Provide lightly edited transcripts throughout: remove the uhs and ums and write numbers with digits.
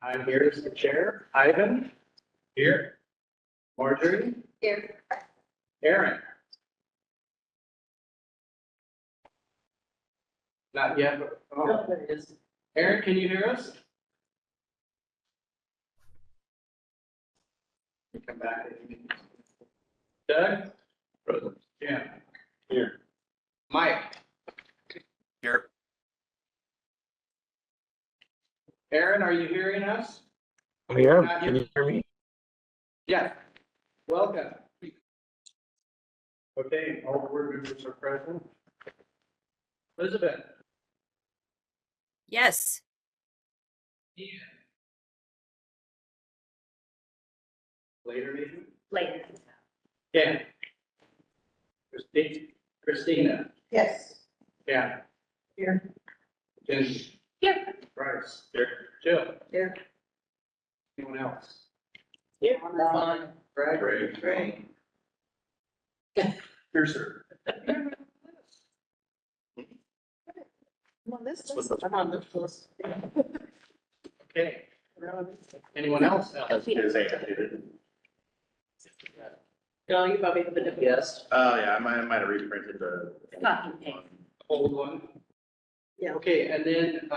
I'm here as the chair. Ivan? Here. Marjorie? Here. Aaron? Not yet, but, oh, There it is. Aaron, can you hear us? You come back. if you need. Doug? Present. Yeah. Here. Mike? Here. Aaron, are you hearing us? I am. Not Can yet. you hear me? Yeah. Welcome. Okay, all board members are present. Elizabeth? Yes. Ian? Later, maybe? Later. Yeah. Christina? Yes. Yeah. Here. Jenny? Here. Bryce? Here. Jill? Here. Anyone else? Here. Fine. Greg? Great. Here, sir. I'm on this list. I'm on this list. Okay. Anyone else? No, you probably have a different. Yes. Oh, yeah, I might have reprinted the. Copy and paste. Old one? Yeah. Okay, and then,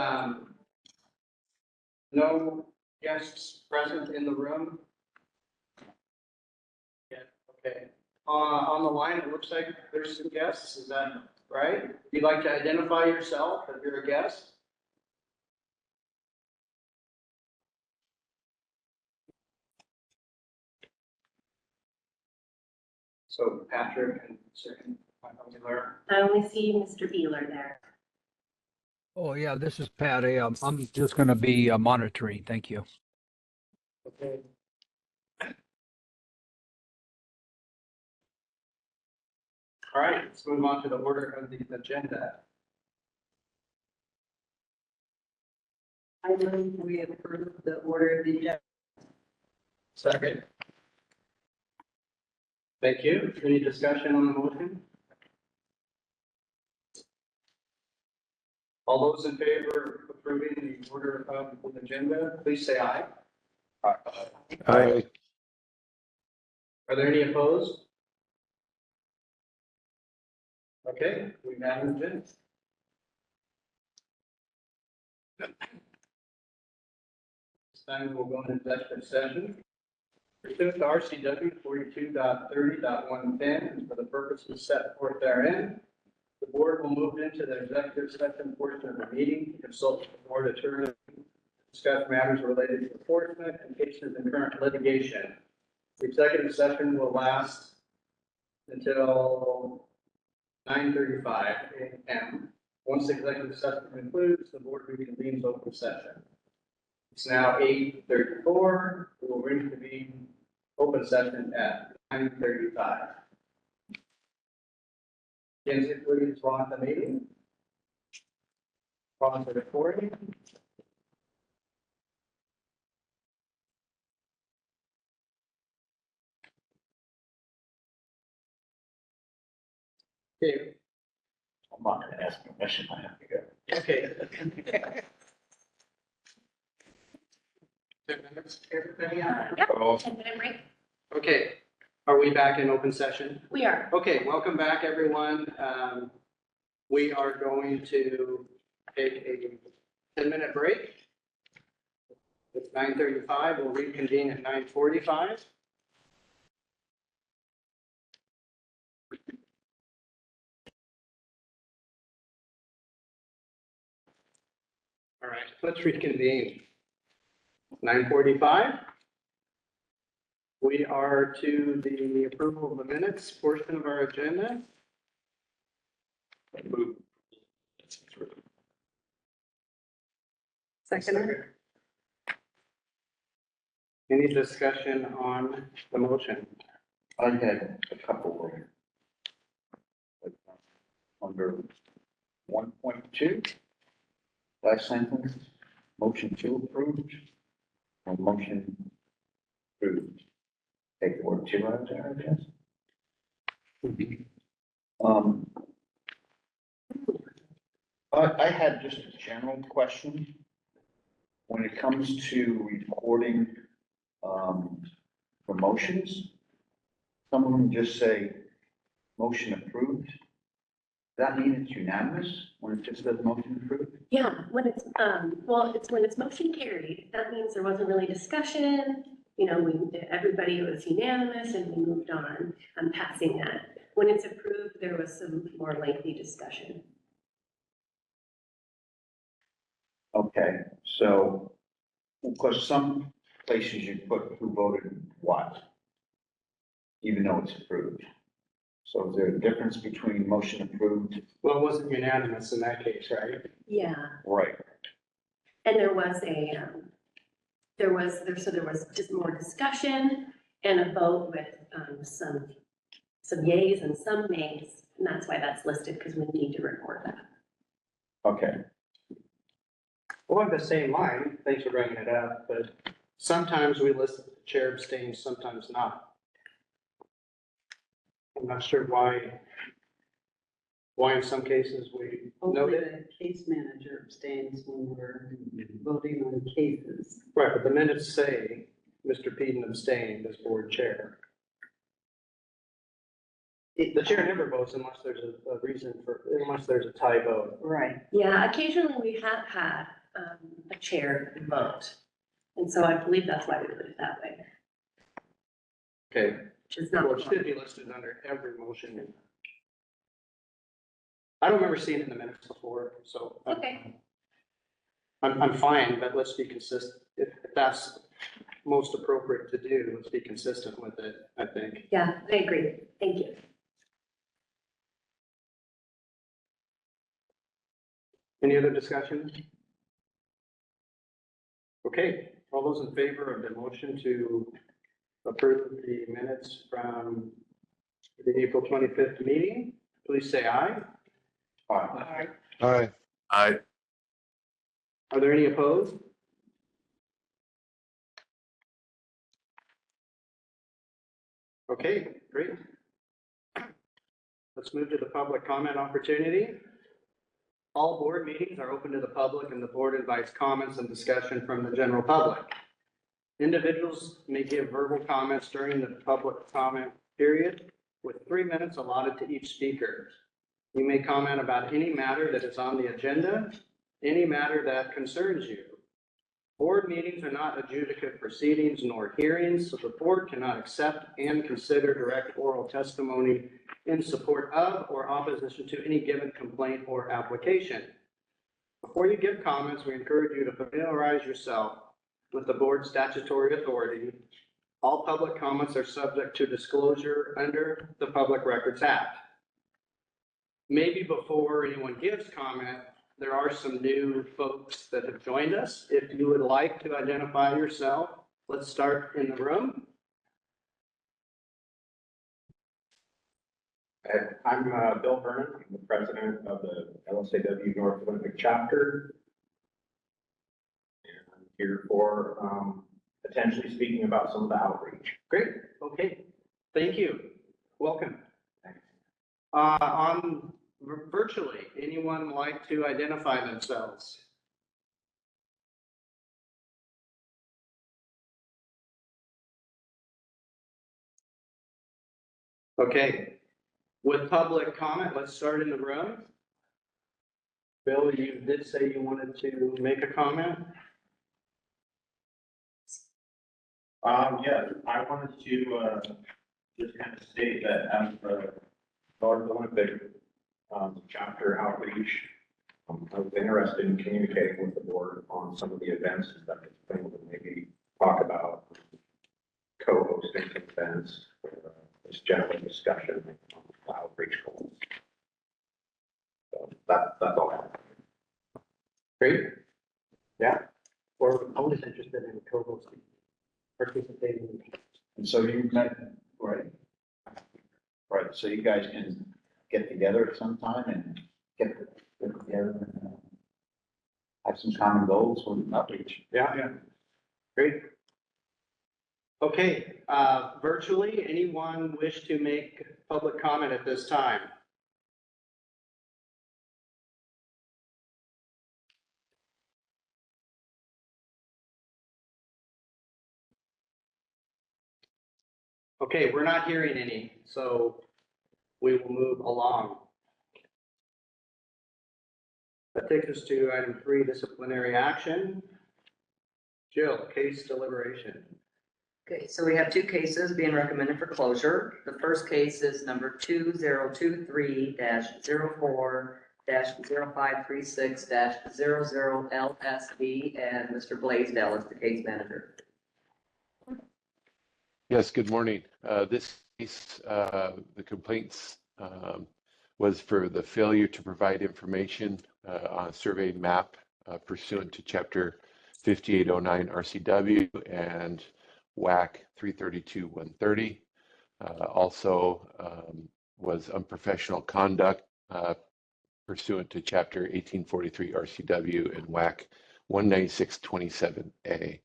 no guests present in the room? Yeah, okay. On the line, it looks like there's some guests, is that right? Would you like to identify yourself if you're a guest? So Patrick and certain, I only see Mr. Beeler there. Oh, yeah, this is Patty. I'm just going to be monitoring. Thank you. okay. All right, let's move on to the order of the agenda. I move we approve the order of the agenda. Second. Thank you. Any discussion on the motion? All those in favor of approving the order of the agenda, please say aye. Aye. Are there any opposed? Okay, we have an agenda. This time we'll go into executive session. Pursuant to RCW 42.30.110, for the purposes set forth therein, the board will move into the executive session portion of the meeting to consult with the board attorney, discuss matters related to enforcement and cases in current litigation. The executive session will last until 9:35 a.m. Once the executive session concludes, the board reconvenes open session. It's now 8:34. We will reconvene open session at 9:35. Kenzie, please launch the meeting. Pause the recording. Okay. I'm not gonna ask permission, I have to go. Okay. 10 minutes, everybody? Oh, 10-minute break. Okay, are we back in open session? We are. Okay, welcome back, everyone. We are going to take a 10-minute break. It's 9:35, we'll reconvene at 9:45. All right, let's reconvene. 9:45. We are to the approval of the minutes portion of our agenda. Second. Any discussion on the motion? I had a couple of. Under 1.2, last sentence, motion to approved, or motion approved. Take the word two out there, I guess. I had just a general question. when it comes to reporting, for motions, some of them just say motion approved. Does that mean it's unanimous when it just says motion approved? Yeah, when it's, well, it's when it's motion carried, that means there wasn't really discussion. You know, everybody was unanimous and we moved on. I'm passing that. When it's approved, there was some more lengthy discussion. Okay, so, of course, some places you put who voted what, even though it's approved. So is there a difference between motion approved? Well, it wasn't unanimous in that case, right? Yeah, Right. and there was so there was just more discussion and a vote with, some yays and some nays. And that's why that's listed, because we need to report that. Okay, Along the same line, thanks for bringing it up, but sometimes we list the chair abstains, sometimes not. I'm not sure why in some cases we note Hopefully it. the case manager abstains when we're voting on cases. Right, but the minutes say Mr. Peden abstained as board chair. The chair never votes unless there's a reason unless there's a tie vote. Right. Yeah, occasionally we have had, a chair vote. And so I believe that's why we put it that way, Okay, which is well, not. it should be listed under every motion. I don't remember seeing it in the minutes before, so. Okay. I'm fine, but let's be consistent. If that's most appropriate to do, let's be consistent with it, I think. Yeah, I agree. Thank you. Any other discussion? Okay, all those in favor of the motion to approve the minutes from the April 25th meeting, please say aye. aye. Aye. Aye. Are there any opposed? Okay, great. Let's move to the public comment opportunity. All board meetings are open to the public and the board invites comments and discussion from the general public. Individuals may give verbal comments during the public comment period with 3 minutes allotted to each speaker. You may comment about any matter that is on the agenda, any matter that concerns you. Board meetings are not adjudicative proceedings nor hearings, so the board cannot accept and consider direct oral testimony in support of or opposition to any given complaint or application. Before you give comments, we encourage you to familiarize yourself with the board's statutory authority. All public comments are subject to disclosure under the Public Records Act. Maybe before anyone gives comment, there are some new folks that have joined us. If you would like to identify yourself, let's start in the room. I'm Bill Vernon. I'm the president of the LSAW North Olympic chapter. And I'm here for potentially speaking about some of the outreach. Great, okay, thank you, welcome. On virtually, anyone like to identify themselves? Okay, with public comment, let's start in the room. Bill, you did say you wanted to make a comment? Yeah, I wanted to just kind of state that as the North Olympic chapter outreach, I was interested in communicating with the board on some of the events that we think that maybe talk about co-hosting events, this general discussion on the outreach goals. So that's all I have. Great. Yeah, we're always interested in co-hosting, participating. And so you met, right? Right, so you guys can get together at some time and get together and have some common goals for outreach. Yeah. Great. Okay, virtually, anyone wish to make public comment at this time? Okay, we're not hearing any, so we will move along. That takes us to item 3, disciplinary action. Jill, case deliberation. Okay, so we have two cases being recommended for closure. The first case is number 2023-0536-00LSB, and Mr. Blaisdell is the case manager. Yes, good morning. This case, the complaints was for the failure to provide information on a survey map pursuant to Chapter 5809 RCW and WAC 332-130. Also was unprofessional conduct pursuant to Chapter 1843 RCW and WAC 19627A.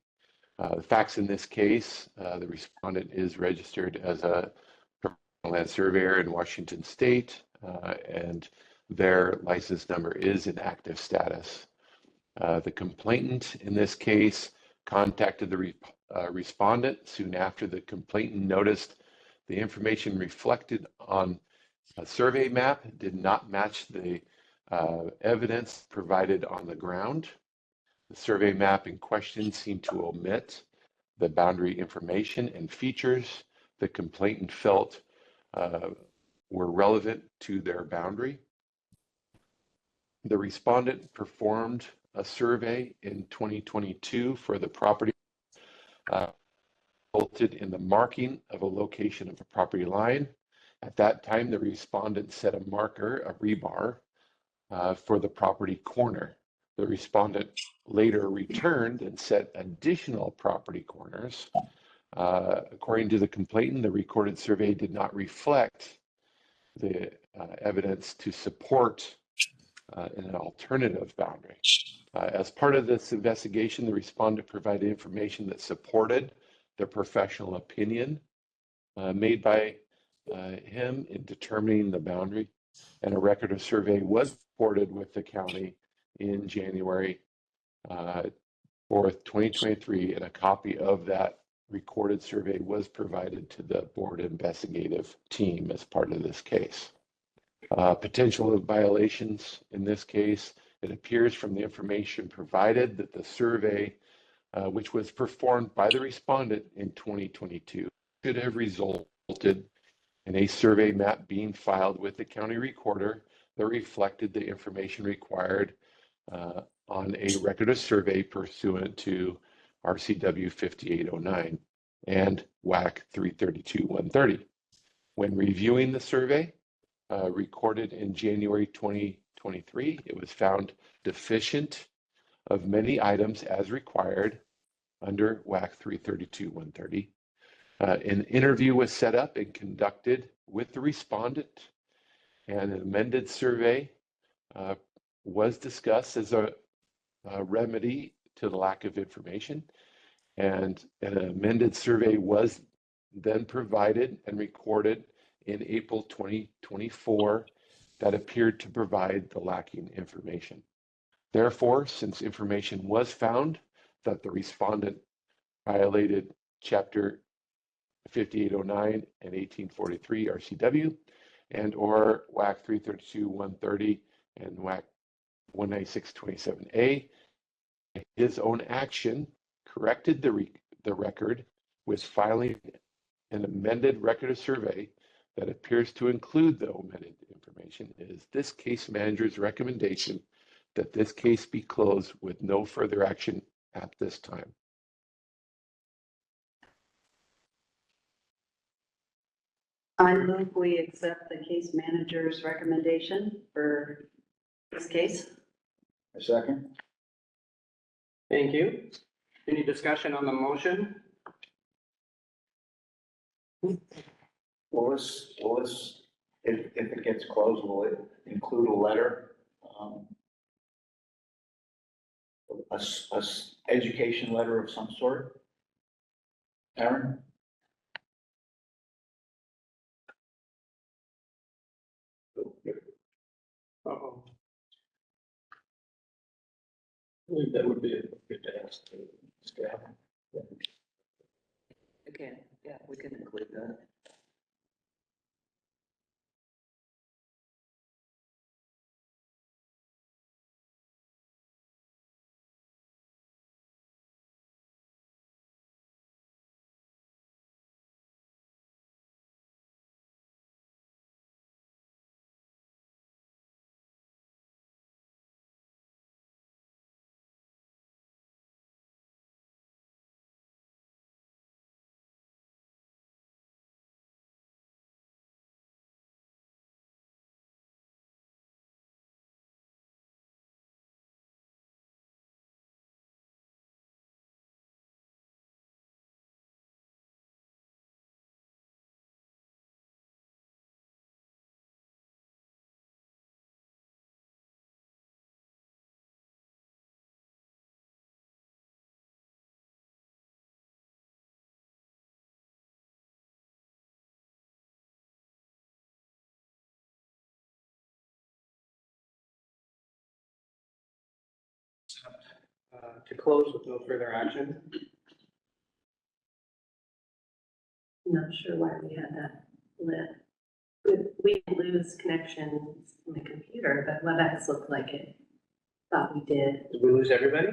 The facts in this case, the respondent is registered as a professional land surveyor in Washington State, and their license number is in active status. The complainant in this case contacted the respondent soon after the complainant noticed the information reflected on a survey map did not match the evidence provided on the ground. The survey map in question seemed to omit the boundary information and features the complainant felt were relevant to their boundary. The respondent performed a survey in 2022 for the property, resulted in the marking of a location of a property line. At that time, the respondent set a marker, a rebar, for the property corner. The respondent later returned and set additional property corners. According to the complainant, the recorded survey did not reflect the evidence to support an alternative boundary. As part of this investigation, the respondent provided information that supported the professional opinion made by him in determining the boundary, and a record of survey was reported with the county in January 4th, 2023, and a copy of that recorded survey was provided to the board investigative team as part of this case. Potential violations in this case, it appears from the information provided that the survey, which was performed by the respondent in 2022, should have resulted in a survey map being filed with the county recorder that reflected the information required on a record of survey pursuant to RCW 5809 and WAC 332-130. When reviewing the survey recorded in January 2023, it was found deficient of many items as required under WAC 332-130. An interview was set up and conducted with the respondent, and an amended survey was discussed as a remedy to the lack of information, and an amended survey was then provided and recorded in April 2024 that appeared to provide the lacking information. Therefore, since information was found that the respondent violated Chapter 5809 and 1843 RCW and or WAC 332-130 and WAC 19627A, his own action corrected the record with filing an amended record of survey that appears to include the omitted information. It is this case manager's recommendation that this case be closed with no further action at this time. I move we accept the case manager's recommendation for this case. A second? Thank you. Any discussion on the motion? Will this, if it gets closed, will it include a letter? Education letter of some sort? Aaron? Uh-oh. I believe that would be a good to ask staff. Okay, Yeah, we can include that. To close with no further action. I'm not sure why we had that lit. We didn't lose connections in the computer, but WebEx looked like it. Thought we did. Did we lose everybody?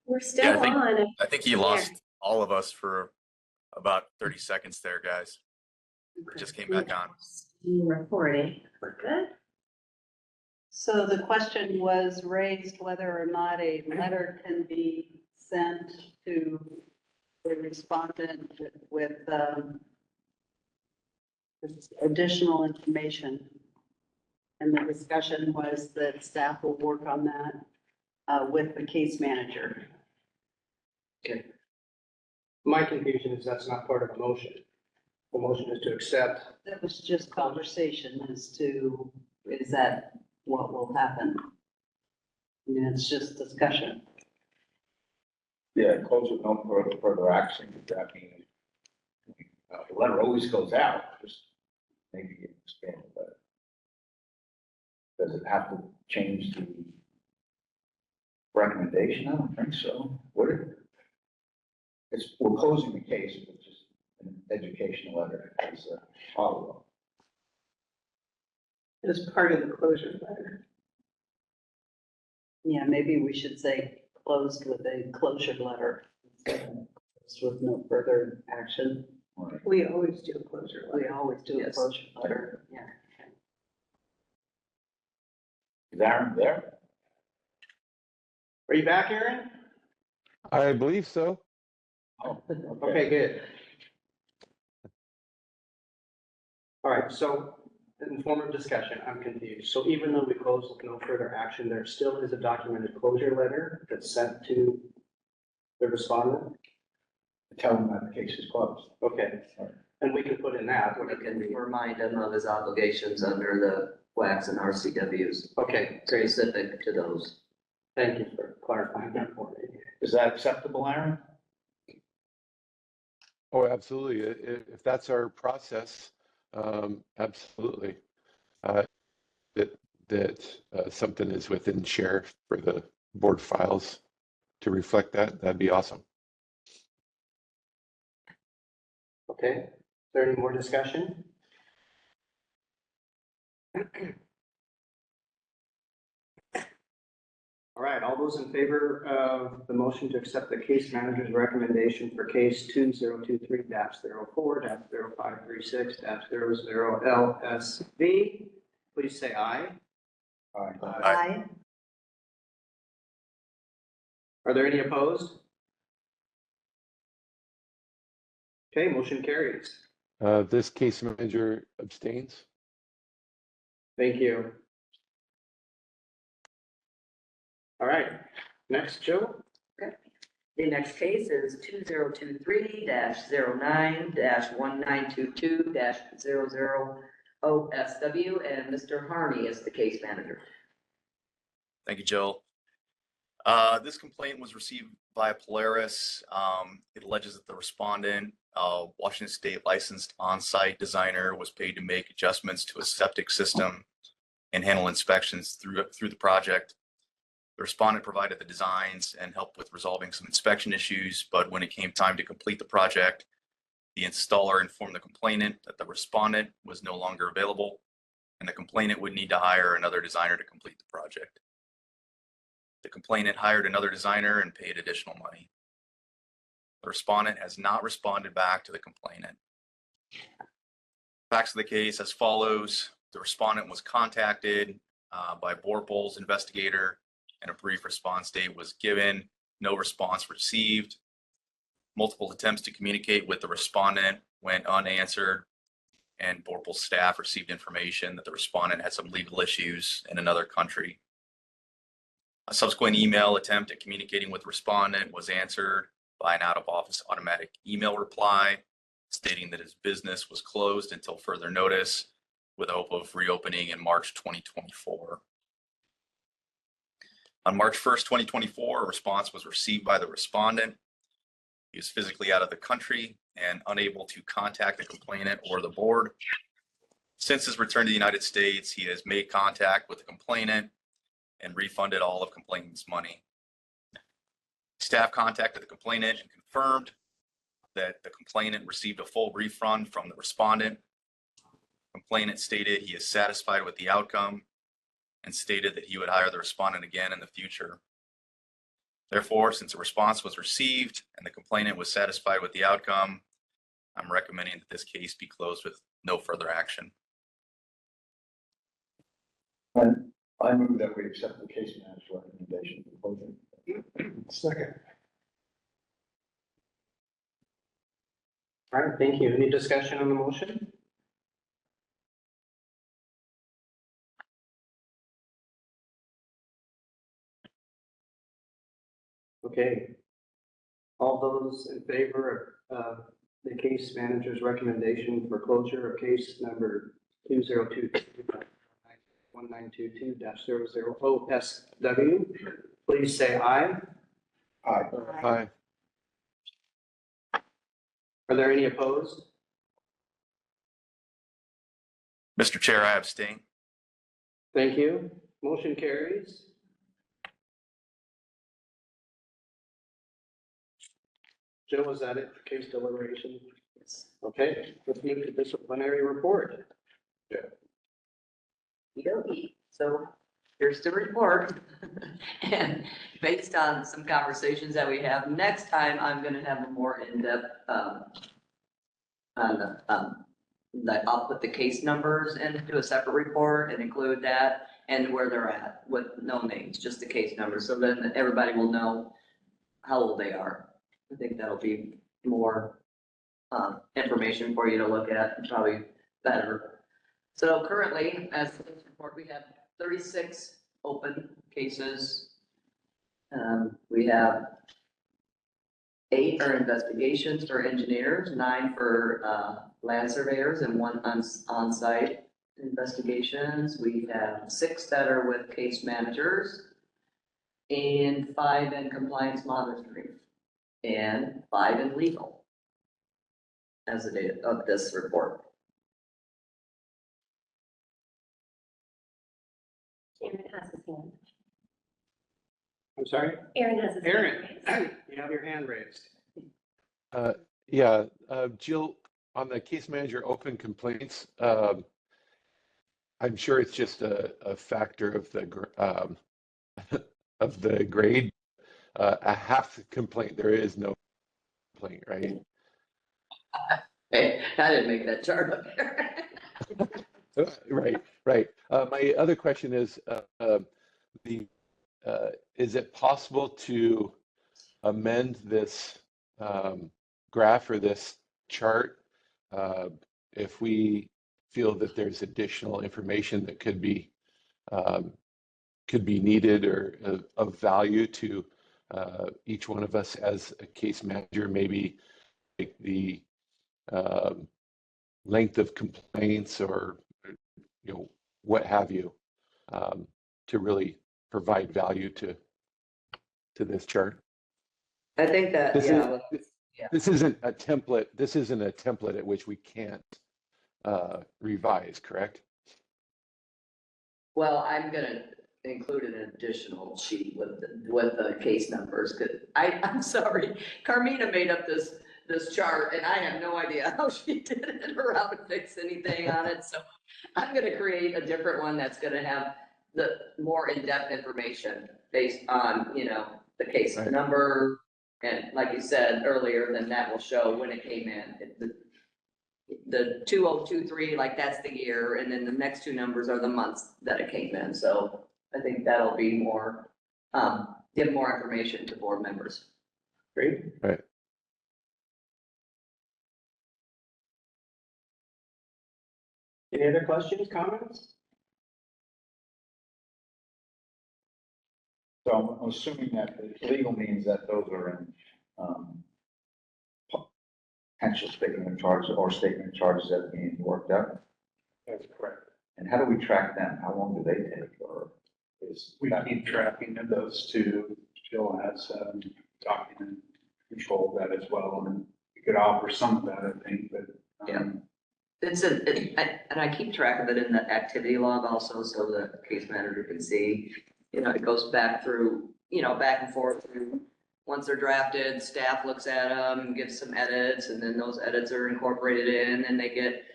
We're still Yeah, I think- on. I think he lost all of us for about 30 seconds there, guys. Okay. Just came back on. Recording. We're good. So the question was raised whether or not a letter can be sent to the respondent with additional information. And the discussion was that staff will work on that with the case manager. Okay. My confusion is that's not part of the motion. The motion is to accept. That was just conversation as to, is that what will happen? I mean, it's just discussion. Yeah, close with no further action, does that mean, the letter always goes out, just maybe expand it. Does it have to change the recommendation? I don't think so. Would it? We're closing the case with just an educational letter as a follow-up. As part of the closure letter. Yeah, maybe we should say closed with a closure letter. Instead of closed with no further action. Right. We always do a closure letter. We always do a Yes. closure letter, yeah. Is Aaron there? Are you back, Aaron? I believe so. Oh, Okay, good. All right, so in form of discussion, I'm confused. So even though we closed with no further action, there still is a documented closure letter that's sent to the respondent? Tell him that the case is closed. Okay, and we can put in that. We can remind him of his obligations under the WACs and RCWs, Okay, great. specific to those. Thank you for clarifying that for me. Is that acceptable, Aaron? Oh, absolutely. If that's our process, absolutely. That something is within share for the board files to reflect that, that'd be awesome. Okay, is there any more discussion? All right, all those in favor of the motion to accept the case manager's recommendation for case 2023-04-0536-00 LSV, please say aye. Aye. Aye. Are there any opposed? Okay, motion carries. This case manager abstains. Thank you. All right, next, Joe. The next case is 2023-09-1922-00 OSW, and Mr. Harney is the case manager. Thank you, Jill. This complaint was received via Polaris. It alleges that the respondent, Washington State licensed on-site designer, was paid to make adjustments to a septic system and handle inspections through the project. The respondent provided the designs and helped with resolving some inspection issues, but when it came time to complete the project, The installer informed the complainant that the respondent was no longer available and the complainant would need to hire another designer to complete the project. The complainant hired another designer and paid additional money. The respondent has not responded back to the complainant. Facts of the case as follows. The respondent was contacted by BRPELS investigator and a brief response date was given. No response received. Multiple attempts to communicate with the respondent went unanswered, and BRPELS staff received information that the respondent had some legal issues in another country. A subsequent email attempt at communicating with the respondent was answered by an out-of-office automatic email reply stating that his business was closed until further notice with hope of reopening in March 2024. On March 1st, 2024, a response was received by the respondent. He was physically out of the country and unable to contact the complainant or the board. Since his return to the United States, he has made contact with the complainant and refunded all of complainant's money. Staff contacted the complainant and confirmed that the complainant received a full refund from the respondent. Complainant stated he is satisfied with the outcome and stated that he would hire the respondent again in the future. Therefore, since a response was received and the complainant was satisfied with the outcome, I'm recommending that this case be closed with no further action. And I move that we accept the case manager's recommendation for closing. Second. All right, thank you. Any discussion on the motion? Okay. All those in favor of the case manager's recommendation for closure of case number 2022-1922-00OSW, please say aye. Aye. Aye. Are there any opposed? Mr. Chair, I abstain. Thank you. Motion carries. Joe, was that it for case deliberation? Yes. Okay, let's move to disciplinary report. So here's the report. And based on some conversations that we have, next time I'm gonna have a more in-depth, that I'll put the case numbers into a separate report and include that and where they're at with no names, just the case numbers. So then everybody will know how old they are. I think that'll be more information for you to look at, and probably better. So currently, as of this report, we have 36 open cases. We have 8 are investigations for engineers, 9 for land surveyors, and 1 on-site investigations. We have 6 that are with case managers, and 5 in compliance monitoring, and 5 in legal as the date of this report. Aaron has his hand. I'm sorry? Aaron has his hand. Aaron, raised. you have your hand raised. Jill, on the case manager open complaints, I'm sure it's just a factor of the of the grade. A half complaint, there is no complaint, right? Hey, I didn't make that chart up there. Right. My other question is, is it possible to amend this graph or this chart if we feel that there's additional information that could be needed or of value to each one of us as a case manager, maybe like the length of complaints or what have you, to really provide value to this chart. I think that, This isn't a template. This isn't a template at which we can't revise, correct? well, I'm gonna include an additional sheet with the case numbers, 'cause I'm sorry, Carmina made up this this chart and I have no idea how she did it or how to fix anything on it. So I'm gonna create a different one that's gonna have the more in-depth information based on, the case Right. number. And like you said earlier, then that will show when it came in. The 2023, like that's the year, and then the next two numbers are the months that it came in. So I think that'll be more, give more information to board members. Great. Right. Any other questions, comments? So I'm assuming that the legal means that those are in, potential statement of charges or statement of charges that are being worked out. That's correct. And how do we track them? How long do they take, or is We that? keep tracking of those two. Jill has document control of that as well, and we could offer some of that, I think, but. And I keep track of it in the activity log also, so the case manager can see, it goes back through, back and forth through. Once they're drafted, staff looks at them, gives some edits, and then those edits are incorporated in, and they get,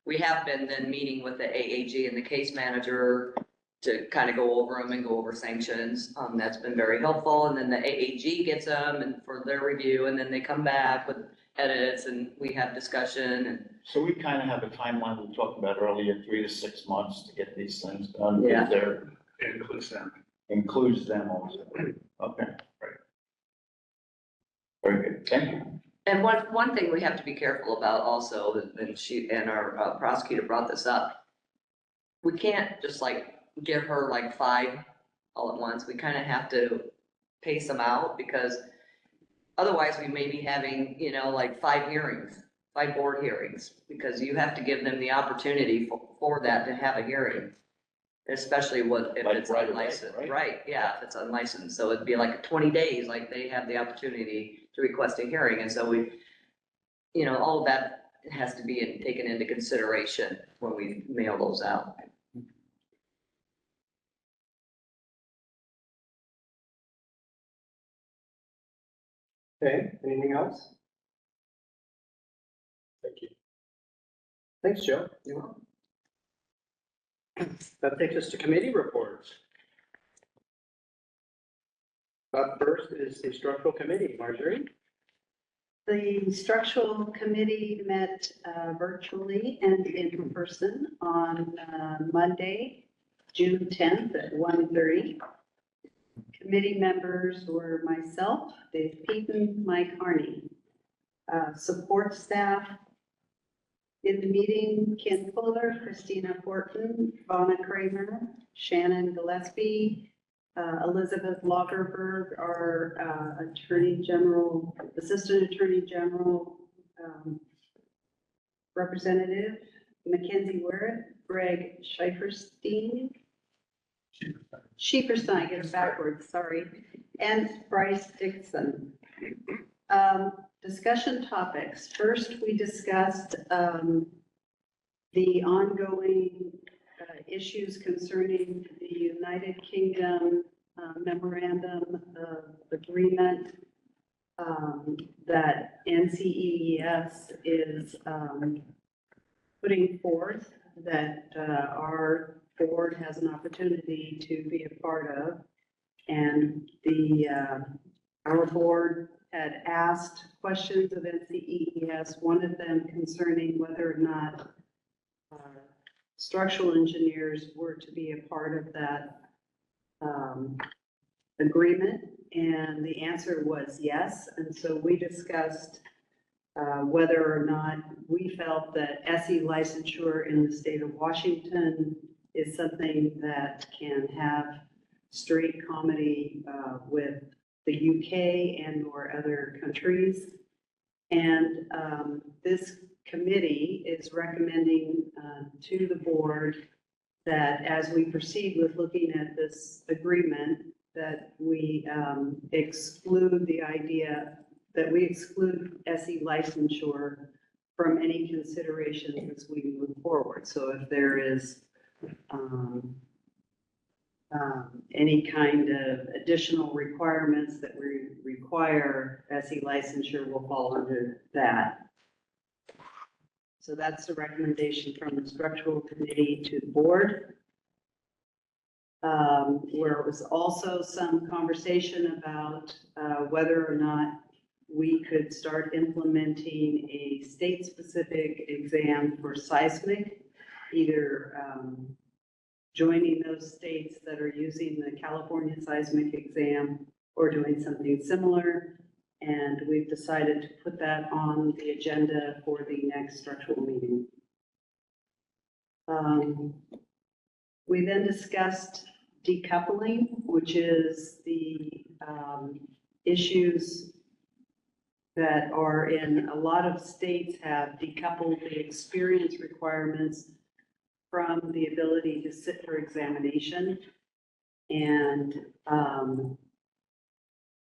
we have been then meeting with the AAG and the case manager to kind of go over them and go over sanctions. That's been very helpful, and then the AAG gets them and for their review, and then they come back with edits, and we have discussion, and So we kind of have a timeline we talked about earlier, 3 to 6 months to get these things done. Yeah. If they're, It includes them. includes them also. Okay, right. Very good, thank you. And one thing we have to be careful about also, and she, and our prosecutor brought this up. We can't just like give her like 5 all at once. We kind of have to pace them out, because otherwise we may be having, like 5 hearings, 5 board hearings, because you have to give them the opportunity for that to have a hearing. Especially if Like it's right away, unlicensed, right? right, yeah, if it's unlicensed, so it'd be like 20 days, like they have the opportunity to request a hearing, and so we, all of that has to be taken into consideration when we mail those out. Okay, anything else? Thank you. Thanks, Joe. You're welcome. That takes us to committee reports. Up first is the structural committee. Marjorie? The structural committee met virtually and in person on Monday, June 10th at 1:30. Committee members were myself, Dave Peaton, Mike Harney. Support staff in the meeting, Ken Fuller, Christina Horton, Vonna Kramer, Shannon Gillespie, Elizabeth Lagerberg, our Attorney General, Assistant Attorney General Representative, Mackenzie Werrett, Greg Schieferstein, I get it backwards, sorry, and Bryce Dixon. Discussion topics. First, we discussed the ongoing issues concerning the United Kingdom memorandum of agreement that NCEES is putting forth, that our board has an opportunity to be a part of. And our board had asked questions of NCEES, one of them concerning whether or not structural engineers were to be a part of that agreement, and the answer was yes. And so we discussed whether or not we felt that SE licensure in the state of Washington is something that can have straight comedy with the UK and or other countries. And this committee is recommending to the board that as we proceed with looking at this agreement, that we exclude the idea that we exclude SE licensure from any considerations as we move forward. So if there is any kind of additional requirements that we require SE licensure will fall under that. So that's the recommendation from the structural committee to the board. Where it was also some conversation about whether or not we could start implementing a state-specific exam for seismic, either joining those states that are using the California seismic exam or doing something similar. And we've decided to put that on the agenda for the next structural meeting. We then discussed decoupling, which is the issues that are in a lot of states have decoupled the experience requirements from the ability to sit for examination. And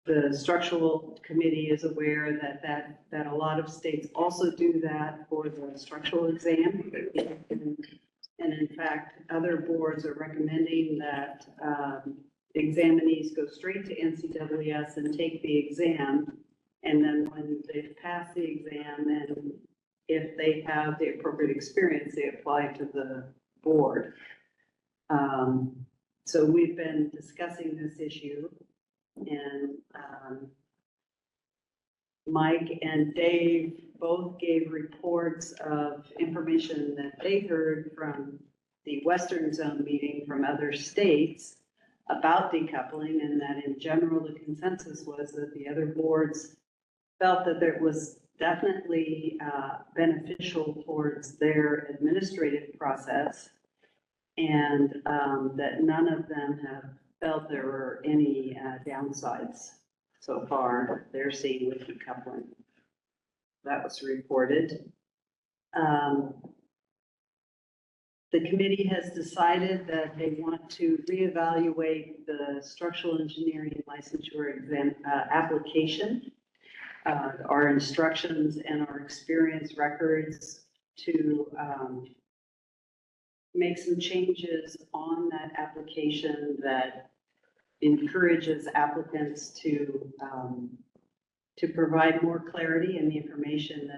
the structural committee is aware that a lot of states also do that for the structural exam. And in fact, other boards are recommending that examinees go straight to NCWS and take the exam. And then when they've passed the exam, then if they have the appropriate experience, they apply to the board. So we've been discussing this issue, and Mike and Dave both gave reports of information that they heard from the Western Zone meeting from other states about decoupling, and that in general, the consensus was that the other boards felt that it was definitely beneficial towards their administrative process, and that none of them have felt there were any downsides so far they're seeing with decoupling. That was reported. The committee has decided that they want to reevaluate the structural engineering licensure exam application, our instructions and our experience records to make some changes on that application that encourages applicants to provide more clarity in the information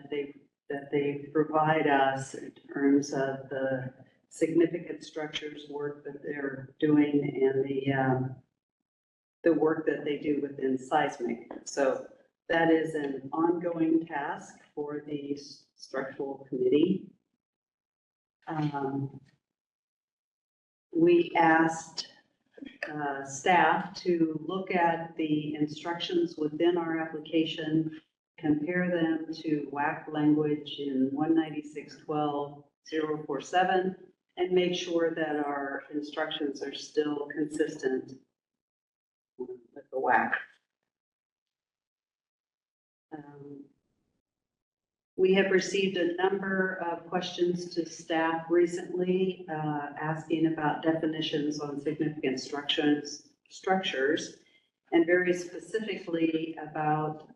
that they provide us in terms of the significant structures work that they're doing and the work that they do within seismic. So that is an ongoing task for the structural committee. We asked staff to look at the instructions within our application, compare them to WAC language in 196.12.047, and make sure that our instructions are still consistent with the WAC. We have received a number of questions to staff recently asking about definitions on significant structures, and very specifically about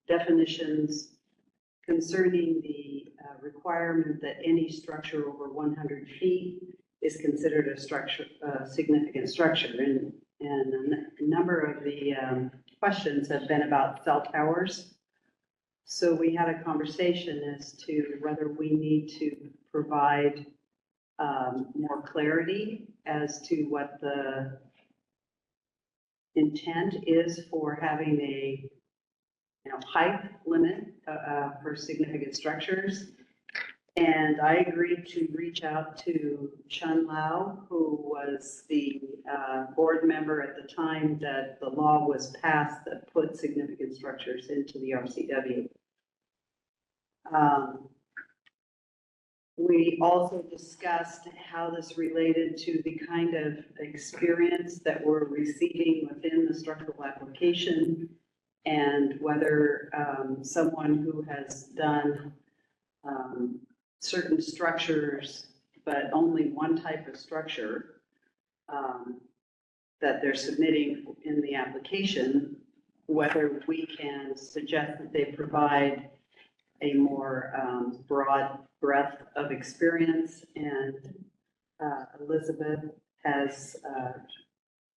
definitions concerning the requirement that any structure over 100 feet is considered a significant structure. And a number of the questions have been about cell towers. So we had a conversation as to whether we need to provide more clarity as to what the intent is for having a height limit for significant structures. And I agreed to reach out to Chun Lau, who was the board member at the time that the law was passed that put significant structures into the RCW. We also discussed how this related to the kind of experience that we're receiving within the structural application, and whether someone who has done certain structures, but only one type of structure that they're submitting in the application, whether we can suggest that they provide a more broad breadth of experience. And Elizabeth has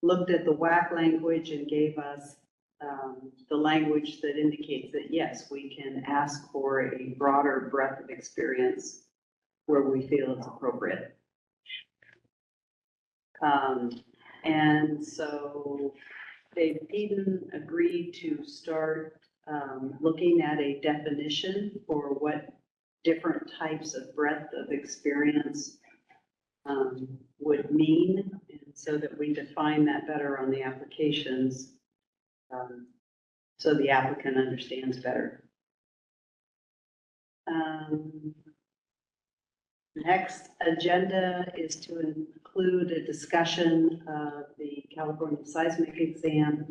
looked at the WAC language and gave us the language that indicates that, yes, we can ask for a broader breadth of experience where we feel it's appropriate. And so Dave Eden agreed to start looking at a definition for what different types of breadth of experience would mean, and so that we define that better on the applications, so the applicant understands better. Next agenda is to include a discussion of the California seismic exam,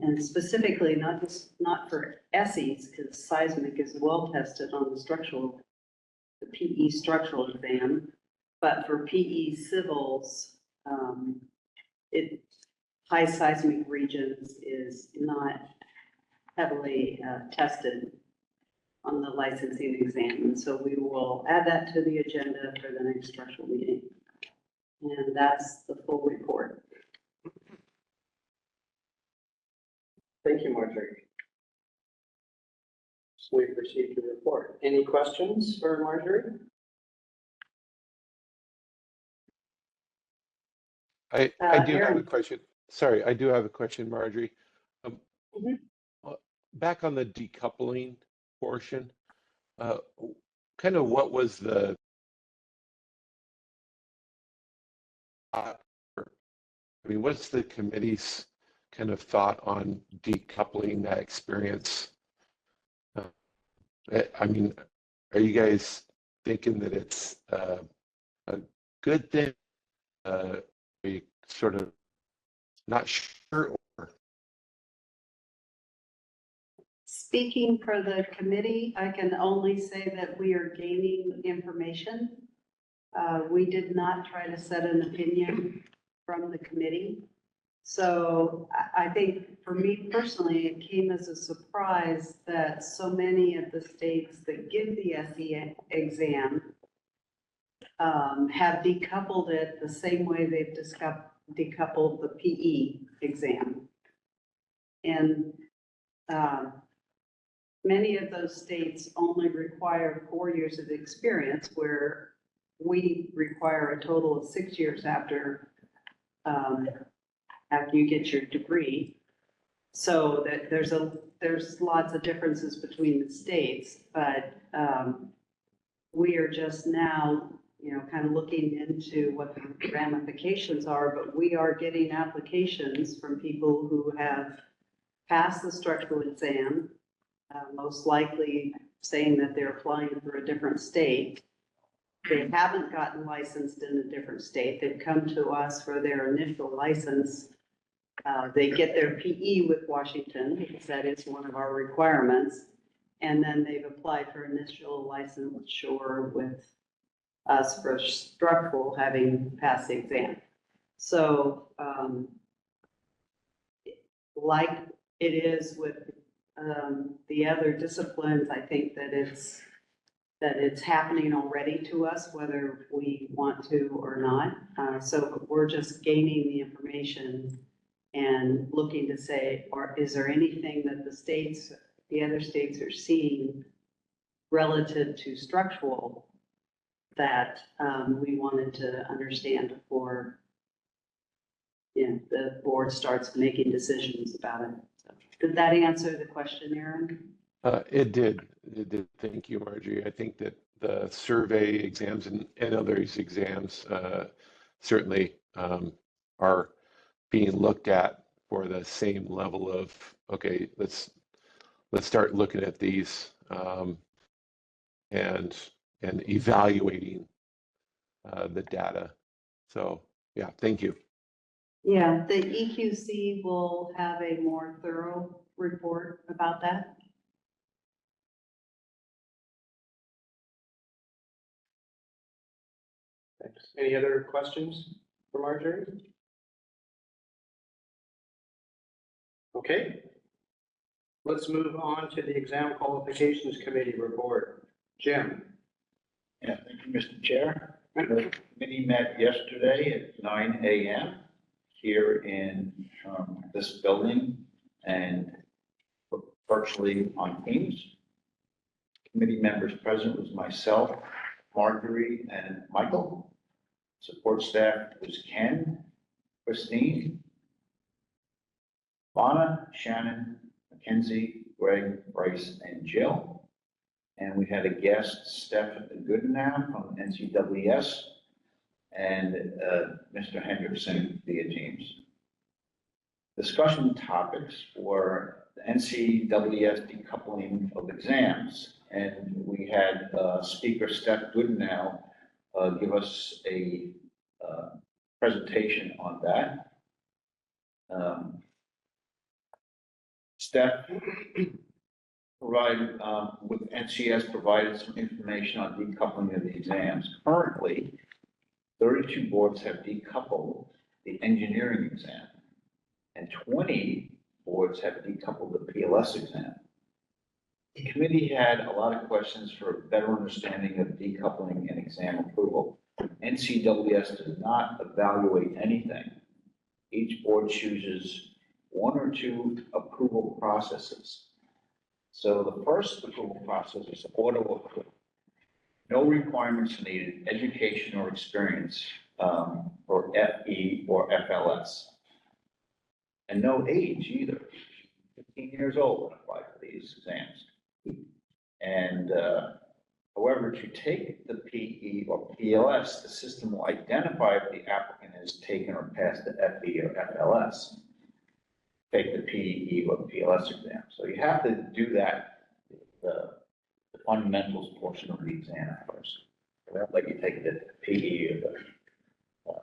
and specifically not for SEs, because seismic is well tested on the PE structural exam, but for PE civils, high seismic regions is not heavily tested on the licensing exam. And so we will add that to the agenda for the next structural meeting. And that's the full report. Thank you, Marjorie. So we've received your report. Any questions for Marjorie? I do have a Aaron. question. Sorry, I do have a question, Marjorie. Mhm. Back on the decoupling portion, kind of what was the what's the committee's kind of thought on decoupling that experience? I mean, are you guys thinking that it's a good thing? Are you sort of not sure? Or Speaking for the committee, I can only say that we are gaining information. We did not try to set an opinion from the committee. So I think for me personally, it came as a surprise that so many of the states that give the SE exam have decoupled it the same way they've decoupled the PE exam. And many of those states only require 4 years of experience, where we require a total of 6 years after you get your degree. So that there's lots of differences between the states, but we are just now, kind of looking into what the ramifications are, but we are getting applications from people who have passed the structural exam, most likely saying that they're applying for a different state. They haven't gotten licensed in a different state. They've come to us for their initial license. They get their PE with Washington, because that is one of our requirements. And then they've applied for initial licensure with us for structural, having passed the exam. So, like it is with the other disciplines, I think that it's happening already to us, whether we want to or not. So we're just gaining the information and looking to say, or is there anything that the other states are seeing relative to structural that we wanted to understand before the board starts making decisions about it. So, did that answer the question, Aaron? It did. It did. Thank you, Marjorie. I think that the survey exams and others exams certainly are being looked at for the same level of, okay, let's start looking at these and evaluating the data. So yeah, thank you. Yeah, the EQC will have a more thorough report about that. Thanks. Any other questions for Marjorie? Okay. Let's move on to the Exam Qualifications Committee report. Jim. Yeah, thank you, Mr. Chair. The committee met yesterday at 9 a.m. here in this building and virtually on Teams. Committee members present was myself, Marjorie, and Michael. Support staff was Ken, Christine, Lana, Shannon, Mackenzie, Greg, Bryce, and Jill. And we had a guest, Steph Goodenow from NCWS, and Mr. Hendrickson via Teams. Discussion topics were the NCWS decoupling of exams. And we had speaker Steph Goodenow give us a presentation on that. Steph provided, with NCS, provided some information on decoupling of the exams. Currently, 32 boards have decoupled the engineering exam, and 20 boards have decoupled the PLS exam. The committee had a lot of questions for a better understanding of decoupling and exam approval. NCWS does not evaluate anything. Each board chooses one or two approval processes. So the first approval process is auto approval. No requirements needed, education or experience for FE or FLS. And no age either. 15 years old when applied for these exams. And however, to take the PE or PLS, the system will identify if the applicant has taken or passed the FE or FLS. Take the PE or PLS exam. So you have to do that, the fundamentals portion of the exam first. They won't let you take the PE or the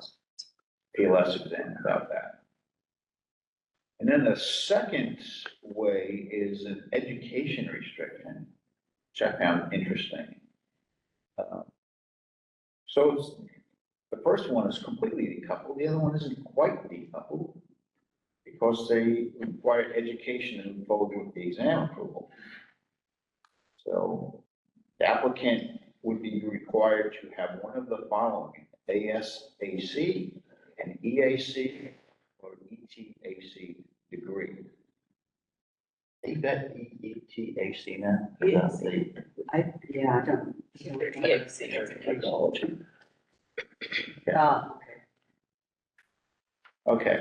PLS exam without that. And then the second way is an education restriction, which I found interesting. So the first one is completely decoupled, the other one isn't quite decoupled because they require education and involved with the exam approval. So the applicant would be required to have one of the following: ASAC, an EAC, or ETAC degree. They got ETAC now? Yes. I don't. Technology. Okay,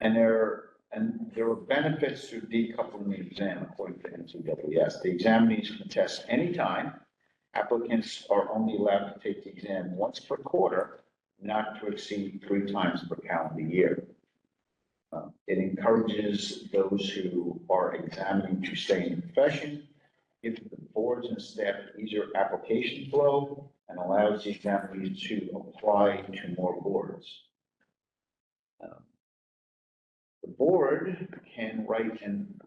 and there are benefits to decoupling the exam according to NCWS. The examinees can test anytime. Applicants are only allowed to take the exam once per quarter, not to exceed 3 times per calendar year. It encourages those who are examining to stay in the profession, gives the boards and staff easier application flow, and allows the examinees to apply to more boards. The board can write an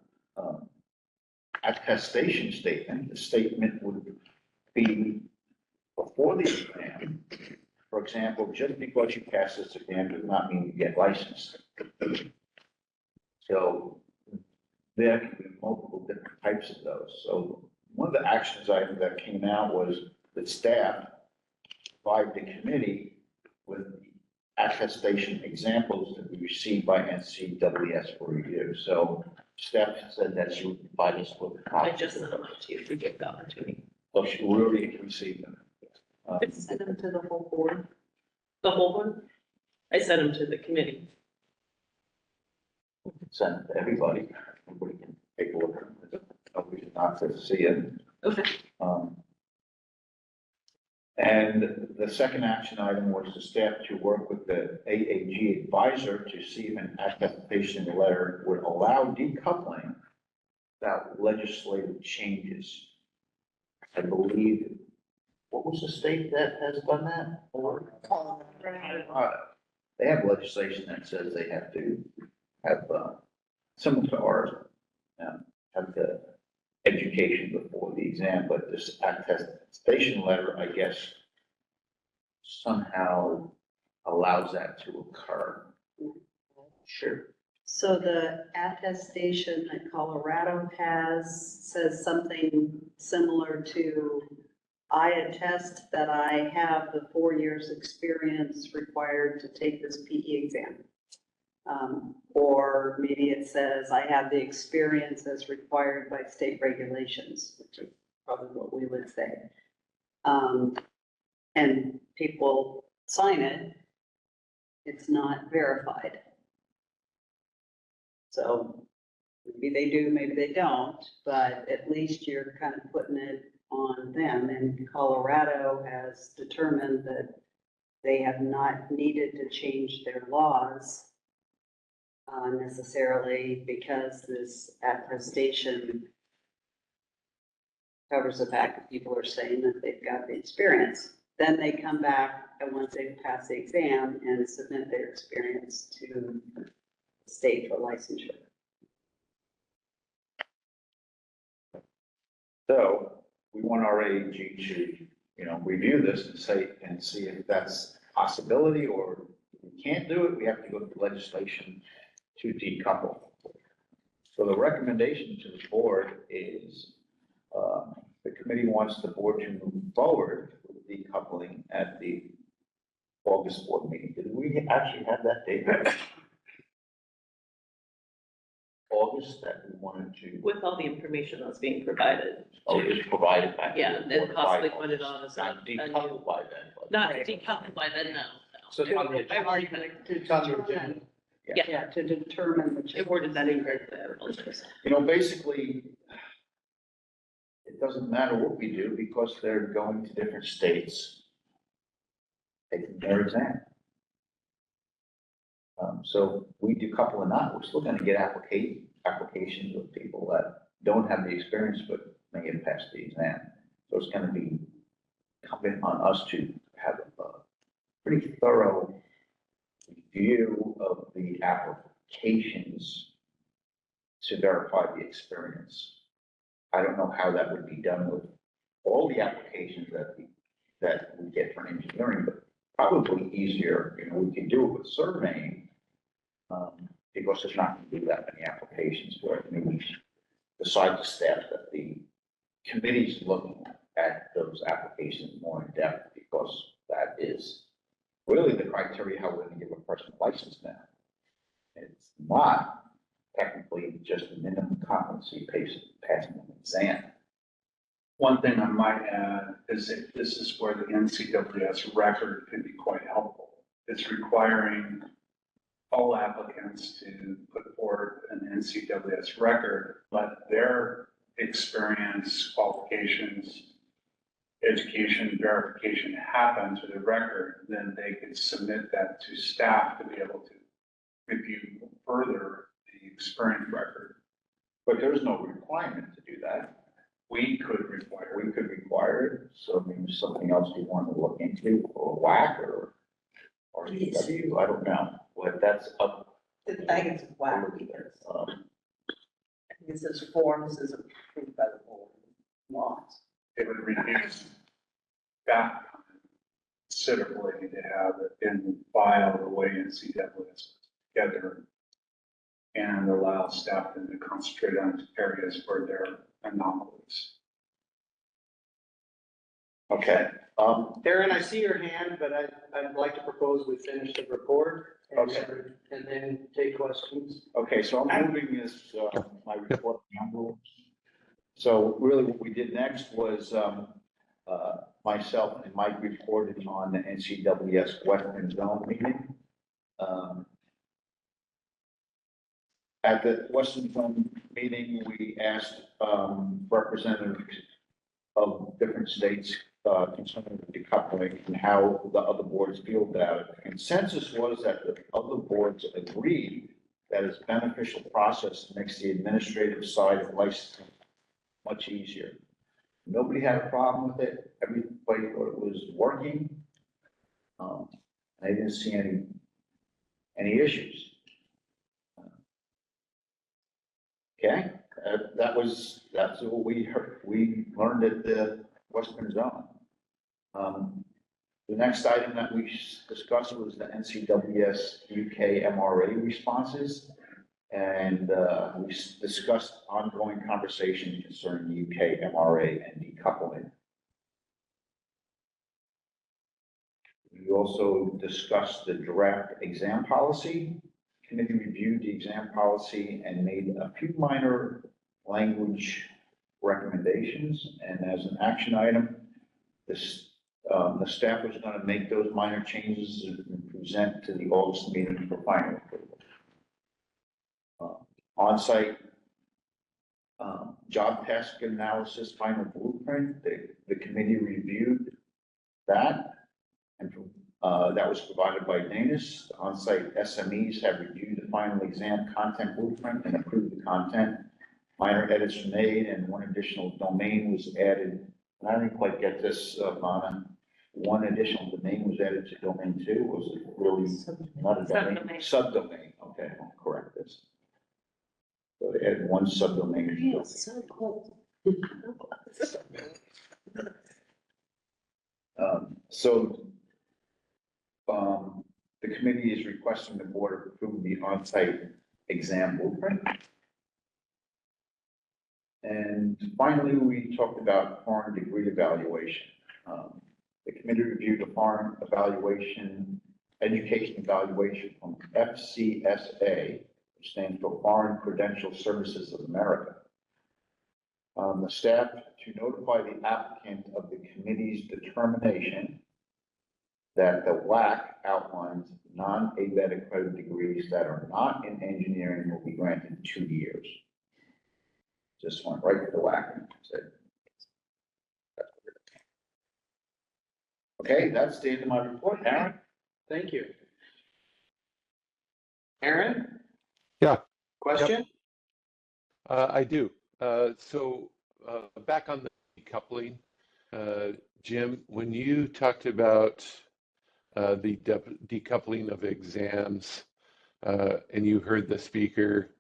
attestation statement. The statement would be before the exam. For example, just because you pass this exam does not mean you get licensed. So there can be multiple different types of those. So one of the actions items that came out was that staff provide the committee with attestation examples that we received by NCWS for review. So staff said that she would provide us with a copy. I just sent them out to you if you get the opportunity. So she already received them. Send them to the whole board. The whole one? I sent them to the committee. Send it to everybody. Everybody can take a look at it. We should not to see it. Okay. And the second action item was the staff to work with the AAG advisor to see if an attestation letter would allow decoupling without legislative changes. I believe, what was the state that has done that? They have legislation that says they have to have, similar to ours, have the education before the exam, but this attestation letter, I guess, somehow allows that to occur. Sure. So the attestation that Colorado has says something similar to, I attest that I have the 4 years experience required to take this PE exam. Or maybe it says, I have the experience as required by state regulations, which is probably what we would say. And people sign it, it's not verified. So maybe they do, maybe they don't, but at least you're kind of putting it on them. And Colorado has determined that they have not needed to change their laws necessarily, because this attestation covers the fact that people are saying that they've got the experience. Then they come back, and once they've passed the exam, and submit their experience to the state for licensure. So we want our AG to, review this and see if that's a possibility, or if we can't do it, we have to go to legislation to decouple. So the recommendation to the board is, the committee wants the board to move forward with decoupling at the August board meeting. Did we actually have that date? August that we wanted to, With all the information that's being provided. just provide it back. to Yeah, the board and possibly by put it August. on as Not a new, decoupled by then, but. not decoupled by then, no. So it's on the agenda. I've already kind of, It's on the agenda. Yeah, to determine which. it worded that incorrectly, I apologize. Basically, it doesn't matter what we do because they're going to different states, taking their exam. So we decouple or not, we're still gonna get applications of people that don't have the experience but may have passed the exam. So it's gonna be incumbent on us to have a pretty thorough review of the applications to verify the experience. I don't know how that would be done with all the applications that we get for engineering, but probably easier, we can do it with surveying, because there's not going to be that many applications for it. Maybe decide the staff that the committee's looking at those applications more in depth, because that is really the criteria how we're going to give a person a license now. It's not technically just a minimum competency passing an exam. One thing I might add is that this is where the NCWS record could be quite helpful. It's requiring all applicants to put forward an NCWS record, let their experience, qualifications, education, verification happen to the record, then they could submit that to staff to be able to review further the experience record. But there's no requirement to do that. We could require it, so maybe something else you want to look into, or WAC, or EW, I don't know, but that's up. I think it's whack because, I think it says forms is approved by the board, laws. it would reduce that time considerably to have it in file the way NCWS together, and allow staff then to concentrate on areas where there are anomalies. Okay, Darren, I see your hand, but I'd like to propose we finish the report. Okay. And then take questions. okay, so I'm moving this, my report down. So really what we did next was, myself and Mike reported on the NCWS Western Zone meeting. At the Western Zone meeting, we asked, representatives of different states, concerning the decoupling and how the other boards feel about it. The consensus was that the other boards agreed that it's a beneficial process and makes the administrative side of licensing much easier. Nobody had a problem with it. Everybody thought it was working. I didn't see any issues. Okay, that's what we heard. We learned at the Western Zone. The next item that we discussed was the NCWS UK MRA responses. And we discussed ongoing conversation concerning the UK MRA and decoupling. We also discussed the draft exam policy committee reviewed the exam policy and made a few minor language recommendations. And as an action item, the staff was going to make those minor changes and present to the August meeting for final approval. On-site job task analysis final blueprint, the committee reviewed that, and that was provided by Danis. The on-site SMEs have reviewed the final exam content blueprint and approved the content. Minor edits were made and one additional domain was added. And I didn't quite get this, Mona. One additional domain was added to domain 2. Was it really not a domain? Subdomain. Okay, I'll correct this. So they added one subdomain. So cold. The committee is requesting the board approve the on-site exam blueprint. And finally, we talked about foreign degree evaluation. The committee reviewed a foreign evaluation, education evaluation from FCSA, which stands for Foreign Credential Services of America. The staff to notify the applicant of the committee's determination that the WAC outlines non-ABET accredited degrees that are not in engineering will be granted 2 years. Just went right to the WAC and said, okay, that's the end of my report. Aaron? Thank you. Aaron? Yeah. Question? I do. Back on the decoupling, Jim, when you talked about the decoupling of exams, and you heard the speaker,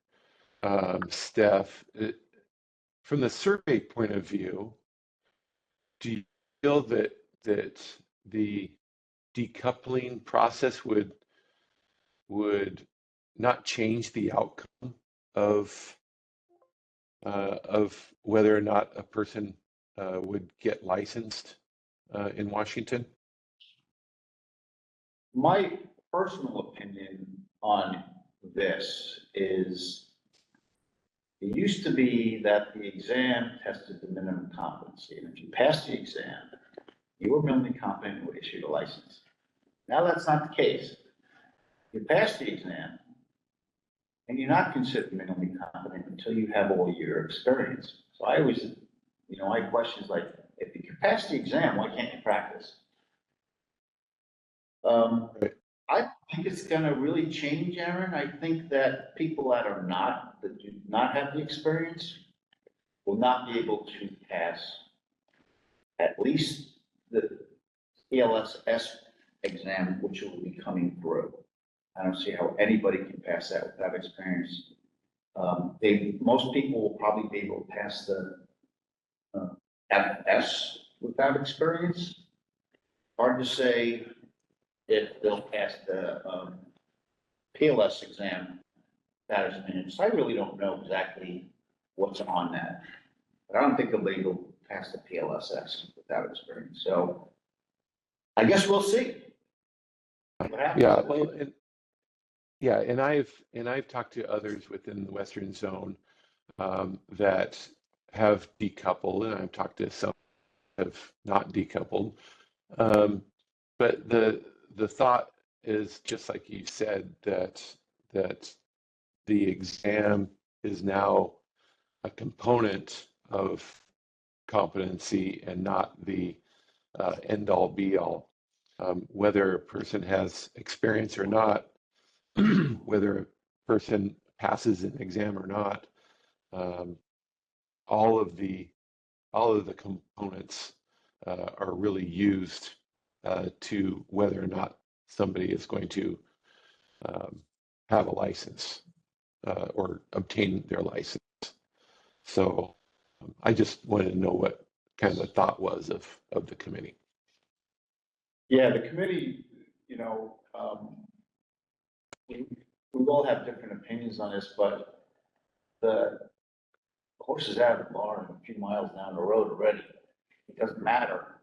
Steph, from the survey point of view, do you feel that the decoupling process would not change the outcome of whether or not a person would get licensed in Washington? My personal opinion on this is it used to be that the exam tested the minimum competency. And if you passed the exam, you were minimally competent and were issued a license. Now that's not the case. You pass the exam and you're not considered minimally competent until you have all your experience. So I always, I have questions like, if you can pass the exam, why can't you practice? I don't think it's going to really change, Aaron. I think that people that do not have the experience will not be able to pass at least the ELSS exam, which will be coming through. I don't see how anybody can pass that without experience. Most people will probably be able to pass the FS without experience. Hard to say if they'll pass the PLS exam without experience. I really don't know exactly what's on that, but I don't think they'll be able to pass the PLSS without experience. So I guess we'll see. Yeah, well, and I've talked to others within the Western Zone that have decoupled, and I've talked to some have not decoupled. But the thought is just like you said, that the exam is now a component of competency and not the end all be all. Whether a person has experience or not, whether a person passes an exam or not, all of the components are really used to whether or not somebody is going to have a license or obtain their license. So I just wanted to know what kind of the thought was of the committee. Yeah, the committee, we all have different opinions on this, but the horse is out of the barn a few miles down the road already. It doesn't matter.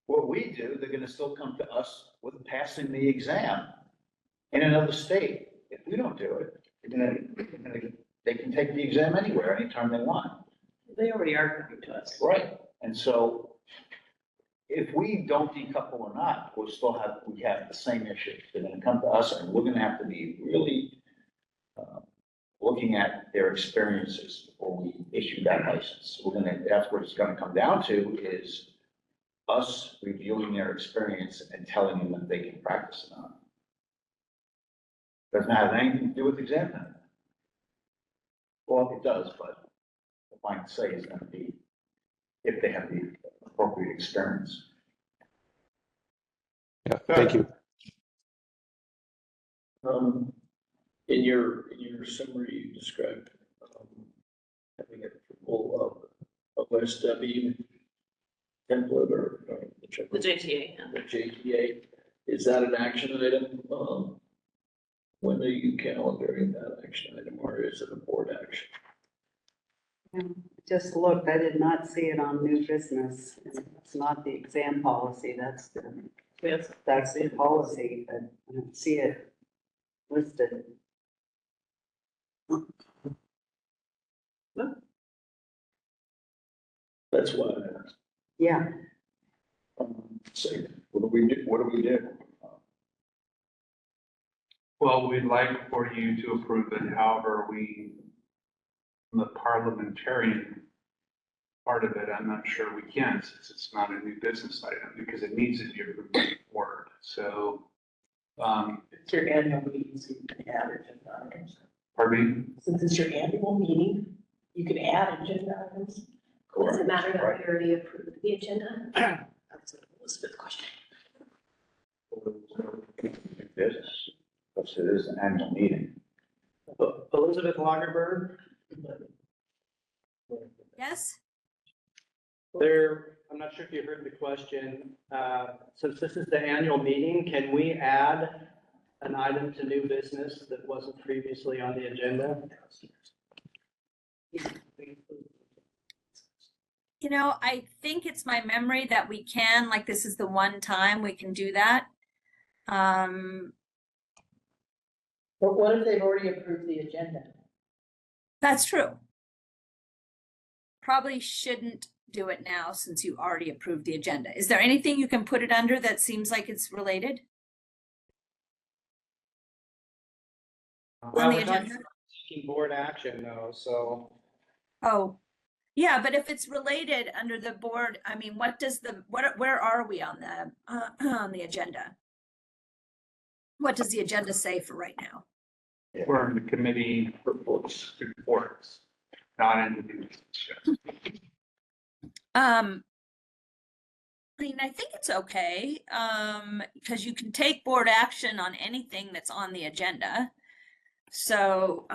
What we do, they're going to still come to us with passing the exam in another state. if we don't do it, they can take the exam anywhere, anytime they want. They already are coming to us. Right. And so if we don't decouple or not, we have the same issue. They're gonna come to us and we're gonna have to be really looking at their experiences before we issue that license. That's what it's gonna come down to is us reviewing their experience and telling them if they can practice or not. Doesn't have anything to do with the exam time. Well, it does, but the final say is gonna be if they have the appropriate experience. Yeah, thank you. In your summary, you described, having approval of SW template or whichever. The JTA. The JTA, is that an action item? When are you calendaring that action item, or is it a board action? Just looked, I did not see it on new business. It's not the exam policy, that's the policy, but I don't see it listed. That's why I asked. Yeah, Say, what do we do? What do we do? Well, we'd like for you to approve it, however, the parliamentarian part of it, I'm not sure we can, since it's not a new business item, because it needs to be approved by the board, so. It's your annual meeting, so you can add agenda items. Pardon me? Since it's your annual meeting, you can add agenda items. Does it matter that we already approved the agenda? That's Elizabeth's question. Business, because it is an annual meeting. Elizabeth Lagerberg, Yes? I'm not sure if you heard the question. Since this is the annual meeting, can we add an item to new business that wasn't previously on the agenda? You know, I think it's my memory that we can, like this is the one time we can do that. But what if they've already approved the agenda? That's true. Probably shouldn't do it now since you already approved the agenda. Is there anything you can put it under that seems like it's related? Well, On the we're not agenda? taking board action though, so. Oh, yeah, but if it's related under the board, I mean, where are we on on the agenda? What does the agenda say for right now? We're in the committee reports, not in the business. I mean, I think it's okay, because you can take board action on anything that's on the agenda. So,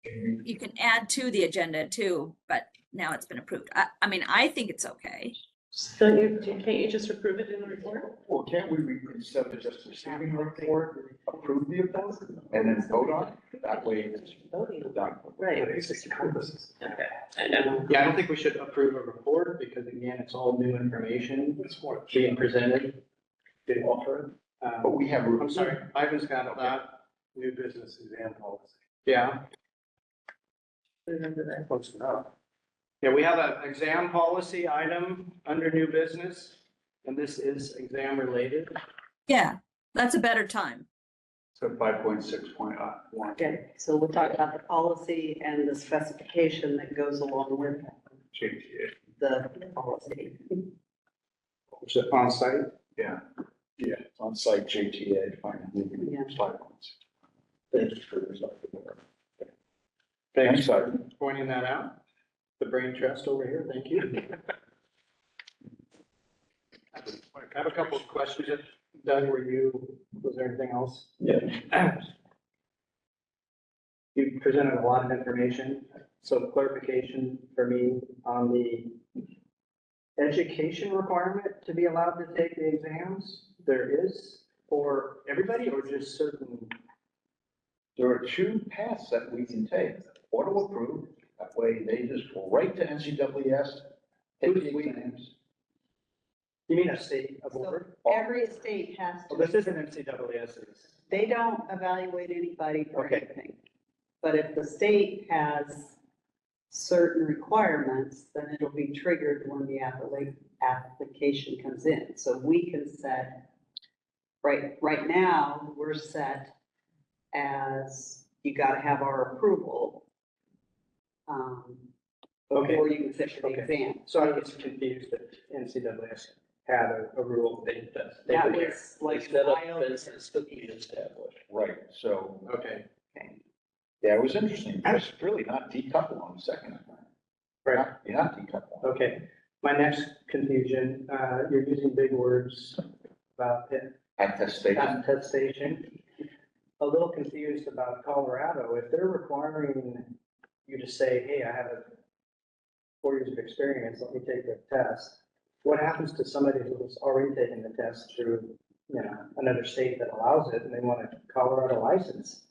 you can add to the agenda too, but now it's been approved. I mean, I think it's okay. So can't you just approve it in the report? Well, can't we, instead of just receiving a report, approve the report and then vote on it? That way it's done. Right. It's just approve this. Okay, I know. Yeah, I don't think we should approve a report because again, it's all new information. It's being presented to offer. But we have. I'm sorry, Ivan's got that. New business exam policy. Yeah. Remember that. Close enough. Yeah, we have an exam policy item under new business, and this is exam related. Yeah, that's a better time. So 5.6.1. okay, so we'll talk about the policy and the specification that goes along with JTA. the policy. Is it on site? Yeah. Yeah, it's on site JTA. Yeah. 5 points. Thank you for this. Thanks, Thanks for Ivan. pointing that out. The brain trust over here, thank you. I have a couple of questions. Doug, was there anything else? Yeah. You presented a lot of information, so clarification for me on the education requirement to be allowed to take the exams. There is for everybody or just certain? There are 2 paths that we can take. Auto approved, that way they just go right to NCWS, take the exams. You mean a state, a board? Every state has Well, to. this isn't NCAA's. They don't evaluate anybody for Okay. anything. But if the state has certain requirements, then it'll be triggered when the application comes in. So we can set, right now, we're set as, you gotta have our approval. Okay. Before you can sit for the Okay. exam. So I was confused that NCAA had a rule that they That would. was They like. set up wild. fences to be established. Right, so, Okay, yeah, it was interesting. I was really not decoupled on the second. right, You're not decoupled. okay. My next confusion, you're using big words about it. Attestation. Attestation. A little confused about Colorado. If they're requiring you to say, hey, I have 4 years of experience, let me take the test. What happens to somebody who's already taken the test through, another state that allows it and they want a Colorado license?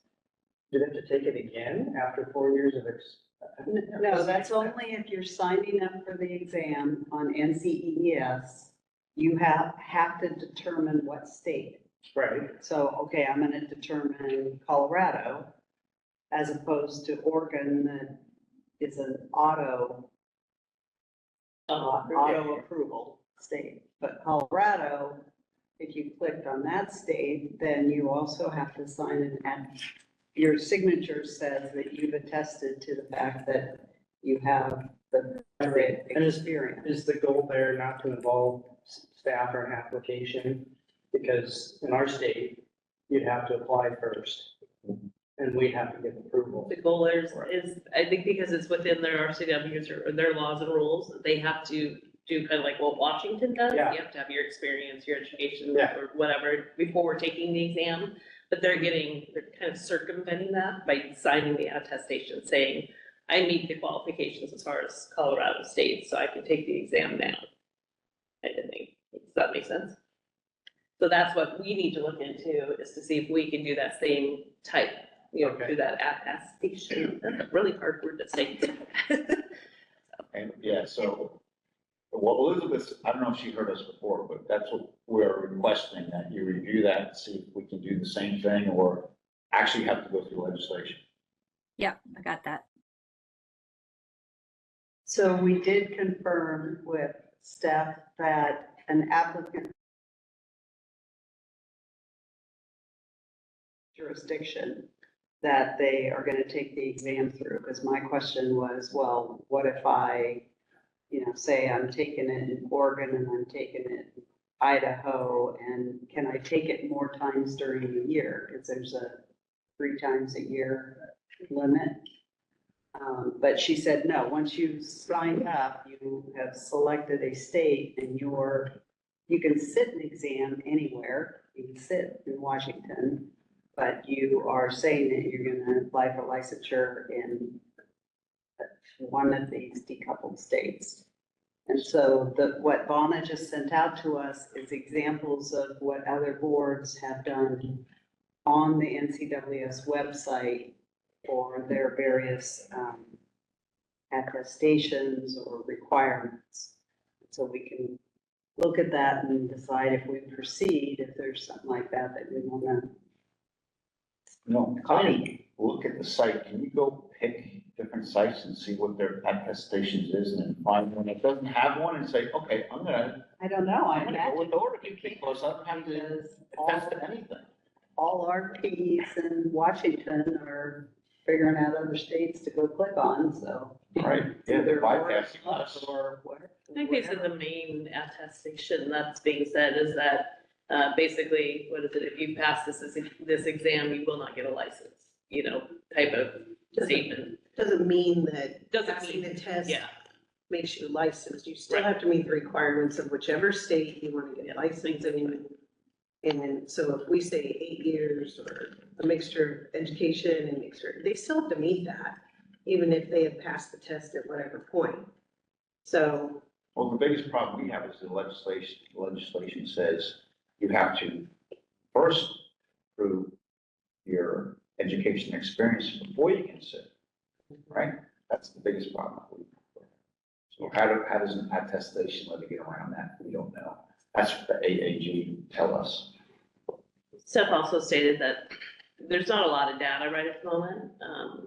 Do they have to take it again after 4 years of No, that's only if you're signing up for the exam on NCEES. You have to determine what state. Right, So, okay, I'm gonna determine Colorado as opposed to Oregon that is an auto approval state. But Colorado, if you clicked on that state, then you also have to sign an your signature says that you've attested to the fact that you have the right. And experience. is the goal there not to involve staff or an application? Because in our state, you'd have to apply first and we'd have to get approval. The goal is, I think because it's within their RCWs or their laws and rules, they have to do kind of like what Washington does. Yeah. You have to have your experience, your education, Yeah. or whatever, before we're taking the exam. But they're kind of circumventing that by signing the attestation, saying, I meet the qualifications as far as Colorado State, so I can take the exam now. I think, does that make sense? So that's what we need to look into, is to see if we can do that same type, Okay. through that attestation. That's a really hard word to say. And yeah, so, well, Elizabeth, I don't know if she heard us before, but that's what we're requesting, that you review that and see if we can do the same thing or actually have to go through legislation. Yeah, I got that. So we did confirm with staff that an applicant jurisdiction that they are gonna take the exam through, because my question was, well, what if I, say I'm taking it in Oregon and I'm taking it in Idaho, and can I take it more times during the year? Because there's a 3 times a year limit. But she said, no, once you've signed up, you have selected a state and you can sit an exam anywhere. You can sit in Washington, but you are saying that you're gonna apply for licensure in one of these decoupled states. And so what Vonna just sent out to us is examples of what other boards have done on the NCWS website for their various attestations or requirements. So we can look at that and decide if we proceed, if there's something like that we want to. No, look at the site. Can you go pick different sites and see what their attestations is and then find one that doesn't have one and say, okay, I don't know, I'm gonna go with Oregon because I don't have to because attest to anything. all our Ps in Washington are figuring out other states to go click on, so. Right, yeah, Either they're bypassing Oregon us. Or where. I think basically the main attestation that's being said is that, basically, what is it, if you pass this exam, you will not get a license, type of statement. Doesn't mean that Doesn't passing mean- the test Yeah, makes you licensed. You still Right. have to meet the requirements of whichever state you want to get licensed in. And so if we say 8 years or a mixture of education and mixture, they still have to meet that, even if they have passed the test at whatever point. So, Well, the biggest problem we have is the legislation says you have to first prove your education experience before you can sit, right? That's the biggest problem. So how does an attestation let it get around that? We don't know. That's what the AAG tell us. Steph also stated that there's not a lot of data right at the moment.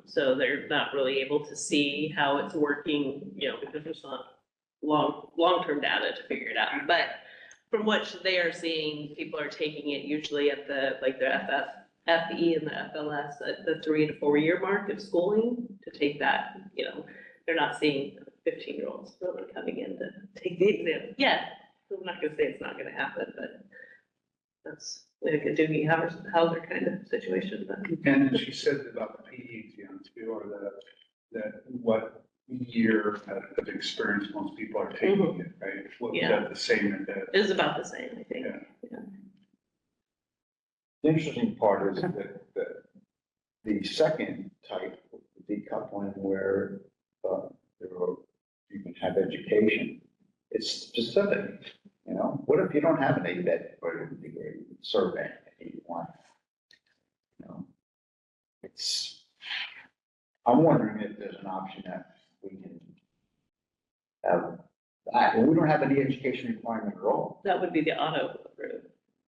So they're not really able to see how it's working, you know, because there's not long-term data to figure it out. But from what they are seeing, people are taking it usually at the, like the FE and the FLS at the 3 to 4 year mark of schooling to take that, you know, they're not seeing 15-year-olds really coming in to take the exam yet. So I'm not gonna say it's not gonna happen, but that's like a Doogie Howser kind of situation. But And then she said about the PE exam too, or that what year of experience most people are taking it, right? What was Yeah. that the same as that? it is about the same, I think. Yeah. The interesting part is that the second type, decoupling, where you can have education, it's specific. You know, what if you don't have an ABET or degree survey that you want? You know, I'm wondering if there's an option that we can have that. Well, we don't have any education requirement at all. That would be the auto approved.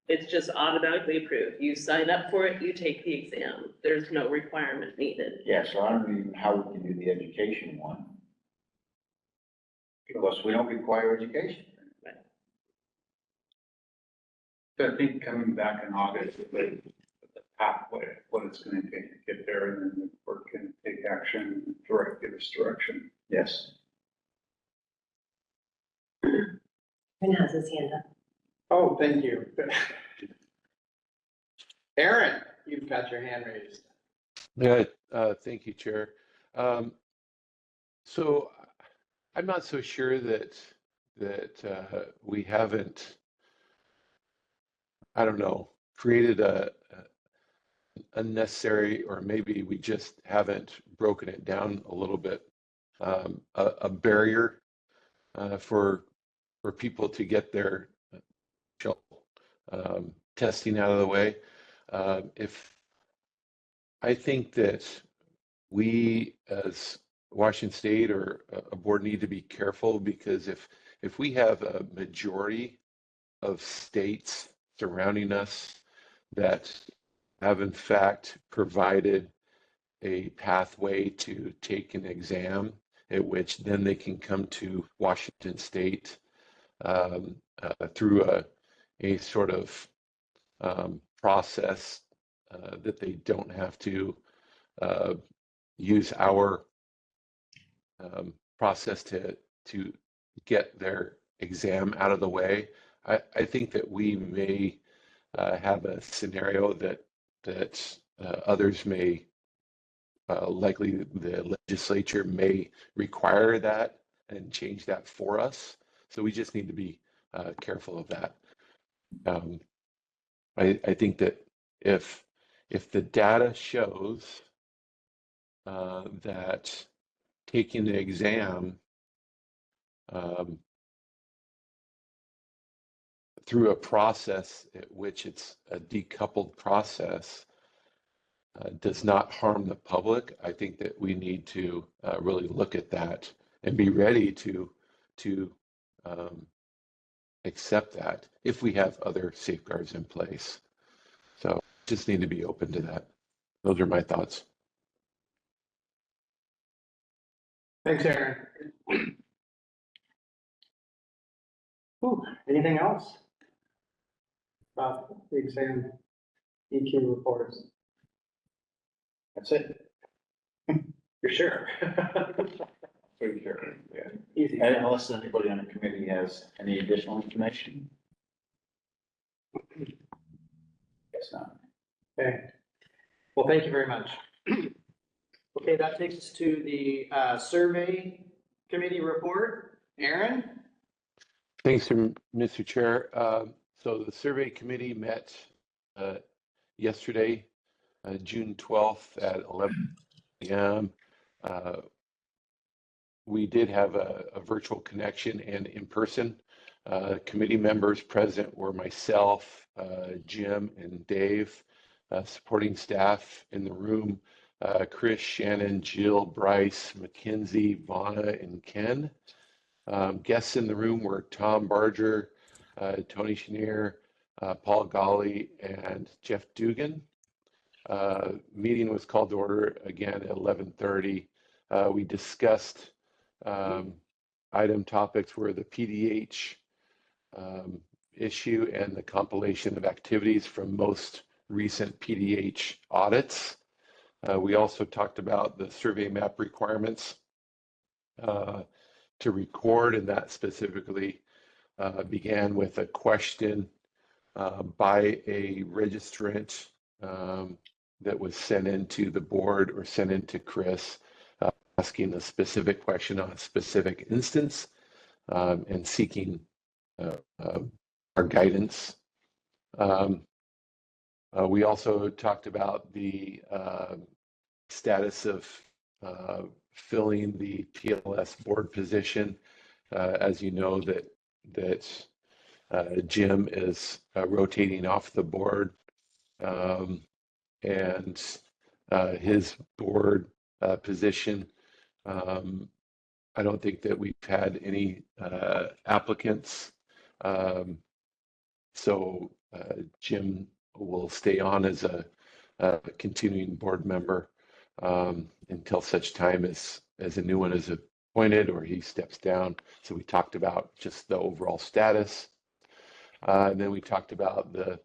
It's just automatically approved. You sign up for it, you take the exam. There's no requirement needed. Yeah, so I don't even know how we can do the education one. Because we don't require education. So I think coming back in August, the pathway, what it's gonna take to get there, and then the board can take action, give us direction. Yes. And has his hand up. Oh, thank you. Aaron, you've got your hand raised. Yeah, thank you, Chair. So I'm not so sure that we haven't, I don't know, created a unnecessary, or maybe we just haven't broken it down a little bit, a barrier for people to get their testing out of the way. If I think that we as Washington State or a board need to be careful, because if we have a majority of states surrounding us that have in fact provided a pathway to take an exam at which then they can come to Washington State through a sort of process that they don't have to use our process to get their exam out of the way. I think that we may have a scenario that others may likely the legislature may require that and change that for us. So we just need to be careful of that. I think that if the data shows that taking the exam through a process at which it's a decoupled process does not harm the public, I think that we need to really look at that and be ready to accept that if we have other safeguards in place. So just need to be open to that. Those are my thoughts. Thanks, Aaron. Anything else about the exam EQ reports? That's it. You're sure? Pretty sure, yeah. Easy. And unless anybody on the committee has any additional information? Guess not. Okay. Well, thank you very much. Okay, that takes us to the survey committee report. Aaron? Thanks, Mr. Chair. So the survey committee met yesterday, June 12th at 11 a.m. We did have a virtual connection and in person. Committee members present were myself, Jim, and Dave. Supporting staff in the room, Chris, Shannon, Jill, Bryce, Mackenzie, Vonna, and Ken. Guests in the room were Tom Barger, Tony Chenier, Paul Golly and Jeff Dugan. Meeting was called to order again at 11:30. We discussed item topics were the PDH issue and the compilation of activities from most recent PDH audits. We also talked about the survey map requirements to record, and that specifically began with a question by a registrant that was sent into the board or sent into Chris, asking a specific question on a specific instance and seeking our guidance. We also talked about the status of filling the PLS board position. As you know, that Jim is rotating off the board, and his board position. I don't think that we've had any applicants, so Jim will stay on as a continuing board member until such time as a new one is appointed or he steps down. So we talked about just the overall status. And then we talked about the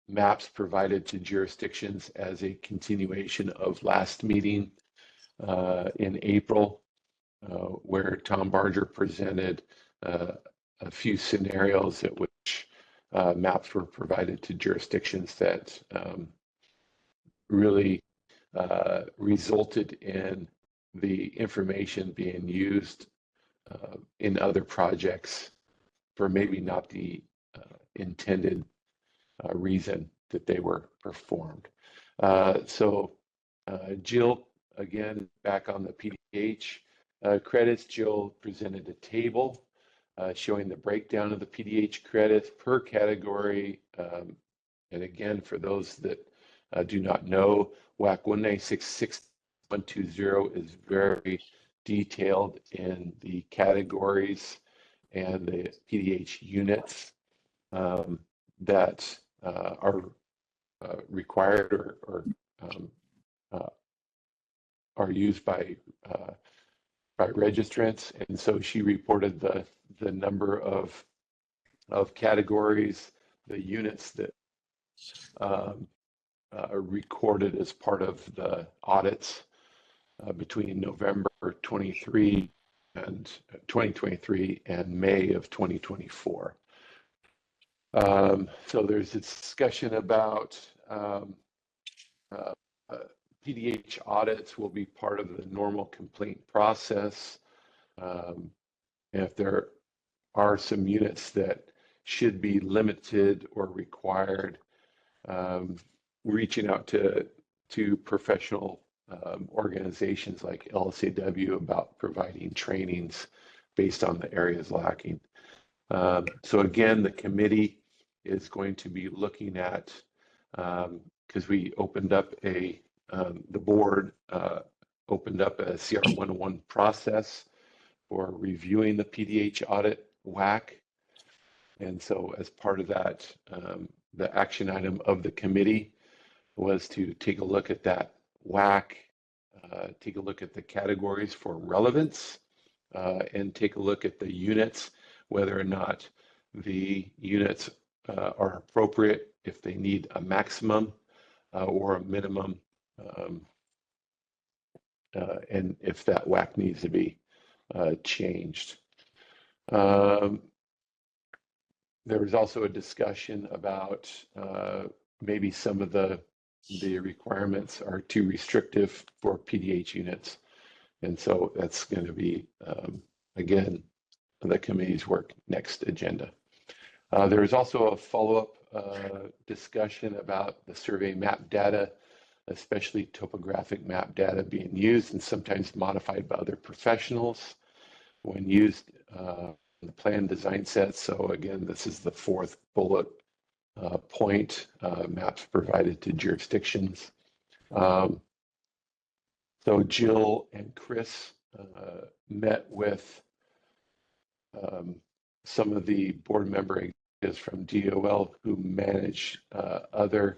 maps provided to jurisdictions as a continuation of last meeting in April, where Tom Barger presented a few scenarios at which maps were provided to jurisdictions that really resulted in the information being used in other projects for maybe not the intended reason that they were performed. So Jill, again, back on the PDH credits, Jill presented a table showing the breakdown of the PDH credits per category. And again, for those that do not know, WAC 1966120 is very detailed in the categories and the PDH units that are required or are used by registrants. And so she reported the number of categories, the units that are recorded as part of the audits between November 2023 and May of 2024. So there's a discussion about PDH audits will be part of the normal complaint process. And if there are some units that should be limited or required, reaching out to professional organizations like LSAW about providing trainings based on the areas lacking. So again, the committee is going to be looking at, because we opened up the board opened up a CR 101 process for reviewing the PDH audit WAC. And so as part of that, the action item of the committee was to take a look at that WAC, take a look at the categories for relevance, and take a look at the units, whether or not the units are appropriate, if they need a maximum or a minimum, and if that WAC needs to be changed. There was also a discussion about maybe some of the requirements are too restrictive for PDH units. And so that's going to be, again, the committee's work next agenda. There is also a follow-up discussion about the survey map data, especially topographic map data being used and sometimes modified by other professionals when used in the plan design set. So again, this is the fourth bullet point, maps provided to jurisdictions. So Jill and Chris met with some of the board member is from DOL, who manage other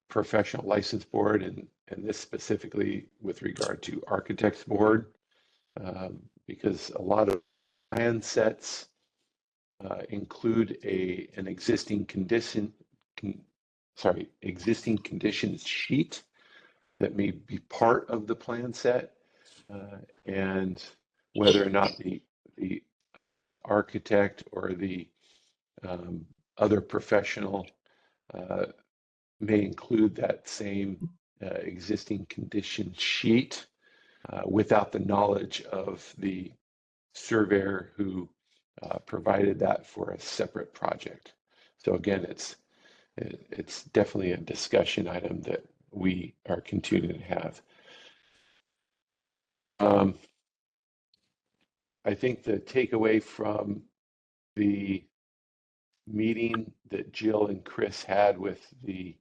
professional license board, and this specifically with regard to architects board, because a lot of plan sets include an existing existing conditions sheet that may be part of the plan set, and whether or not the architect or the other professional may include that same existing condition sheet without the knowledge of the surveyor who provided that for a separate project. So again, it's definitely a discussion item that we are continuing to have. I think the takeaway from the meeting that Jill and Chris had with the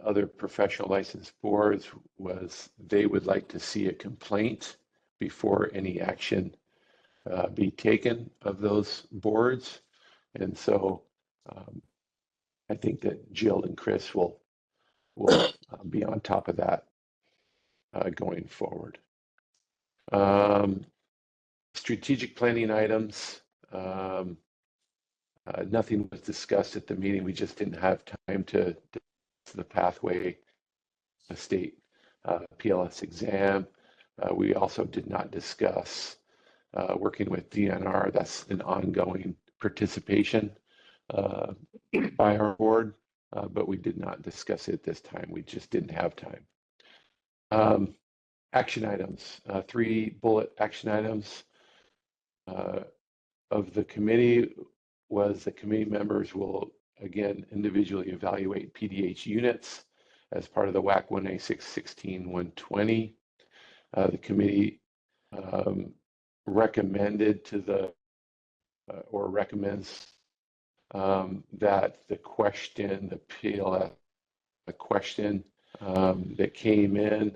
other professional license boards was they would like to see a complaint before any action be taken of those boards. And so I think that Jill and Chris will be on top of that going forward. Strategic planning items. Nothing was discussed at the meeting. We just didn't have time to the pathway state PLS exam. We also did not discuss working with DNR. That's an ongoing participation by our board, but we did not discuss it this time. We just didn't have time. Action items, 3 bullet action items of the committee was the committee members will again individually evaluate PDH units as part of the WAC 1A616-120. The committee recommended to the or recommends that the question, the PLS, the question that came in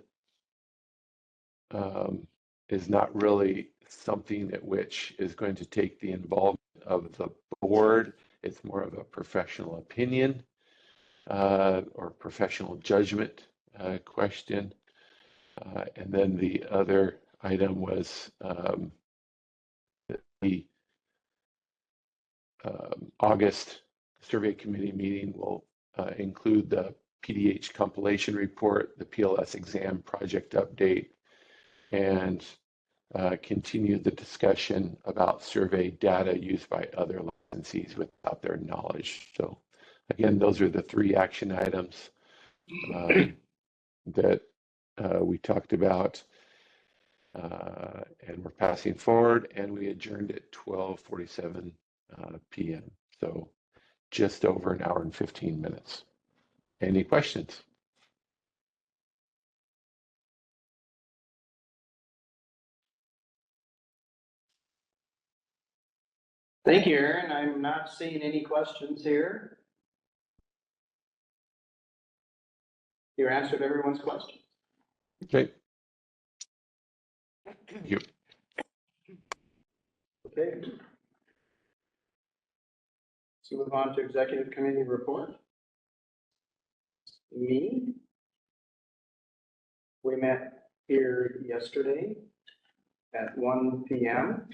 is not really something at which is going to take the involvement of the board. It's more of a professional opinion or professional judgment question. And then the other item was the August survey committee meeting will include the PDH compilation report, the PLS exam project update, and continue the discussion about survey data used by other licensees without their knowledge. So again, those are the 3 action items that we talked about, and we're passing forward, and we adjourned at 12:47 p.m. So just over an hour and 15 minutes. Any questions? Thank you, Aaron. I'm not seeing any questions here. You answered everyone's question. Okay. Thank you. Okay. Let's move on to executive committee report. Me. We met here yesterday at 1 p.m.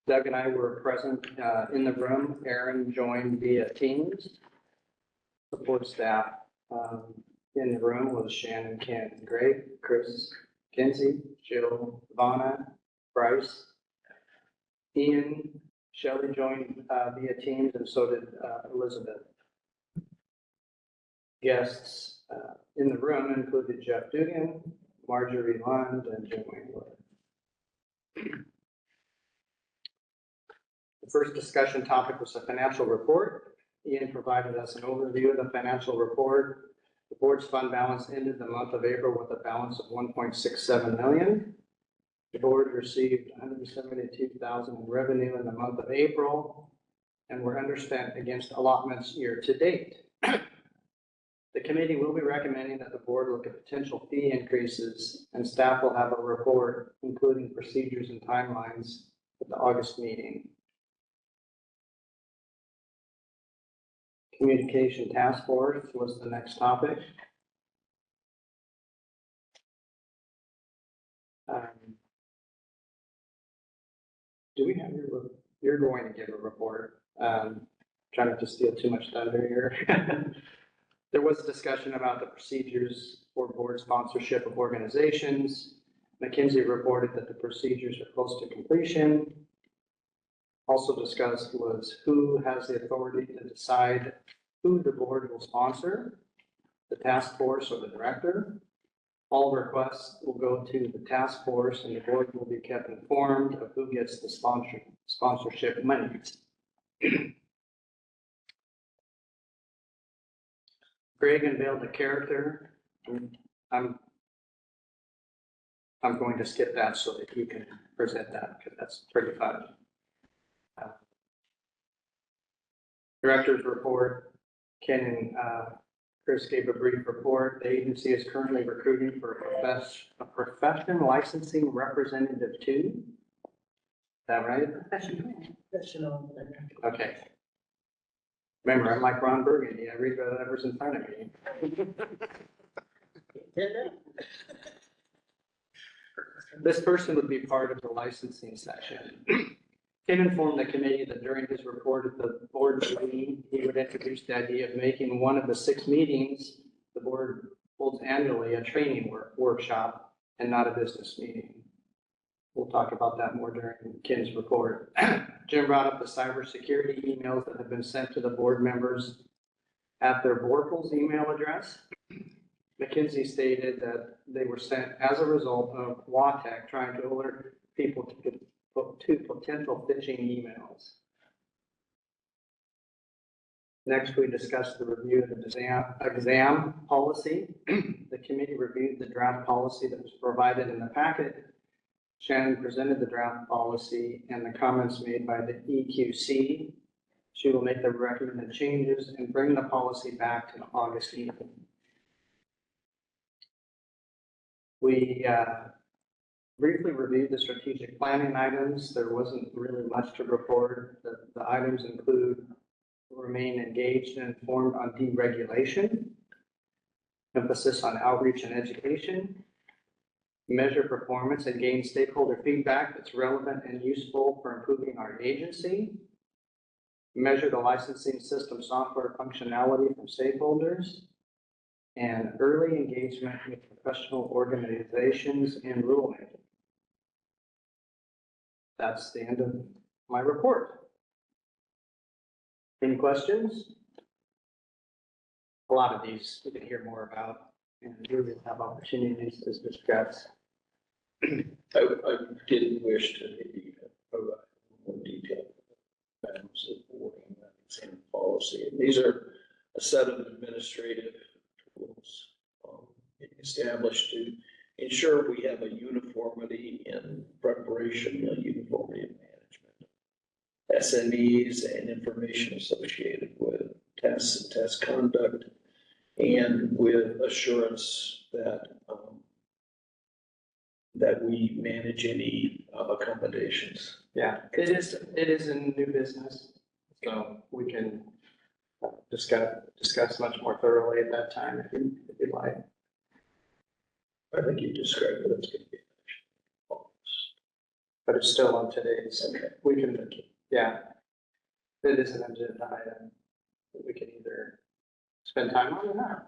Doug and I were present in the room. Aaron joined via Teams. Support staff in the room was Shannon, Kent, Greg, Chris, Kinsey, Jill, Vanna, Bryce, Ian, Shelley joined via Teams, and so did Elizabeth. Guests in the room included Jeff Dugan, Marjorie Lund, and Jim Wangler. The first discussion topic was the financial report. Ian provided us an overview of the financial report. The board's fund balance ended the month of April with a balance of 1.67 million. The board received 172,000 in revenue in the month of April, and were underspent against allotments year to date. The committee will be recommending that the board look at potential fee increases, and staff will have a report including procedures and timelines at the August meeting. Communication Task Force was the next topic. Do we have you're going to give a report, trying not to steal too much thunder here. There was a discussion about the procedures for board sponsorship of organizations. McKinsey reported that the procedures are close to completion. Also discussed was who has the authority to decide who the board will sponsor, the task force or the director. All requests will go to the task force and the board will be kept informed of who gets the sponsorship money. Greg unveiled the character. I'm going to skip that so that you can present that because that's pretty fun. Director's report. Ken and Chris gave a brief report. The agency is currently recruiting for a profession licensing representative too. Is that right? Professional. Okay. Remember, I'm like Ron Burgundy. I read whatever's in front of me. This person would be part of the licensing section. Tim informed the committee that during his report at the board meeting, he would introduce the idea of making one of the 6 meetings the board holds annually a training workshop and not a business meeting. We'll talk about that more during Ken's report. Jim brought up the cybersecurity emails that have been sent to the board members at their BRPELS email address. McKinsey stated that they were sent as a result of WATEC trying to alert people to potential phishing emails. Next, we discussed the review of the exam policy. The committee reviewed the draft policy that was provided in the packet. Shannon presented the draft policy and the comments made by the EQC. She will make the recommended changes and bring the policy back to the August meeting. We briefly reviewed the strategic planning items. There wasn't really much to report. The items include remain engaged and informed on deregulation, emphasis on outreach and education, measure performance and gain stakeholder feedback that's relevant and useful for improving our agency, measure the licensing system software functionality from stakeholders, and early engagement with professional organizations in rulemaking. That's the end of my report. Any questions? A lot of these we can hear more about and we will have opportunities to discuss. I did wish to maybe provide more detail on supporting that exam policy. And these are a set of administrative tools established to ensure we have a uniformity in preparation, a uniformity of management, SMEs and information associated with tests and test conduct, and with assurance that that we manage any accommodations. Yeah, it is a new business, so we can discuss much more thoroughly at that time if you'd like. I think you described it as going to be. But it's still on today's. Okay. We can, yeah. It is an agenda item that we can either spend time on or not.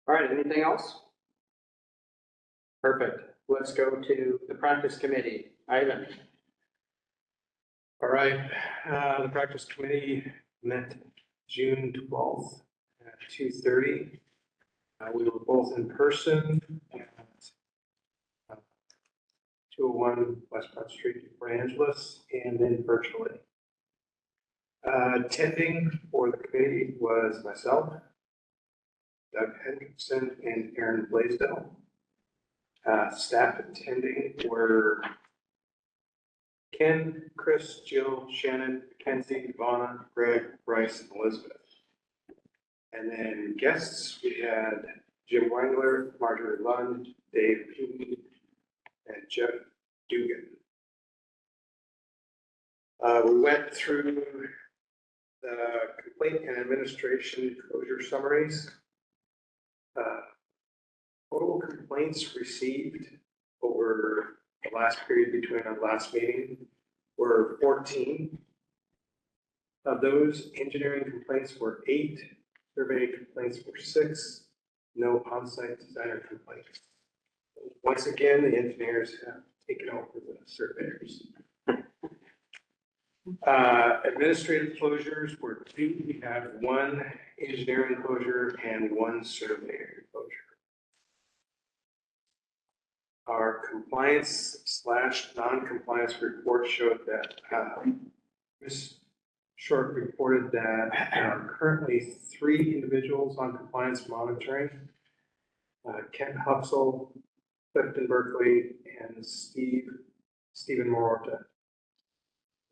All right, anything else? Perfect. Let's go to the practice committee item. All right, the practice committee met June 12th at 2:30. We were both in person at 201 West Front Street, Port Angeles, and then virtually. Attending for the committee was myself, Doug Hendrickson, and Aaron Blaisdell. Staff attending were Ken, Chris, Jill, Shannon, Kenzie, Ivana, Greg, Bryce, and Elizabeth. And then guests, we had Jim Wengler, Marjorie Lund, Dave Peen, and Jeff Dugan. We went through the complaint and administration closure summaries. Total complaints received over the last period between our last meeting were 14. Of those, engineering complaints were 8, survey complaints were 6, no on-site designer complaints. Once again, the engineers have taken over the surveyors. Administrative closures were 2. We have 1 engineering closure and 1 surveyor closure. Our compliance / non-compliance report showed that Ms. Short reported that there are currently 3 individuals on compliance monitoring. Kent Huxell, Clifton Berkeley, and Stephen Morota.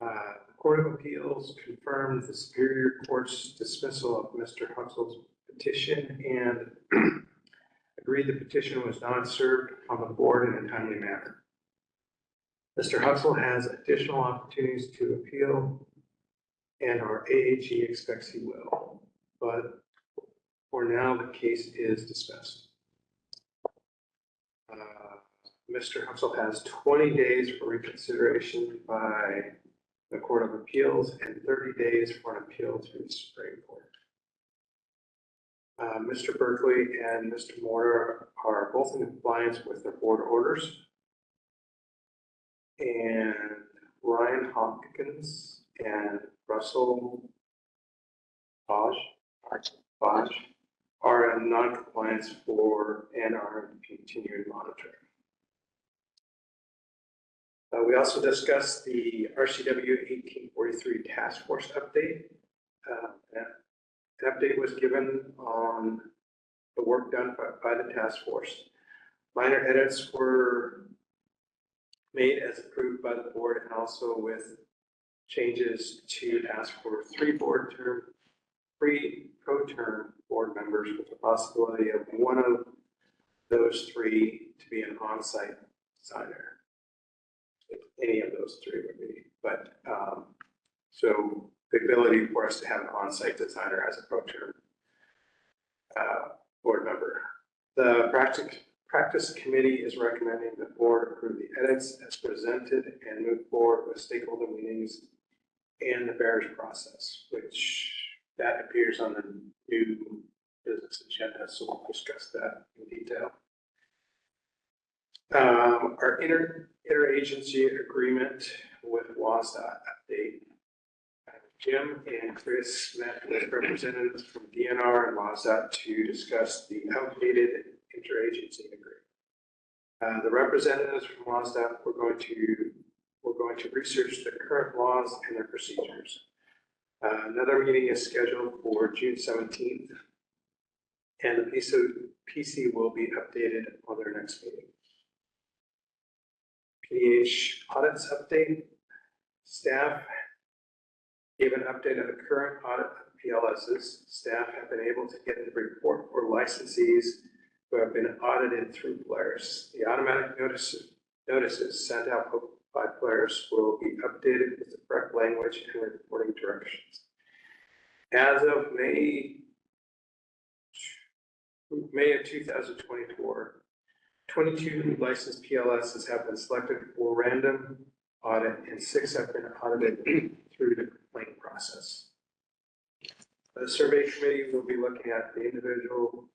The Court of Appeals confirmed the Superior Court's dismissal of Mr. Huxell's petition and agreed the petition was not served on the board in a timely manner. Mr. Huxell has additional opportunities to appeal, and our AAG expects he will, but for now, the case is dismissed. Mr. Huxell has 20 days for reconsideration by the Court of Appeals and 30 days for an appeal to the Supreme Court. Mr. Berkeley and Mr. Moore are both in compliance with their board orders. And Ryan Hopkins and Russell Hodge are in non-compliance and are in continued monitoring. We also discussed the RCW 1843 task force update. That update was given on the work done by the task force. Minor edits were made as approved by the board, and also with changes to ask for 3 pro-term board members, with the possibility of one of those 3 to be an on-site designer. If any of those 3 would be, but so the ability for us to have an on-site designer as a pro-term board member. The practice committee is recommending the board approve the edits as presented and move forward with stakeholder meetings and the BRPELS process, which that appears on the new business agenda, so we'll discuss that in detail. Our interagency agreement with WASDOT update. Jim and Chris met with representatives from DNR and WASDOT to discuss the outdated interagency agreement. The representatives from WASDOT were going to research the current laws and their procedures. Another meeting is scheduled for June 17th, and the PC will be updated on their next meeting. PDH audits update. Staff gave an update of the current audit of PLSs. Staff have been able to get the report for licensees who have been audited through Polaris. The automatic notices sent out by Polaris will be updated with the correct language and reporting directions. As of May of 2024, 22 licensed PLSs have been selected for random audit, and 6 have been audited through the complaint process. The survey committee will be looking at the individual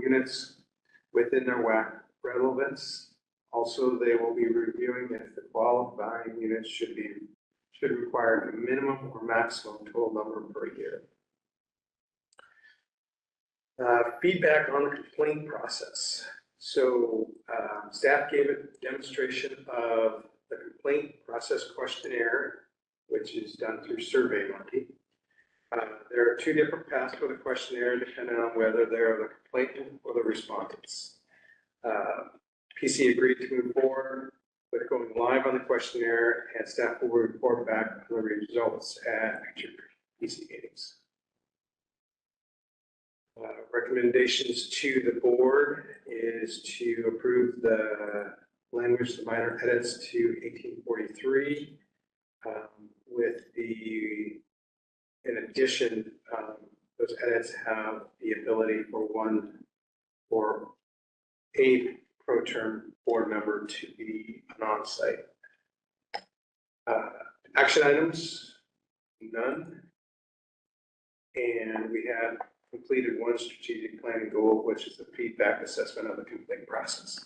units within their WAC relevance. Also, they will be reviewing if the qualifying units should require a minimum or maximum total number per year. Feedback on the complaint process. So staff gave a demonstration of the complaint process questionnaire, which is done through SurveyMonkey. There are 2 different paths for the questionnaire, depending on whether they're the complainant or the respondents. PC agreed to move forward with going live on the questionnaire, and staff will report back on the results at future PC meetings. Recommendations to the board is to approve the language, the minor edits to 1843, with the, in addition, those edits have the ability for one or a pro term board member to be an on-site. Action items, none. And we had completed one strategic planning goal, which is the feedback assessment of the complaint process.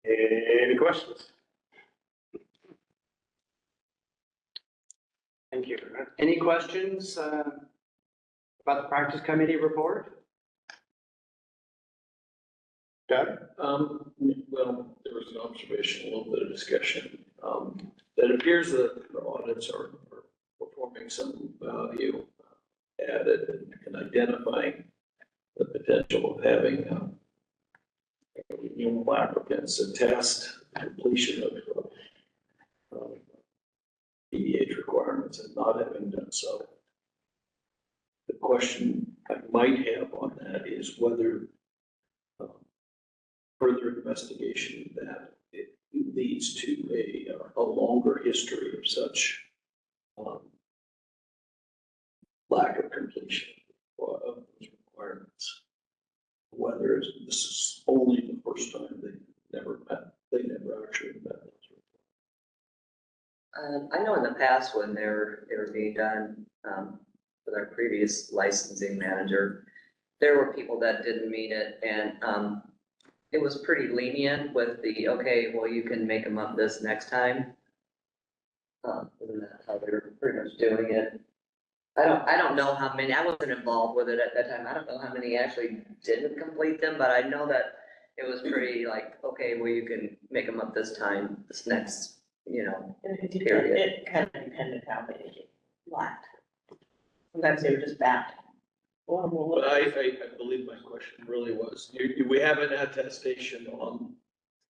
Any questions? Thank you. Any questions about the practice committee report? Doug? Well, there was an observation, a little bit of discussion. It appears that the audits are performing some value added in identifying the potential of having renewable applicants attest completion of EDH requirements and not having done so. The question I might have on that is whether further investigation that it leads to a longer history of such lack of completion of those requirements. Whether this is only the first time they never actually met those requirements. I know in the past when they were being done, with our previous licensing manager, there were people that didn't meet it, and, it was pretty lenient with the, okay, well, you can make them up this next time. Isn't that how they were pretty much doing it? I don't know how many, I wasn't involved with it at that time. I don't know how many actually didn't complete them, but I know that it was pretty like, okay, well, you can make them up this time, this next, period. It kind of depended how many lacked. Sometimes they were just back. But I believe my question really was, we have an attestation on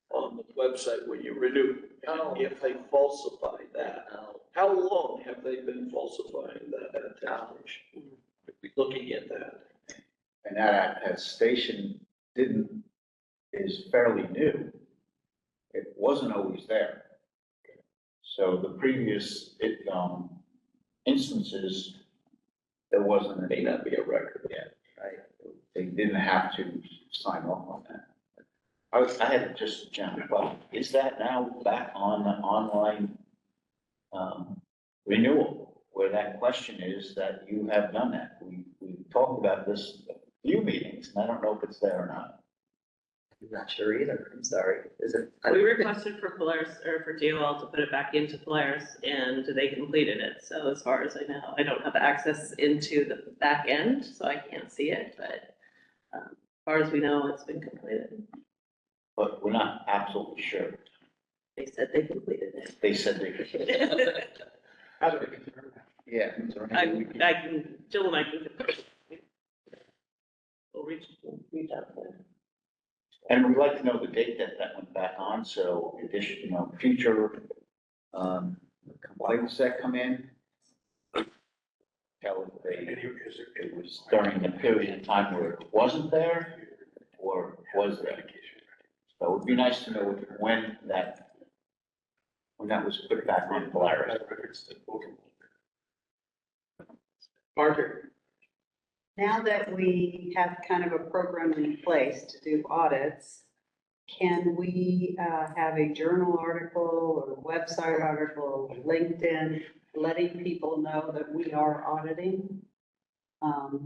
the website when you renew. Oh. If they falsify that, Oh. how long have they been falsifying that attestation? We'd be looking at that. And that attestation is fairly new. It wasn't always there. So the previous, instances, there wasn't, May not be a record. yet, right? They didn't have to sign off on that. I had just jumped, but is that now back on the online, renewal? Where that question is that you have done that. We talked about this a few meetings, and I don't know if it's there or not. I'm not sure either. I'm sorry. Is it? We requested for Polaris or for DOL to put it back into Polaris and they completed it. So as far as I know, I don't have access into the back end, so I can't see it, but as far as we know, it's been completed. But we're not absolutely sure. They said they completed it. They said they could. How do we confirm that? Yeah. I can, Jill and I can. We'll reach out to them. And we'd like to know the date that went back on, so additional, future, complaints that come in. Tell if it was during the period of time where it wasn't there, or was there. So it would be nice to know when that was put back on Polaris. Margaret? Now that we have kind of a program in place to do audits, can we have a journal article or website article, LinkedIn, letting people know that we are auditing?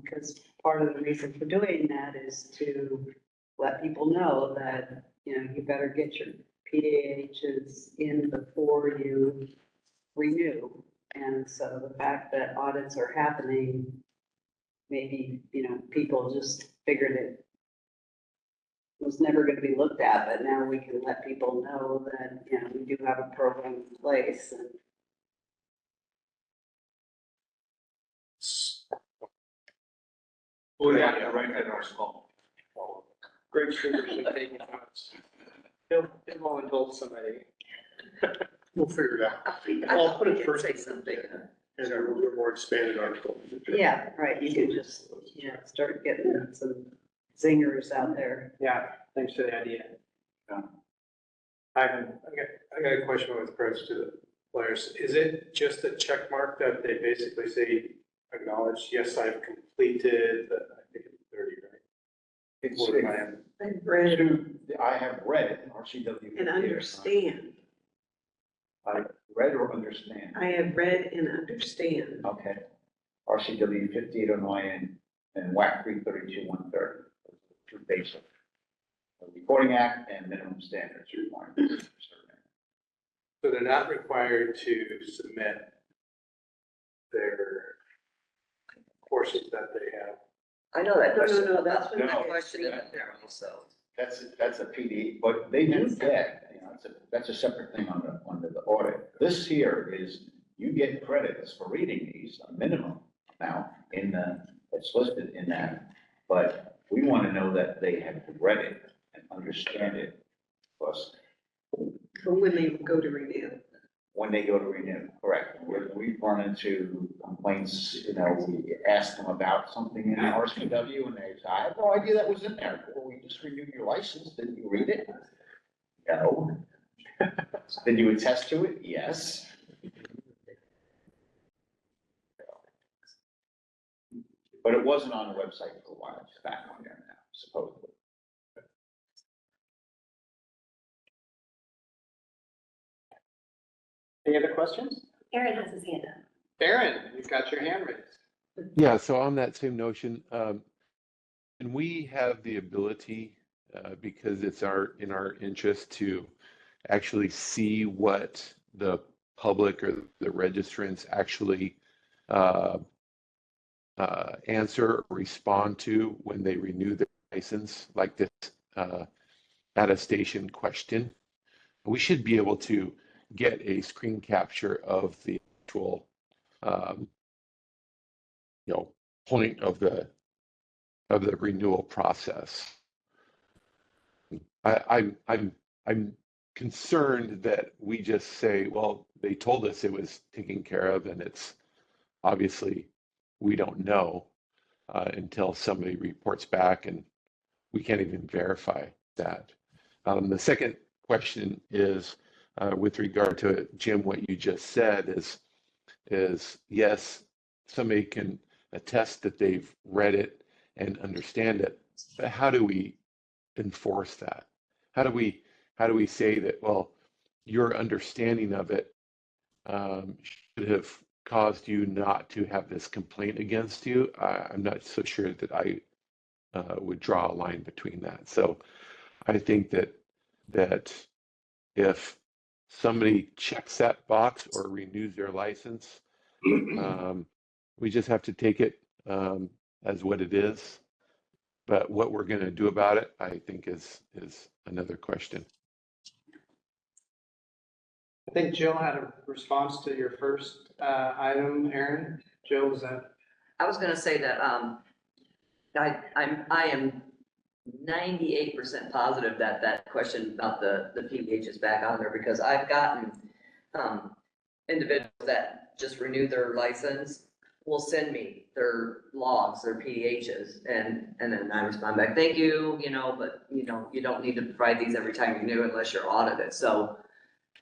Because part of the reason for doing that is to let people know that, you better get your PAHs in before you renew. And so the fact that audits are happening, maybe, people just figured it was never going to be looked at, but now we can let people know that, we do have a program in place. And Oh, yeah, right at our school. Great figures. He'll indulge somebody. We'll figure it out. I'll put it first. Say something. In a more expanded article. yeah, right, you can just, start getting some zingers out there. Yeah, thanks for the idea. Yeah. I got a question with regards to the players. Is it just a check mark that they basically say, acknowledge, yes, I've completed, I think it's 30, right? It's, What am I in? I've read I have read RCW. and understand. I read or understand. I have read and understand. Okay. RCW 5809 and WAC 332-130. Two basic. The Recording Act and minimum standards requirements. So they're not required to submit their courses that they have. I know that No, question. no, that's That's what been No. a question even there also. That's a PD, but they do get, you know, that's a separate thing under the audit. This here is, you get credits for reading these, a minimum amount it's listed in that. But we want to know that they have read it and understand it. Plus, But when they go to renew. when they go to renew, correct. We've run into complaints, you know, we ask them about something in RCW and they say, I had no idea that was in there. Well, we just renewed your license, didn't you read it? No. Did you attest to it? Yes. But it wasn't on the website for a while, it's back on there now, supposedly. Any other questions? Aaron has his hand up. Aaron, you've got your hand raised. Yeah, so on that same notion, and we have the ability, because it's in our interest to actually see what the public or the registrants actually answer or respond to when they renew their license, like this attestation question. We should be able to get a screen capture of the actual, point of the renewal process. I'm concerned that we just say, well, they told us it was taken care of, and it's obviously we don't know until somebody reports back, and we can't even verify that. The second question is with regard to Jim, what you just said is yes, somebody can attest that they've read it and understand it, but how do we enforce that? How do we say that, well, your understanding of it should have caused you not to have this complaint against you? I'm not so sure that I would draw a line between that. So I think that if somebody checks that box or renews their license, we just have to take it as what it is. But what we're going to do about it, I think, is another question. I think Jill had a response to your first item, Aaron. Jill, was that? I was gonna say that, I am 98% positive that that question about the PDH is back on there, because I've gotten, individuals that just renew their license will send me their logs, their PDHs, and then I respond back, thank you, but you don't need to provide these every time you renew unless you're audited. So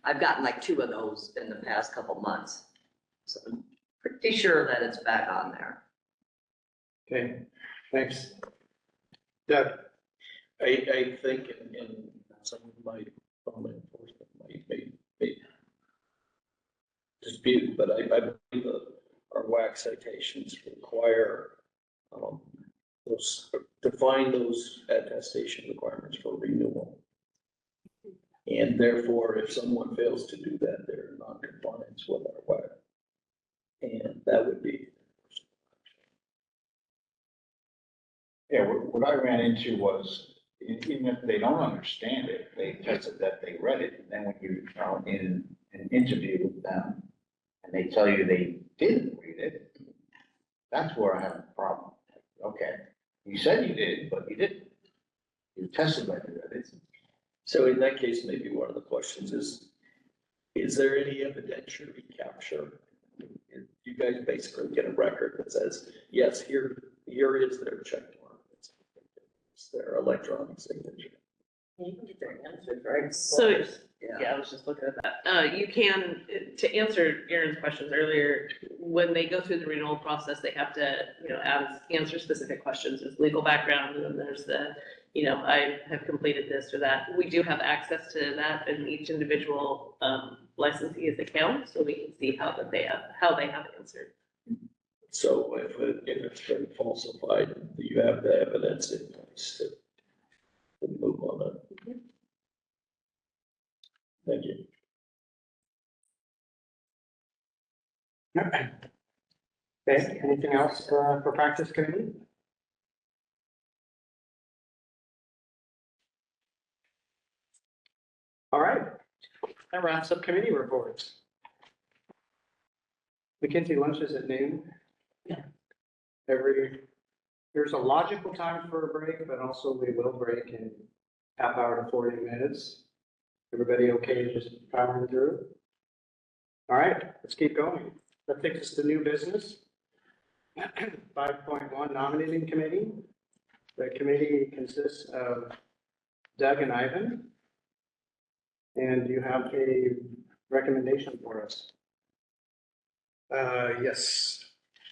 I've gotten like 2 of those in the past couple months. So I'm pretty sure that it's back on there. Okay, thanks. Doug? I think, and some of my enforcement may dispute, but I believe that our WAC citations require define those attestation requirements for renewal. And therefore, if someone fails to do that, they're in non-compliance with our WAC. And that would be. Yeah, what I ran into was, even if they don't understand it, they tested that they read it, and then when you are in an interview with them, and they tell you they didn't read it, that's where I have a problem. Okay, you said you did, but you didn't. You tested that you read it. So in that case, maybe one of the questions is there any evidentiary capture? You guys basically get a record that says, yes, here is their check mark. It's their electronic signature. You can get their answers, right? So, Yeah, I was just looking at that. You can, to answer Aaron's questions earlier, when they go through the renewal process, they have to, answer specific questions. There's legal background, and then there's the, I have completed this or that. We do have access to that in each individual licensee's account, so we can see how they have answered. So if it's been falsified, you have the evidence in place to move on it. Thank you. Okay, anything else for practice committee? All right, that wraps up committee reports. McKinsey lunches at noon. Yeah. There's a logical time for a break, but also we will break in half hour to 40 minutes. Everybody okay just powering through? All right, let's keep going. That takes us to new business. 5.1 nominating committee. The committee consists of Doug and Ivan. And you have a recommendation for us. Yes,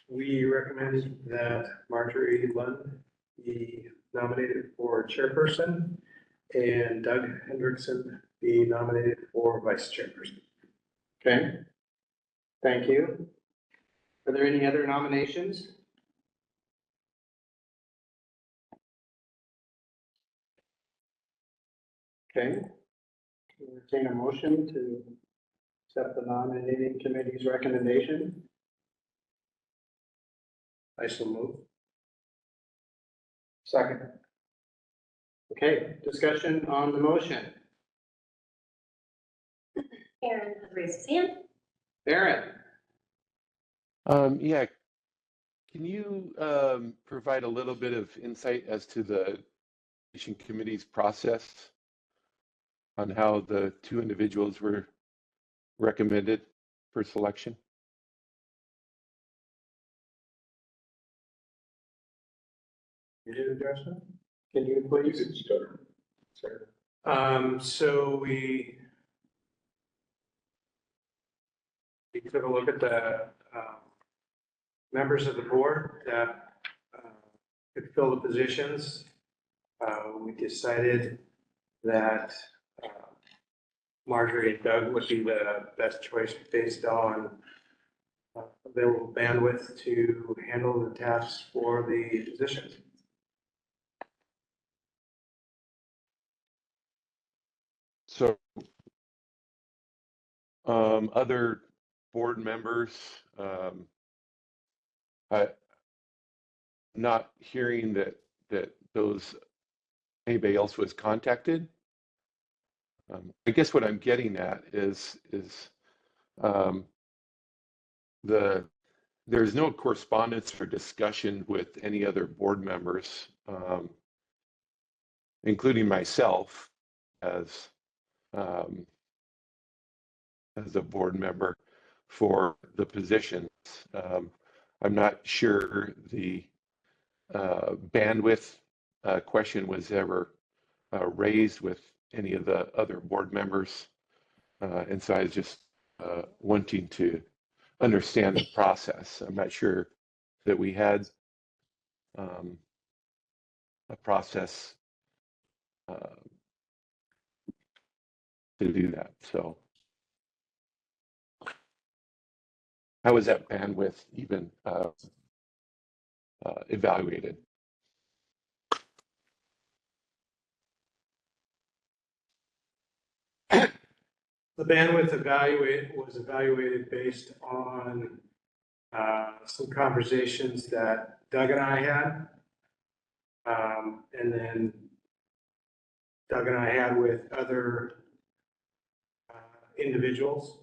we recommend that Marjorie Lund be nominated for chairperson and Doug Hendrickson be nominated for vice chairperson. Okay, thank you. Are there any other nominations? Okay, entertain a motion to accept the nominating committee's recommendation. I shall move. Second. Okay, discussion on the motion. Aaron has raised his hand. Aaron. Yeah, can you provide a little bit of insight as to the nomination committee's process on how the two individuals were recommended for selection? You did address that? Can you please? So we took a look at the members of the board that could fill the positions. We decided that Marjorie and Doug would be the best choice based on available bandwidth to handle the tasks for the positions. So, other board members, I'm not hearing that anybody else was contacted. I guess what I'm getting at is there's no correspondence or discussion with any other board members, including myself as a board member for the positions. I'm not sure the bandwidth question was ever raised with any of the other board members. And so I was just wanting to understand the process. I'm not sure that we had a process to do that. So how was that bandwidth even evaluated? The bandwidth was evaluated based on some conversations that Doug and I had. And then Doug and I had with other individuals.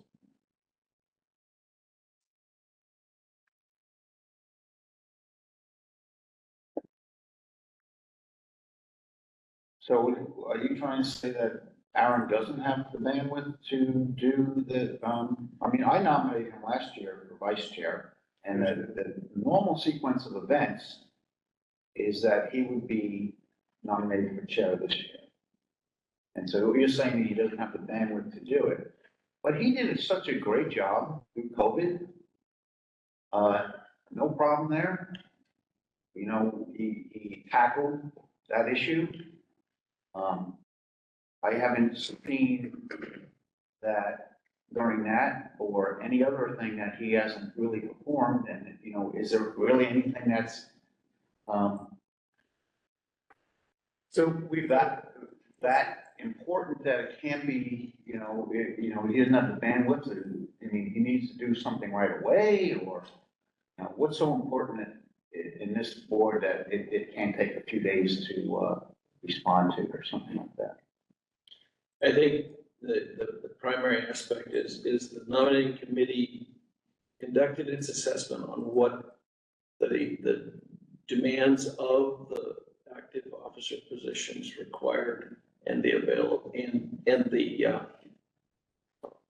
So are you trying to say that Aaron doesn't have the bandwidth to do the, I mean, I nominated him last year for vice chair, and the normal sequence of events is that he would be nominated for chair this year. And so you're saying he doesn't have the bandwidth to do it, but he did such a great job through COVID. No problem there. You know, he tackled that issue. I haven't seen that during that or any other thing that he hasn't really performed. And, you know, is there really anything that's, So we've that important that it can't be, he doesn't have the bandwidth, I mean, he needs to do something right away, or, what's so important in this board that it can't take a few days to, respond to or something like that? I think the primary aspect is the nominating committee conducted its assessment on what the demands of the active officer positions required and the available and the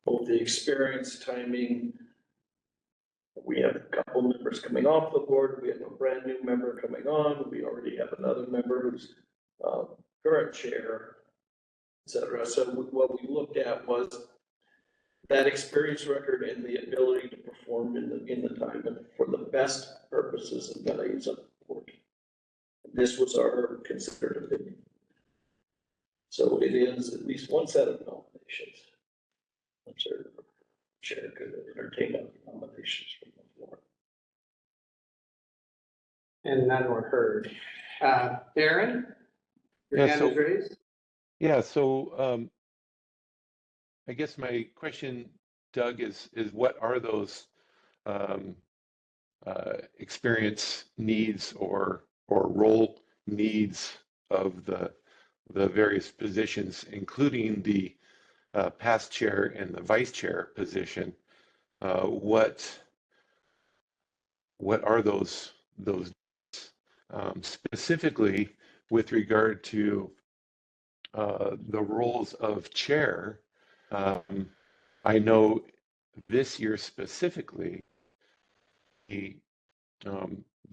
both the experience, timing. We have a couple members coming off the board. We have a brand new member coming on. We already have another member who's current chair, et cetera. So what we looked at was that experience record and the ability to perform in the time and for the best purposes and values of the board. This was our considered opinion. So it is at least one set of nominations. I'm sure Chair could entertain other nominations from the floor. And none were heard. Aaron? Your Yeah, hand so- is raised? Yeah, so I guess my question, Doug, is what are those experience needs or role needs of the various positions, including the past chair and the vice chair position? What are those specifically with regard to the roles of chair? I know this year specifically, the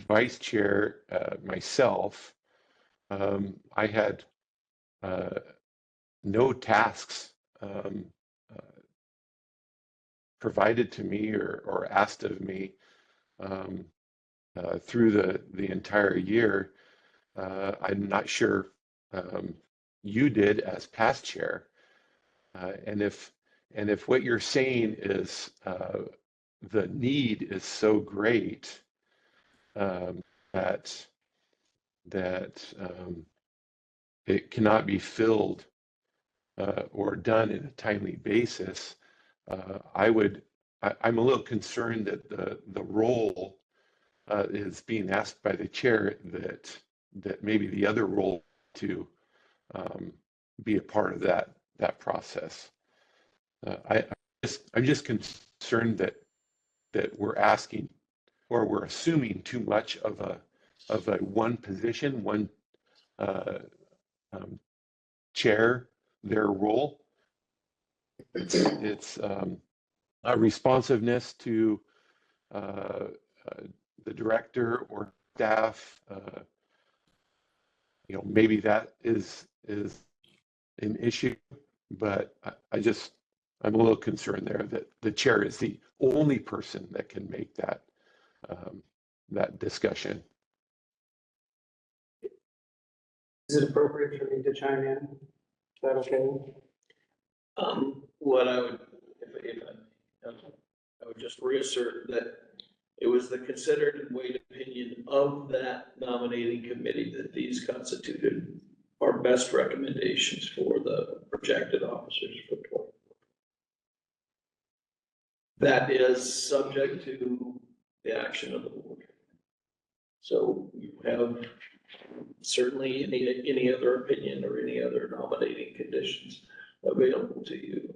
vice chair, myself, I had no tasks provided to me or asked of me through the entire year. I'm not sure you did as past chair, and if what you're saying is the need is so great that it cannot be filled or done in a timely basis, I'm a little concerned that the role is being asked by the chair that maybe the other role to be a part of that process. I'm just concerned that we're asking or we're assuming too much of a one position, one chair, their role. It's a responsiveness to the director or staff. Maybe that is an issue, but I'm a little concerned there that the chair is the only person that can make that discussion. Is it appropriate for me to chime in? Is that okay? What I would, if I would just reassert that it was the considered and weighed opinion of that nominating committee that these constituted our best recommendations for the projected officers for 2024. That is subject to the action of the board. So you have certainly any other opinion or any other nominating conditions available to you.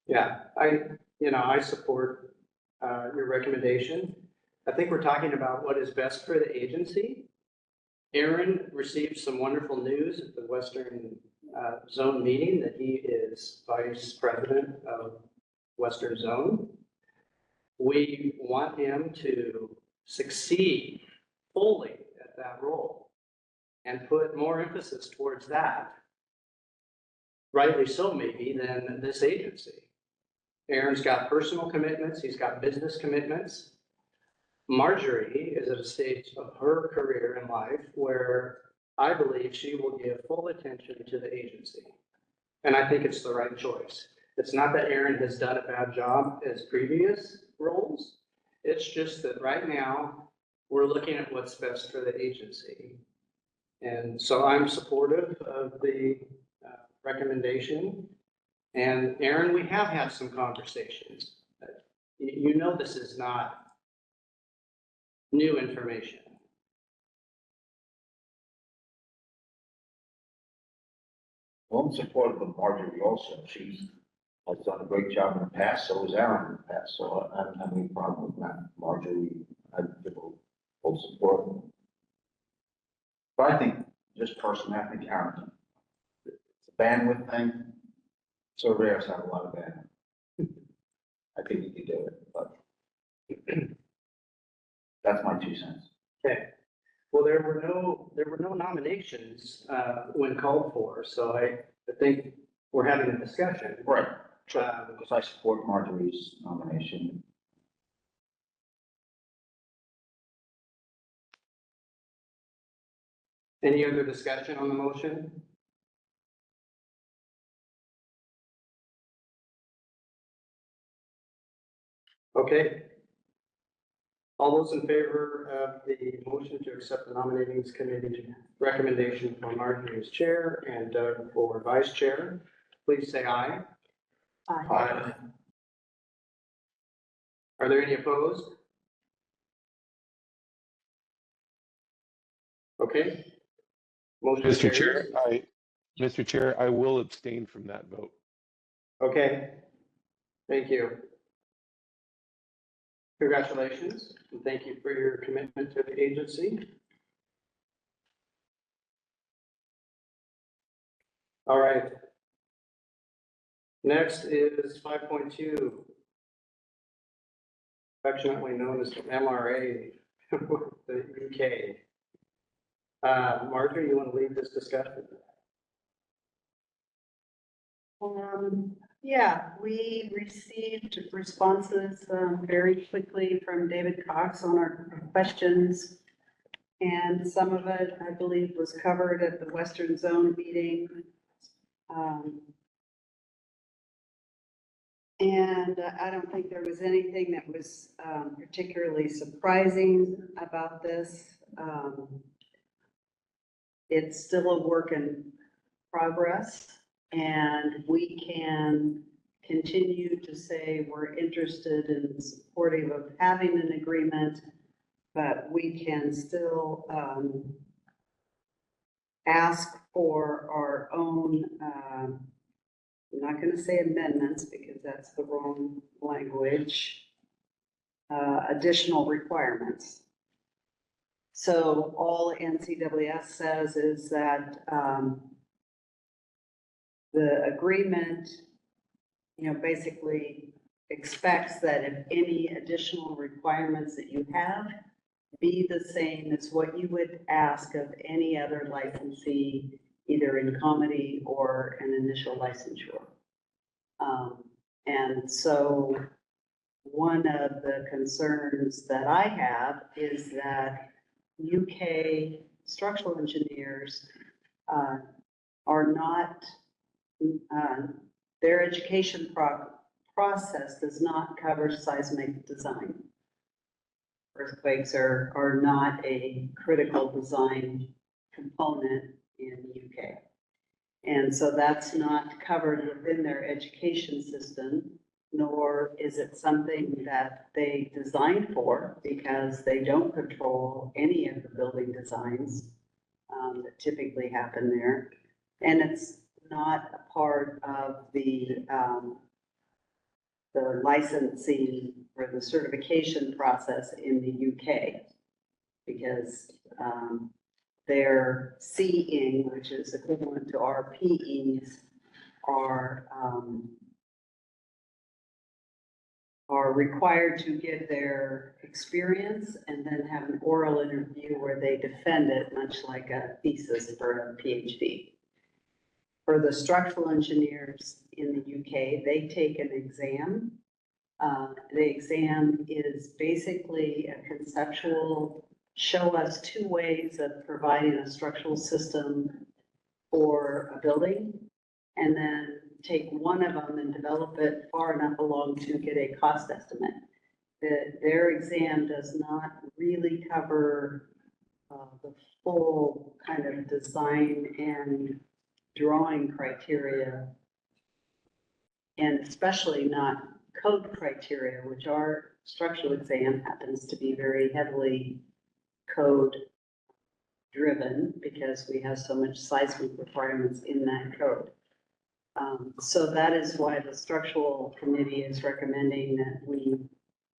Yeah, I support your recommendation. I think we're talking about what is best for the agency. Aaron received some wonderful news at the Western Zone meeting that he is vice president of Western Zone. We want him to succeed fully at that role. and put more emphasis towards that, rightly so maybe, than this agency. Aaron's got personal commitments, he's got business commitments. Marjorie is at a stage of her career in life where I believe she will give full attention to the agency. And I think it's the right choice. It's not that Aaron has done a bad job as previous roles. It's just that right now, we're looking at what's best for the agency. And so I'm supportive of the recommendation. And Aaron, we have had some conversations. You know this is not new information. Well, I'm supportive of Marjorie also. She has done a great job in the past, so has Aaron in the past, so I don't have any problem with that. Marjorie, I give full support. But I think, just personally, I think Aaron, it's a bandwidth thing. So Reyes have a lot of bandwidth. I think he could do it, but that's my 2 cents. Okay. Well, there were no nominations when called for, so I think we're having a discussion. Right. Because I support Marjorie's nomination. Any other discussion on the motion? Okay. All those in favor of the motion to accept the nominating committee recommendation for Marjorie as chair and Doug for vice chair, please say aye. Aye. Are there any opposed? Okay. Motion Mr. carries. Chair, Mr. Chair, I will abstain from that vote. Okay. Thank you. Congratulations, and thank you for your commitment to the agency. All right. Next is 5.2, affectionately known as the MRA, the UK. Marjorie, you want to lead this discussion? Yeah, we received responses very quickly from David Cox on our questions. And some of it, I believe, was covered at the Western Zone meeting. And I don't think there was anything that was particularly surprising about this. It's still a work in progress, and we can continue to say we're interested and supportive of having an agreement, but we can still ask for our own, I'm not going to say amendments because that's the wrong language, additional requirements. So all NCWS says is that the agreement, basically expects that if any additional requirements that you have be the same as what you would ask of any other licensee, either in comedy or an initial licensure. And so one of the concerns that I have is that UK structural engineers are not, their education process does not cover seismic design. Earthquakes are not a critical design component in the UK. And so that's not covered within their education system, nor is it something that they design for because they don't control any of the building designs that typically happen there. And it's not a part of the licensing or the certification process in the UK because their CEing, which is equivalent to our PEs, are required to give their experience and then have an oral interview where they defend it, much like a thesis for a PhD. For the structural engineers in the UK, they take an exam. The exam is basically a conceptual, show us two ways of providing a structural system for a building, and then take one of them and develop it far enough along to get a cost estimate. Their exam does not really cover the full kind of design and drawing criteria, and especially not code criteria, which our structural exam happens to be very heavily code driven because we have so much seismic requirements in that code. So that is why the structural committee is recommending that we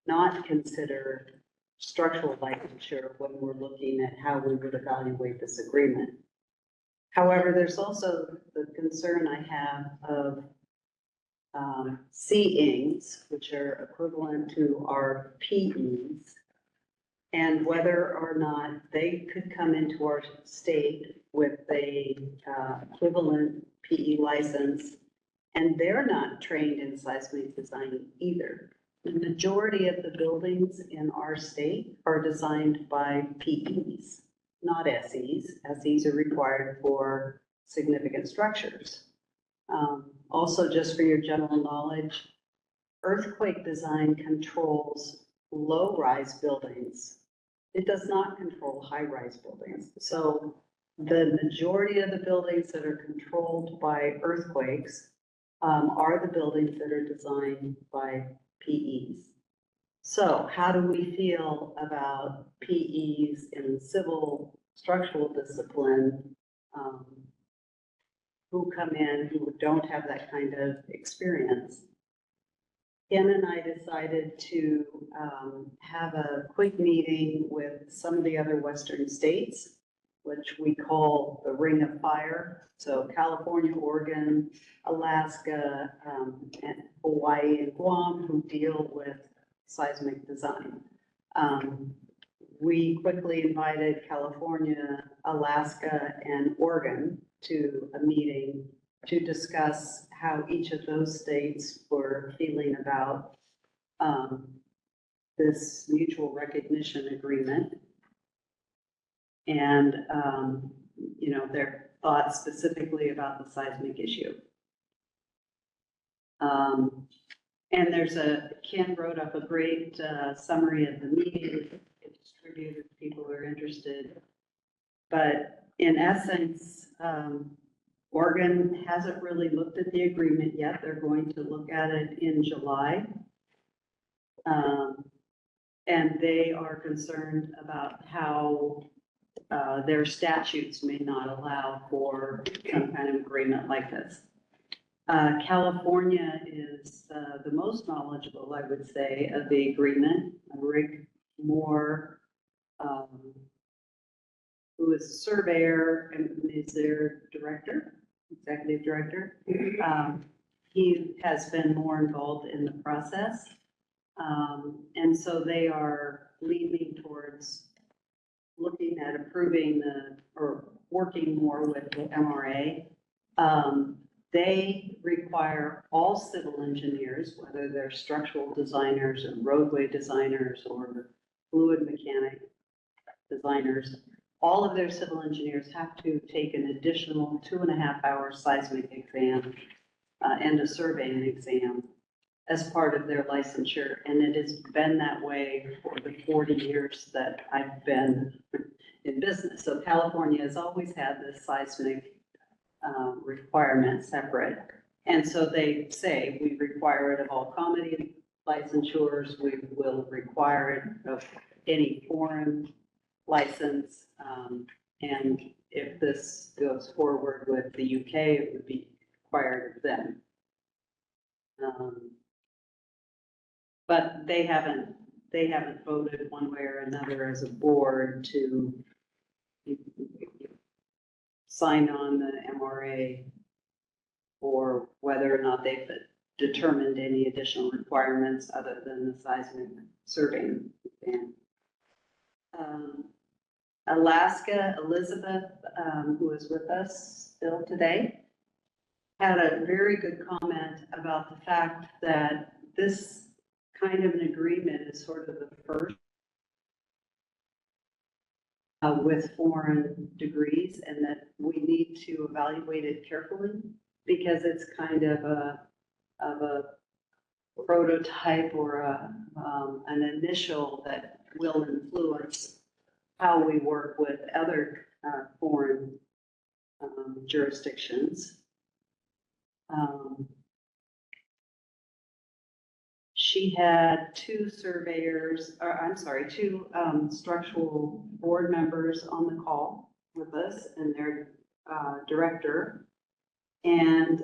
not consider structural licensure when we're looking at how we would evaluate this agreement. However, there's also the concern I have of C-INGs, which are equivalent to our PEs, and whether or not they could come into our state with a equivalent PE license, and they're not trained in seismic design either. The majority of the buildings in our state are designed by PEs, not SEs. SEs are required for significant structures. Also, just for your general knowledge, earthquake design controls low-rise buildings. It does not control high-rise buildings. So the majority of the buildings that are controlled by earthquakes are the buildings that are designed by PEs. So how do we feel about PEs in the civil structural discipline who come in who don't have that kind of experience? Ken and I decided to have a quick meeting with some of the other Western states, which we call the Ring of Fire. So California, Oregon, Alaska, and Hawaii and Guam, who deal with seismic design. We quickly invited California, Alaska, and Oregon to a meeting to discuss how each of those states were feeling about this mutual recognition agreement. And, you know, their thoughts specifically about the seismic issue. And Ken wrote up a great summary of the meeting. It distributed to people who are interested. But in essence, Oregon hasn't really looked at the agreement yet. They're going to look at it in July. And they are concerned about how their statutes may not allow for some kind of agreement like this. California is the most knowledgeable, I would say, of the agreement. Rick Moore, who is a surveyor and is their director, executive director. He has been more involved in the process. And so they are leaning towards looking at approving or working more with the MRA. They require all civil engineers, whether they're structural designers or roadway designers or fluid mechanic designers, all of their civil engineers have to take an additional 2.5-hour seismic exam and a surveying exam as part of their licensure. And it has been that way for the 40 years that I've been in business. So California has always had this seismic requirement separate. And so they say we require it of all comedy licensures. We will require it of any foreign license. And if this goes forward with the UK, it would be required of them. But they haven't voted one way or another as a board to sign on the MRA or whether or not they've determined any additional requirements other than the seismic surveying exam. Alaska, Elizabeth, who is with us still today, had a very good comment about the fact that this kind of an agreement is sort of the first with foreign degrees, and that we need to evaluate it carefully because it's kind of a prototype or an initial that will influence how we work with other foreign jurisdictions. She had two structural board members on the call with us and their director. And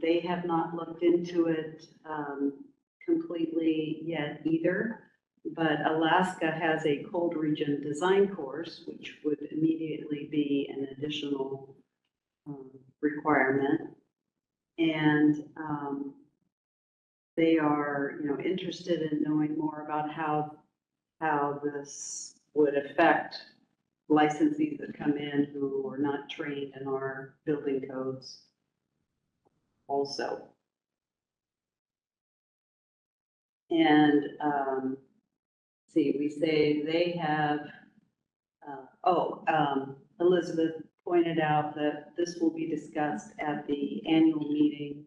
they have not looked into it completely yet either. But Alaska has a cold region design course, which would immediately be an additional requirement. And they are, interested in knowing more about how this would affect licensees that come in who are not trained in our building codes also. And we say they have, Elizabeth pointed out that this will be discussed at the annual meeting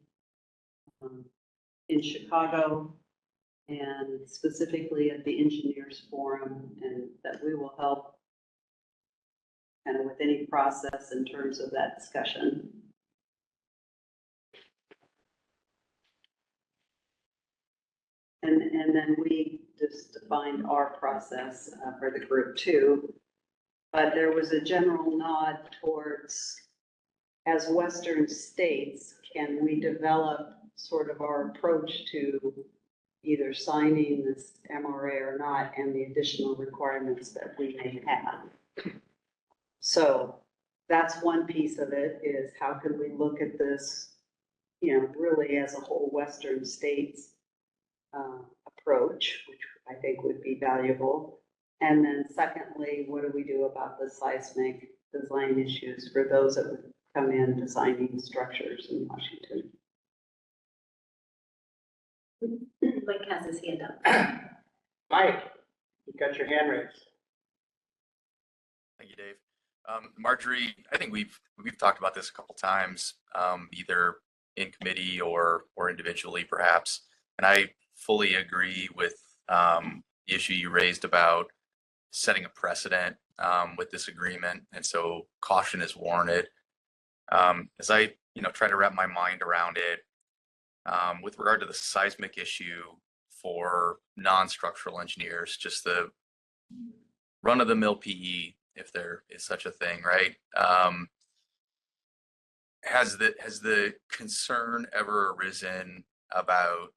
in Chicago, and specifically at the Engineers Forum, and that we will help kind of with any process in terms of that discussion. And then we just defined our process for the group too. But there was a general nod towards, as Western states, can we develop sort of our approach to either signing this MRA or not, and the additional requirements that we may have. So that's one piece of it, is how can we look at this, really as a whole Western states approach, which I think would be valuable. And then secondly, what do we do about the seismic design issues for those that would come in designing structures in Washington? Mike has his hand up. Mike, you got your hand raised. Thank you, Dave. Marjorie, I think we've talked about this a couple times, either in committee or individually perhaps. And I fully agree with the issue you raised about setting a precedent with this agreement. And so caution is warranted. As I try to wrap my mind around it, with regard to the seismic issue for non-structural engineers, just the run-of-the-mill PE, if there is such a thing, right? Has the concern ever arisen about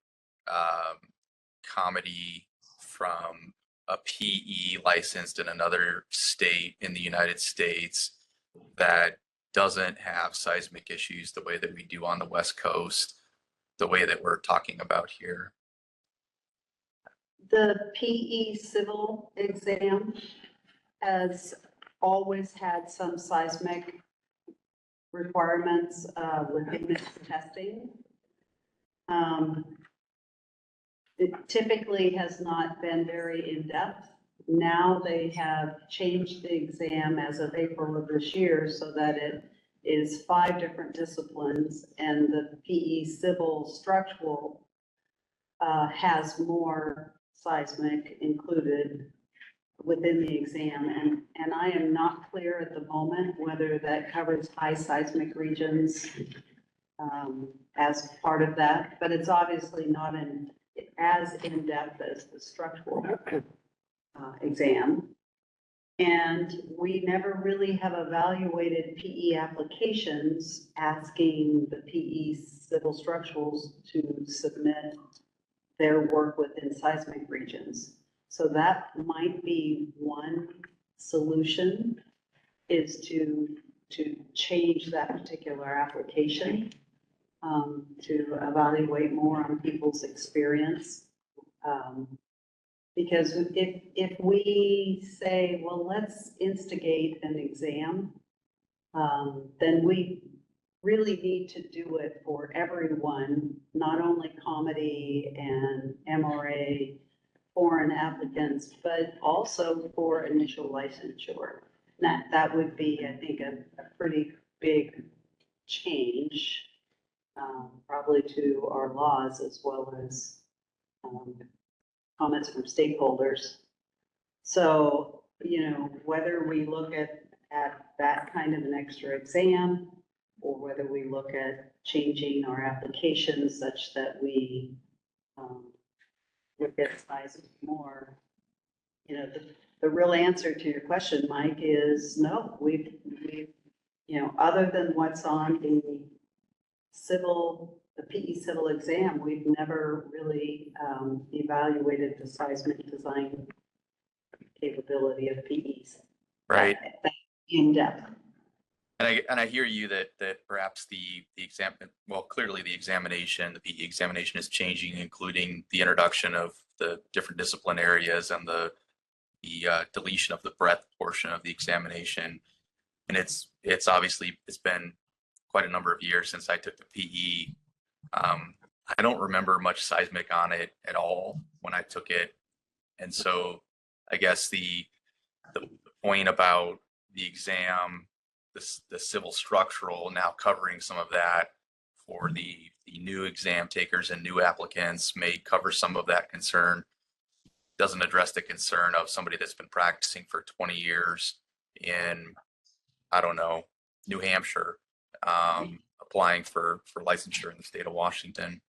comedy from a PE licensed in another state in the United States that doesn't have seismic issues the way that we do on the West Coast, the way that we're talking about here? The PE civil exam has always had some seismic requirements within its testing. It typically has not been very in-depth. Now they have changed the exam as of April of this year so that it is 5 different disciplines, and the PE civil structural has more seismic included within the exam. And I am not clear at the moment whether that covers high seismic regions as part of that, but it's obviously not as in-depth as the structural exam. And we never really have evaluated PE applications asking the PE civil structurals to submit their work within seismic regions. So that might be one solution, is to change that particular application. to evaluate more on people's experience. Because if we say, well, let's instigate an exam, then we really need to do it for everyone, not only comedy and MRA foreign applicants, but also for initial licensure. That would be, I think, a pretty big change, probably to our laws as well as comments from stakeholders. So, whether we look at that kind of an extra exam, or whether we look at changing our applications such that we look at size more, the real answer to your question, Mike, is no. We've other than what's on the PE civil exam, we've never really evaluated the seismic design capability of PEs. Right. In depth. And I hear you that perhaps the exam, well, clearly the PE examination is changing, including the introduction of the different discipline areas and the deletion of the breadth portion of the examination. And it's been quite a number of years since I took the PE. I don't remember much seismic on it at all when I took it. And so I guess the point about the exam, the civil structural now covering some of that for the new exam takers and new applicants may cover some of that concern. Doesn't address the concern of somebody that's been practicing for 20 years in, I don't know, New Hampshire, applying for licensure in the state of Washington.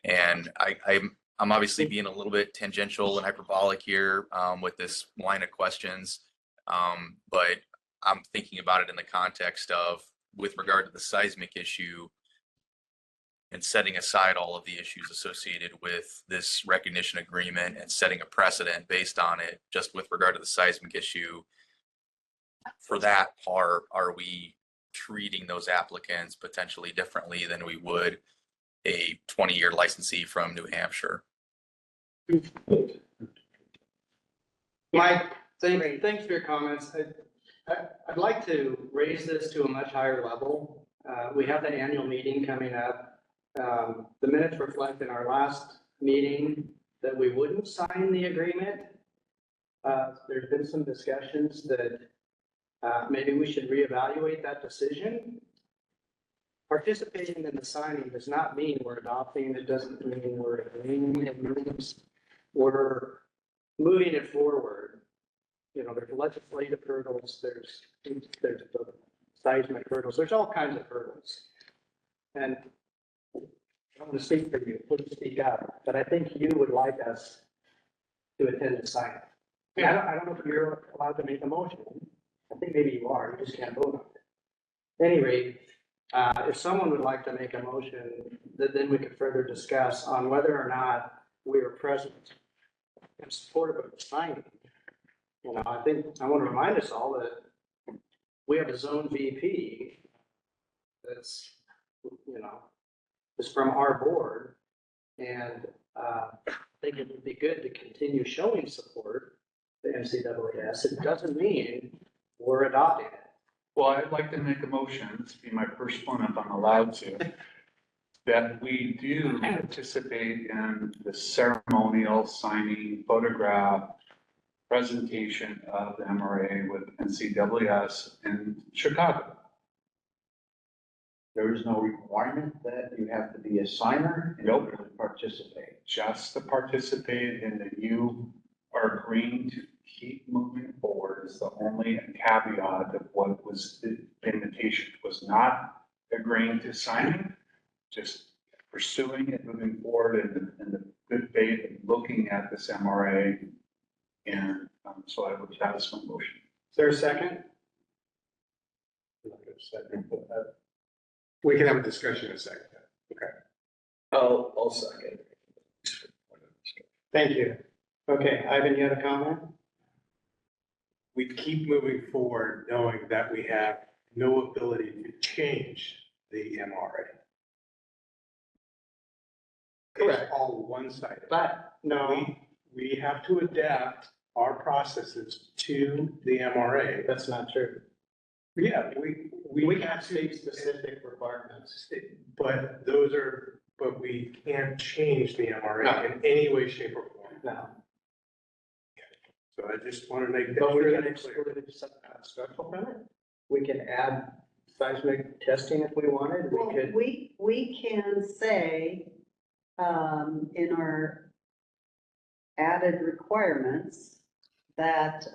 And I'm obviously being a little bit tangential and hyperbolic here with this line of questions, but I'm thinking about it in the context of, with regard to the seismic issue, and setting aside all of the issues associated with this recognition agreement and setting a precedent based on it, just with regard to the seismic issue, for that part, are we treating those applicants potentially differently than we would a 20-year licensee from New Hampshire? Mike, thanks for your comments. I'd like to raise this to a much higher level. We have the annual meeting coming up. The minutes reflect in our last meeting that we wouldn't sign the agreement. There's been some discussions that maybe we should reevaluate that decision. Participating in the signing does not mean we're adopting. It doesn't mean we're agreeing. It means we're moving it forward. There's legislative hurdles, there's the seismic hurdles, there's all kinds of hurdles. And I don't want to speak for you, please speak up, but I think you would like us to attend the signing. I don't know if you're allowed to make a motion. I think maybe you are, you just can't vote on it. At any rate, if someone would like to make a motion, then we could further discuss on whether or not we are present in support of the signing. I think I want to remind us all that we have a zone VP that's, is from our board. And I think it would be good to continue showing support to NCAAS. It doesn't mean we're adopting it. Well, I'd like to make a motion, this would be my first one if I'm allowed to, that we do participate in the ceremonial signing photograph presentation of the MRA with NCAAS in Chicago. There is no requirement that you have to be a signer in order to participate. Just to participate, and that you are agreeing to keep moving forward is the only caveat of what was the invitation. Was not agreeing to signing, just pursuing it, moving forward in the good faith of looking at this MRA. And so I would, that is my motion. Is there a second? We can have a discussion in a second. Okay. I'll second. Thank you. Okay, Ivan, you had a comment? We keep moving forward knowing that we have no ability to change the MRA. Correct. all one-sided. But no, We have to adapt our processes to the MRA. that's not true. Yeah, We have state-specific requirements. But but we can't change the MRA No. in any way, shape, or form. No, So I just want to make that but we sure can that's clear. exclude structural from it. We can add seismic testing if we wanted. Well, We could, we can say, in our added requirements that,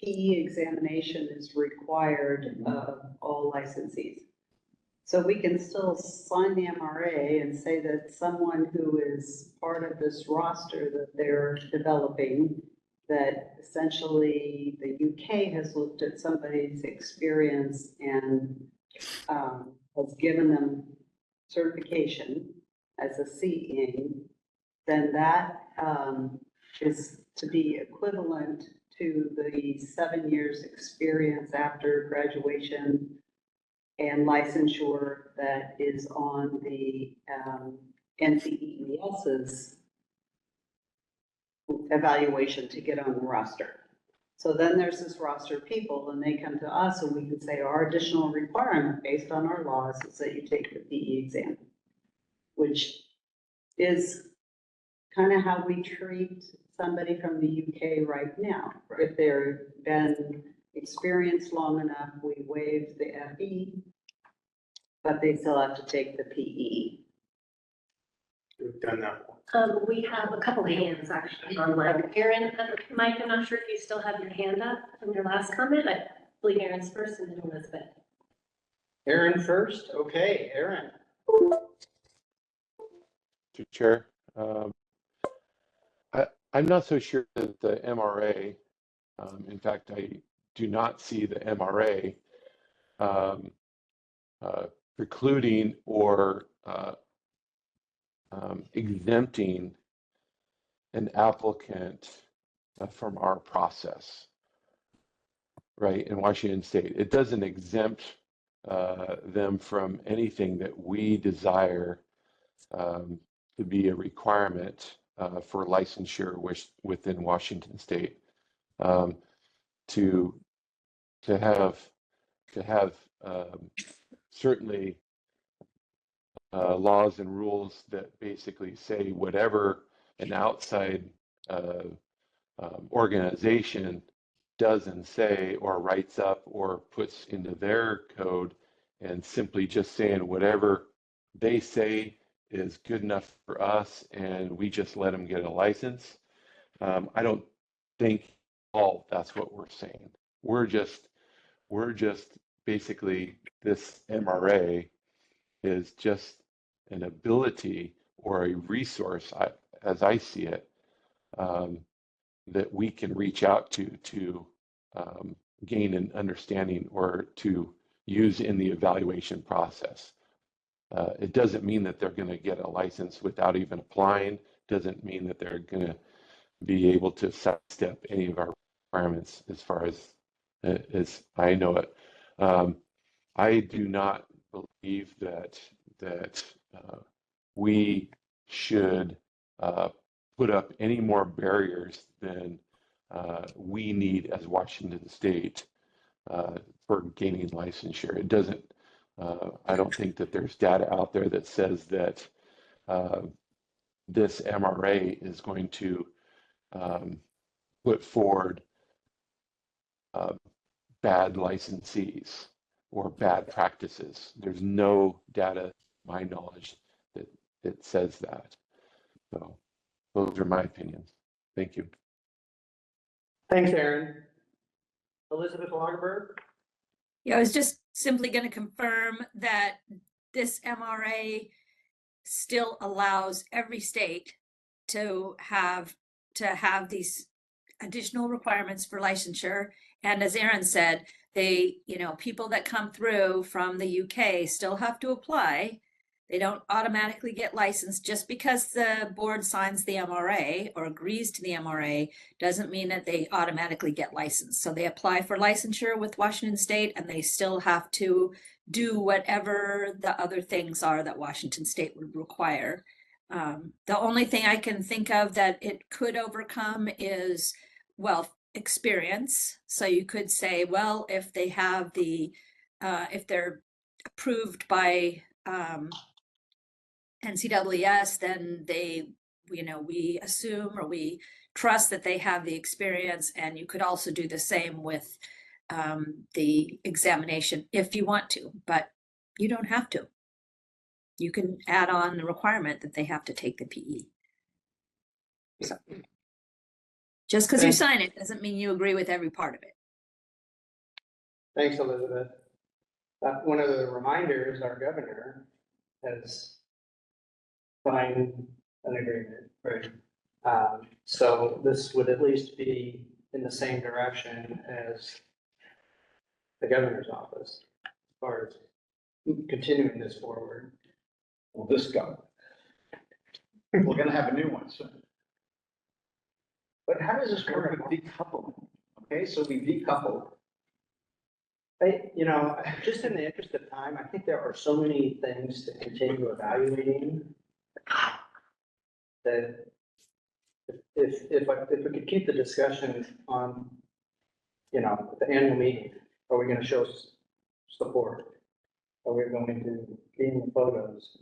PE examination is required of all licensees. So we can still sign the MRA and say that someone who is part of this roster that they're developing, that essentially the UK has looked at somebody's experience and has given them certification as a CE, then that is to be equivalent to the 7 years experience after graduation and licensure that is on the NCEES's evaluation to get on the roster. So then there's this roster of people and they come to us and we can say our additional requirement based on our laws is that you take the PE exam, which is kind of how we treat somebody from the UK right now. If they've been experienced long enough, we waive the FE, but they still have to take the PE. We've done that one. We have a couple of hands actually online. Aaron, Mike, I'm not sure if you still have your hand up from your last comment. I believe Aaron's first and then Elizabeth. Aaron first? Okay, Aaron. Mr. Chair, I'm not so sure that the MRA, in fact, I do not see the MRA precluding or exempting an applicant from our process, right, in Washington State. It doesn't exempt them from anything that we desire to be a requirement for licensure within Washington State. To have certainly laws and rules that basically say whatever an outside organization doesn't say or writes up or puts into their code, and simply just saying whatever they say is good enough for us and we just let them get a license. I don't think that's what we're saying. We're just basically, this MRA is just an ability or a resource, as I see it, that we can reach out to gain an understanding or to use in the evaluation process. It doesn't mean that they're going to get a license without even applying. Doesn't mean that they're going to be able to sidestep any of our requirements as far as I know it. I do not believe that we should put up any more barriers than we need as Washington State for gaining licensure. It doesn't. I don't think that there's data out there that says that this MRA is going to put forward bad licensees or bad practices. There's no data, to my knowledge, that says that. So those are my opinions. Thank you. Thanks, Aaron. Elizabeth Lagerberg? Yeah, I was just simply going to confirm that this MRA still allows every state to have these additional requirements for licensure. And as Aaron said, people that come through from the UK still have to apply They don't automatically get licensed. Just because the board signs the MRA or agrees to the MRA doesn't mean that they automatically get licensed. So they apply for licensure with Washington State, and they still have to do whatever the other things are that Washington State would require. The only thing I can think of that it could overcome is, well, experience. So you could say, well, if they have the, if they're approved by NCWS, then they, we assume or we trust that they have the experience. And you could also do the same with the examination if you want to, but you don't have to. You can add on the requirement that they have to take the PE. So, just because you sign it doesn't mean you agree with every part of it. Thanks, Elizabeth. One of the reminders, our governor has signed an agreement. Right. So this would at least be in the same direction as the governor's office, as far as continuing this forward. Well, this government. We're gonna have a new one soon. But how does this work with decoupling? Okay, so we decouple. Just in the interest of time, I think there are so many things to continue evaluating that if we could keep the discussion on, the annual meeting, are we gonna show support? Are we going to be in the photos?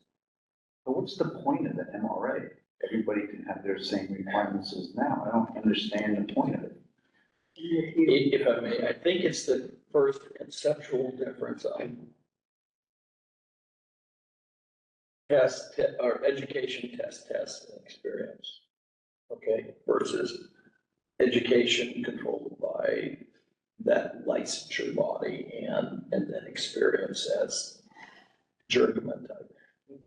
But what's the point of the MRA? Everybody can have their same requirements as now. I don't understand the point of it. If I may, I think it's the first conceptual difference on or education test and experience. Okay, versus education controlled by that licensure body and then experience as juryman type.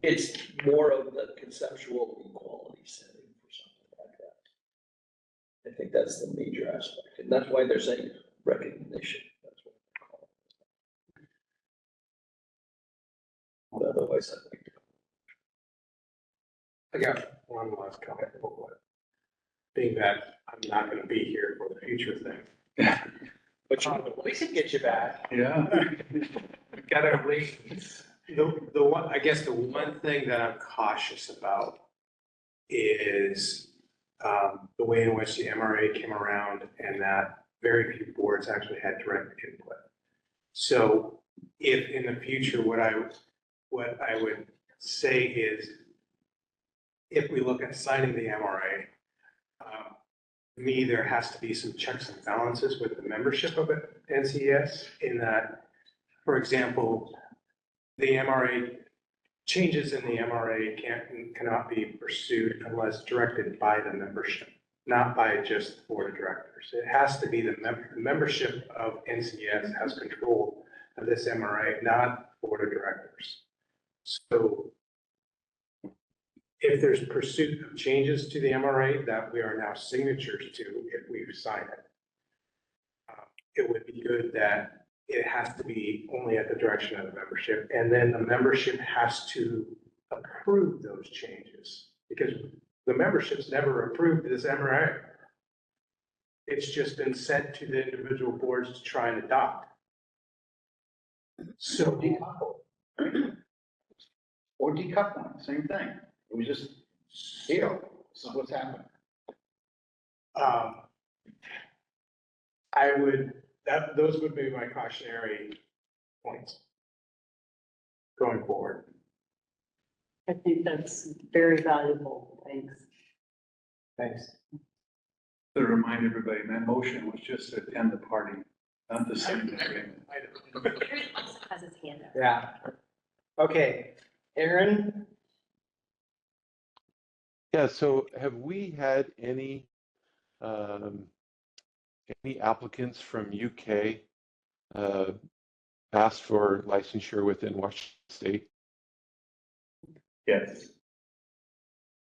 It's more of the conceptual equality setting for something like that. I think that's the major aspect, and that's why they're saying recognition. That's what they call it. But otherwise, I think. I got one last comment. Being that I'm not going to be here for the future thing. But We could get you back. Yeah. We've got to wait. The one, I guess the one thing that I'm cautious about is the way in which the MRA came around and that very few boards actually had direct input. So if in the future, what I would say is, if we look at signing the MRA, to me, there has to be some checks and balances with the membership of it, NCS, in that, for example, the MRA, changes in the MRA cannot be pursued unless directed by the membership, not by just the board of directors. It has to be the membership of NCS has control of this MRA, not board of directors. So if there's pursuit of changes to the MRA that we are now signatures to, if we sign it, it would be good that it has to be only at the direction of the membership, and then the membership has to approve those changes, because the membership's never approved this MRA. It's just been sent to the individual boards to try and adopt. So decouple. Or decoupling, same thing. It was just, this is what's happening. Those would be my cautionary points going forward. I think that's very valuable. Thanks. Thanks. To remind everybody, my motion was just to attend the party, not the same. Aaron also has his hand up. Yeah. Okay, Aaron? Yeah, so have we had any applicants from UK ask for licensure within Washington State? Yes.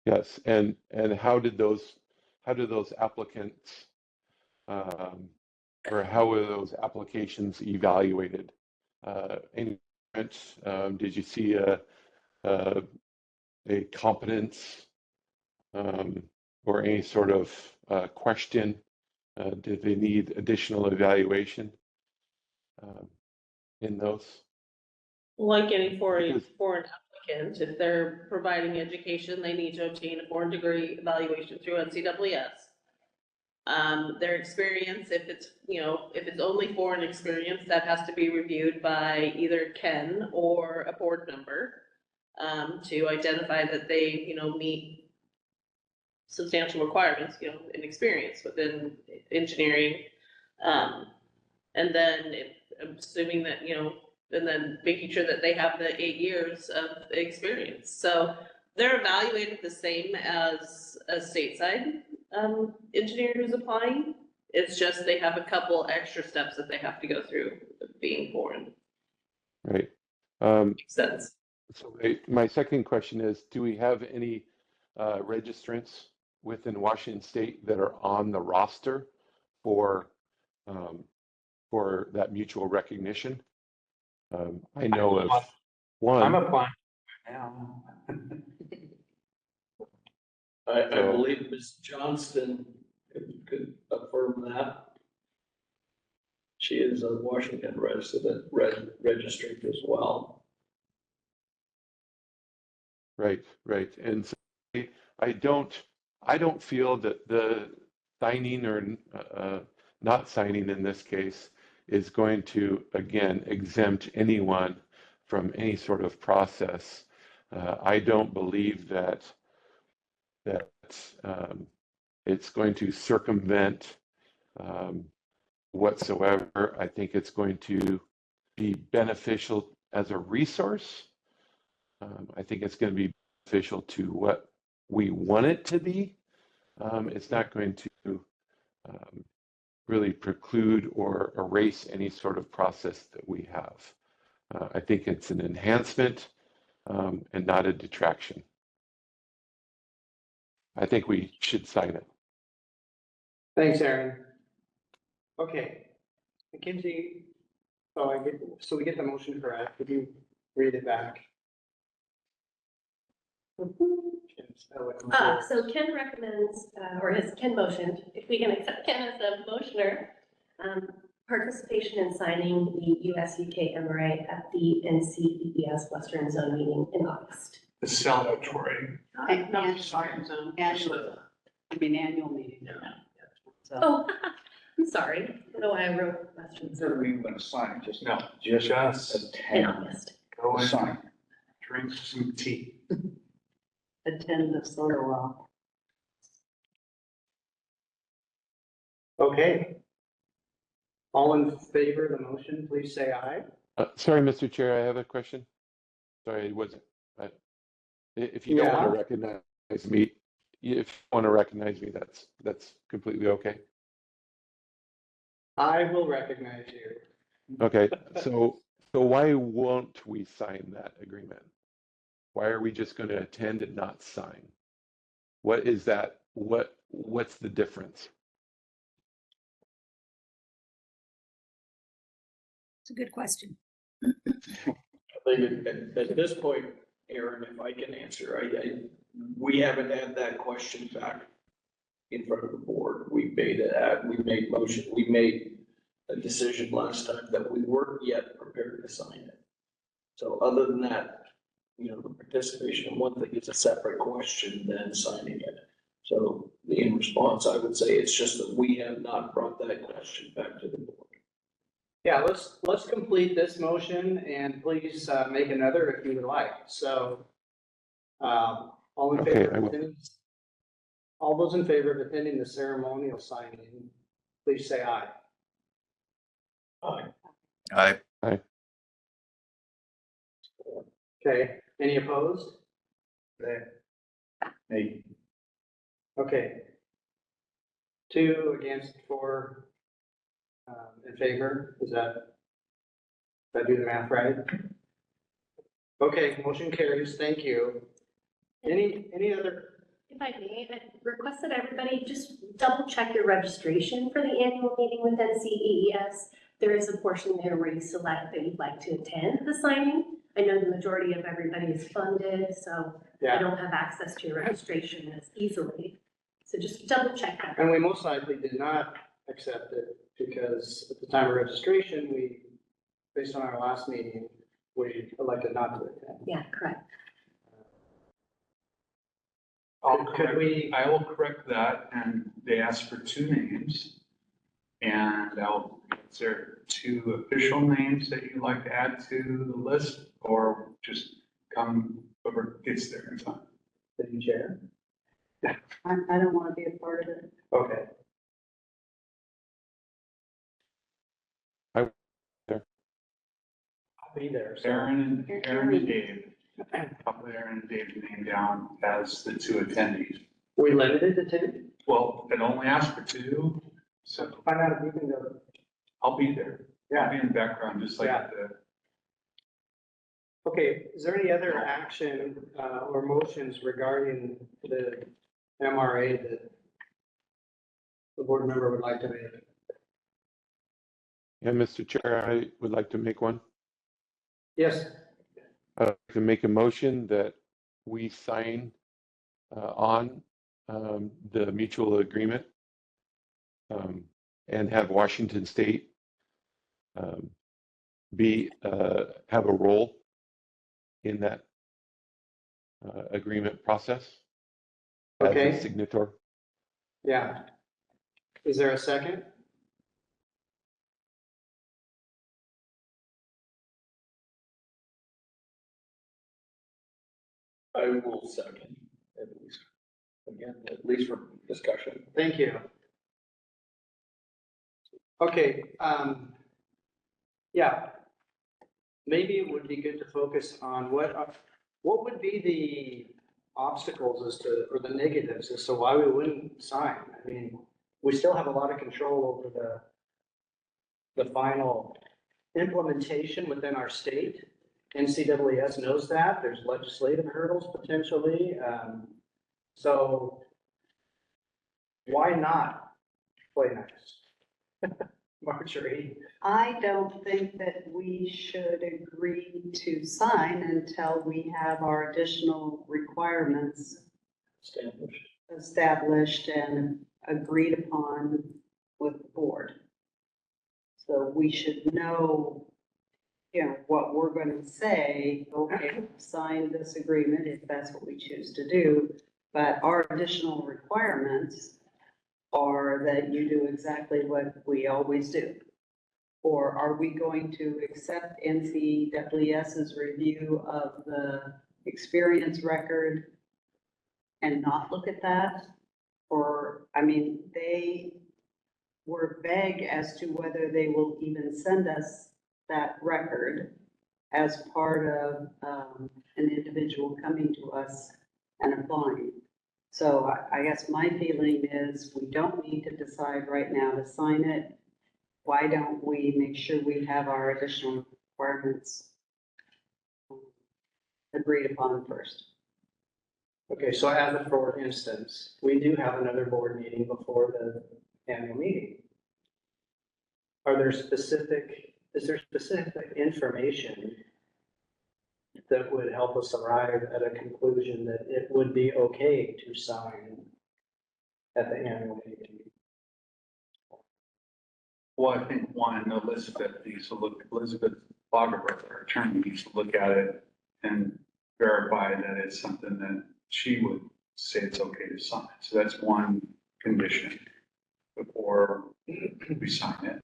Yes, and how did those applicants or how were those applications evaluated? Any difference? Did you see a competence or any sort of question? Do they need additional evaluation in those? Like any foreign Because- applicant, if they're providing education, they need to obtain a foreign degree evaluation through NCWS. Their experience, if it's, you know, if it's only foreign experience, that has to be reviewed by either Ken or a board member, to identify that they, you know, meet substantial requirements, you know, in experience within engineering. And then I'm assuming that, you know, and then making sure that they have the 8 years of experience. So they're evaluated the same as a stateside engineer who's applying. It's just they have a couple extra steps that they have to go through being foreign. Right. Makes sense. So my second question is, do we have any registrants within Washington State that are on the roster for that mutual recognition? I know of one. I'm applying now. I So- believe Ms. Johnston could affirm that. She is a Washington resident, registered as well. Right, right. And so I don't feel that the signing or not signing in this case is going to, again, exempt anyone from any sort of process. I don't believe that it's going to circumvent whatsoever. I think it's going to be beneficial as a resource. I think it's going to be beneficial to what we want it to be. It's not going to really preclude or erase any sort of process that we have. I think it's an enhancement and not a detraction. I think we should sign it. Thanks, Aaron. Okay, McKinsey, so we get the motion correct. Could you read it back? So Ken recommends, or Ken motioned, if we can accept Ken as the motioner, participation in signing the US-UK MRA at the NCEES Western Zone meeting in August. The celebratory. Annual meeting. So, Oh, I'm sorry. I don't know why I wrote questions. They're even gonna sign, just No, just In attend, August. go and sign. drink some tea. attend the photo wall. Okay. All in favor of the motion, please say aye. Sorry, Mr. Chair, I have a question. Sorry, it wasn't. If you don't want to recognize me, if you want to recognize me, that's completely okay. I will recognize you. Okay, so why won't we sign that agreement? Why are we just going to attend and not sign? What is that? What's the difference? It's a good question. I think at this point, Aaron, if I can answer, we haven't had that question back in front of the board. We made a decision last time that we weren't yet prepared to sign it. So other than that, you know, the participation in one thing is a separate question than signing it. So in response, I would say it's just that we have not brought that question back to the board. Yeah, let's complete this motion and please make another if you would like. So, all in favor of attending? All those in favor of attending the ceremonial signing, please say aye. Aye. Okay, any opposed? Hey, Okay. 2 against, 4 in favor. Did I do the math right? Okay, motion carries. Thank you. Any other? If I may, I request that everybody just double check your registration for the annual meeting with NCEES. There is a portion there where you select that you'd like to attend the signing. I know the majority of everybody is funded, so I Yeah, don't have access to your registration as easily. So just double check that. and we most likely did not accept it because at the time of registration, we, based on our last meeting, we elected not to attend. Yeah, correct. I will correct that, and they asked for 2 names. And is there 2 official names that you'd like to add to the list, or just come, whoever gets there in time? City chair? I don't want to be a part of it. Okay. I'll be there. So Aaron and Dave. I'll put Aaron and Dave's name down as the 2 attendees. we limited to 10? Well, it only asked for 2, so Find out if you can go. I'll be there. I'll be in the background, just like Yeah. Okay, is there any other action or motions regarding the MRA that the board member would like to make? Yeah, Mr. Chair, I would like to make one. Yes, I'd like to make a motion that we sign on the mutual agreement and have Washington State have a role in that agreement process as Okay. a signator. yeah. Is there a second? I will second, at least, again, at least for discussion. Thank you. Okay, yeah. Maybe it would be good to focus on what would be the obstacles as to, or the negatives as to why we wouldn't sign. I mean, we still have a lot of control over the final implementation within our state. NCAAS knows that. There's legislative hurdles potentially. So why not play nice? Marjorie? I don't think that we should agree to sign until we have our additional requirements established and agreed upon with the board. So we should know, what we're going to say, okay, sign this agreement if that's what we choose to do. But our additional requirements are that you do exactly what we always do. Or are we going to accept NCAAS's review of the experience record and not look at that? Or, I mean, they were vague as to whether they will even send us that record as part of an individual coming to us and applying. So I guess my feeling is we don't need to decide right now to sign it. Why don't we make sure we have our additional requirements agreed upon first? Okay, so as a for instance, we do have another board meeting before the annual meeting. Is there specific information that would help us arrive at a conclusion that it would be okay to sign at the annual meeting? Well, I think one, Elizabeth Lagerberg, our attorney, needs to look at it and verify that it's something that she would say it's okay to sign. So that's one condition before we sign it.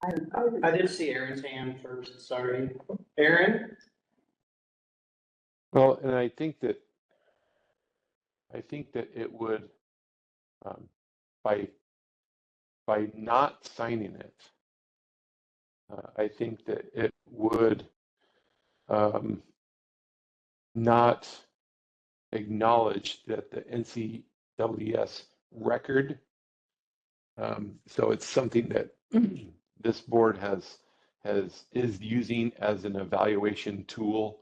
I did see Aaron's hand first, sorry. Aaron? Well, and I think that it would, by not signing it, I think that it would not acknowledge that the NCAAS record. So it's something that this board is using as an evaluation tool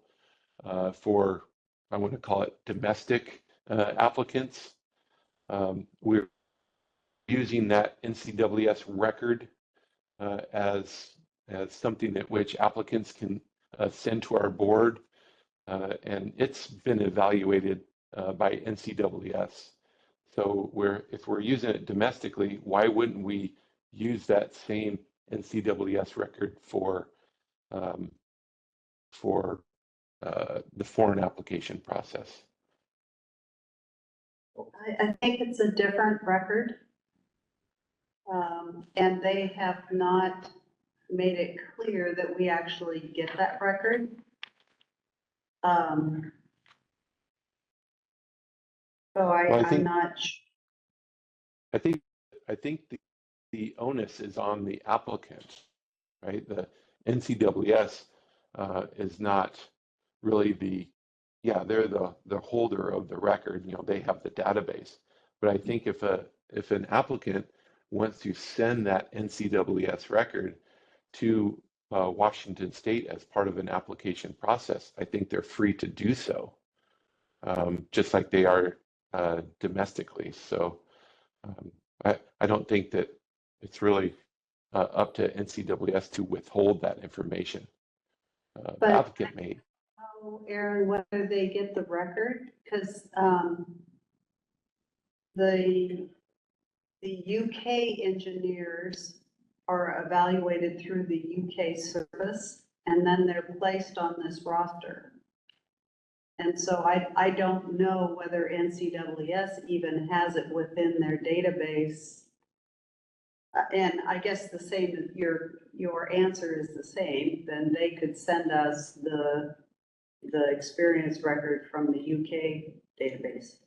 for, I want to call it domestic applicants. We're using that NCAAS record as something that which applicants can send to our board, and it's been evaluated by NCWS. So if we're using it domestically, why wouldn't we use that same NCWS record for the foreign application process? I think it's a different record. And they have not made it clear that we actually get that record. So I'm not. I think the onus is on the applicant, right? The NCWS is not really they're the holder of the record. You know, they have the database. But I think if an applicant wants to send that NCWS record to Washington State as part of an application process, I think they're free to do so, just like they are domestically. So I don't think that it's really up to NCWS to withhold that information. The applicant may. Oh, Aaron, whether they get the record, because the UK engineers are evaluated through the UK service, and then they're placed on this roster. And so I don't know whether NCWS even has it within their database. And I guess the same, your answer is the same, then they could send us the experience record from the UK database.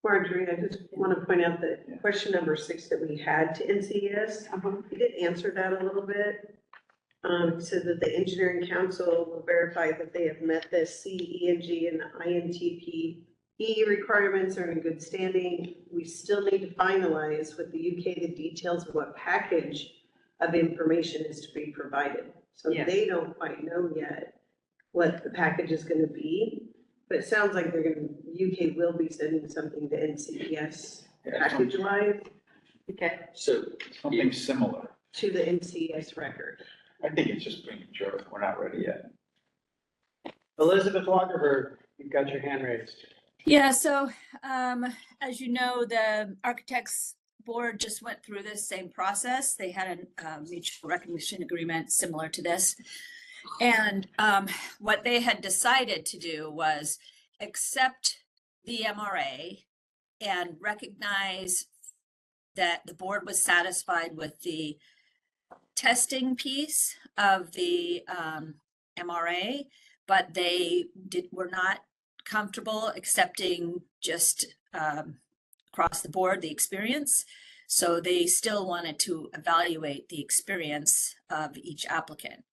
Marjorie, I just want to point out that question number 6 that we had to NCES, he did answer that a little bit. So that the engineering council will verify that they have met the C, E, and G and INTPE requirements are in good standing. We still need to finalize with the UK the details of what package of information is to be provided. So they don't quite know yet what the package is going to be, but it sounds like UK will be sending something to NCES package-wise. Okay. So something similar. To the NCES record. I think it's just premature. We're not ready yet. Elizabeth Lagerberg, you've got your hand raised. Yeah, so as you know, the Architects Board just went through this same process. They had a mutual recognition agreement similar to this. And what they had decided to do was accept the MRA and recognize that the board was satisfied with the testing piece of the MRA, but they were not comfortable accepting just across the board the experience. So they still wanted to evaluate the experience of each applicant.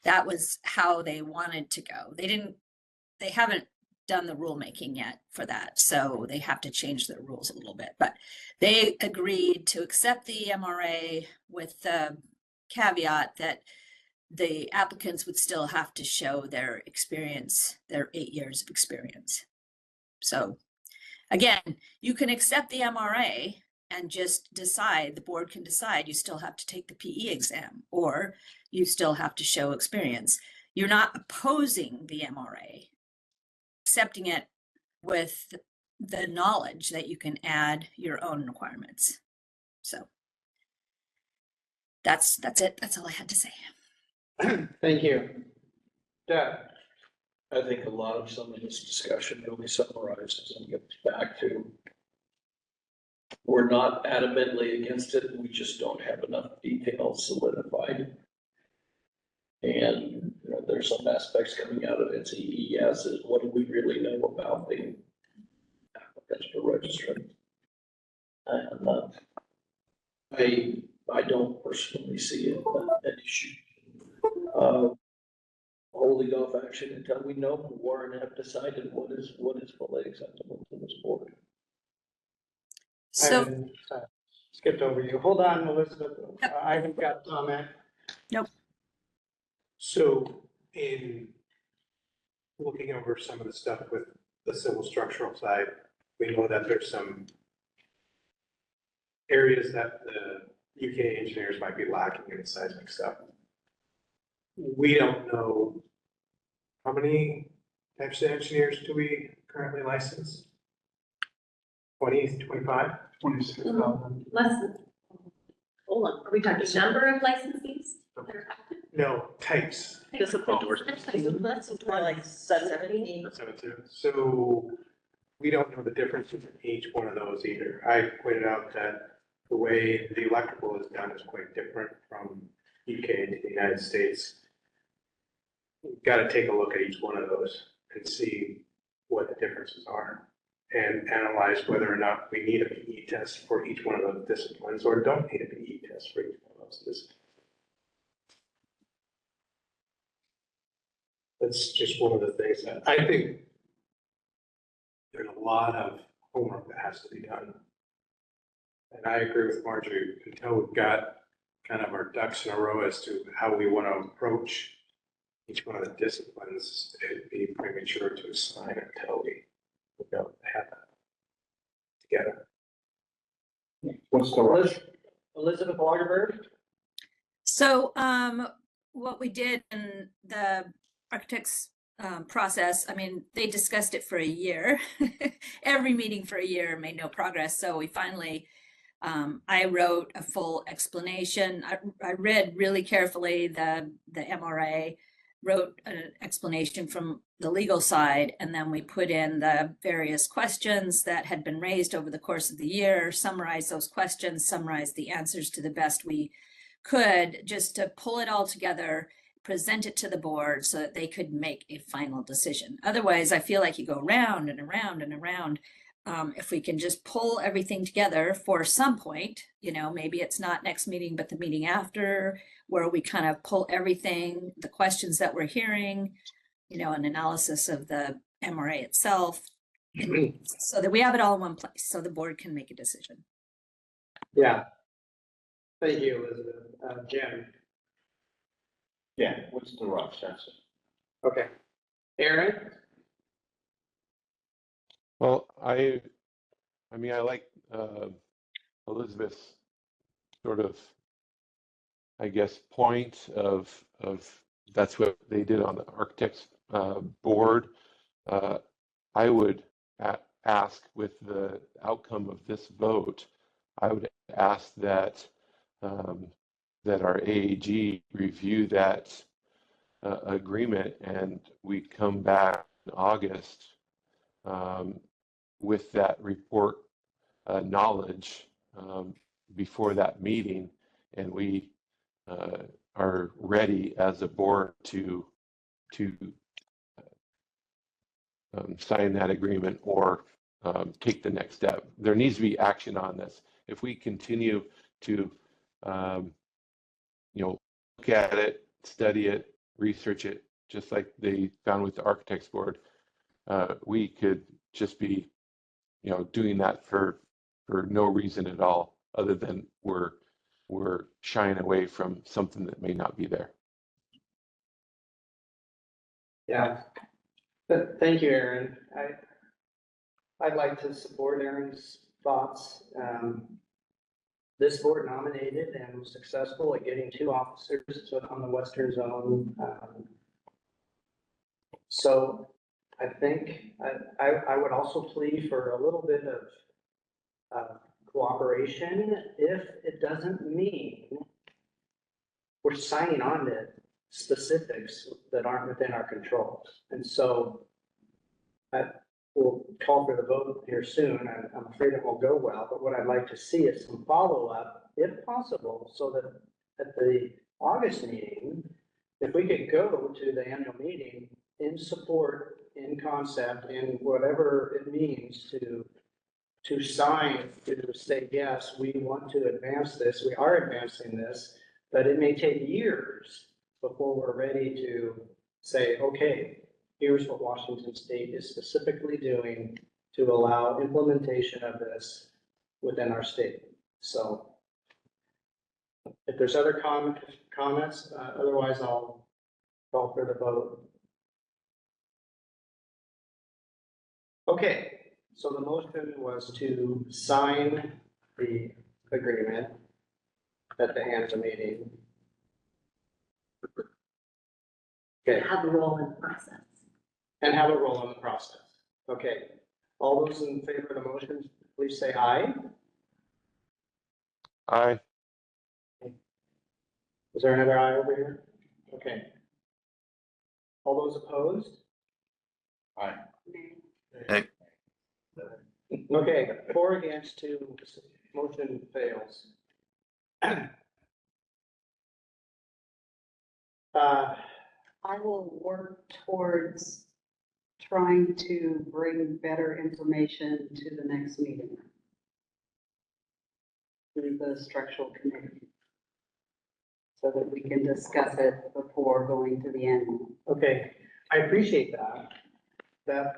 That was how they wanted to go. They haven't done the rulemaking yet for that, so they have to change their rules a little bit. But they agreed to accept the MRA with the caveat that the applicants would still have to show their experience, their 8 years of experience. So again, you can accept the MRA and just decide, the board can decide you still have to take the PE exam or you still have to show experience. You're not opposing the MRA, accepting it with the knowledge that you can add your own requirements. So that's it. That's all I had to say. Thank you. Doug. I think a lot of some of this discussion really summarizes and gets back to we're not adamantly against it. We just don't have enough details solidified. And there's some aspects coming out of NCES is what do we really know about the applicants for registering? And I don't personally see it an issue. Holding off action until we know more and have decided what is fully acceptable to this board. So Skipped over you. Hold on, Elizabeth. I haven't got comment. Nope. So in looking over some of the stuff with the civil structural side, we know that there's some areas that the UK engineers might be lacking in the seismic stuff. We don't know how many types of engineers do we currently license? 20, 25? 26,000. Less than, hold on, are we talking number of licensees that are active? No, types. Discipline. That's more like 17. So we don't know the difference in each one of those either. I pointed out that the way the electrical is done is quite different from UK to the United States. We've got to take a look at each one of those and see what the differences are and analyze whether or not we need a PE test for each one of those disciplines or don't need a PE test for each one of those disciplines. That's just one of the things that I think there's a lot of homework that has to be done. And I agree with Marjorie, until we've got kind of our ducks in a row as to how we want to approach each one of the disciplines, it'd be premature to assign until we don't have that together. What's the rush? Elizabeth Lagerberg? So what we did in the architects process, I mean, they discussed it for a year. Every meeting for a year made no progress. So we finally, I wrote a full explanation. I read really carefully the MRA, wrote an explanation from the legal side, and then we put in the various questions that had been raised over the course of the year, summarized those questions, summarized the answers to the best we could, just to pull it all together, present it to the board so that they could make a final decision. Otherwise, I feel like you go round and around and around. If we can just pull everything together for some point, maybe it's not next meeting, but the meeting after, where we kind of pull everything, the questions that we're hearing, an analysis of the MRA itself, so that we have it all in one place, so the board can make a decision. Yeah. Thank you, Elizabeth. Jim? Yeah, what's the rush? That's it. Okay. Aaron? Well, I mean, I like Elizabeth's sort of, I guess, point of that's what they did on the architects board. I would ask, with the outcome of this vote, I would ask that that our AAG review that agreement, and we come back in August with that report knowledge before that meeting, and we are ready as a board to sign that agreement or take the next step. There needs to be action on this. If we continue to look at it, study it, research it, just like they found with the architects board, we could just be doing that for no reason at all, other than we're shying away from something that may not be there. Yeah. Thank you, Aaron. I'd like to support Aaron's thoughts. This board nominated and was successful at getting 2 officers on the Western Zone. So I think I would also plea for a little bit of cooperation if it doesn't mean we're signing on to specifics that aren't within our control. And so I will call for the vote here soon. I'm afraid it won't go well, but what I'd like to see is some follow-up, if possible, so that at the August meeting, if we could go to the annual meeting in support, in concept, in whatever it means to sign, to say, yes, we want to advance this, we are advancing this, but it may take years before we're ready to say, okay, here's what Washington State is specifically doing to allow implementation of this within our state. So if there's other comments, otherwise I'll call for the vote. Okay, so the motion was to sign the agreement. at the end of the meeting. Okay, Have a role in the process. and have a role in the process. Okay, all those in favor of the motion, please say aye. Aye. Is there another aye over here? Okay. All those opposed? Aye. Hey. Okay, 4 against 2, motion fails. I will work towards trying to bring better information to the next meeting through the structural committee, so that we can discuss it before going to the end. Okay, I appreciate that. That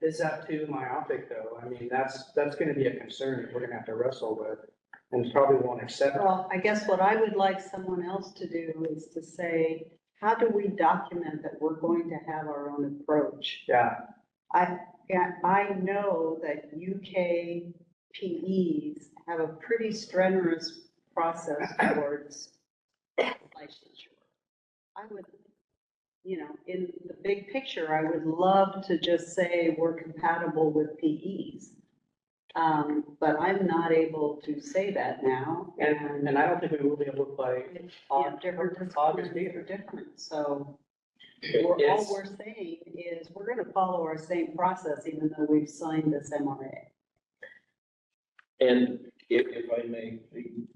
is up to myopic though. I mean, that's gonna be a concern that we're gonna have to wrestle with and probably won't accept. Well, I guess what I would like someone else to do is to say, how do we document that we're going to have our own approach? Yeah, I know that UK PEs have a pretty strenuous process towards licensure. I would, in the big picture, I would love to just say we're compatible with PEs. But I'm not able to say that now. and I don't think we will be able to play Different August disciplines either. are different, so. All It's- we're saying is we're gonna follow our same process even though we've signed this MRA. And if I may, the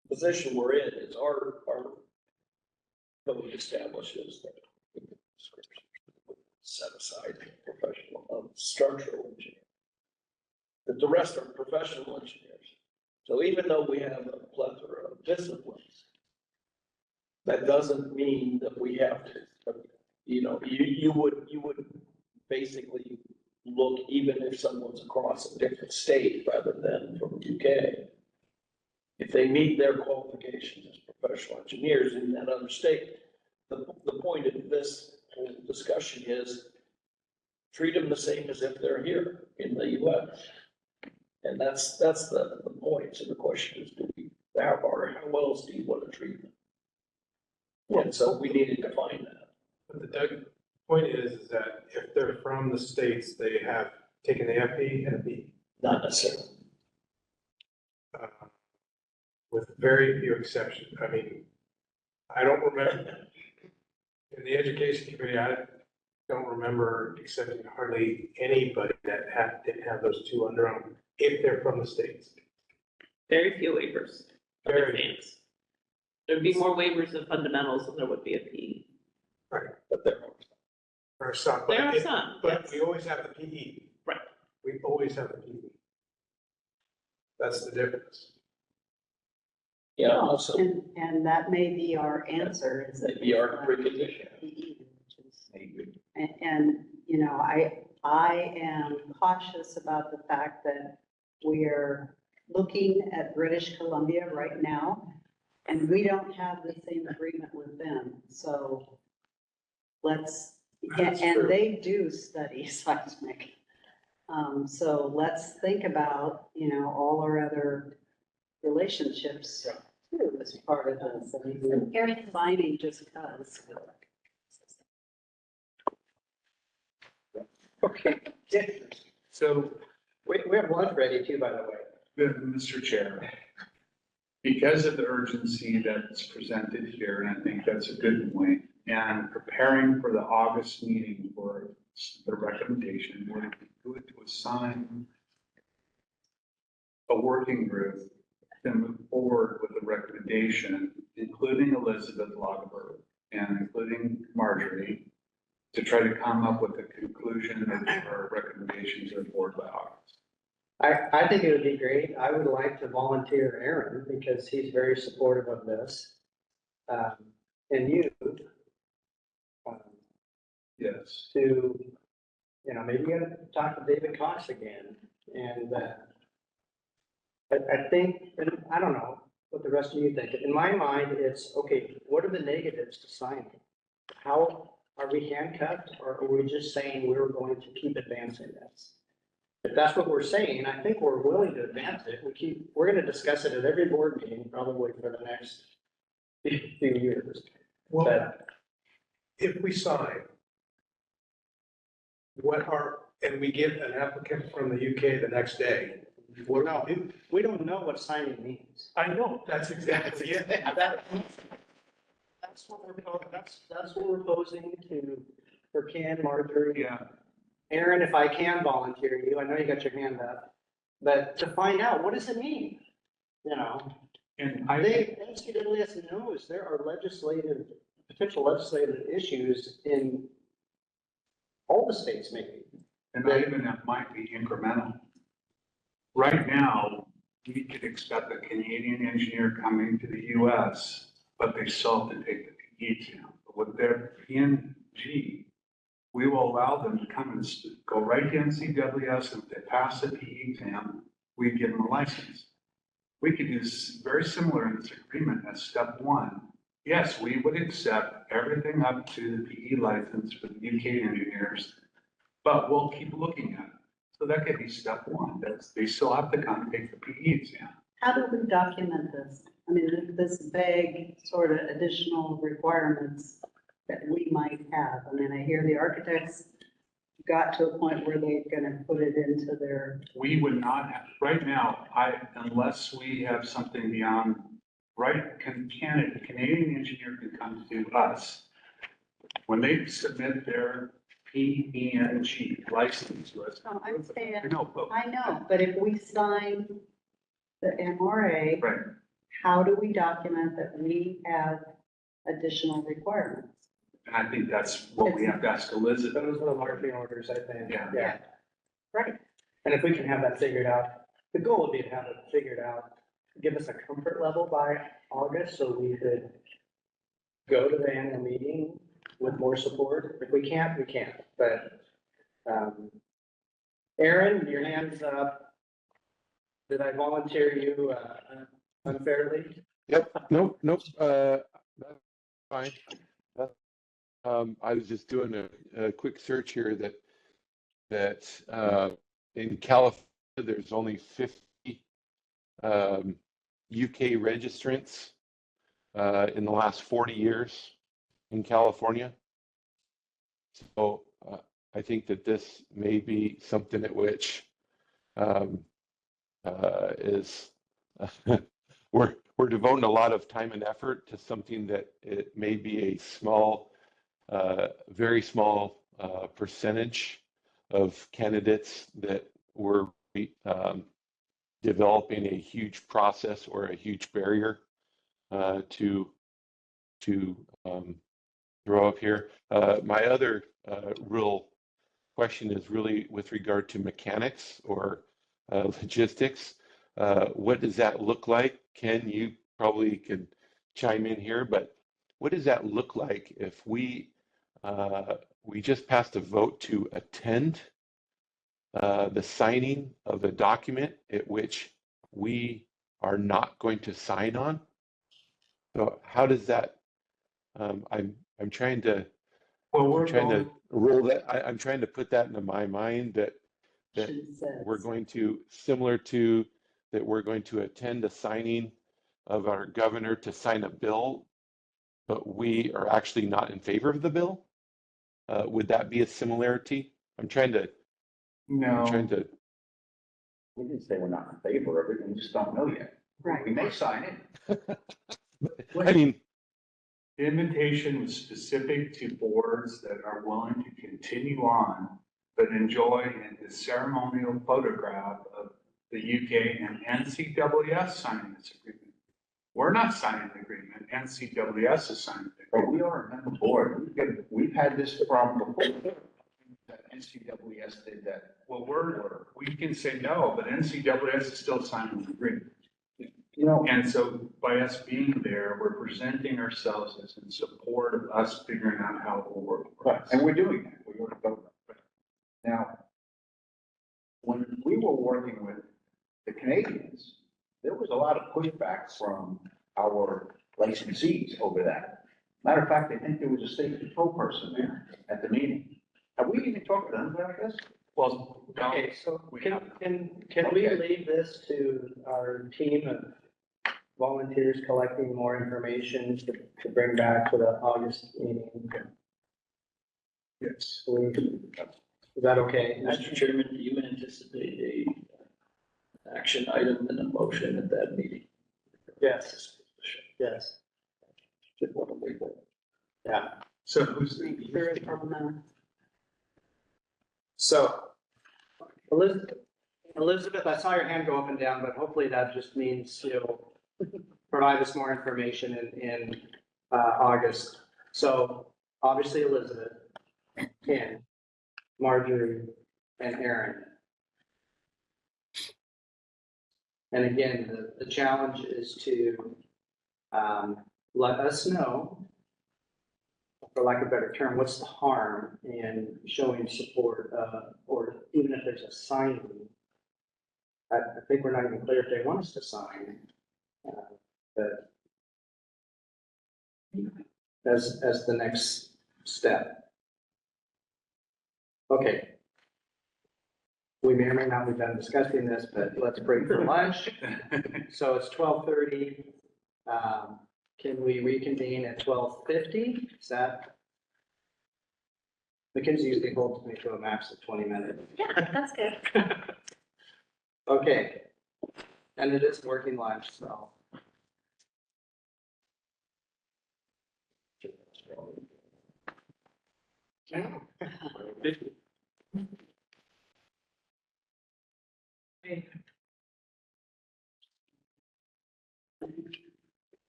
position we're in is our code establishes that set aside professional, structural engineer. That the rest are professional engineers. So even though we have a plethora of disciplines, that doesn't mean that we have to, you would basically look, even if someone's across a different state rather than from the UK. If they meet their qualifications as professional engineers in that other state, the point of this whole discussion is treat them the same as if they're here in the US. And that's the point. So the question is, how else do you want to treat them? And so we need to define that. But the point is that if they're from the states, they have taken the FE and a B. Not necessarily. With very few exceptions. I mean, I don't remember, in the education committee, I don't remember accepting hardly anybody that didn't have those two under them, if they're from the states. Very few waivers of Very. exams. There'd be more waivers of fundamentals than there would be of PE. Right. But there Or some. There are some, But yes. we always have the PE. Right. We always have the PE. That's the difference. Yeah, Well, also, And that may be our answer is that. maybe our precondition. PE, which is- Maybe. And, I am cautious about the fact that we're looking at British Columbia right now, and we don't have the same agreement with them, so let's, That's true. and they do study seismic. So let's think about, all our other relationships too as part of this. I mean, signing just cause. Okay. So we have lunch ready too, by the way. Mr. Chair, because of the urgency that's presented here, and I think that's a good point, and preparing for the August meeting for the recommendation, would it be good to assign a working group to move forward with the recommendation, including Elizabeth Lagerberg and including Marjorie, to try to come up with a conclusion that our recommendations are board by August? I think it would be great. I would like to volunteer Aaron because he's very supportive of this. And you. Yes. To, maybe you gotta talk to David Cox again. And I think, and I don't know what the rest of you think. In my mind, it's, okay, what are the negatives to signing? How, are we handcuffed or are we just saying we're going to keep advancing this? if that's what we're saying, I think we're willing to advance it. We're gonna discuss it at every board meeting, probably for the next few years. Well, But If we sign, and we get an applicant from the UK the next day, what do we do? we don't know what signing means. I know, that's exactly it. That's what we're proposing for Ken, Marjorie. Yeah, Aaron, if I can volunteer you, I know you got your hand up, but to find out, what does it mean? You know, and NCAA knows there are potential legislative issues in all the states maybe. and even that might be incremental. Right now, we could expect a Canadian engineer coming to the US, but they still have to take the PE exam. But with their PNG, we will allow them to come and go right to NCAAS, and if they pass the PE exam, we give them a license. We could do very similar in this agreement as step one. Yes, we would accept everything up to the PE license for the UK engineers, but we'll keep looking at it. So that could be step one. They still have to come and take the PE exam. How do we document this? I mean, this vague sort of additional requirements that we might have. I mean, I hear the architects got to a point where they're gonna put it into their, We would not have, right now, unless we have something beyond, Canadian engineer can come to us. When they submit their PNG license to us. no, I'm saying, No, I know, but if we sign the MRA, right. how do we document that we have additional requirements? And I think that's what we have to ask Elizabeth. Those are the marching orders, I think. Yeah. Right. And if we can have that figured out, the goal would be to have it figured out, give us a comfort level by August, so we could go to the annual meeting with more support. If we can't, we can't, but, Aaron, your hand's up. Did I volunteer you, unfairly? Yep, nope, that's fine. I was just doing a quick search here that in California, there's only 50 UK registrants in the last 40 years in California. So I think that this may be something at which is we're devoting a lot of time and effort to something that it may be a small, very small percentage of candidates that were developing a huge process or a huge barrier to throw up here. My other real question is really with regard to mechanics or logistics. What does that look like? Ken, you probably could chime in here, but what does that look like if we just passed a vote to attend the signing of a document at which we are not going to sign on? So how does that? I'm trying to. Well, roll that. I'm trying to put that into my mind that we're going to we're going to attend a signing of our governor to sign a bill, but we are actually not in favor of the bill. Would that be a similarity? I'm trying to. no. We didn't say we're not in favor of it, we just don't know yet. Right. We may sign it. I mean, The invitation was specific to boards that are willing to continue on, but enjoy the ceremonial photograph of the UK and NCAAS signing this agreement. We're not signing the agreement, NCAAS is signing the But agreement. we are a member board. We've had this problem before. That NCAAS did that. Well, we can say no, but NCAAS is still signing the agreement. You know, And so by us being there, we're presenting ourselves as in support of us figuring out how it will work. for us. and we're doing that. We're going to go. Now, when we were working with the Canadians, there was a lot of pushback from our licensees over that. Matter of fact, I think there was a state control person there at the meeting. Have we even talked to them about this? Well, Okay, so we can, have- can we leave this to our team of volunteers collecting more information to bring back to the August meeting? yes. Is that okay? Mr. Chairman, do you anticipate a action item and a motion at that meeting? Yes, yes, Just want to leave that. yeah. So who's the? There is on the, So Elizabeth, I saw your hand go up and down, but hopefully that just means you'll provide us more information in August. So obviously Elizabeth, Ken, Marjorie, and Aaron. And again, the challenge is to let us know, for lack of a better term, what's the harm in showing support, or even if there's a signing. I think we're not even clear if they want us to sign. But as the next step. Okay. We may or may not be done discussing this, but let's break for lunch. So it's 12:30. Can we reconvene at 12:50? Is that? Mackenzie usually holds me to a max of 20 minutes. Yeah, that's good. Okay. And it is working lunch, so.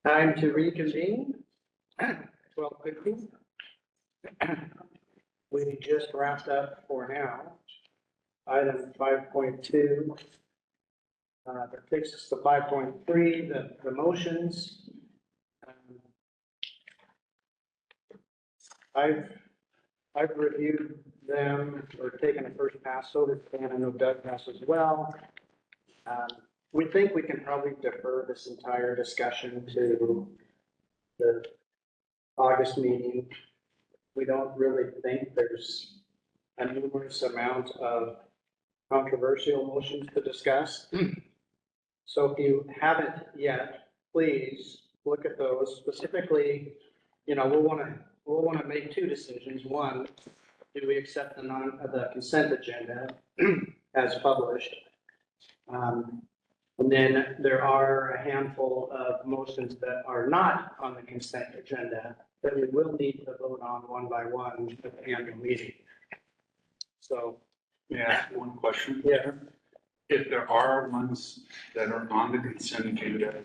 Time to reconvene. 12:50. We just wrapped up for now. Item 5.2. That takes us to 5.3, the motions. I've reviewed them or taken a first pass over, and I know Doug has as well. We think we can probably defer this entire discussion to the August meeting. We don't really think there's a numerous amount of controversial motions to discuss. So if you haven't yet, please look at those. Specifically, we'll want to make two decisions. One, do we accept the consent agenda as published? And then there are a handful of motions that are not on the consent agenda that we will need to vote on one by one at the annual meeting. So. May I ask one question? Yeah. If there are ones that are on the consent agenda,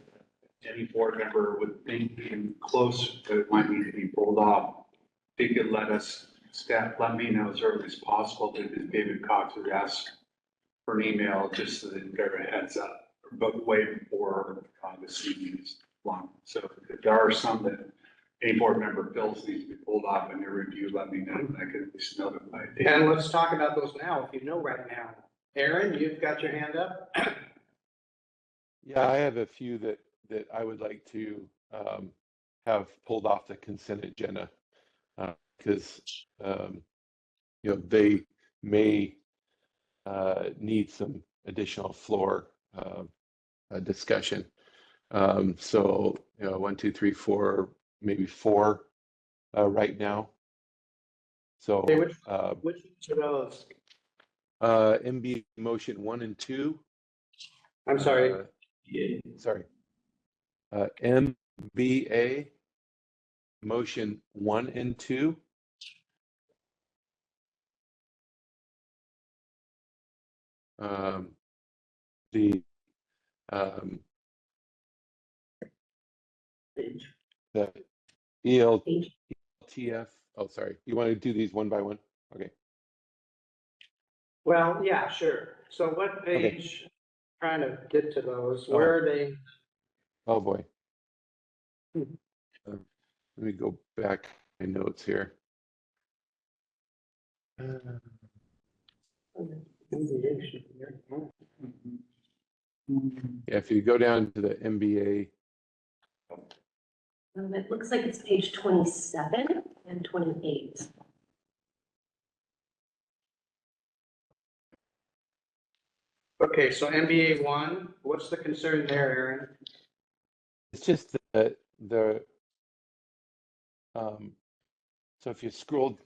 any board member would think in close that it might need to be pulled off, they could let me know as early as possible, because David Cox would ask for an email just so that they're a heads up, but way before this meeting is long. So if there are some that any board member feels needs to be pulled off in their review, let me know, and I could at least notify David. And let's talk about those now, if you know right now. Aaron, you've got your hand up? Yeah, I have a few that I would like to have pulled off the consent agenda because they may need some additional floor discussion. So 1, 2, 3, 4, maybe 4 right now. So Okay, which of those? MB motion 1 and 2. I'm sorry. Sorry. MBA motion 1 and 2. The ELTF. Oh, sorry. You want to do these one by one? Okay. Well, yeah, sure. So what page, trying to get to those, where are they? Oh, boy. Let me go back my notes here. Yeah, if you go down to the MBA. It looks like it's page 27 and 28. Okay, so MBA 1, what's the concern there, Aaron? It's just the, so if you scroll,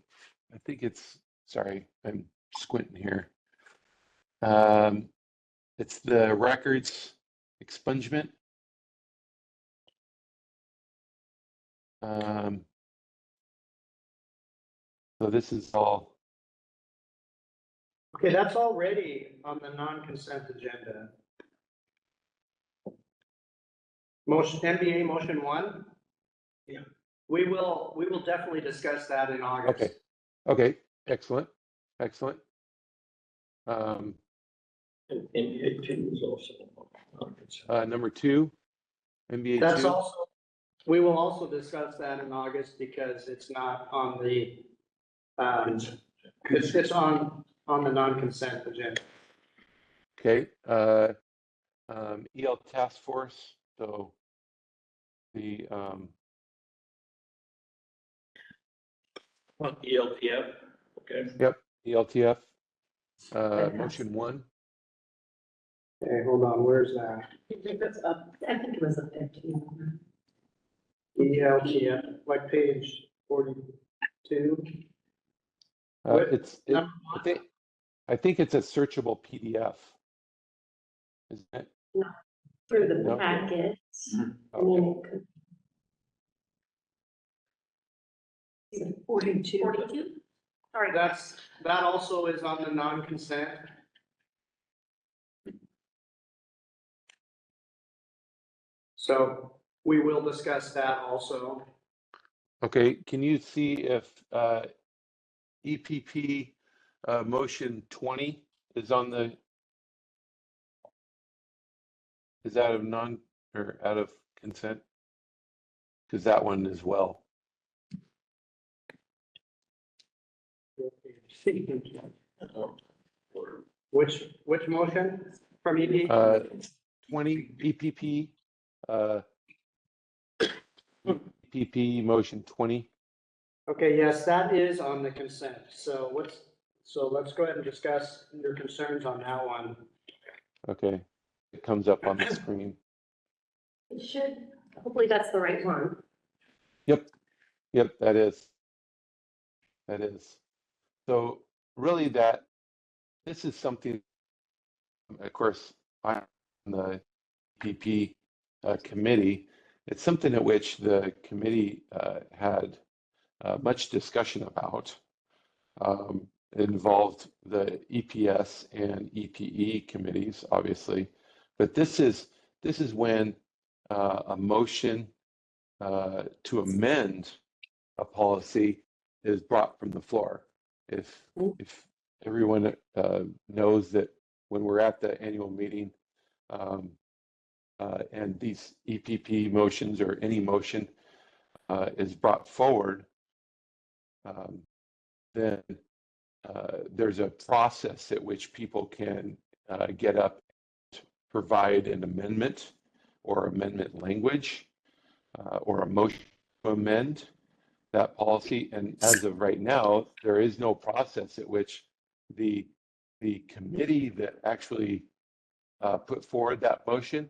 I think it's, sorry, I'm squinting here. It's the records expungement. So this is all, Okay, that's already on the non-consent agenda. Motion, MBA motion 1? Yeah. We will definitely discuss that in August. okay, okay, excellent, excellent. Um, And NBA two is also on consent. Number 2, NBA That's 2. also, we will also discuss that in August because it's not on the, it's on the non-consent agenda. Okay, EL task force. So the ELTF, okay. yep, ELTF. Motion 1. Okay, hold on, where's that? I think it was up there too. ELTF, like page 42. It's I think it's a searchable PDF. Isn't it? Not through the No? packets. I Okay. mean, it could. 42. 42? Sorry. That also is on the non-consent. So we will discuss that also. Okay, can you see if EPP motion 20 is on the, is out of non, or out of consent? Because that one as well. Which motion from EP? 20 EPP, EPP motion 20. Okay, yes, that is on the consent. So let's go ahead and discuss your concerns on that one. Okay, it comes up on the screen. It should, hopefully that's the right one. Yep, yep, that is. That is. So really this is something, of course, I'm on the EPP committee. It's something at which the committee had much discussion about. It involved the EPS and EPE committees, obviously, but this is when a motion to amend a policy is brought from the floor. If everyone knows that when we're at the annual meeting and these EPP motions or any motion is brought forward, then there's a process at which people can get up, provide an amendment or amendment language or a motion to amend that policy. And as of right now, there is no process at which the committee that actually put forward that motion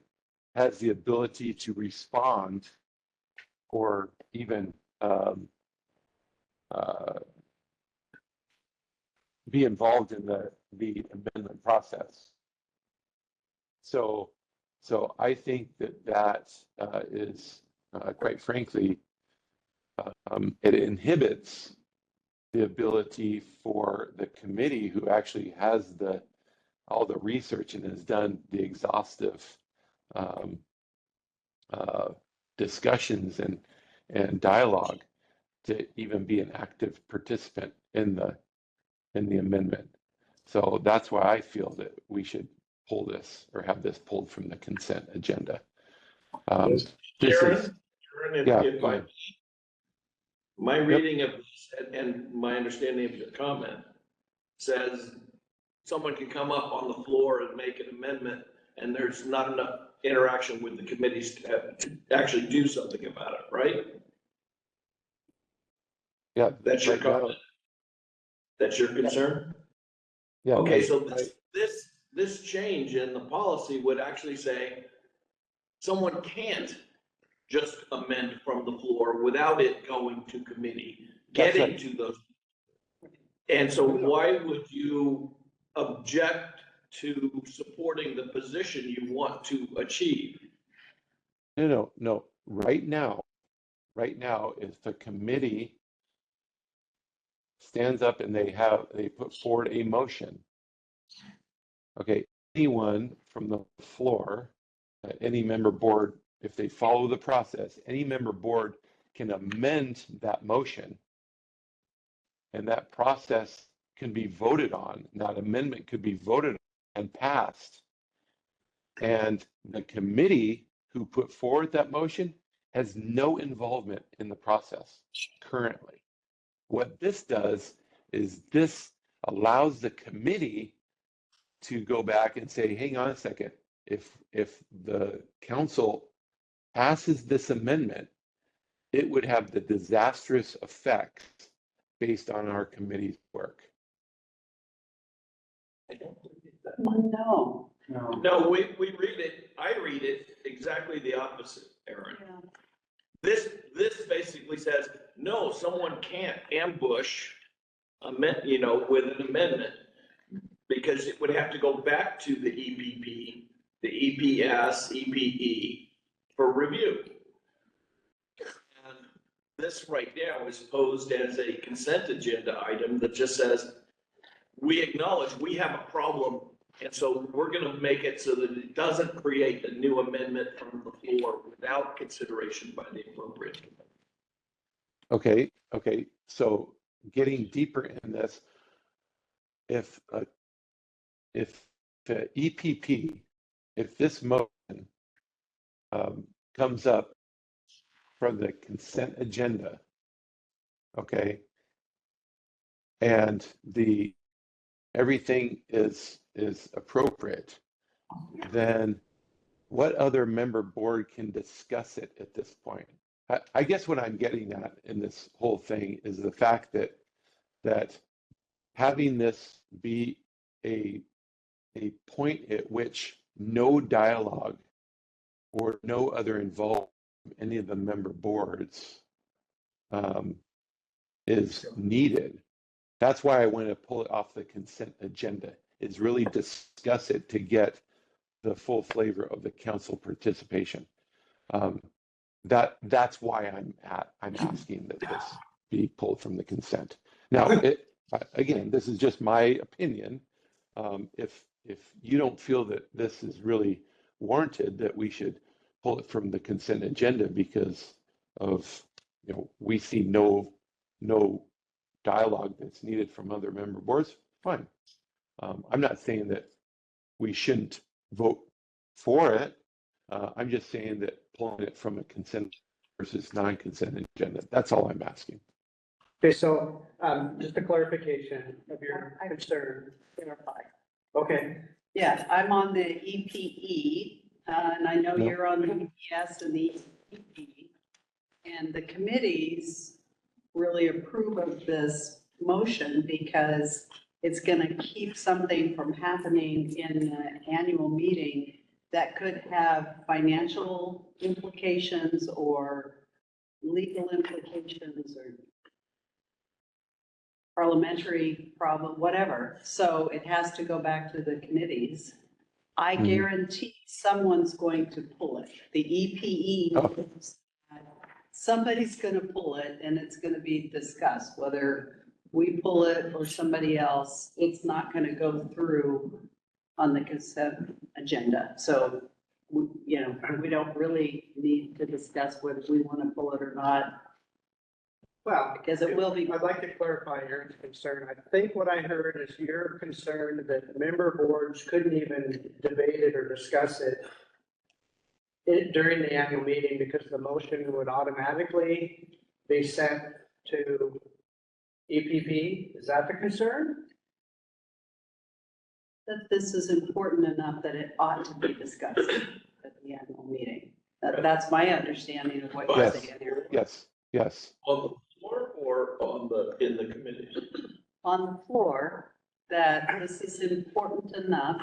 has the ability to respond or even be involved in the amendment process. So I think that is quite frankly, it inhibits the ability for the committee who actually has all the research and has done the exhaustive discussions and dialogue to even be an active participant in the amendment. So that's why I feel that we should pull this or have this pulled from the consent agenda. Sharon, if go I, ahead. my reading of this and my understanding of your comment says someone can come up on the floor and make an amendment and there's not enough interaction with the committees to actually do something about it, right? Yeah. That's your right now, comment. That's your concern? yeah. Okay, so I- this this change in the policy would actually say someone can't just amend from the floor without it going to committee, That's getting right. to those. And so why would you object to supporting the position you want to achieve? No. Right now, if the committee stands up and they put forward a motion, okay, anyone from the floor, any member board, if they follow the process, any member board can amend that motion, and that process can be voted on. That amendment could be voted on and passed. And the committee who put forward that motion has no involvement in the process currently. What this does is this allows the committee to go back and say, hang on a second, if the council passes this amendment, it would have the disastrous effects based on our committee's work. I don't believe that. No. No, we read it, I read it exactly the opposite, Aaron. This basically says, no, someone can't ambush with an amendment, because it would have to go back to the EPP, the EPS, EPE for review. And this right now is posed as a consent agenda item that just says, we acknowledge we have a problem, and so we're going to make it so that it doesn't create a new amendment from the floor without consideration by the appropriate committee. Okay. So getting deeper in this, if EPP, if this motion comes up from the consent agenda, okay, and everything is appropriate, then what other member board can discuss it at this point? I guess what I'm getting at in this whole thing is the fact that having this be a point at which no dialogue or no other involvement from any of the member boards is needed. That's why I want to pull it off the consent agenda, is really discuss it to get the full flavor of the council participation. That's why I'm asking that this be pulled from the consent. Now, again, this is just my opinion. If you don't feel that this is really warranted, that we should pull it from the consent agenda because of, we see no dialogue that's needed from other member boards, fine. I'm not saying that we shouldn't vote for it. I'm just saying that pulling it from a consent versus non-consent agenda, that's all I'm asking. Okay, so just a clarification of your concern. Okay. Yeah, I'm on the EPE, and I know No. you're on the EPS and the EP. And the committees really approve of this motion because it's going to keep something from happening in the annual meeting that could have financial implications or legal implications or parliamentary problem, whatever. So it has to go back to the committees. I guarantee someone's going to pull it. The EPE, somebody's going to pull it and it's going to be discussed, whether we pull it or somebody else. It's not going to go through on the consent agenda. So, we don't really need to discuss whether we want to pull it or not. Well, because it will be. I'd like to clarify your concern. I think what I heard is you're concerned that member boards couldn't even debate it or discuss it during the annual meeting because the motion would automatically be sent to EPP. Is that the concern? That this is important enough that it ought to be discussed at the annual meeting. That's my understanding of what you're saying here. Yes. On the floor or in the committee? On the floor, that this is important enough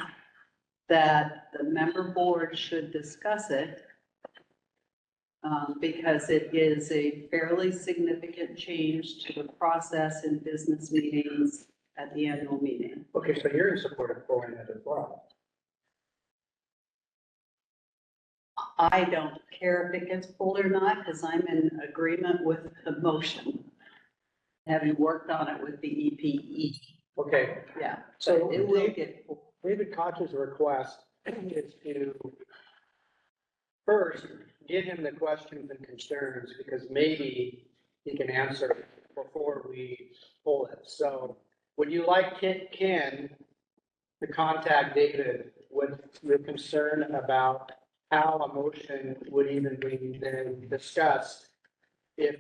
that the member board should discuss it because it is a fairly significant change to the process in business meetings at the annual meeting. Okay, so you're in support of pulling it as well. I don't care if it gets pulled or not, because I'm in agreement with the motion, having worked on it with the EPE. Okay, Yeah, so it will get pulled. David Koch's request is to first give him the questions and concerns, because maybe he can answer before we pull it. So would you like Ken to contact David with your concern about how a motion would even be then discussed if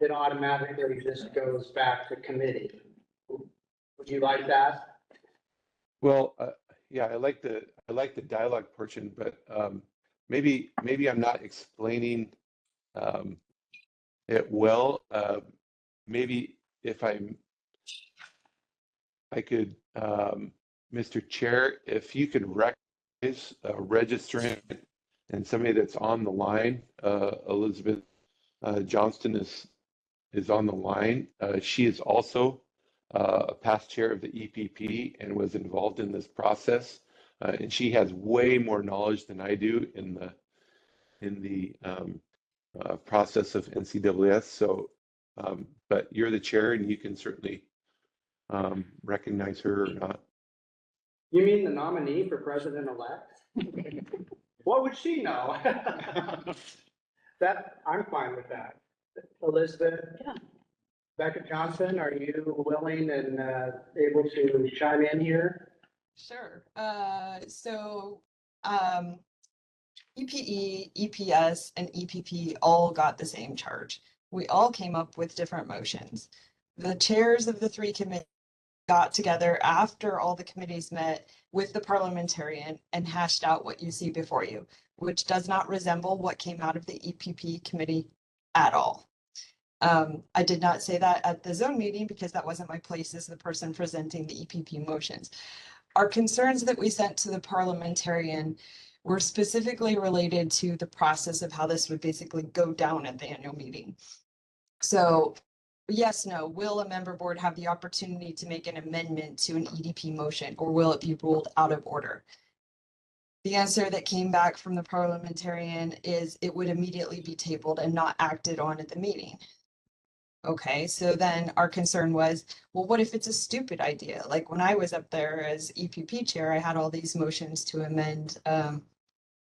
it automatically just goes back to committee? Would you like that? Well, yeah, I like the dialogue portion, but maybe I'm not explaining it well. Maybe if I could, Mr. Chair, if you could recognize a registrant and somebody that's on the line. Elizabeth Johnston is on the line. She is also a past chair of the EPP and was involved in this process. And she has way more knowledge than I do in the process of NCAAS. So, but you're the chair and you can certainly recognize her or not. You mean the nominee for president-elect? What would she know? That, I'm fine with that. Elizabeth? Yeah. Becca Johnson, are you willing and able to chime in here? Sure. EPE, EPS, and EPP all got the same charge. We all came up with different motions. The chairs of the three committees got together after all the committees met with the parliamentarian and hashed out what you see before you, which does not resemble what came out of the EPP committee at all. I did not say that at the zone meeting because that wasn't my place as the person presenting the EPP motions. Our concerns that we sent to the parliamentarian were specifically related to the process of how this would basically go down at the annual meeting. So yes, no, will a member board have the opportunity to make an amendment to an EDP motion, or will it be ruled out of order? The answer that came back from the parliamentarian is it would immediately be tabled and not acted on at the meeting. Okay, so then our concern was, well, what if it's a stupid idea? Like when I was up there as EPP chair, I had all these motions to amend the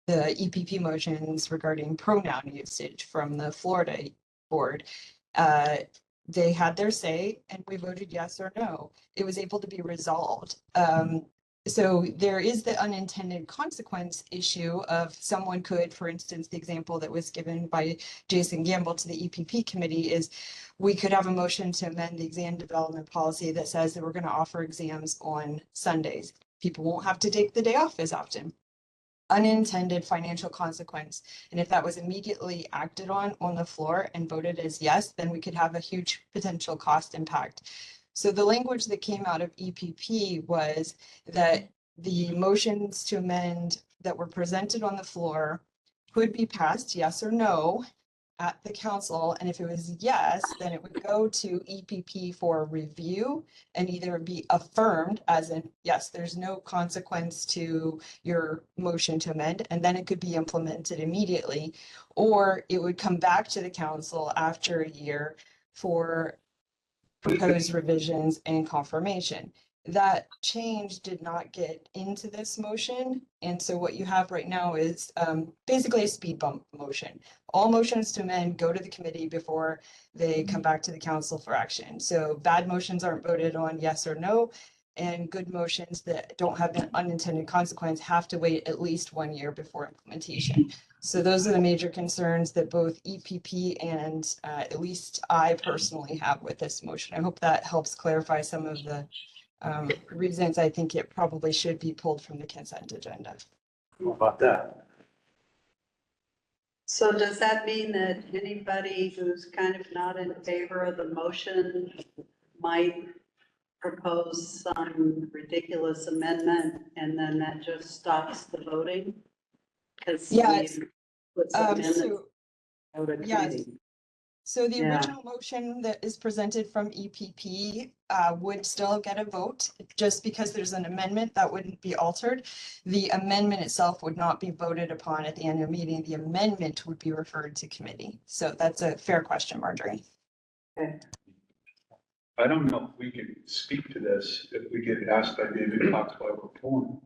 EPP motions regarding pronoun usage from the Florida board. They had their say and we voted yes or no. It was able to be resolved. So there is the unintended consequence issue of someone could, for instance, the example that was given by Jason Gamble to the EPP committee is we could have a motion to amend the exam development policy that says that we're going to offer exams on Sundays. People won't have to take the day off as often. Unintended financial consequence. And if that was immediately acted on the floor and voted as yes, then we could have a huge potential cost impact. So the language that came out of EPP was that the motions to amend that were presented on the floor could be passed yes or no at the council. And if it was yes, then it would go to EPP for review and either be affirmed as in, yes, there's no consequence to your motion to amend, and then it could be implemented immediately, or it would come back to the council after a year for proposed revisions and confirmation. That change did not get into this motion. And so what you have right now is basically a speed bump motion. All motions to amend go to the committee before they come back to the council for action. So bad motions aren't voted on yes or no, and good motions that don't have an unintended consequence have to wait at least 1 year before implementation. So those are the major concerns that both EPP and at least I personally have with this motion. I hope that helps clarify some of the reasons I think it probably should be pulled from the consent agenda. How about that? So does that mean that anybody who's kind of not in favor of the motion might propose some ridiculous amendment and then that just stops the voting? Because Yeah, we put some amendments so, out of yeah, committee. so the Yeah. original motion that is presented from EPP would still get a vote. Just because there's an amendment, that wouldn't be altered. The amendment itself would not be voted upon at the annual meeting. The amendment would be referred to committee. So that's a fair question, Marjorie. I don't know if we could speak to this, if we get asked by David Cox why we're pulling.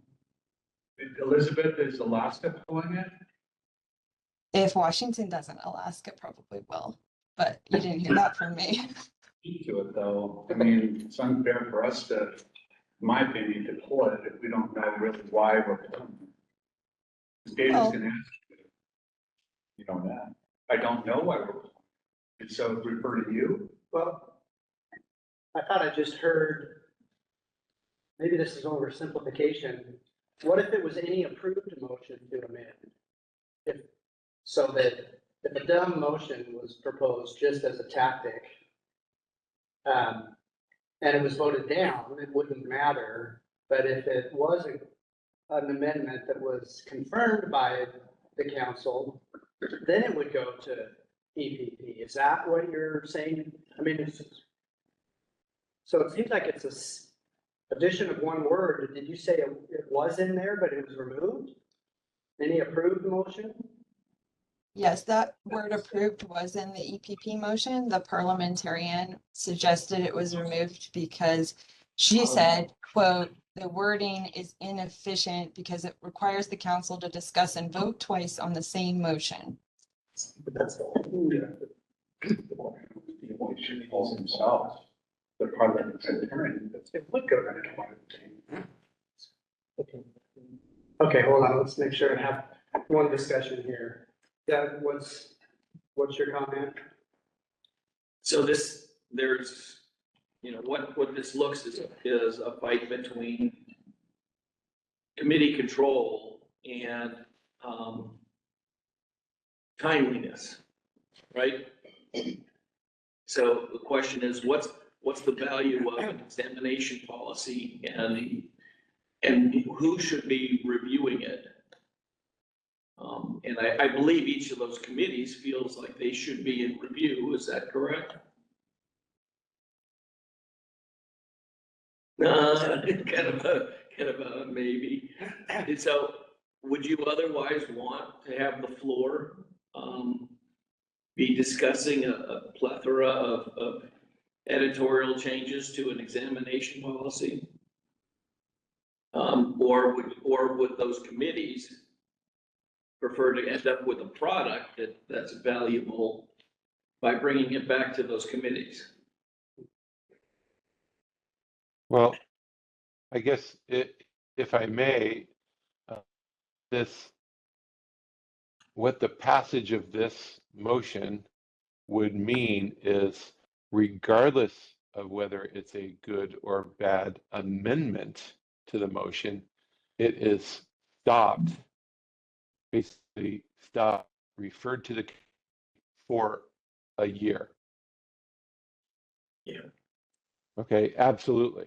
Elizabeth, is Alaska pulling it? If Washington doesn't, Alaska probably will, but you didn't hear that from me. Speak to it though. I mean, it's unfair for us to, in my opinion, to pull it if we don't know really why we're pulling it. David's Well- gonna ask you. You don't know. I don't know why we're pulling it. And so refer to you. Well, I thought I just heard, maybe this is oversimplification. What if it was any approved motion to amend? So that if a dumb motion was proposed just as a tactic, and it was voted down, it wouldn't matter. But if it was an amendment that was confirmed by the council, then it would go to EPP. Is that what you're saying? I mean, so it seems like it's a addition of one word. Did you say it was in there, but it was removed? Any approved motion? Yes, that word approved was in the EPP motion. The parliamentarian suggested it was removed because she said, quote, "The wording is inefficient because it requires the council to discuss and vote twice on the same motion." That's all. He should call himself the parliamentarian. It would go to the Okay, hold on, let's make sure I have one discussion here. Doug, what's your comment? So there's, what this looks is a fight between committee control and, timeliness, right? So the question is, what's the value of an examination policy and who should be reviewing it? And I believe each of those committees feels like they should be in review. Is that correct? Kind of a maybe. And so would you otherwise want to have the floor, be discussing a plethora of editorial changes to an examination policy? Or would those committees prefer to end up with a product that's valuable by bringing it back to those committees? Well, I guess if I may, what the passage of this motion would mean is, regardless of whether it's a good or bad amendment to the motion, it is stopped, basically stopped, referred to the for a year. Yeah. Okay, absolutely.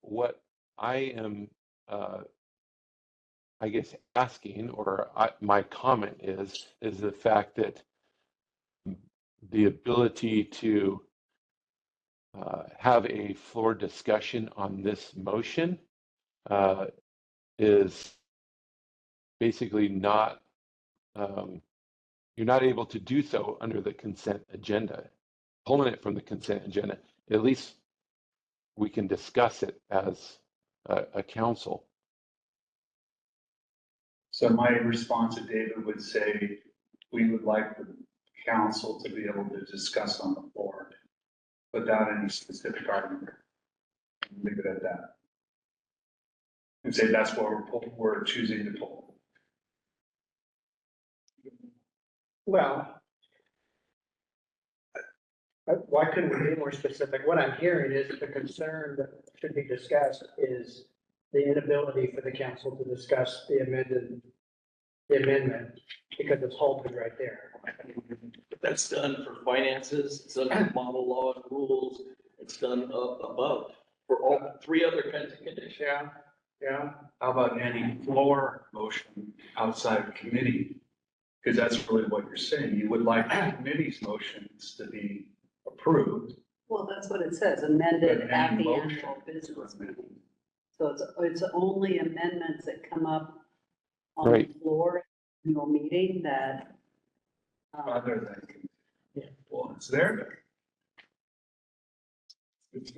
What I am, I guess, asking, or my comment is the fact that the ability to have a floor discussion on this motion is basically not, you're not able to do so under the consent agenda. Pulling it from the consent agenda, at least we can discuss it as a council. So my response to David would say, we would like the council to be able to discuss on the floor without any specific argument. Leave it at that. And say that's what we're choosing to pull. Well, why couldn't we be more specific? What I'm hearing is the concern that should be discussed is the inability for the council to discuss the amendment because it's halted right there. That's done for finances, it's done for model law and rules, it's done up above. for all three other kinds of conditions. Yeah, yeah. How about any floor motion outside of committee? Because that's really what you're saying. You would like committee's motions to be approved. Well, that's what it says, amended But at any the motion annual business to amend. meeting. So it's only amendments that come up on the Right. floor, annual meeting that. Other than, well, it's there. It's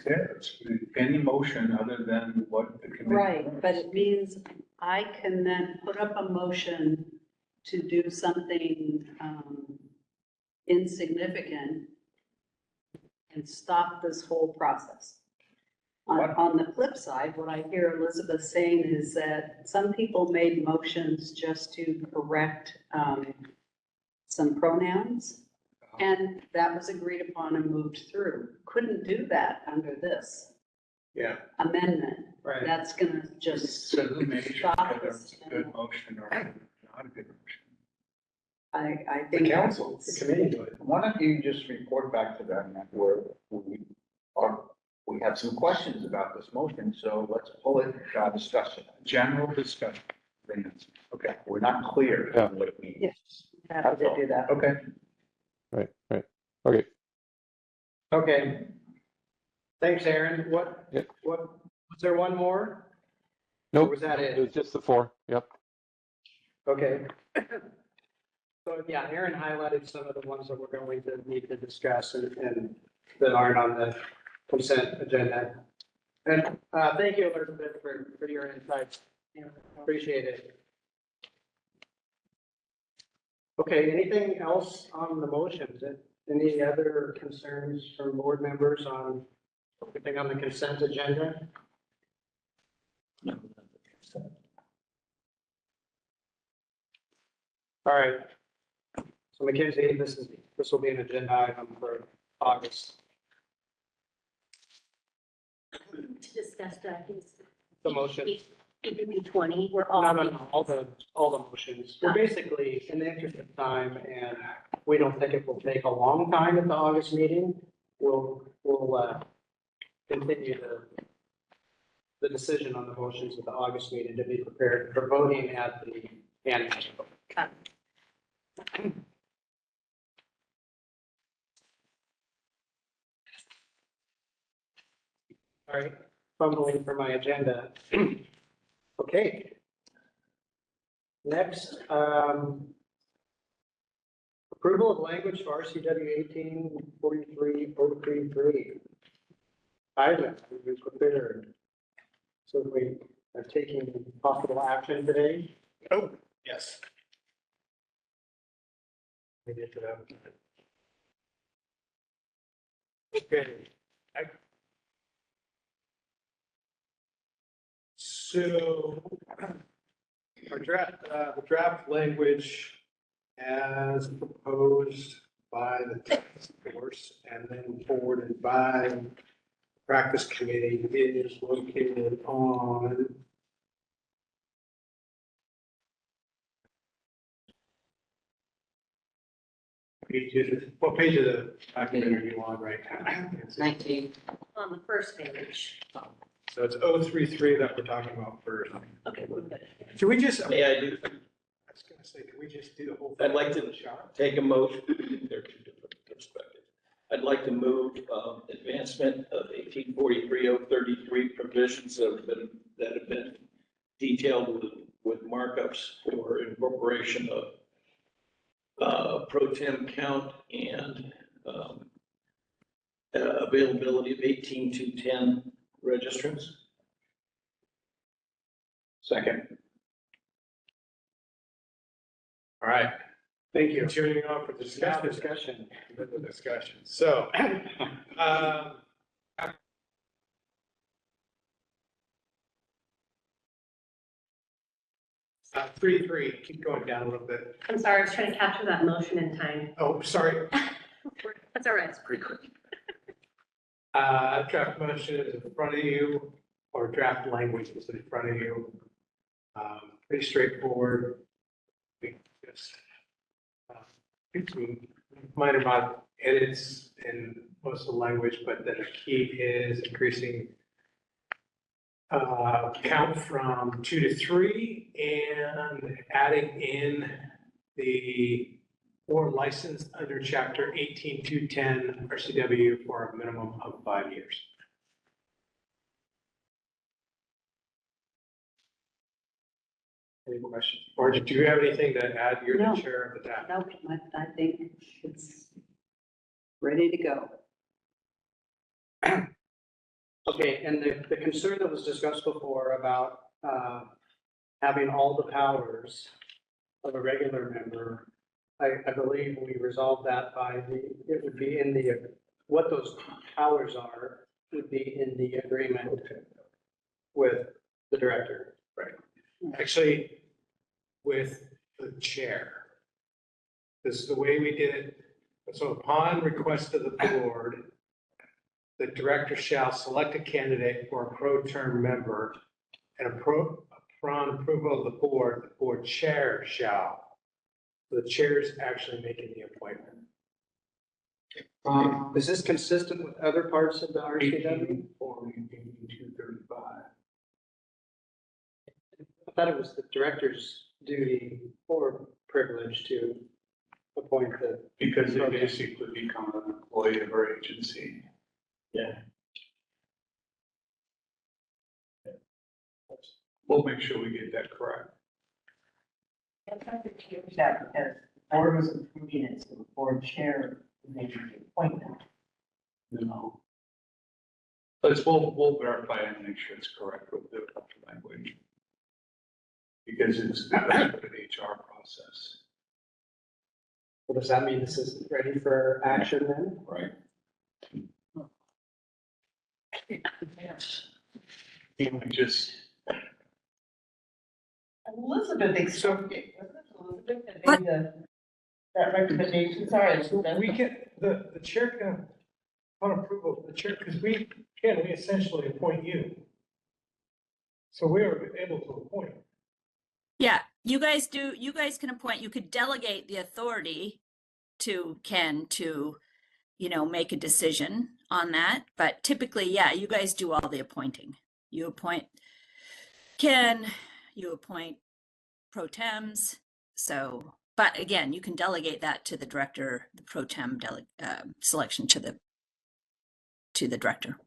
there. It's any motion other than what the committee. Right, but it means I can then put up a motion to do something insignificant and stop this whole process. On the flip side, what I hear Elizabeth saying is that some people made motions just to correct some pronouns, and that was agreed upon and moved through. Couldn't do that under this Yeah, amendment. right. That's gonna just So who made sure stop whether this. it's a good motion or not a good motion? I The think. council, the committee do it. Why don't you just report back to them where we have some questions about this motion, so let's pull it, discussion. General discussion. Okay, we're not clear Yeah. on what it means. Yes, happy to do that. Okay. Right, right. Okay. Okay. Thanks, Aaron. Yeah. Was there one more? Nope. Or was that It it? was just the four. Yep. Okay. So, yeah, Aaron highlighted some of the ones that we're going to need to discuss and that aren't on the consent agenda. And, thank you, Elizabeth, for your insights. Appreciate it. Okay, anything else on the motions? Any other concerns from board members on anything on the consent agenda? All right. So Mackenzie, this will be an agenda item for August. To discuss The motion. EPP 20, we're all. No, all the motions. We're basically, in the interest of time, and we don't think it will take a long time at the August meeting. We'll continue the decision on the motions at the August meeting to be prepared for voting at the annual. All right, fumbling for my agenda. Okay. Next, approval of language for RCW 1843.033. Ivan, we prepared. So we are taking possible action today. Oh, yes. We did that. Okay. So our draft, the draft language as proposed by the task force and then forwarded by the practice committee is located on what page of the document are you on right now? 19. On the first page. So it's 033 that we're talking about first. Okay, we're good. Should we just, I May I do, was gonna say, can we just do the whole? thing I'd like to in a shot? take a motion, there are two different perspectives. I'd like to move advancement of 1843-033 provisions that have been detailed with markups for incorporation of pro tem count and availability of 18 to 10 registrants. Second. All right, thank you. Continuing on for discussion. So, 3-3, keep going down a little bit. I'm sorry, I was trying to capture that motion in time. Oh, sorry. That's all right. Pretty quick. Draft motion is in front of you, or draft language is in front of you. Pretty straightforward. Just some minor edits in most of the language, but the key is increasing count from 2 to 3 and adding in the or licensed under chapter 18210 RCW for a minimum of 5 years. Any questions? Or did you have anything to add? You're No. the chair of the DAP. Nope, I think it's ready to go. Okay, and the concern that was discussed before about having all the powers of a regular member, I believe we resolved that by it would be in the, what those powers are would be in the agreement with the director. Right. Actually, with the chair. This is the way we did it. So upon request of the board, the director shall select a candidate for a pro-term member, and upon approval of the board chair shall. The chair is actually making the appointment. Is this consistent with other parts of the RCW? 235. I thought it was the director's duty or privilege to appoint the. Because they basically become an employee of our agency. Yeah. We'll make sure we get that correct. I'm trying to change that because the board was approving it, so the board chair made the appointment. No. We'll verify and make sure it's correct with the language. Because it's an HR process. Well, does that mean this is ready for action then? Right. Can we just, Elizabeth explained, Elizabeth that made that recommendation, sorry. We can, the chair can, upon approval of the chair, because we essentially appoint you. So we are able to appoint. Yeah, you guys can appoint, you could delegate the authority to Ken to, make a decision on that. But typically, yeah, you guys do all the appointing. You appoint Ken, you appoint pro tems. So, but again, you can delegate that to the director, the pro tem selection to the director.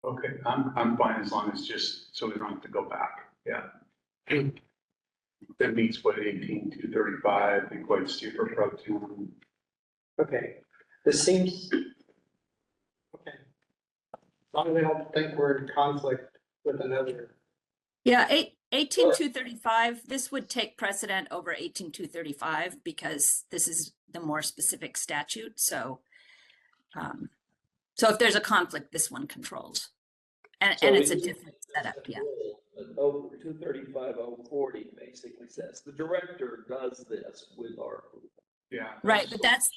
okay, I'm fine as long as just, so we don't have to go back, yeah. That meets what 18235 equates to for pro tem. Okay, this seems. Okay. As long as we don't think we're in conflict with another. Yeah, 18235, this would take precedent over 18235 because this is the more specific statute. So if there's a conflict, this one controls. And it's a different setup, yeah. Over 235-040 basically says the director does this with our approval. Yeah. Right, but that's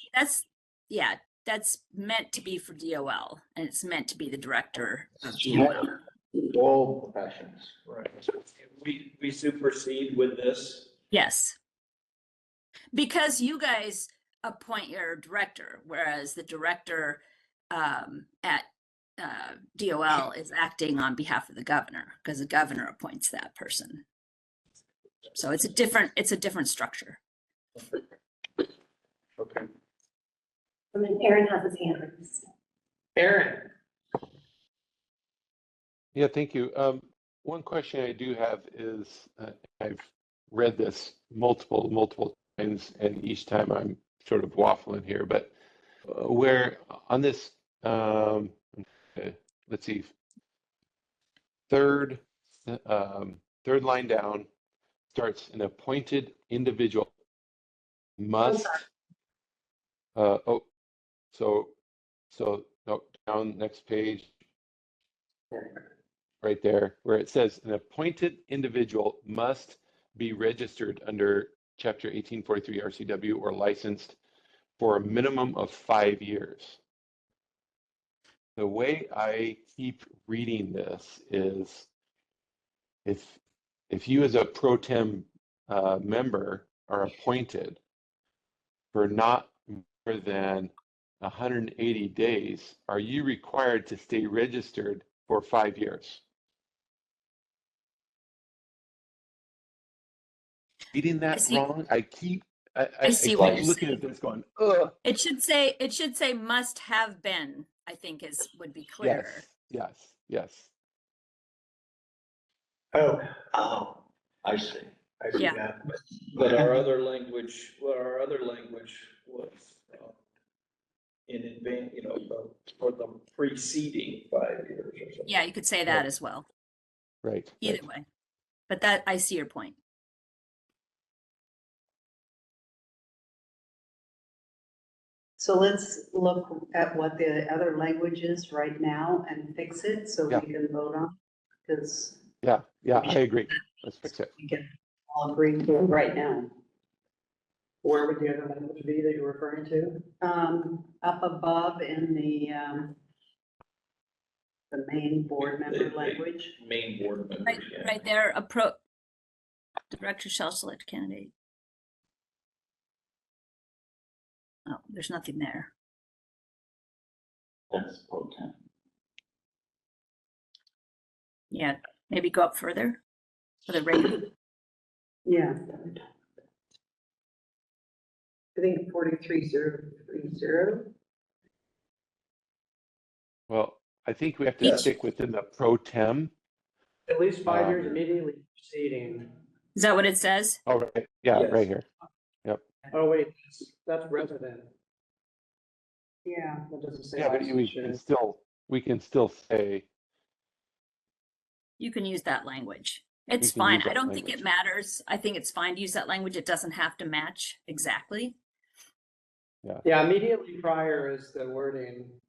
meant to be for DOL, and it's meant to be the director of DOL. All professions. Right. We supersede with this. Yes. Because you guys appoint your director, whereas the director at DOL is acting on behalf of the governor, because the governor appoints that person. So it's a different structure. Okay. And then Aaron has his hand raised. Aaron. Yeah, thank you. One question I do have is, I've read this multiple times, and each time I'm sort of waffling here, but where on this, let's see, third line down starts an appointed individual must. No, down next page. Right there, where it says an appointed individual must be registered under Chapter 1843 RCW or licensed for a minimum of 5 years. The way I keep reading this is if you as a pro tem member are appointed, for not more than 180 days, are you required to stay registered for 5 years? Reading that wrong? I keep looking at this going, ugh. It should say must have been, I think would be clearer. Yes. Oh, I see. I see Yeah. that. But our other language was in advance, for the preceding 5 years or something. Yeah, you could say that as well. Right. Either way. But that, I see your point. So let's look at what the other language is right now and fix it so we can vote on, because. Yeah, I agree. Let's fix it. We can all agree to it right now. Where would the other language be that you're referring to? Up above in the main board member language. Main board members, Right, yeah. right there, director shall select candidate. Oh, there's nothing there. That's pro temp. Yeah, maybe go up further for the rate. Yeah. I think 43030. Well, I think we have to stick within the pro tem. At least 5 years immediately preceding. Is that what it says? Oh, right. Yeah, Yes. right here. Yep. Oh, wait, that's resident. Yeah. That doesn't say. Yeah, but we can still say. You can use that language. It's can fine. use I that don't think language. it matters. I think it's fine to use that language. It doesn't have to match exactly. Yeah, immediately prior is the wording.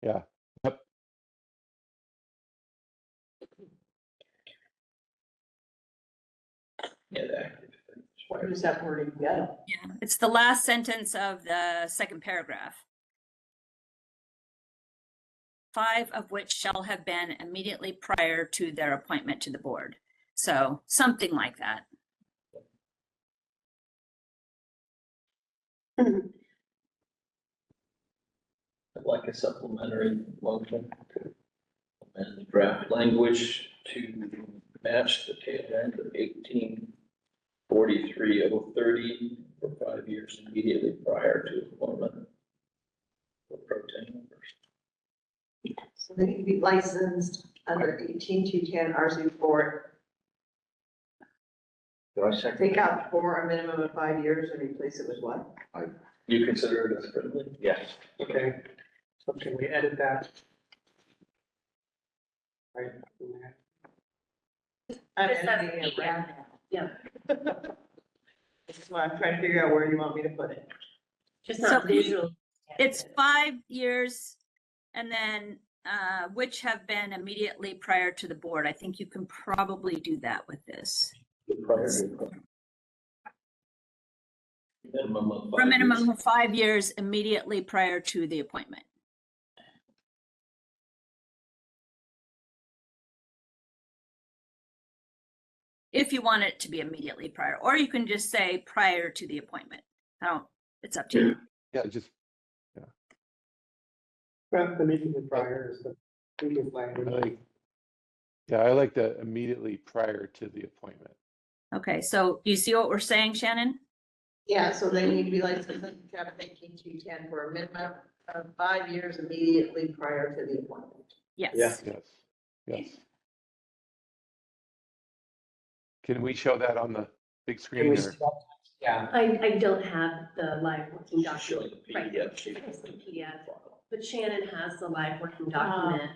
Yeah. Yep. Yeah, the active. Where does that wording go? Yeah, it's the last sentence of the second paragraph. 5 of which shall have been immediately prior to their appointment to the board. So something like that. I'd like a supplementary motion to amend the draft language to match the tail end of 1843-030 for 5 years immediately prior to appointment for pro tem members. So they need to be licensed under 18210 RC4. Do I second? Take out for a minimum of 5 years and replace it with what? You consider it as friendly? Yes. Okay, so can we edit that? Right. I'm This has editing it to be, right now. Yeah, This is why I'm trying to figure out where you want me to put it. just not So visual. It's 5 years and then which have been immediately prior to the board. I think you can probably do that with this. Prior to appointment. Minimum of 5 For a minimum years. of 5 years immediately prior to the appointment. If you want it to be immediately prior, or you can just say prior to the appointment. It's up to you. Yeah, just Well, immediately prior is the previous language. I like the immediately prior to the appointment. Okay, so you see what we're saying, Shannon? Yeah, so they need to be licensed in chapter 18210 for a minimum of 5 years immediately prior to the appointment. Yes. Yes. Can we show that on the big screen? Or? Yeah. I don't have the live working Showing document. the Right, PDF. sheet. it's the PDF, but Shannon has the live working document.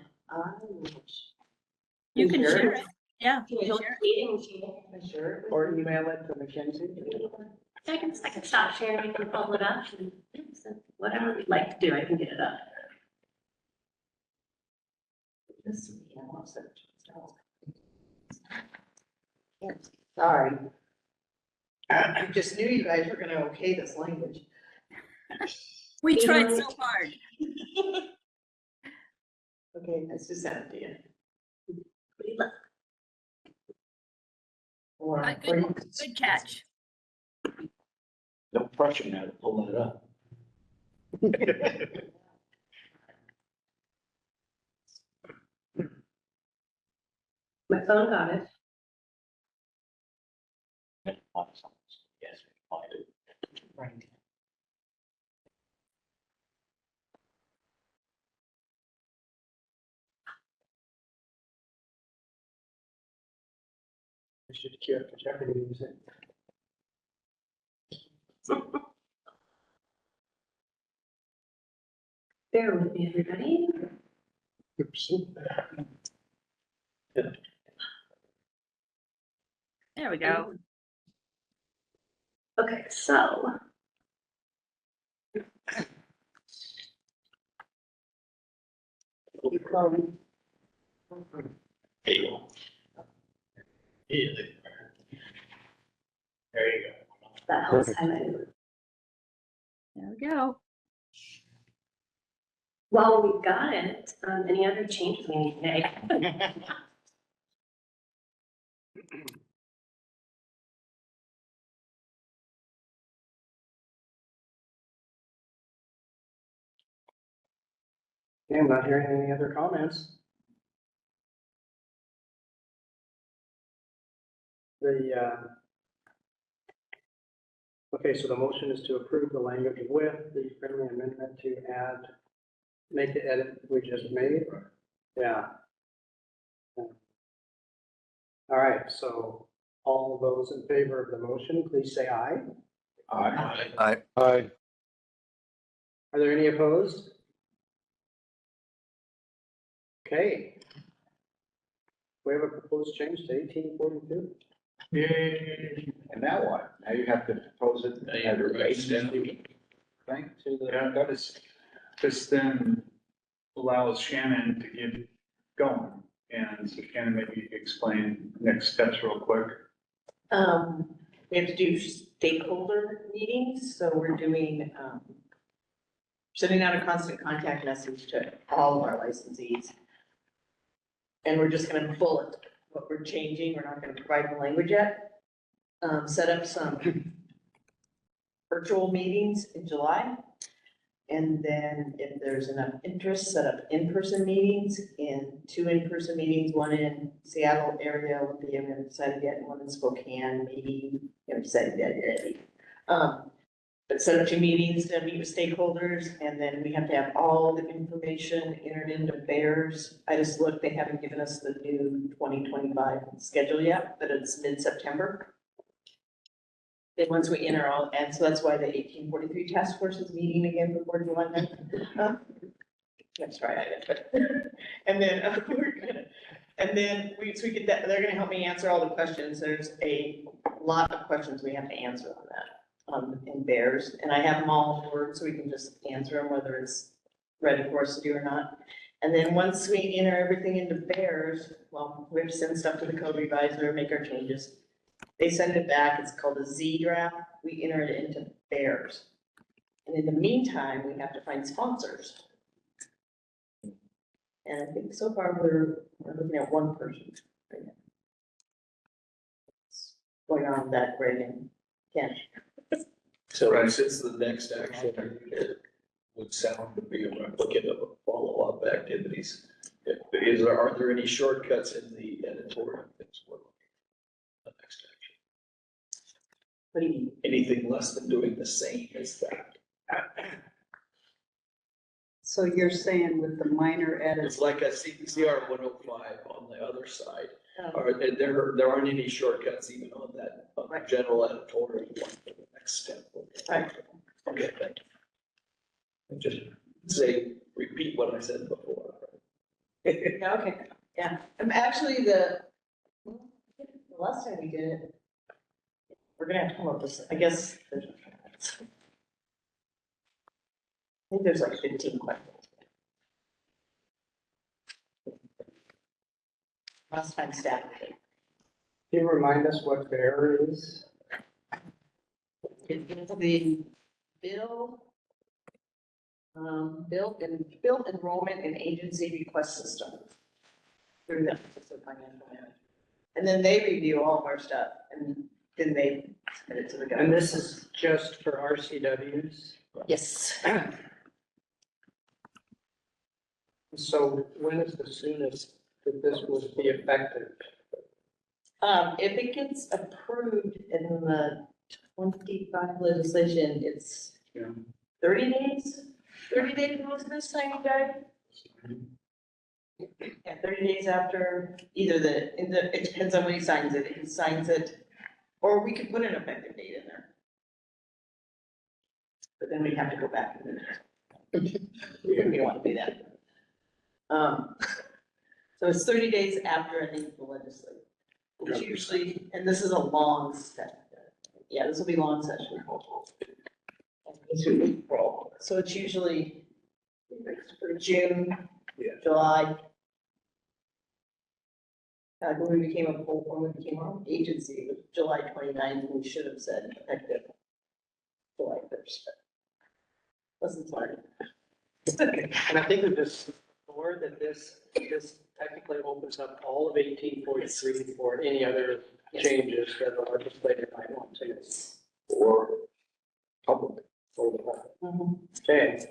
You can Sure. share it. Yeah. Can you share it. Sure. Or email it to Mackenzie. I can stop sharing, I can pull it up, and whatever we'd like to do, I can get it up. Sorry. I just knew you guys were gonna okay this language. We tried so hard. Okay, I just sent it to you. Good catch. No pressure now to pull that up. My phone got it. Yes, I do. Right. I should queue up for Jeopardy music. Bear with me, everybody. There we go. Okay, so. Keep going. There you go. Yeah. There you go. That helps highlight. There we go. While we got it, any other changes we need to make? Okay, I'm not hearing any other comments. Okay, so the motion is to approve the language with the friendly amendment to add, make the edit we just made. Yeah. All right, so all those in favor of the motion, please say aye. Aye. Aye. Are there any opposed? Okay. We have a proposed change to 1842. Yay. And now what? Now you have to propose it. Now you have to write it down. Thing to the. Yeah, this then allows Shannon to get going. And so Shannon, maybe explain next steps real quick. We have to do stakeholder meetings, so we're doing, sending out a constant contact message to all of our licensees. And we're just gonna bullet what we're changing, we're not gonna provide the language yet. Set up some virtual meetings in July. And then if there's enough interest, set up in-person meetings, and 2 in-person meetings, one in Seattle area, with the, we haven't decided yet, and one in Spokane, maybe, we haven't decided yet. But set up 2 meetings to meet with stakeholders, and then we have to have all the information entered into BEARS. I just looked, they haven't given us the new 2025 schedule yet, but it's mid-September. And once we enter all, and so that's why the 1843 task force is meeting again before July 9th. That's right, and then we're gonna, and then so we get that, they're gonna help me answer all the questions. There's a lot of questions we have to answer on that, in BEARS, and I have them all in Word, so we can just answer them, whether it's ready for us to do or not. And then once we enter everything into BEARS, well, we have to send stuff to the code revisor, make our changes. They send it back, it's called a Z draft, we enter it into BEARS. And in the meantime, we have to find sponsors. And I think so far we're looking at one person right now. It's going on with that, Greg and Ken. So since the next action it would sound to be a replicate of follow-up activities, are there any shortcuts in the editorial things we're looking at? The next action? What do you mean? Anything less than doing the same as that? So you're saying with the minor edits, It's like a CR 105 on the other side. There aren't any shortcuts even on that, on the general editorial one for the next step. Right. Okay, thank you. And just say, repeat what I said before. Yeah, okay, yeah. Actually, the last time we did it, we're gonna have to come up with, I guess, I think there's like 15 questions. Last time staff did it. Can you remind us what BEAR is? It's the bill, bill enrollment and agency request system. Through the Office of Financial Management. And then they review all of our stuff, and then they submit it to the And government. this is just for RCWs? Yes. So when is the soonest that this would be effective? If it gets approved in the 25 legislation, it's Yeah. 30 days? 30 days was this signing guide? Yeah, 30 days after either it depends on when he signs it. If he signs it, or we could put an effective date in there. But then we'd have to go back and we don't want to do that. So it's 30 days after, I think, the legislature. It's usually, and this is a long session. Yeah, this will be a long session. So it's usually for June, July. When we became an agency, it was July 29th, we should have said effective July 1st. Wasn't smart. And I think we've just before that this technically opens up all of 1843 for any other changes that the legislature might want to. Or public. Or the public. Mm-hmm. Okay.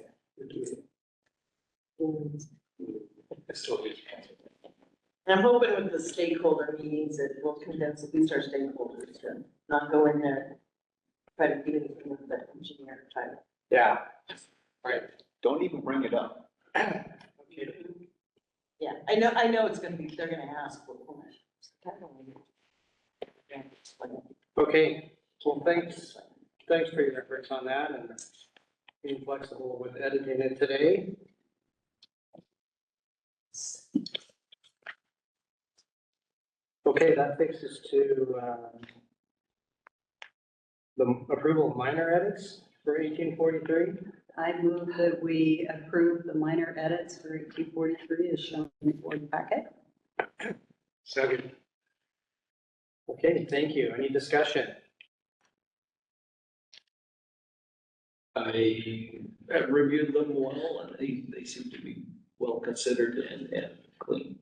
And I'm hoping with the stakeholder meetings that we'll condense at least our stakeholders to not go in there, try to do anything with that engineer type. Yeah. Right. Don't even bring it up. Yeah, I know it's gonna be, they're gonna ask for. Okay, well, thanks for your efforts on that and being flexible with editing it today. Okay, that takes us to the approval of minor edits for 1843. I move that we approve the minor edits for 1843 as shown in the board packet. Second. Okay, thank you. Any discussion? I have reviewed them well, and they seem to be well considered and clean.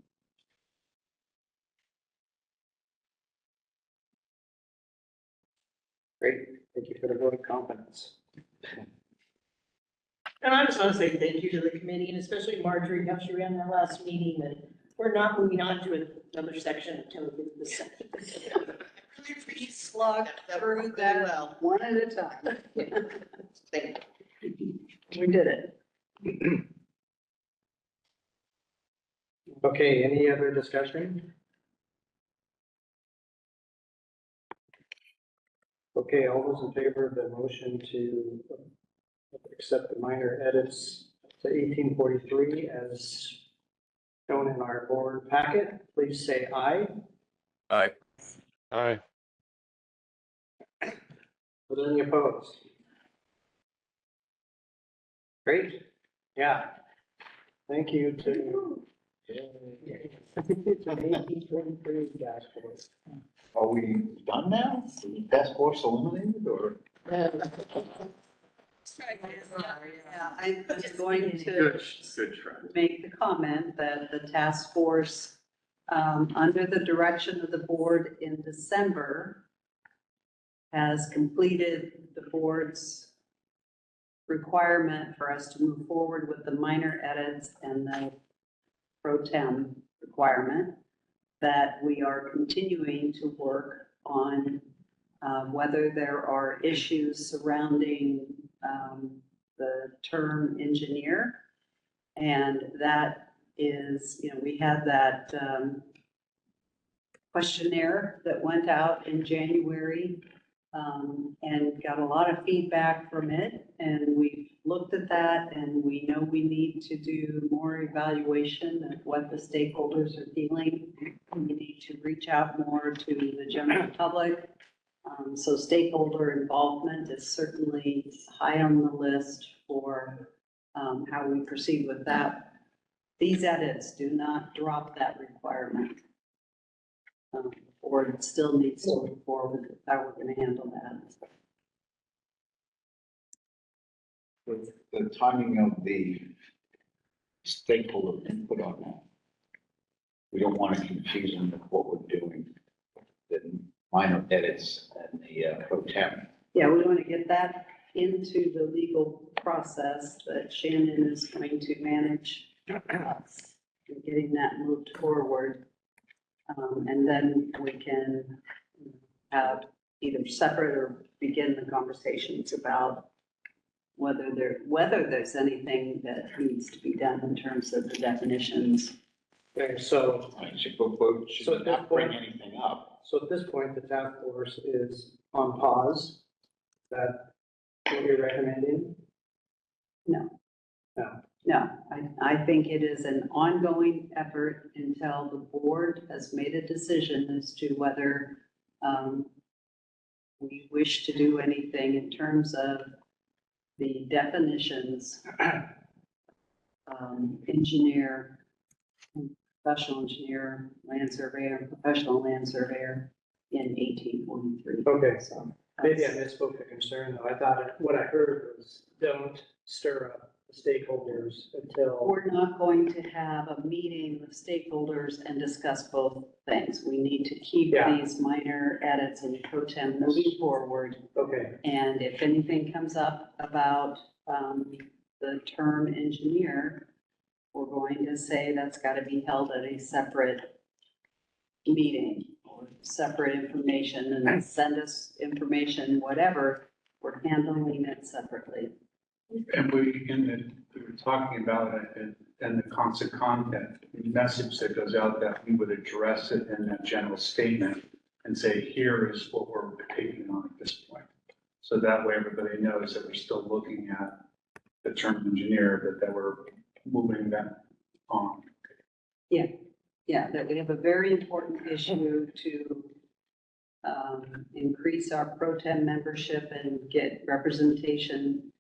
Great, thank you for the vote of confidence. And I just want to say thank you to the committee and especially Marjorie, how she ran that last meeting, and we're not moving on to another section until we get this section. We slog through that one at a time. Thank you. We did it. Okay, any other discussion? Okay, all those in favor of the motion to accept the minor edits to 1843 as shown in our board packet, please say aye. Aye. Aye. Are there any opposed? Great, yeah. Thank you to 1843 task force. Are we done now? Task force eliminated or? Yeah, I'm just going to Good try. make the comment that the task force, under the direction of the board in December, has completed the board's requirement for us to move forward with the minor edits and the pro tem requirement, that we are continuing to work on whether there are issues surrounding the term engineer. And that is, we had that questionnaire that went out in January and got a lot of feedback from it. And we've looked at that and we know we need to do more evaluation of what the stakeholders are feeling. We need to reach out more to the general public. So stakeholder involvement is certainly high on the list for how we proceed with that. These edits do not drop that requirement. Or it still needs to move forward with how we're going to handle that. With the timing of the stakeholder input on that, we don't want to confuse them with what we're doing. Then minor edits and the pro temp. Yeah, we want to get that into the legal process that Shannon is going to manage us in getting that moved forward. And then we can have either separate or begin the conversations about whether there's anything that needs to be done in terms of the definitions. Okay, so, Should So at this not bring point- anything up. so at this point, the task force is on pause. That what you're recommending? No. No. No, I think it is an ongoing effort until the board has made a decision as to whether we wish to do anything in terms of the definitions, engineer, professional engineer, land surveyor, professional land surveyor in 1843. Okay, So maybe I that's- misspoke the concern though. I thought what I heard was don't stir up the stakeholders until. We're not going to have a meeting with stakeholders and discuss both things. We need to keep Yeah. these minor edits and pro tem moving forward. Okay, And if anything comes up about the term engineer, we're going to say that's got to be held at a separate meeting or separate information and send us information, whatever. We're handling it separately. And we were talking about it and the constant content, the message that goes out that we would address it in that general statement and say, here is what we're taking on at this point. So that way everybody knows that we're still looking at the term engineer, that we're moving that on. Yeah, that we have a very important issue to increase our pro tem membership and get representation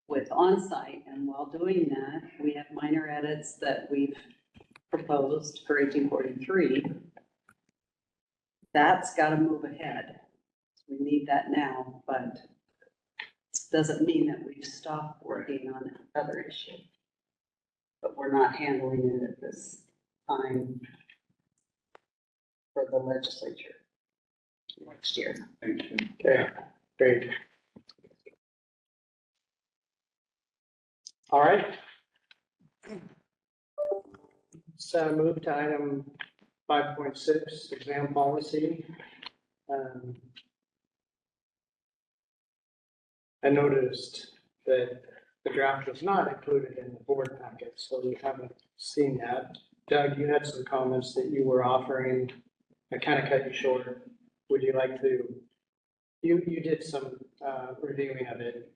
with onsite. And while doing that, we have minor edits that we've proposed for 1843. That's got to move ahead. We need that now, but it doesn't mean that we've stopped working on other issues. But we're not handling it at this time for the legislature next year. Thank you. okay, great. All right. So move to item 5.6, exam policy. I noticed that the draft was not included in the board packet, so we haven't seen that. Doug, you had some comments that you were offering. I kind of cut you short. Would you like to, you did some reviewing of it.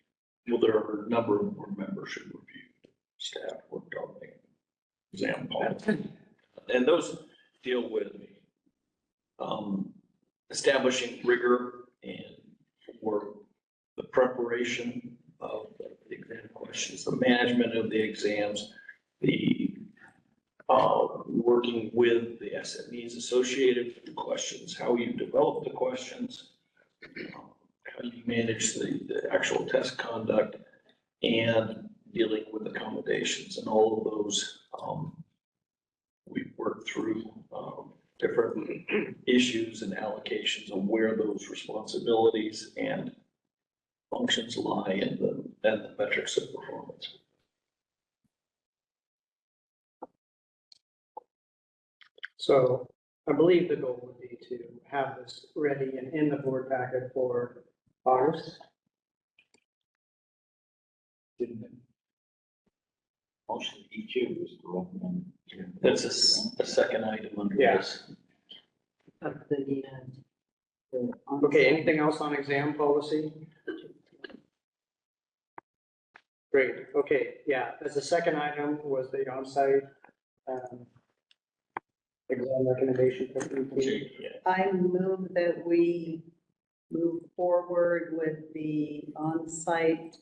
Well, there are a number of board members who reviewed, staff worked on the exam policy. And those deal with establishing rigor and for the preparation of the exam questions, the management of the exams, the working with the SMEs associated with the questions, how you develop the questions, how you manage the actual test conduct, and dealing with accommodations and all of those. We've worked through different issues and allocations of where those responsibilities and functions lie in the metrics of performance. So I believe the goal would be to have this ready and in the board packet for August. Motion EQ was to recommend. That's a second item under Yes. this. Of the Okay, anything else on exam policy? Great, okay, yeah, as a second item was the onsite exam recommendation from EP. I move that we move forward with the on-site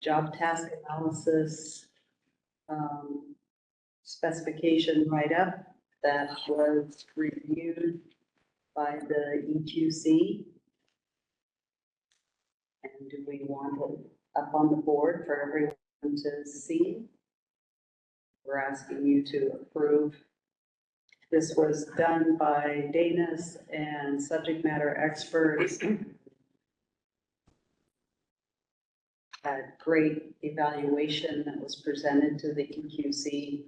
job task analysis specification write-up that was reviewed by the EQC. And do we want it up on the board for everyone to see? We're asking you to approve This was done by Danis and subject matter experts. Had great evaluation that was presented to the EQC.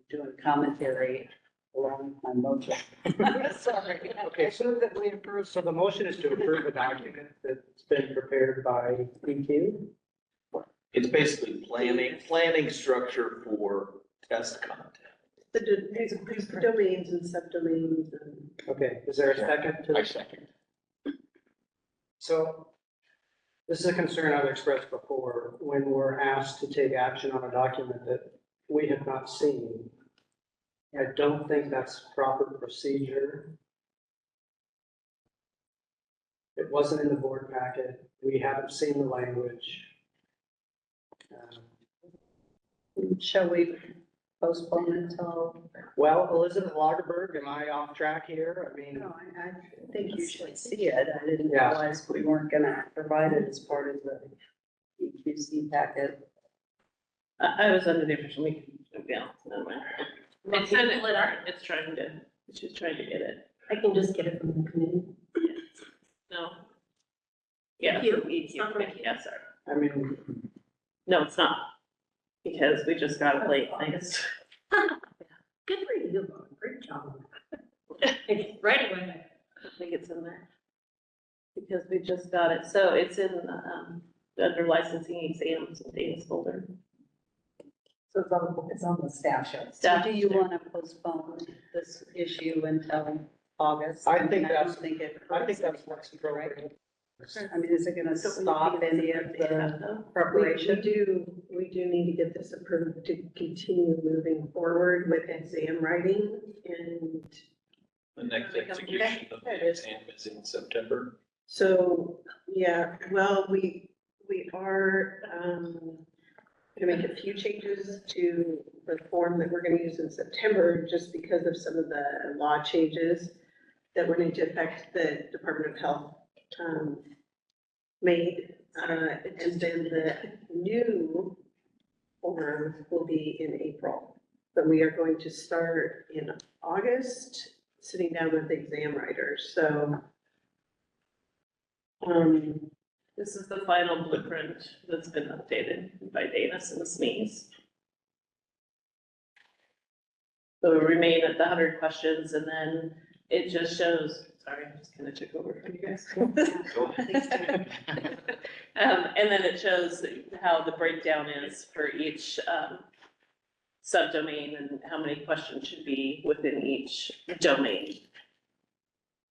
Doing commentary along my motion. Sorry. Okay, so that we approve, so the motion is to approve a document that's been prepared by EQ? It's basically planning structure for test content. These domains and subdomains and. Okay, is there a second to I this? second. So this is a concern I've expressed before, when we're asked to take action on a document that we have not seen. I don't think that's proper procedure. It wasn't in the board packet. We haven't seen the language. Shall we postpone until? Well, Elizabeth Lagerberg, am I off track here? I mean, No, I think you should see it. I didn't Yeah. realize we weren't gonna provide it as part of the EQC packet. I was under the impression we could, yeah, never mind. It's trying to, she's trying to get it. I can just get it from the committee. No. Yeah. EQ? It's not from EQ. Yeah, sorry. I mean, No, it's not. Because we just got it late, thanks. Good for you, great job. Right away. I think it's in there. Because we just got it, so it's in, under licensing exams in Dane's folder. So it's on the staff show. So Staff do you show. want to postpone this issue until August? I think don't that's- think it I think hurts that's anything, what's appropriate. I mean, is it gonna So we stop need any to of get that, the though. preparation? We do need to get this approved to continue moving forward with exam writing and The next Okay. execution of There it the is. exam is in September. so, yeah, well, we are, gonna make a few changes to the form that we're gonna use in September, just because of some of the law changes that went into effect the Department of Health, made, and then the new form will be in April. But we are going to start in August, sitting down with exam writers, so. This is the final blueprint that's been updated by Danis and the SMEs. So we remain at the 100 questions, and then it just shows, sorry, I just kind of took over from you guys. And then it shows how the breakdown is for each subdomain and how many questions should be within each domain.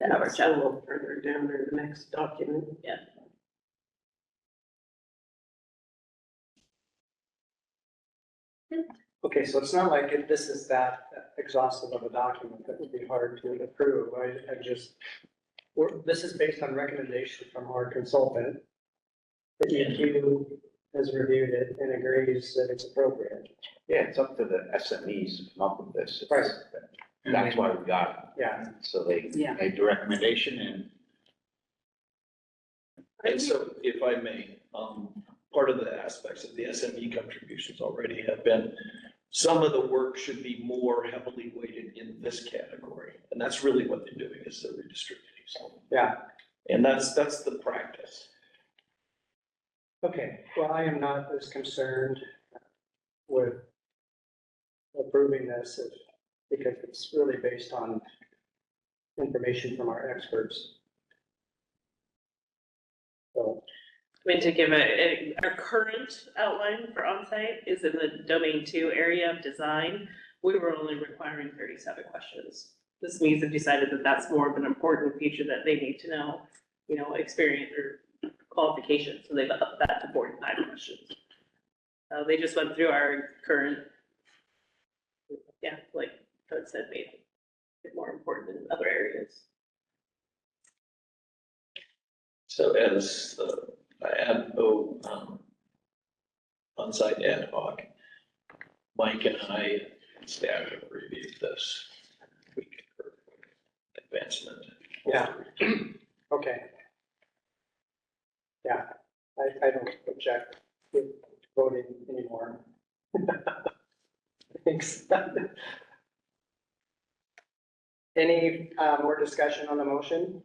The average A out. little further down in the next document. Yeah. Okay, so it's not like this is that exhaustive of a document that would be hard to approve. I just, this is based on recommendation from our consultant. The EQ has reviewed it and agrees that it's appropriate. Yeah, it's up to the SMEs to come up with this. Right. That's why we got it. Yeah. So they Yeah. made the recommendation And so, if I may, part of the aspects of the SME contributions already have been, some of the work should be more heavily weighted in this category. And that's really what they're doing, is they're redistributing. So, Yeah. and that's the practice. Okay, well, I am not as concerned with approving this because it's really based on information from our experts. So, I mean, to give our current outline for onsite is in the domain 2 area of design. We were only requiring 37 questions. This means they've decided that that's more of an important feature that they need to know, experience or qualifications. So they've upped that to 45 questions. They just went through our current, like Todd said, made it more important in other areas. So as on-site ad hoc, Mike and I, staff have reviewed this. We concur with advancement. Yeah. Okay. Yeah, I don't object to voting anymore. Thanks. Any more discussion on the motion?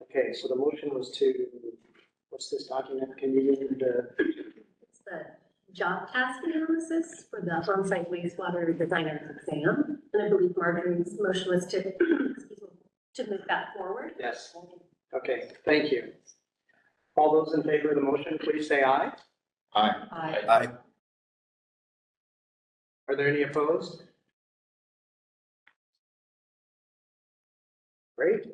Okay, so the motion was to, what's this document? Can you read the? It's the job task analysis for the on-site wastewater designer exam. And I believe Marjorie's motion was to, excuse me, to move that forward. Yes. Okay, thank you. All those in favor of the motion, please say aye. Aye. Aye. Are there any opposed? Great.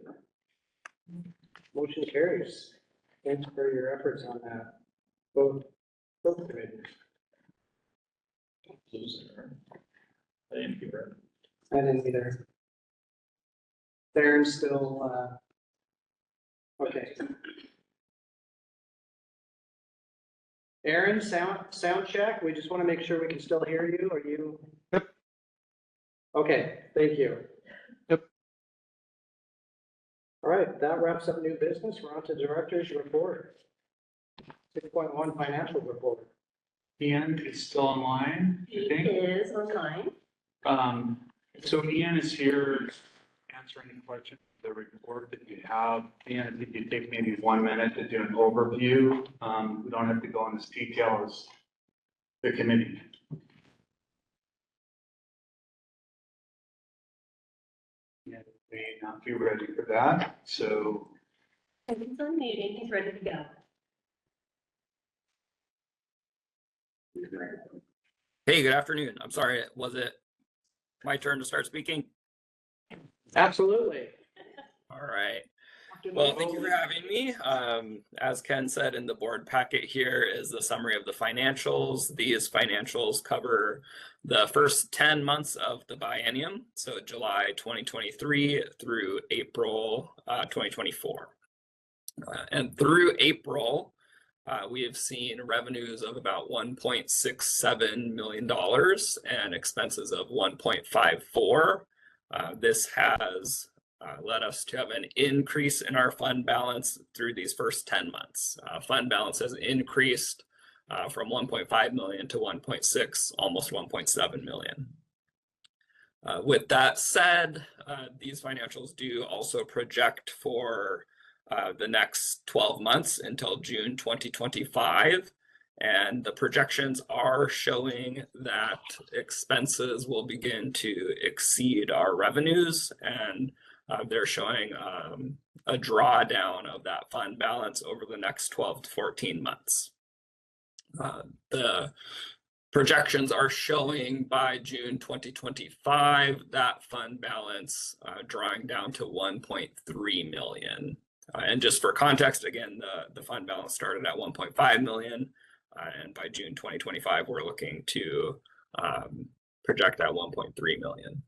Motion carries. Thanks for your efforts on that. Both committees. I didn't hear it. I didn't either. Darren's still, okay. Aaron, sound check. We just want to make sure we can still hear you. Are you? Yep. Okay, thank you. Yep. All right, that wraps up new business. We're on to director's report. 6.1 financial report. Ian is still online, I He think. is online. So Ian is here answering any questions, the report that you have. Ian, if you take maybe 1 minute to do an overview. We don't have to go into detail as the committee. Ian may not be ready for that, so. He's unmuted. He's ready to go. Hey, good afternoon. I'm sorry, was it my turn to start speaking? Absolutely. All right. Well, thank you for having me. As Ken said, in the board packet here is the summary of the financials. These financials cover the first 10 months of the biennium, so July 2023 through April 2024. And through April, we have seen revenues of about $1.67 million and expenses of 1.54. This has led us to have an increase in our fund balance through these first 10 months. Fund balance has increased from 1.5 million to 1.6, almost 1.7 million. With that said, these financials do also project for the next 12 months until June 2025. And the projections are showing that expenses will begin to exceed our revenues, and they're showing a drawdown of that fund balance over the next 12 to 14 months. The projections are showing by June 2025 that fund balance drawing down to 1.3 million. And just for context, again, the fund balance started at 1.5 million, and by June 2025, we're looking to project at 1.3 million.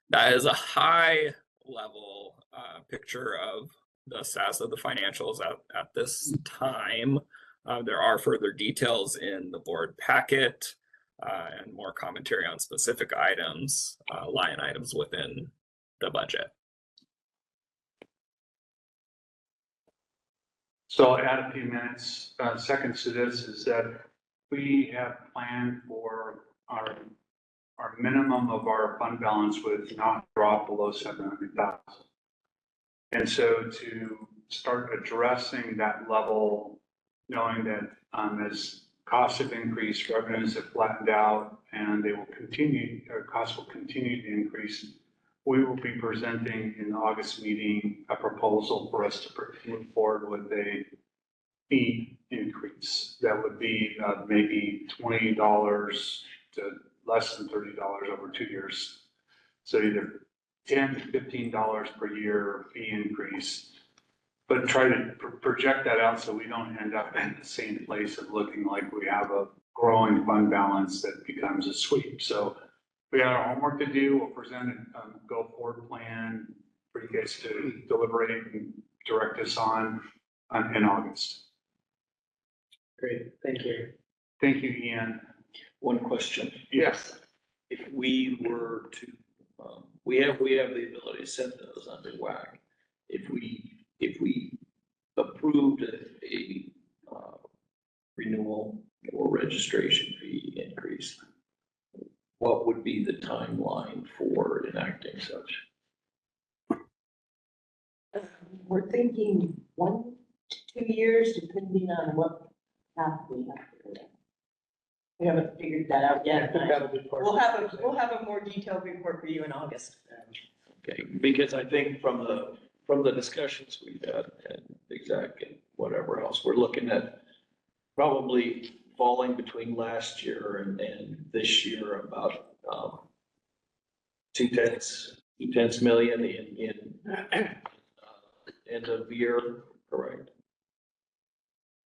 That is a high level picture of the status of the financials at this time. There are further details in the board packet and more commentary on specific items, line items within the budget. So I'll add a few minutes, seconds to this is that we have planned for our minimum of our fund balance would not drop below 700,000. And so to start addressing that level, knowing that as costs have increased, revenues have flattened out, and they will continue, or costs will continue to increase, we will be presenting in the August meeting a proposal for us to move forward with a fee increase. That would be maybe $20 to less than $30 over 2 years. So either $10 to $15 per year fee increase, but try to project that out so we don't end up in the same place of looking like we have a growing fund balance that becomes a sweep. So we got our homework to do. We'll present a go forward plan for you guys to deliberate and direct us on in August. Great, thank you. Thank you, Ian. One question. Yes. If we were to, we have the ability to set those under WAC. If we approved a renewal or registration fee increase, what would be the timeline for enacting such? We're thinking 1 to 2 years, depending on what path we have to go down. We haven't figured that out yet. We'll have a more detailed report for you in August. Okay, because I think from the discussions we've had and exact and whatever else, we're looking at probably falling between last year and this year about 2/10 million in end of year, correct?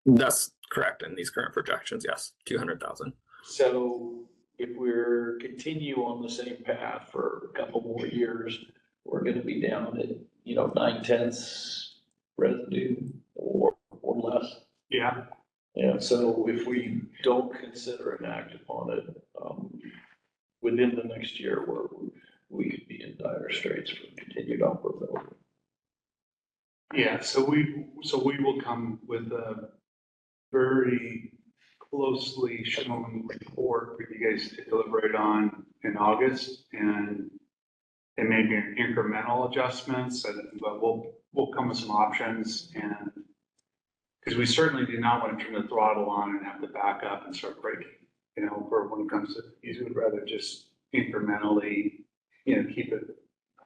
That's correct. In these current projections, yes, 200,000. So if we're continue on the same path for a couple more years, we're gonna be down at, 9/10 residue or less. Yeah. Yeah, so if we don't consider an act upon it, within the next year, we could be in dire straits for continued operability. Yeah, so we will come with a very closely shown report for you guys to deliberate on in August, and maybe incremental adjustments, but we'll come with some options, and because we certainly do not want to turn the throttle on and have to back up and start braking, for when it comes to these, we'd rather just incrementally, keep it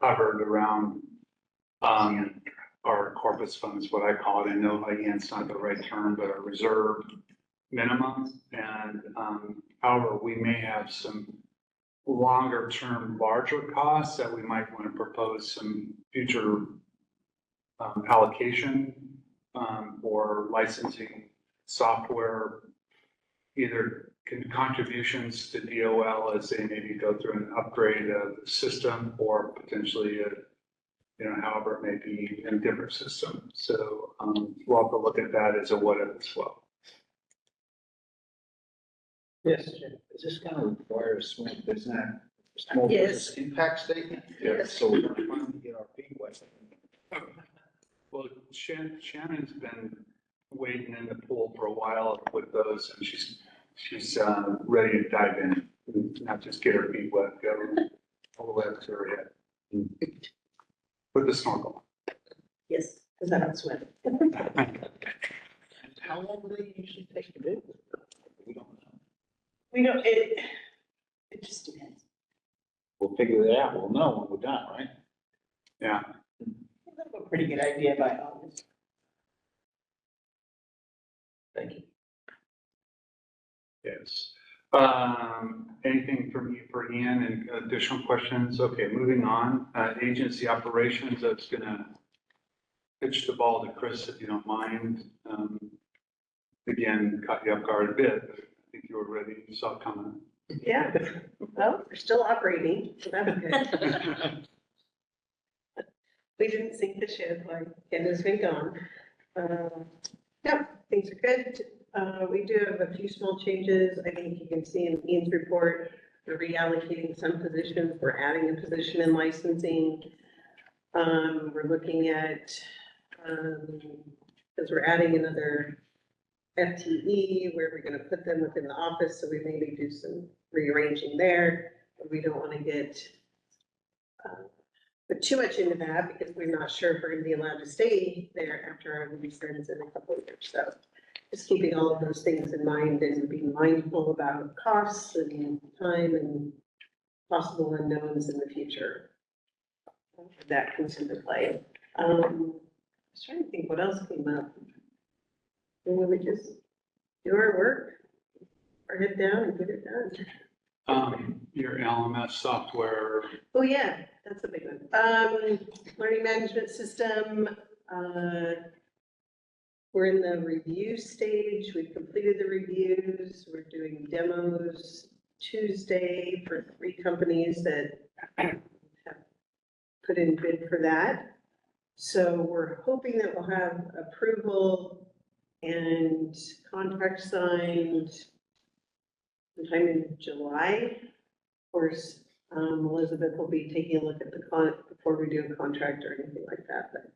covered around our corpus funds, what I call it. I know again, it's not the right term, but a reserve minimum. And however, we may have some longer term, larger costs that we might want to propose some future allocation or licensing software, either contributions to DOL as they maybe go through an upgrade of the system, or potentially however it may be in a different system. So we'll have to look at that as a what if as well. Yes, is this going to require a small Yes. business impact statement? Yes. So we're trying to get our feet wet. Well, Shannon's been waiting in the pool for a while with those, and she's ready to dive in, not just get her feet wet, go all the way up to her head. With the snorkel. Yes, because I don't swim. How long do they usually take to do? We don't know. We don't, it just depends. We'll figure it out. We'll know when we're done, right? Yeah. We'll have a pretty good idea by August. Thank you. Yes. Anything from you for Ian and additional questions? Okay, moving on. Agency operations, I was gonna pitch the ball to Chris, if you don't mind. Again, caught you off guard a bit, but I think you were ready, you saw it coming. Yeah, well, we're still operating, so that's good. We didn't sink the ship like Ken has been gone. Yeah, things are good. We do have a few small changes. I think you can see in Ian's report, we're reallocating some positions. We're adding a position in licensing. We're looking at, because we're adding another FTE, where we're going to put them within the office. So we maybe do some rearranging there. We don't want to get put too much into that, because we're not sure if we're going to be allowed to stay there after our lease ends in a couple of years. So just keeping all of those things in mind and being mindful about costs and time and possible unknowns in the future. That comes into play. I was trying to think what else came up. And we just do our work, our head down and get it done. Your LMS software. Oh yeah, that's a big one. Learning management system. We're in the review stage. We've completed the reviews. We're doing demos Tuesday for 3 companies that have put in bid for that. So we're hoping that we'll have approval and contract signed sometime in July. Of course, Elizabeth will be taking a look at the before we do a contract or anything like that, but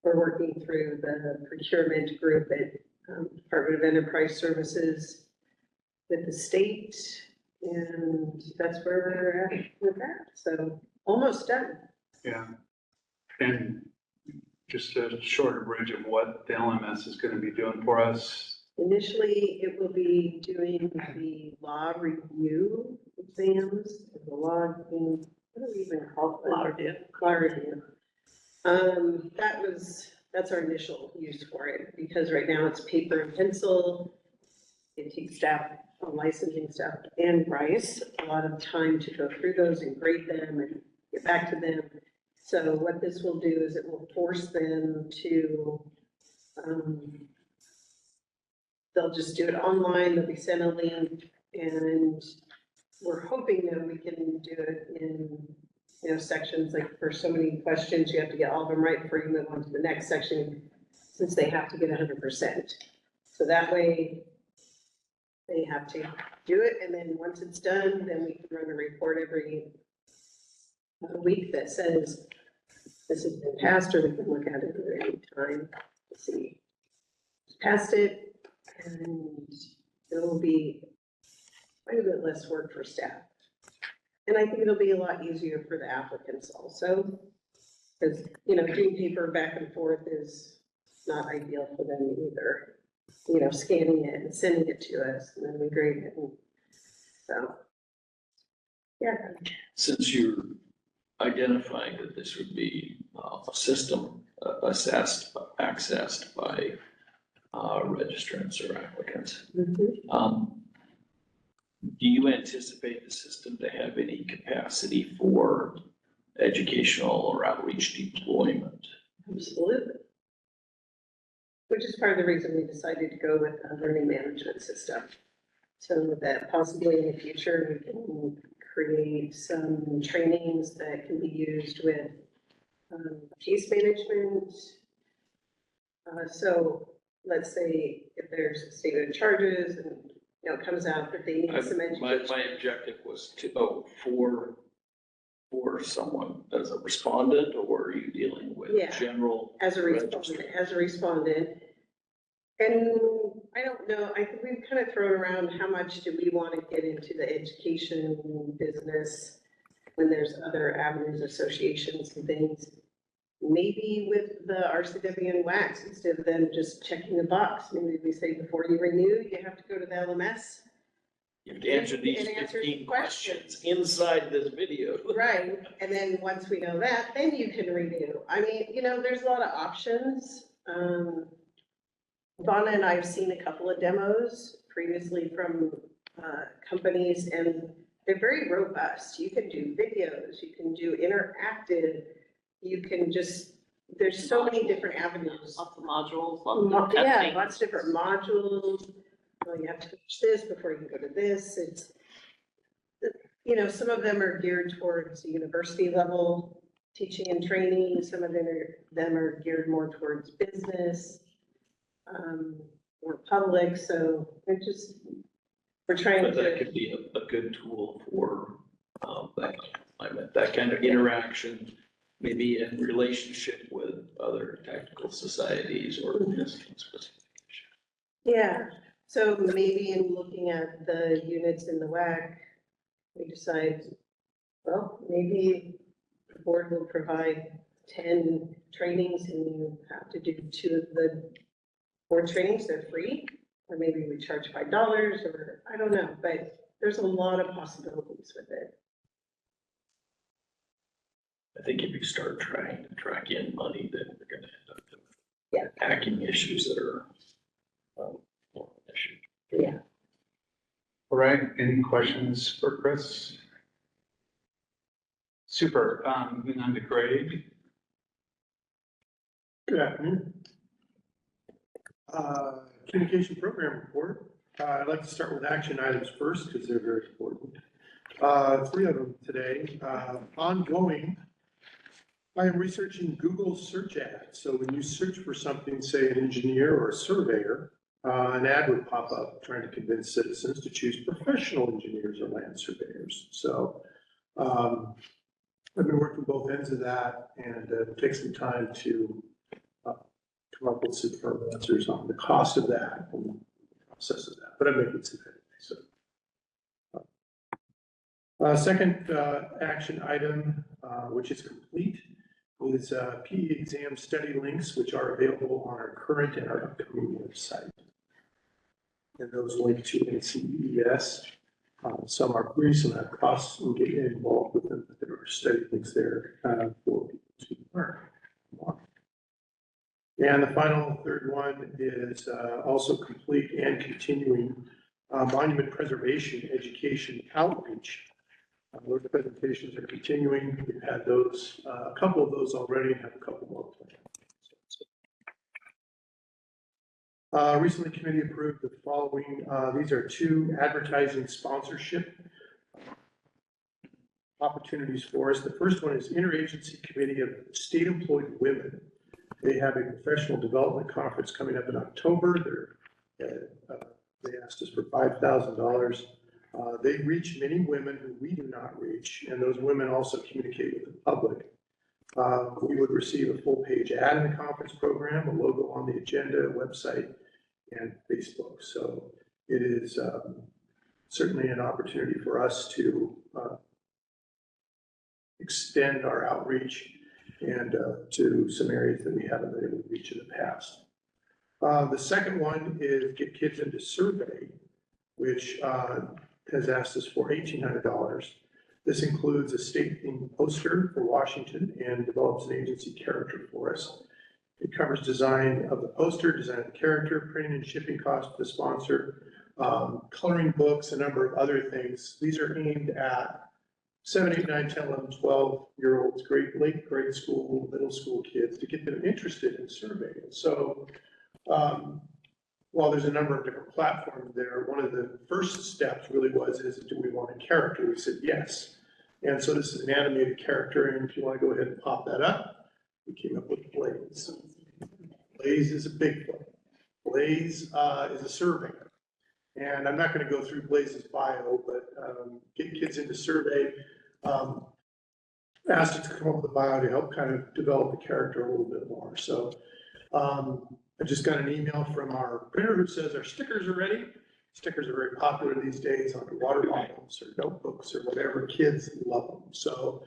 we're working through the procurement group at Department of Enterprise Services with the state. And that's where we're at with that. So almost done. Yeah. And just a short bridge of what the LMS is going to be doing for us. Initially, it will be doing the law review exams, the law, what do we even call it? Law review. Law review. That's our initial use for it, because right now it's paper and pencil. It takes staff, licensing staff and Bryce, a lot of time to go through those and grade them and get back to them. So what this will do is it will force them to, they'll just do it online, they'll be sent a link, and we're hoping that we can do it in, sections, like for so many questions, you have to get all of them right before you move on to the next section, since they have to get 100%. So that way, they have to do it, and then once it's done, then we can run a report every week that says this has been passed, or we can look at it at any time to see. Passed it, and it will be quite a bit less work for staff. And I think it'll be a lot easier for the applicants also, because, doing paper back and forth is not ideal for them either. Scanning it and sending it to us, and then we grade it. And so, yeah. Since you're identifying that this would be a system accessed by registrants or applicants, do you anticipate the system to have any capacity for educational or outreach deployment? Absolutely. Which is part of the reason we decided to go with a learning management system. So that possibly in the future, we can create some trainings that can be used with case management. So let's say if there's a statement of charges and it comes out that they need some education. My objective was to, for someone as a respondent, or are you dealing with general? As a respondent. And I don't know, I think we've kind of thrown around how much do we want to get into the education business when there's other avenues, associations and things. Maybe with the RCW and WACs, instead of them just checking the box, maybe we say before you renew, you have to go to the LMS. You have to answer these 15 questions inside this video. Right, and then once we know that, then you can renew. I mean, there's a lot of options. Vonna and I have seen a couple of demos previously from companies, and they're very robust. You can do videos, you can do interactive, you can just, there's so many different avenues. Lots of modules, lots of Yeah, testing. lots of different modules. Well, you have to finish this before you can go to this. It's, some of them are geared towards the university level teaching and training. Some of them are geared more towards business, or public. So we're trying But to. that could be a good tool for that kind of interaction, maybe in relationship with other technical societies or specific. Yeah, so maybe in looking at the units in the WAC, we decide, well, maybe the board will provide 10 trainings and you have to do 2 of the board trainings, they're free, or maybe we charge $5, or I don't know, but there's a lot of possibilities with it. I think if you start trying to track in money, then you're gonna end up with hacking issues that are more an issue. Yeah. All right, any questions for Chris? Super, moving on to Greg. Good afternoon. Communication program report. I'd like to start with action items first because they're very important. 3 of them today. Ongoing, I am researching Google search ads. So when you search for something, say an engineer or a surveyor, an ad would pop up trying to convince citizens to choose professional engineers or land surveyors. So I've been working both ends of that, and it takes some time to come up with some firm answers on the cost of that and the process of that, but I'm making some headway, so. Second action item, which is complete, is PE exam study links, which are available on our current and our upcoming website. And those link to NCES. Some are free, some have costs and get involved with them, but there are study links there for people to learn. And the final third one is also complete and continuing monument preservation education outreach. Those presentations are continuing. We've had those, a couple of those already, and have a couple more planned. Recently, committee approved the following. These are 2 advertising sponsorship opportunities for us. The first one is Interagency Committee of State Employed Women. They have a professional development conference coming up in October. They asked us for $5,000. They reach many women who we do not reach, and those women also communicate with the public. We would receive a full page ad in the conference program, a logo on the agenda, website, and Facebook. So it is certainly an opportunity for us to extend our outreach and to some areas that we haven't been able to reach in the past. The second one is Get Kids Into Survey, which has asked us for $1,800. This includes a state-themed poster for Washington and develops an agency character for us. It covers design of the poster, design of the character, printing and shipping costs to the sponsor, coloring books, a number of other things. These are aimed at 7, 8, 9, 10, 11, 12-year-olds, late grade school, middle school kids, to get them interested in surveying. So while there's a number of different platforms there, one of the first steps really was, do we want a character? We said yes. And so this is an animated character, and if you want to go ahead and pop that up, we came up with Blaze. Blaze is a Bigfoot. Blaze is a surveyor. And I'm not going to go through Blaze's bio, but Get Kids Into Survey asked us to come up with a bio to help kind of develop the character a little bit more. So I just got an email from our printer who says our stickers are ready. Stickers are very popular these days on water bottles or notebooks or whatever. Kids love them. So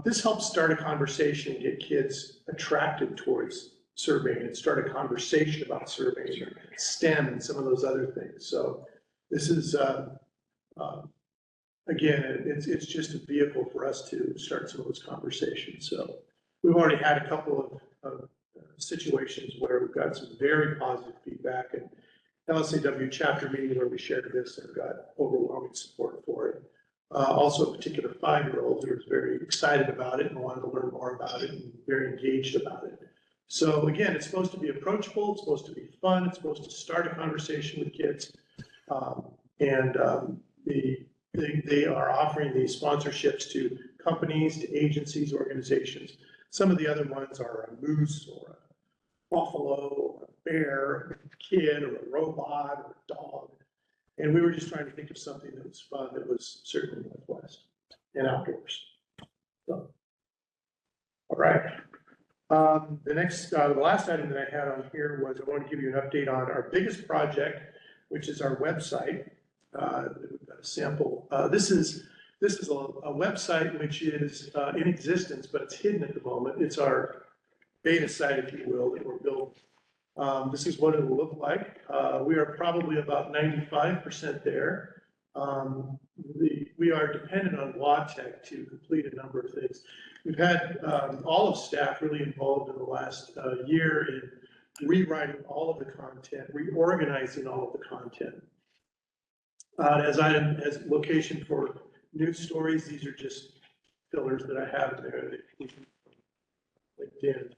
this helps start a conversation and get kids attracted towards surveying and start a conversation about surveying, STEM, and some of those other things. So this is, again, it's just a vehicle for us to start some of those conversations. So we've already had a couple of situations where we've got some very positive feedback, and LSAW chapter meeting where we shared this and got overwhelming support for it. Also a particular 5-year-old who was very excited about it and wanted to learn more about it and very engaged about it. So again, it's supposed to be approachable, it's supposed to be fun, it's supposed to start a conversation with kids. They are offering these sponsorships to companies, to agencies, organizations. Some of the other ones are a moose or a buffalo or a bear, a kid or a robot or a dog. And we were just trying to think of something that was fun, that was certainly Northwest and outdoors. So, all right. The last item that I had on here was I want to give you an update on our biggest project, which is our website. We've got a sample. This is a website which is in existence, but it's hidden at the moment. It's our beta site, if you will, that we're building. This is what it will look like. We are probably about 95% there. We are dependent on WATEC to complete a number of things. We've had all of staff really involved in the last year in rewriting all of the content, reorganizing all of the content. As location for news stories, these are just fillers that I have in there that we can LinkedIn.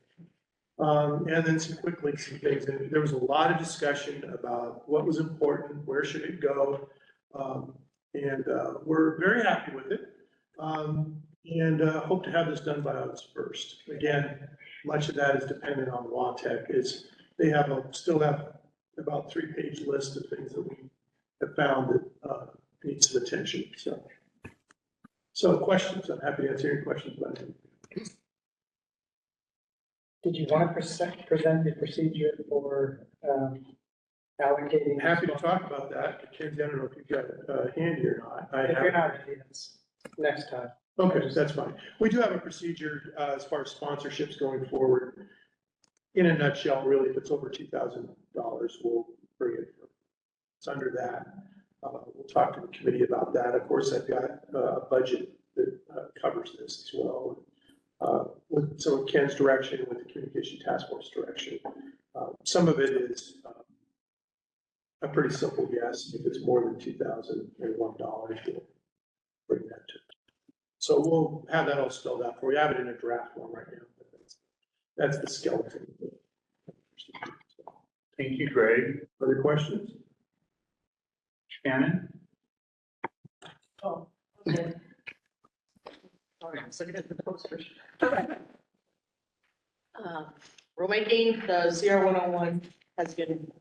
And then some quick links and things. And there was a lot of discussion about what was important, where should it go, and we're very happy with it. And hope to have this done by August 1st. Again, much of that is dependent on WATEC. They still have about 3-page list of things that we have found that need some attention. So questions? I'm happy to answer any questions about it. Did you want to present the procedure for allocating? Happy to talk about that. Kenzie, I don't know if you've got a handy or not. If you're not ready, that's next time. Okay, that's fine. We do have a procedure as far as sponsorships going forward. In a nutshell, really, if it's over $2,000, we'll bring it. It's under that. We'll talk to the committee about that. Of course, I've got a budget that covers this as well. With some of Ken's direction, with the communication task force direction. Some of it is a pretty simple yes. If it's more than $2,001, we'll bring that to. So we'll have that all spelled out for you. I have it in a draft form right now. But that's the skeleton. Thank you, Greg. Other questions? Shannon? Oh, okay. Sorry, I'm looking at the posters. Rulemaking, the CR 101 has been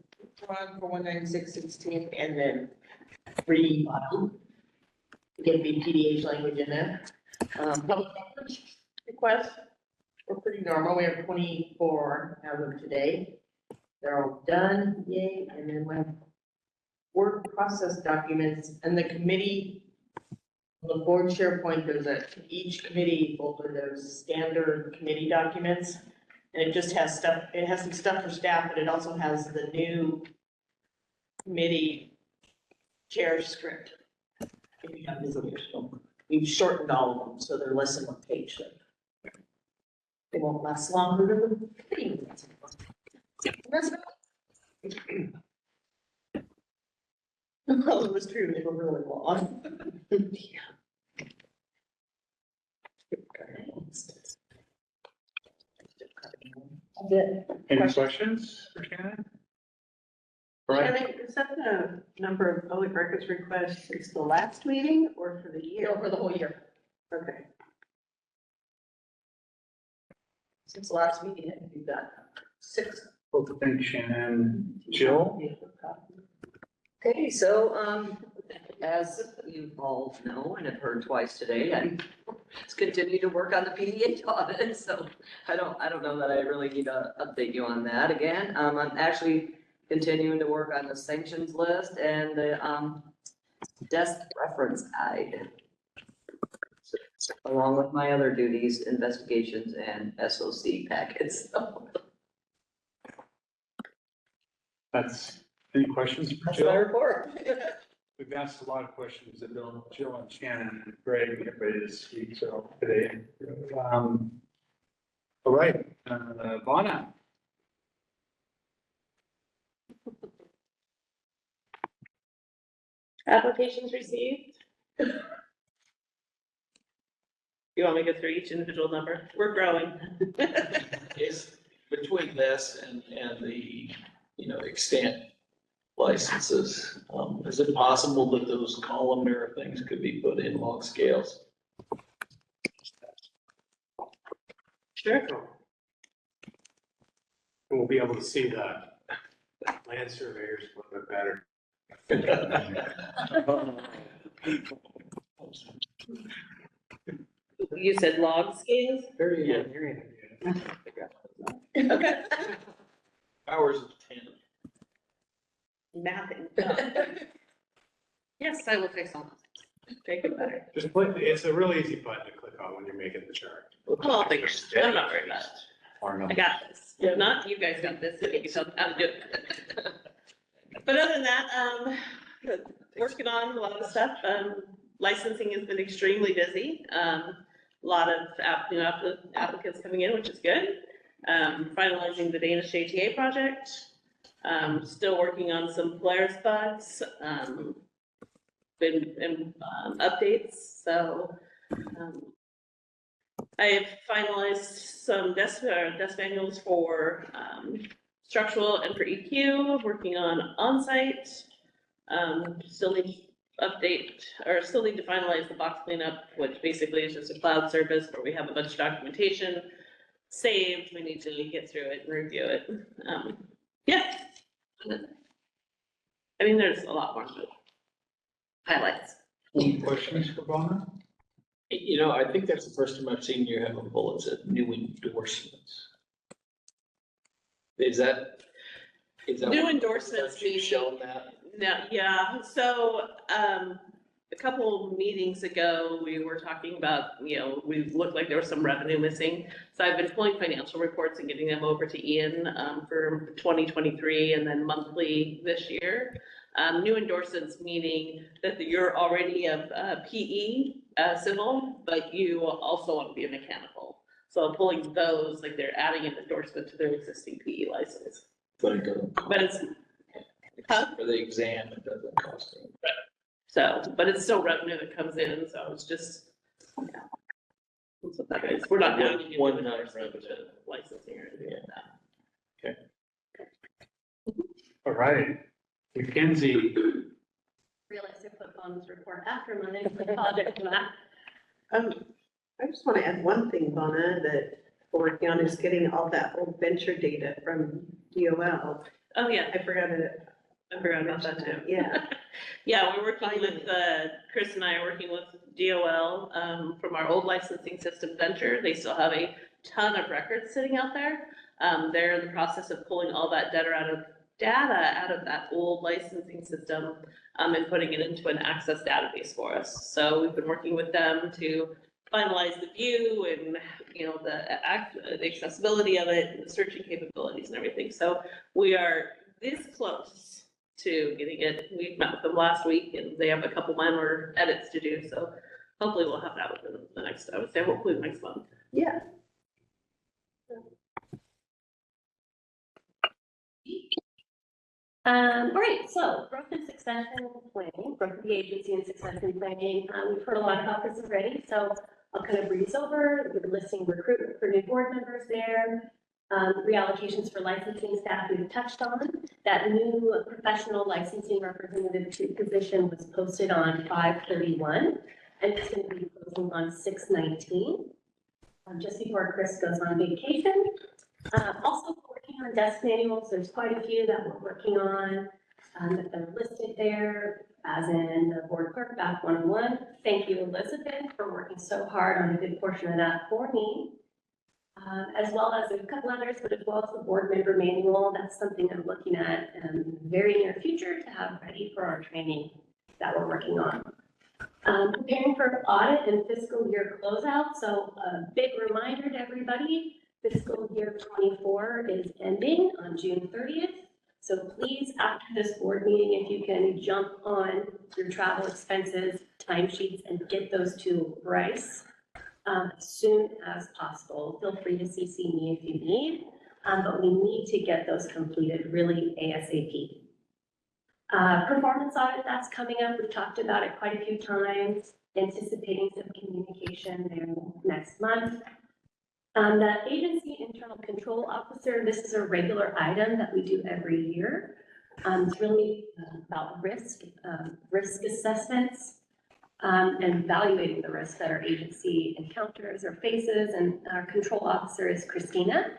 run for 19616 and then refiled. Get the PDH language in there. Public requests were pretty normal. We have 24 as of today. They're all done, yay, and then we have work process documents and the committee, the board SharePoint, there's each committee folder, there's standard committee documents. And it just has stuff, it has some stuff for staff, but it also has the new committee chair script. If you have visitors, we've shortened all of them, so they're less than 1 page. So they won't last longer than the committee meetings. That's well, it was true, they were really long. Any questions for Shannon? Right. Shannon, is that the number of public records requests since the last meeting or for the year? No, for the whole year. Okay. Since the last meeting, I think we've got 6. Well, thanks, Shannon. Jill? Okay, so, as you all know and have heard twice today, I just continue to work on the PDH audit, so I don't know that I really need to update you on that again. I'm actually continuing to work on the sanctions list and the, desk reference guide. Along with my other duties, investigations and SOC packets. That's, any questions for That's Jill? my report. We've asked a lot of questions of Jill and Shannon and Greg, we get ready to speak so today. All right, Vonna. Applications received. You want me to go through each individual number? We're growing. Is between this and the, extant licenses, is it possible that those columnar things could be put in log scales? Sure. And we'll be able to see the land surveyors a little bit better. You said log scales? Very Yeah. good. Okay. Hours of 10. Mapping. Yes, I will fix all. Make it better. Just click, it's a really easy button to click on when you're making the chart. I'll fix it. I'm not worried about it. I got this. If not, you guys got this. You can tell me how to do it. But other than that, working on a lot of stuff. Licensing has been extremely busy. A lot of applicants coming in, which is good. Finalizing the Danish JTA project. Still working on some Polaris bugs. Been in updates, so I have finalized some desk manuals for structural and for EQ, working on onsite. Still need still need to finalize the box cleanup, which basically is just a cloud service where we have a bunch of documentation saved. We need to get through it and review it. Yeah. I mean, there's a lot more to highlights. Any questions for Vonna? I think that's the first time I've seen you have a bullet that new endorsements. Is that? New endorsements You've meaning. shown that? No, yeah, so, a couple meetings ago, we were talking about, we looked like there was some revenue missing. So I've been pulling financial reports and getting them over to Ian, for 2023 and then monthly this year. New endorsements meaning that you're already a PE, civil, but you also want to be a mechanical. So pulling those, like they're adding an endorsement to their existing PE license. But it doesn't. But it's, For the exam, it doesn't cost anything. so, but it's still revenue that comes in, so it's just, yeah. That's what that is. We're not adding One into time endorsement to licensing or anything like that. All right, Mackenzie, Realized I put Bon's report after mine, I apologize for that. I just want to add one thing, Donna, that we're working on is getting all that old venture data from DOL. Oh, yeah. I forgot about that too. Yeah. Yeah, we're working with, Chris and I are working with DOL, from our old licensing system Venture. They still have a ton of records sitting out there. They're in the process of pulling all that data out of that old licensing system, and putting it into an access database for us. So we've been working with them to finalize the view and, the accessibility of it, and the searching capabilities and everything. So we are this close to getting it. We met with them last week and they have a couple minor edits to do. So hopefully we'll have that within the next, I would say hopefully next month. Yeah. All right, so growth and succession planning, growth of the agency and succession planning. We've heard a lot about this already, so I'll kind of breeze over. We're listing recruitment for new board members there. Reallocations for licensing staff we've touched on. That new professional licensing representative position was posted on 5/31, and it's going to be closing on 6/19, just before Chris goes on vacation. Also working on desk manuals. There's quite a few that we're working on that are listed there, as in the board clerk back 101. Thank you, Elizabeth, for working so hard on a good portion of that for me. As well as a couple others, but as well as the board member manual. That's something I'm looking at in the very near future to have ready for our training that we're working on. Preparing for audit and fiscal year closeout. So a big reminder to everybody, fiscal year 24 is ending on June 30th. So please, after this board meeting, if you can jump on your travel expenses, timesheets, and get those to Bryce as soon as possible. Feel free to CC me if you need, but we need to get those completed really ASAP. Performance audit, that's coming up. We've talked about it quite a few times, anticipating some communication there next month. The agency internal control officer, this is a regular item that we do every year. It's really about risk assessments, and evaluating the risks that our agency encounters or faces, and our control officer is Christina.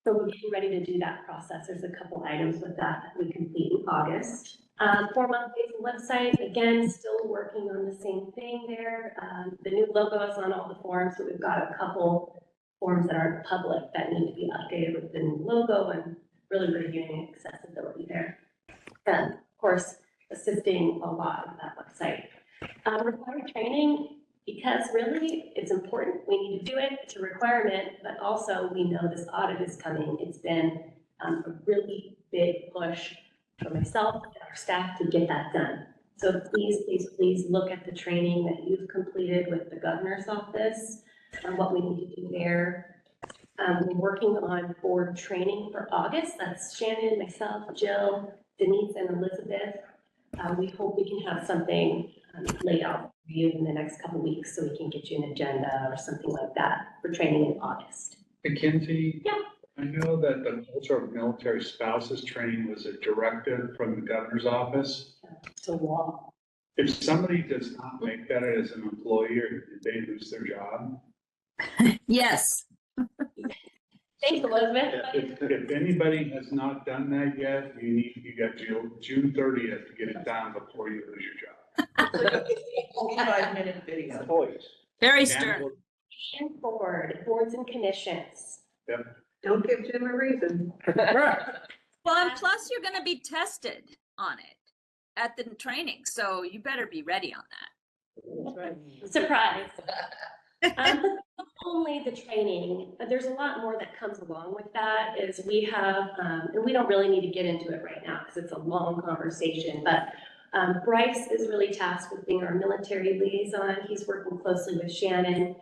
So we're getting ready to do that process. There's a couple items with that we complete in August. 4-month facing website, again, still working on the same thing there. The new logo is on all the forms, so we've got a couple forms that aren't public that need to be updated with the new logo, and really reviewing accessibility there. And of course, assisting a lot with that website. Required training, because really it's important, we need to do it, it's a requirement, but also we know this audit is coming. It's been a really big push for myself and our staff to get that done. So please look at the training that you've completed with the governor's office and what we need to do there. We're working on board training for August. That's Shannon, myself, Jill, Denise, and Elizabeth. We hope we can have something laid out for you in the next couple of weeks so we can get you an agenda or something like that for training in August. Mackenzie? Yeah. I know that the culture of military spouses training was a directive from the governor's office. It's a law. If somebody does not make that as an employee, or did they lose their job? Yes. Thanks, Elizabeth. If anybody has not done that yet, you got June 30th to get it done before you lose your job. 45-minute video. Very stern. And boards and commissions. Yep. Don't give Jim a reason. Well, and plus you're gonna be tested on it at the training, so you better be ready on that. Surprise. Not only the training, there's a lot more that comes along with that is we have, and we don't really need to get into it right now because it's a long conversation, but Bryce is really tasked with being our military liaison. He's working closely with Shannon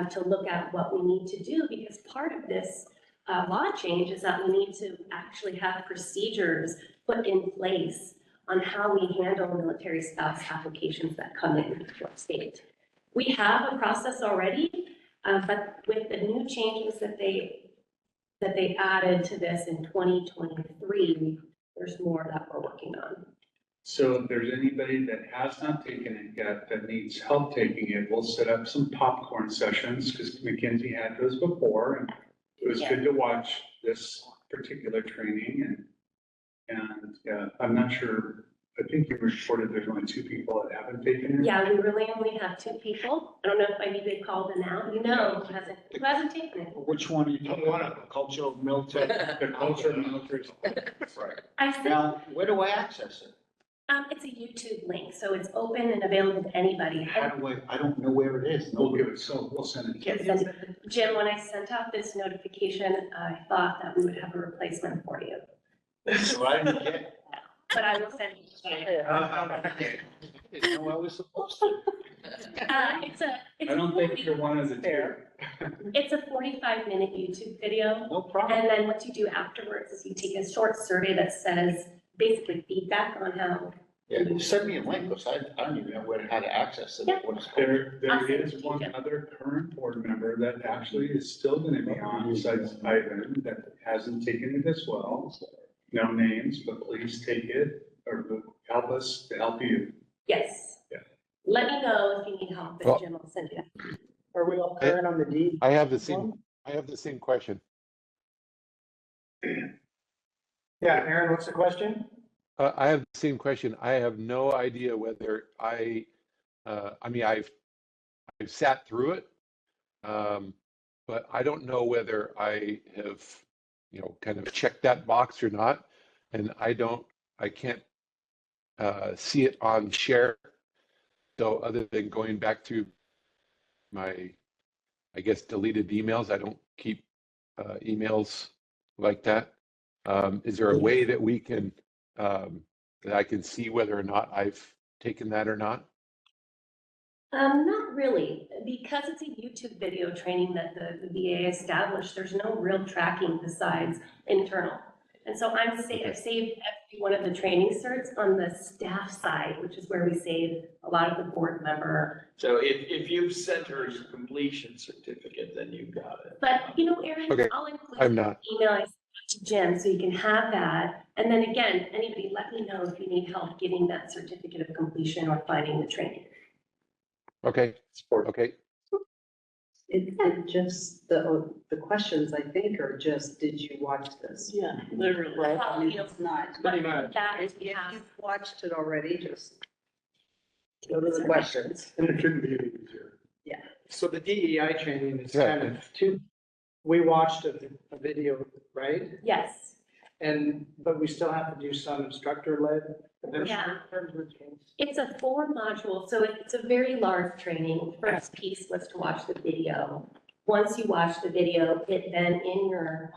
to look at what we need to do because part of this law change is that we need to actually have procedures put in place on how we handle military spouse applications that come in to our state. We have a process already, but with the new changes that they added to this in 2023, there's more that we're working on. So if there's anybody that has not taken it yet, that needs help taking it, we'll set up some popcorn sessions, because Mackenzie had those before, and it was good to watch this particular training, and I'm not sure, I think you reported there's only 2 people that haven't taken it. Yeah, we really only have 2 people. I don't know if I need to call them out. You know who hasn't taken it. Which one are you talking about? Cultural, military? The culture, military. Right. I think, Now, where do I access it? it's a YouTube link, so it's open and available to anybody. How do I don't know where it is. We'll give it, so we'll send it. Jim, when I sent out this notification, I thought that we would have a replacement for you, So I didn't get. but I will send it. Didn't know I was supposed to. I don't think you're one of the 2. It's a 45-minute YouTube video. No problem. And then what you do afterwards is you take a short survey that says basically feedback on how. Yeah, send me a link, because I don't even know how to access it. Yeah. What it's called. There is one other current board member that actually is still gonna be on besides Ivan that hasn't taken it as well. No names, but please take it or help us to help you. Yes. Yeah. Let me know if you need help, Well- but Jim will send you. Are we all current on the D? I have the same question. Yeah, Aaron, what's the question? I have the same question. I have no idea whether I mean, I've sat through it, but I don't know whether I have, kind of checked that box or not. And I can't see it on share. So other than going back to my, I guess, deleted emails, I don't keep emails like that. Is there a way that we can, that I can see whether or not I've taken that or not? Not really, because it's a YouTube video training that the VA established, there's no real tracking besides internal. And so I've saved every one of the training certs on the staff side, which is where we save a lot of the board member. So if you've sent her your completion certificate, then you've got it. But, Aaron, Okay, I'll include I'm the not. email I sent to Jim, so you can have that. And then again, anybody, let me know if you need help getting that certificate of completion or finding the training. Okay, okay. It just, the questions, I think, are just, did you watch this? Yeah, literally. Right? I mean, it's not. Pretty much. That If we have. you've watched it already, just go to the questions. And it couldn't be any easier. Yeah. So the DEI training is Yeah. kind of we watched a video, right? Yes. But we still have to do some instructor-led. Yeah. It's a 4-module, so it's a very large training. First piece was to watch the video. Once you watch the video, it then in your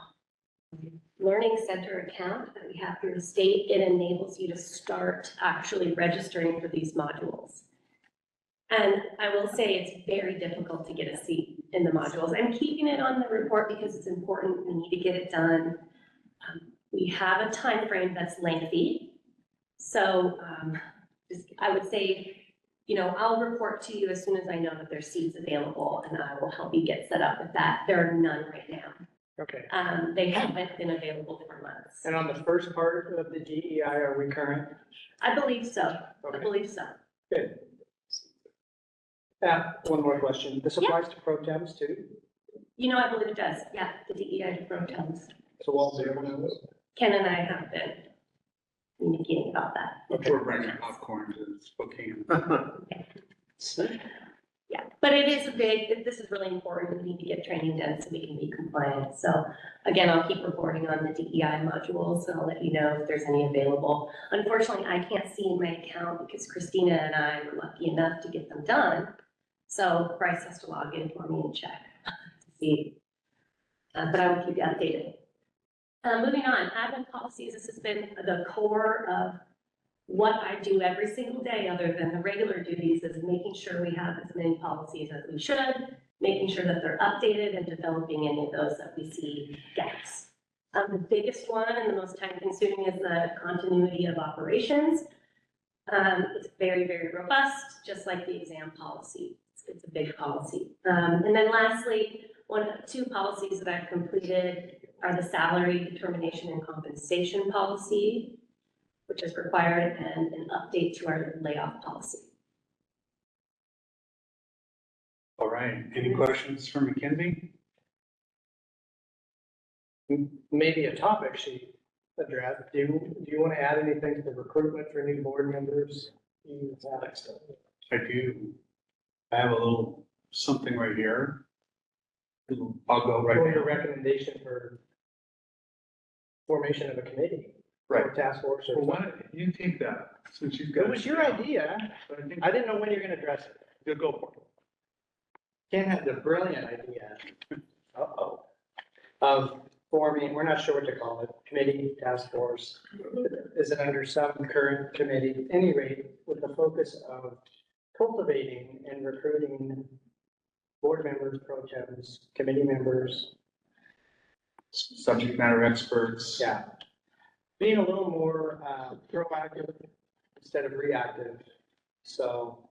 Learning Center account that we have through the state, it enables you to start actually registering for these modules. And I will say it's very difficult to get a seat in the modules. I'm keeping it on the report because it's important. We need to get it done. We have a time frame that's lengthy. So I would say, I'll report to you as soon as I know that there's seats available, and I will help you get set up with that. There are none right now. Okay. They haven't been available for months. And on the first part of the DEI, are we current? I believe so. Okay. I believe so. Good. One more question. This applies to pro tems too? I believe it does. Yeah, the DEI to pro tems. So all 0 now. Ken and I have been communicating about that. We're bringing popcorn to Spokane. Yeah, but it is this is really important. We need to get training done so we can be compliant. So again, I'll keep reporting on the DEI modules and I'll let you know if there's any available. Unfortunately, I can't see in my account because Christina and I were lucky enough to get them done. So Bryce has to log in for me and check to see. But I will keep you updated. Moving on, admin policies. This has been the core of what I do every single day other than the regular duties is making sure we have as many policies as we should, making sure that they're updated and developing any of those that we see gaps. The biggest one and the most time consuming is the continuity of operations. It's very, very robust, just like the exam policy. It's a big policy. And then lastly, two policies that I've completed are the salary determination and compensation policy, which is required, and an update to our layoff policy. All right, any questions for Mackenzie? Maybe a topic sheet address. Do you want to add anything to the recruitment for new board members? I do. I have a little something right here. I'll go right Or your now. recommendation for formation of a committee? Right. Or task force or Well, why something? don't you take that, since you've got. It was your idea. But I think I didn't know when you're gonna address it. you'll go for it. Ken had the brilliant idea, of forming, we're not sure what to call it, committee, task force. Is it under some current committee, at any rate, with the focus of cultivating and recruiting board members, pro tems, committee members. Subject matter experts. Yeah. Being a little more proactive instead of reactive. So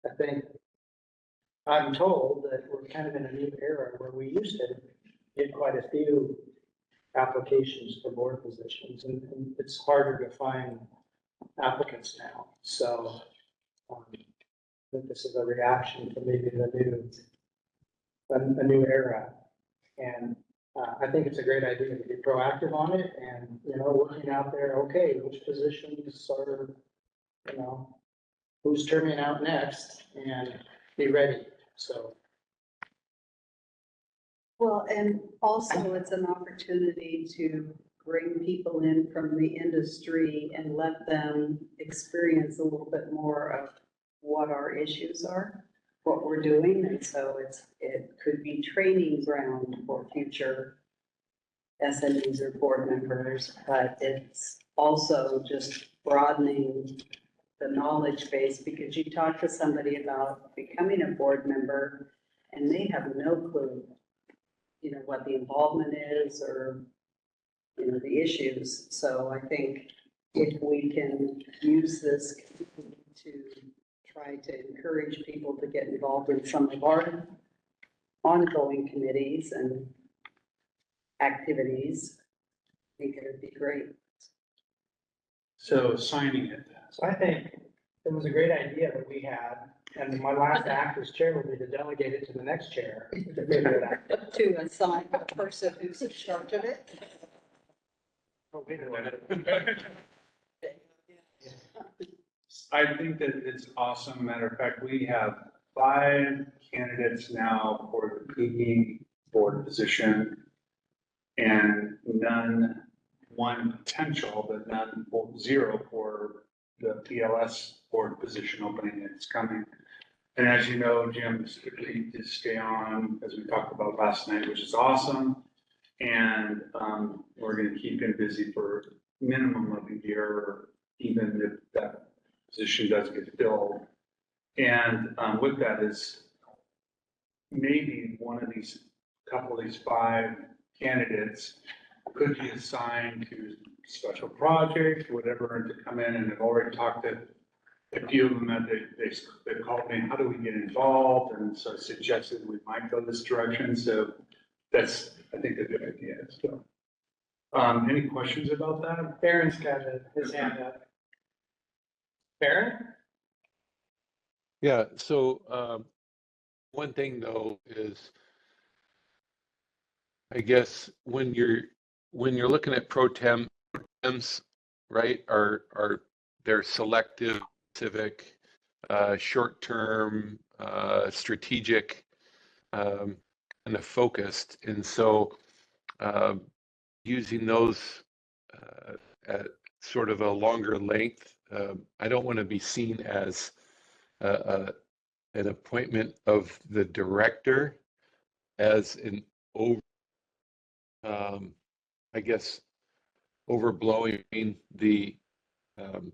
I think I'm told that we're kind of in a new era where we used to get quite a few applications for board positions, and it's harder to find applicants now. So I think this is a reaction to maybe a new era. And I think it's a great idea to be proactive on it and, looking out there, okay, which positions are, who's turning out next, and be ready, so. Well, and also it's an opportunity to bring people in from the industry and let them experience a little bit more of what our issues are, what we're doing. And so it could be training ground for future SMEs or board members, but it's also just broadening the knowledge base, because you talk to somebody about becoming a board member and they have no clue, what the involvement is or, the issues. So I think if we can use this to try to encourage people to get involved in some of our ongoing committees and activities, I think it would be great. So signing it. So I think it was a great idea that we had, and my last act as chair would be to delegate it to the next chair to figure it out. To assign a person who's in charge of it. Oh, wait a minute. I think that it's awesome. Matter of fact, we have 5 candidates now for the PD board position. And one potential, but zero for the PLS board position opening that's coming. And as you know, Jim is agreed to stay on, as we talked about last night, which is awesome. And we're gonna keep him busy for minimum of a year, even if that position does get filled. And with that is maybe couple of these 5 candidates could be assigned to special projects, whatever, and to come in, and I've already talked to a few of them that they called me, how do we get involved? And so I suggested we might go this direction. So that's, I think, a good idea. So, any questions about that? Barron's got his hand up. Barron? Yeah, so one thing though is, I guess when you're looking at pro temps, right, are they're selective, civic, short-term, strategic, and focused. And so using those at sort of a longer length, I don't want to be seen as an appointment of the director as an over, I guess, overblowing the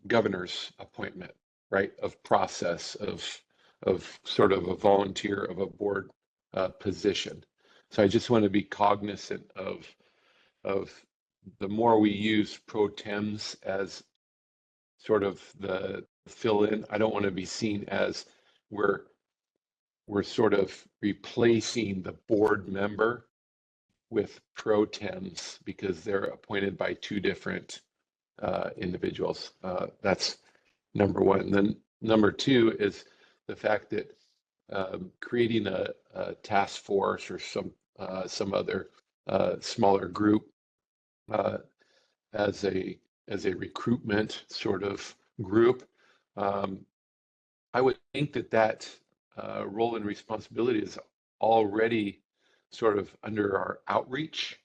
governor's appointment, right, of process, of sort of a volunteer of a board position. So I just want to be cognizant of the more we use pro tems as sort of the fill-in. I don't want to be seen as we're sort of replacing the board member with pro tems because they're appointed by two different individuals. That's number one. And then number two is the fact that creating a task force or some other smaller group as a recruitment sort of group, I would think that role and responsibility is already sort of under our outreach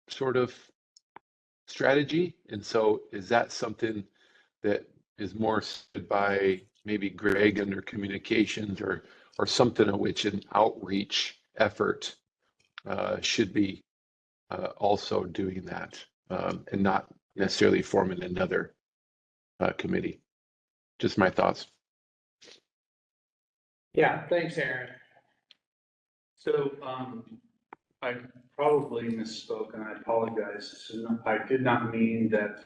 sort of strategy. And so is that something that is more suited by maybe Greg under communications or something in which an outreach effort should be also doing that and not necessarily forming another committee? Just my thoughts. Yeah, thanks, Aaron. So I probably misspoke and I apologize. I did not mean that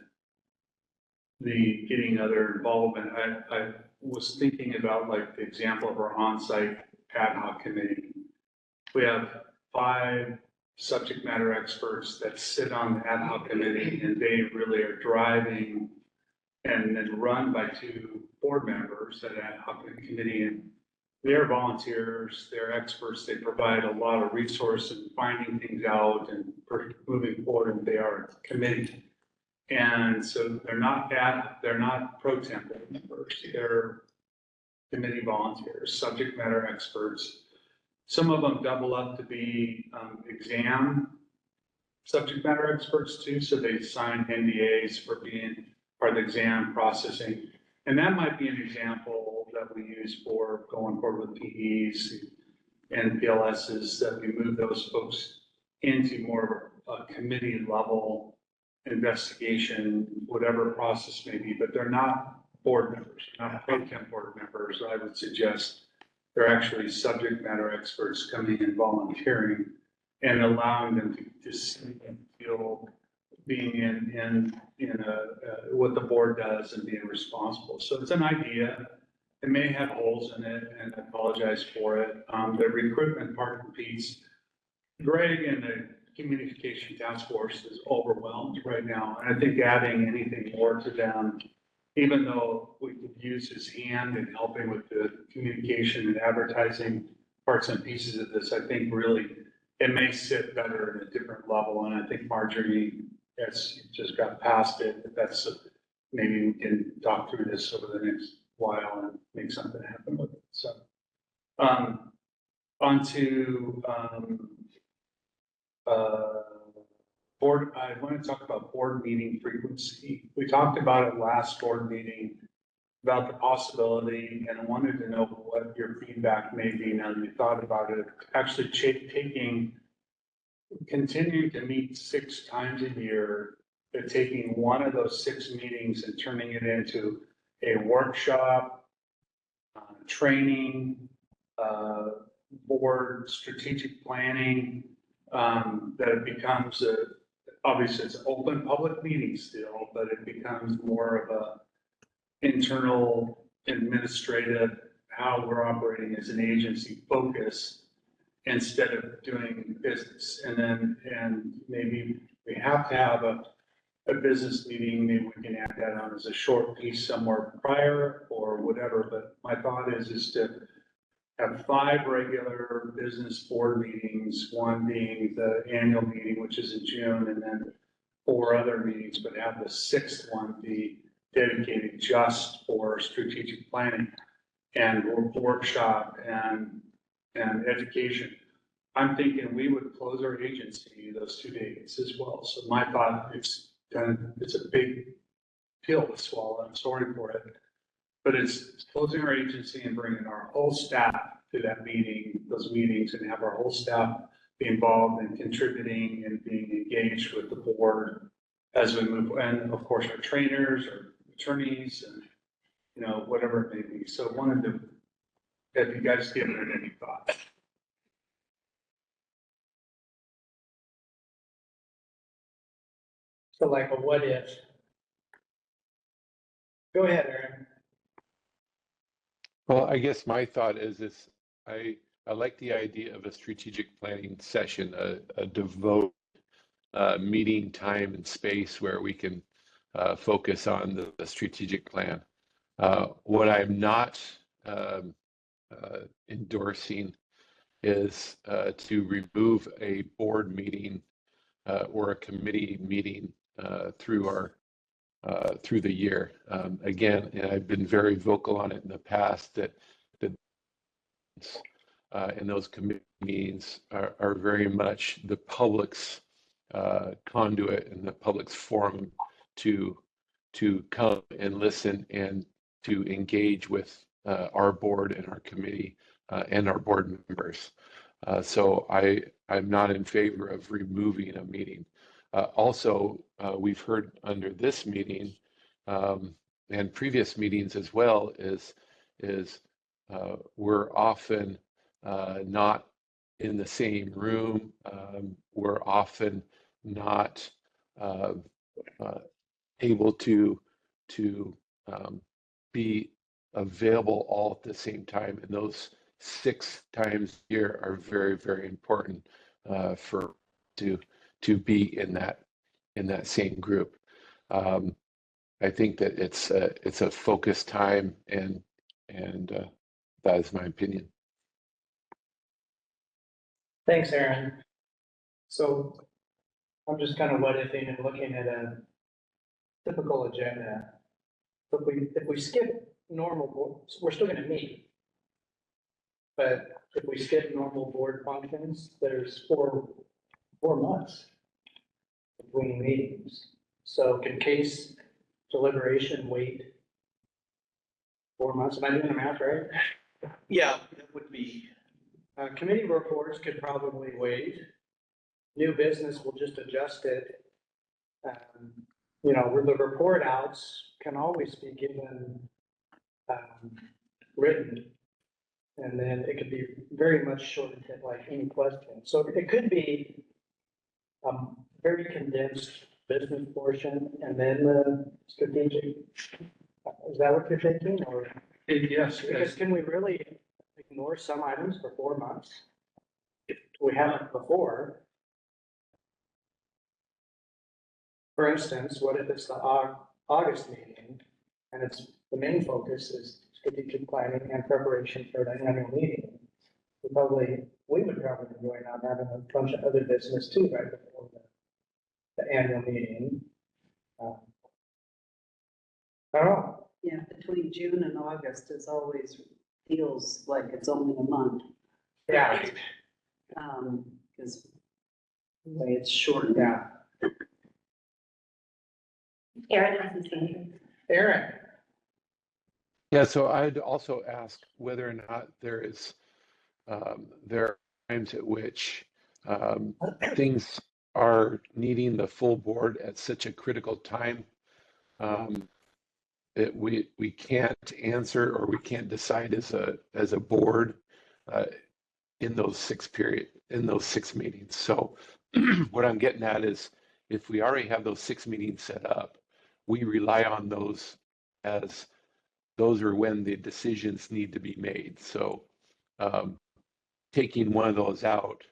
the getting other involvement. I was thinking about like the example of our on-site ad hoc committee. We have 5 subject matter experts that sit on the ad hoc committee and they really are driving and then run by 2 board members that ad hoc committee. And they're volunteers, they're experts, they provide a lot of resource in finding things out and moving forward, and they are a committee. And so they're not pro temp members, they're committee volunteers, subject matter experts. Some of them double up to be exam subject matter experts too, so they sign NDAs for being part of the exam processing. And that might be an example that we use for going forward with PEs and PLSs, that we move those folks into more of a committee level investigation, whatever process may be, but they're not board members, not pro temp board members. I would suggest they're actually subject matter experts coming and volunteering and allowing them to see and feel being in what the board does and being responsible. So it's an idea. It may have holes in it, and I apologize for it. The recruitment part piece, Greg and the communication task force is overwhelmed right now. And I think adding anything more to them, even though we could use his hand in helping with the communication and advertising parts and pieces of this, I think really it may sit better at a different level. And I think Marjorie has just got past it. That's maybe we can talk through this over the next while and make something happen with it. So on to board. I want to talk about board meeting frequency. We talked about it last board meeting about the possibility, and I wanted to know what your feedback may be now that you thought about it. Actually continuing to meet 6 times a year, but taking one of those 6 meetings and turning it into a workshop, training, board strategic planning, that it becomes obviously it's open public meeting still, but it becomes more of a internal administrative, how we're operating as an agency focus instead of doing business. And maybe we have to have a business meeting, maybe we can add that on as a short piece somewhere prior or whatever. But my thought is to have 5 regular business board meetings, one being the annual meeting, which is in June, and then 4 other meetings, but have the 6th one be dedicated just for strategic planning. and workshop and education. I'm thinking we would close our agency those 2 days as well. So my thought is, it's a big pill to swallow. I'm sorry for it. But it's closing our agency and bringing our whole staff to that meeting, those meetings, and have our whole staff be involved and contributing and being engaged with the board as we move. And of course, our trainers, our attorneys, and, you know, whatever it may be. So I wanted to, have you guys given it any thought? So like a what if? Go ahead, Aaron. Well, I guess my thought is this, I like the idea of a strategic planning session, a devote meeting time and space where we can focus on the strategic plan. What I'm not endorsing is to remove a board meeting or a committee meeting through the year. Again, and I've been very vocal on it in the past that and those committee meetings are very much the public's conduit and the public's forum to come and listen and to engage with our board and our committee and our board members. So I'm not in favor of removing a meeting. Also, we've heard under this meeting and previous meetings as well is we're often not in the same room. We're often not able to be available all at the same time, and those 6 times a year are very, very important for to be in that same group. I think that it's a focused time, and that is my opinion. Thanks, Aaron. So I'm just kind of what ifing and looking at a typical agenda. If we skip normal board, we're still gonna meet. But if we skip normal board functions, there's four months between meetings. So can case deliberation wait 4 months? Am I doing the math right? Yeah, it would be. Committee reports could probably wait. New business will just adjust it. You know, where the report outs can always be given written. And then it could be very much shortened to like any question. So it could be very condensed business portion and then the strategic. Is that what you're thinking, or? Yes. Because can we really ignore some items for 4 months? If we haven't before. For instance, what if it's the August meeting and it's the main focus is strategic planning and preparation for the annual meeting? We would probably be going out and having a bunch of other business too, right before the annual meeting. I don't know. Yeah, between June and August is always feels like it's only a month. Yeah. Because the way it's short. Yeah. Aaron has his hand. Aaron. Yeah, so I'd also ask whether or not there are times at which things are needing the full board at such a critical time that we can't answer or we can't decide as a board in those 6 meetings. So what I'm getting at is if we already have those 6 meetings set up, we rely on those as those are when the decisions need to be made. So taking one of those out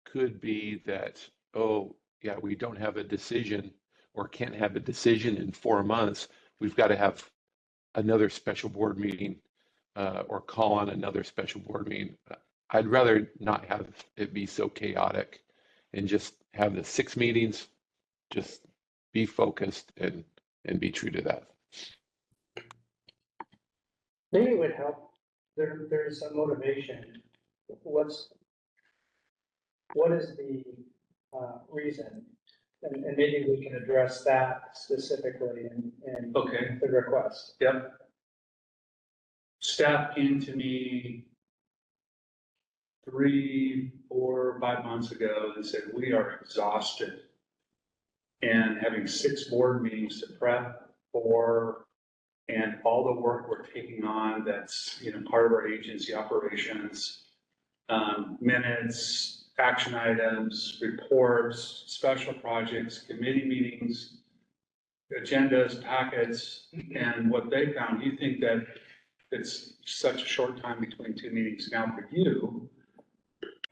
could be that, oh, yeah, we don't have a decision or can't have a decision in 4 months. We've got to have another special board meeting or call on another special board meeting. I'd rather not have it be so chaotic and just have the 6 meetings, just be focused and be true to that. Maybe it would help there's some motivation. What is the reason? And maybe we can address that specifically in Okay. the request. Yep. Staff came to me 3, 4, 5 months ago and said, we are exhausted. And having 6 board meetings to prep for, and all the work we're taking on that's, part of our agency operations, minutes, action items, reports, special projects, committee meetings, agendas, packets, and what they found. You think that it's such a short time between 2 meetings now for you.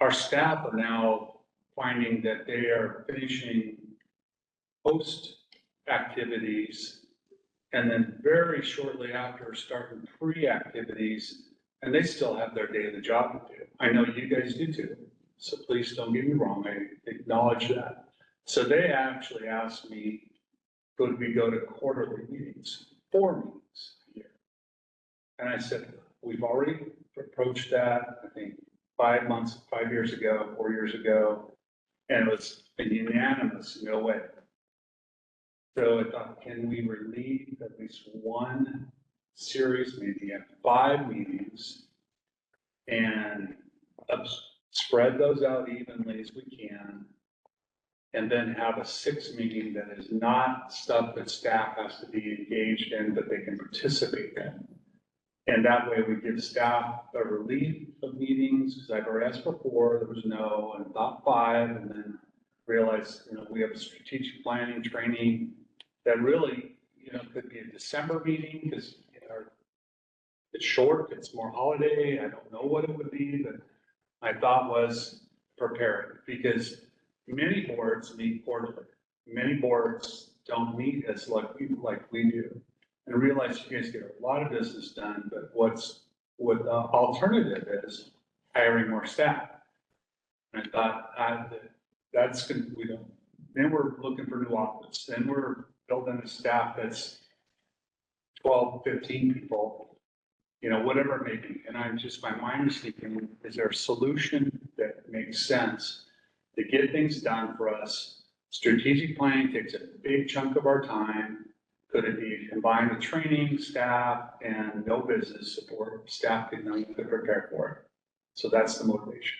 Our staff are now finding that they are finishing post activities and then very shortly after starting pre-activities, and they still have their day of the job to do. I know you guys do too, so please don't get me wrong, I acknowledge that. So they actually asked me, could we go to quarterly meetings, 4 meetings a year? And I said, we've already approached that, I think 5 years ago, 4 years ago, and it was a unanimous no way. So I thought, can we relieve at least one series, maybe at 5 meetings, and spread those out evenly as we can, and then have a 6th meeting that is not stuff that staff has to be engaged in, but they can participate in. And that way we give staff a relief of meetings, because I've already asked before, there was no, and thought 5, and then realized, we have a strategic planning training that really, could be a December meeting, because, it's short, it's more holiday, I don't know what it would be, but my thought was prepare it, because many boards meet quarterly. Many boards don't meet as like we do. And realize you guys get a lot of business done, but what the alternative is hiring more staff. And I thought that's good. Then we're looking for new office. Then we're building a staff that's 12, 15 people, whatever it may be. And my mind is thinking, is there a solution that makes sense to get things done for us? Strategic planning takes a big chunk of our time. Could it be combined with training staff and no business support? Staff could prepare for it. So that's the motivation.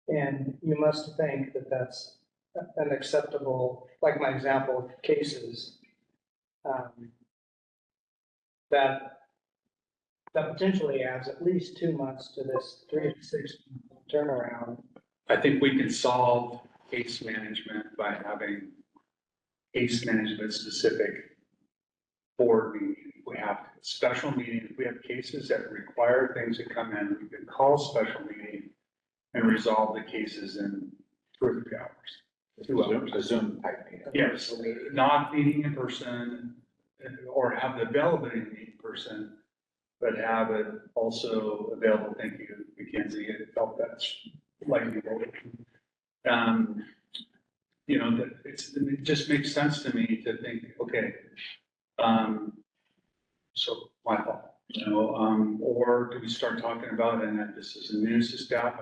And you must think that that's an acceptable, like my example of cases, that potentially adds at least 2 months to this 3 to 6 turnaround. I think we can solve case management by having case management specific board meeting. We have special meetings. We have cases that require things to come in. We can call a special meeting and resolve the cases in 2 or 3 hours. 2 hours. A Zoom type meeting. Yes, not meeting in person or have the availability to meet in person, but have it also available. Thank you, Mackenzie. It felt that's like you voted. That it just makes sense to me to think, okay, so my fault, or do we start talking about, and that this is news to staff,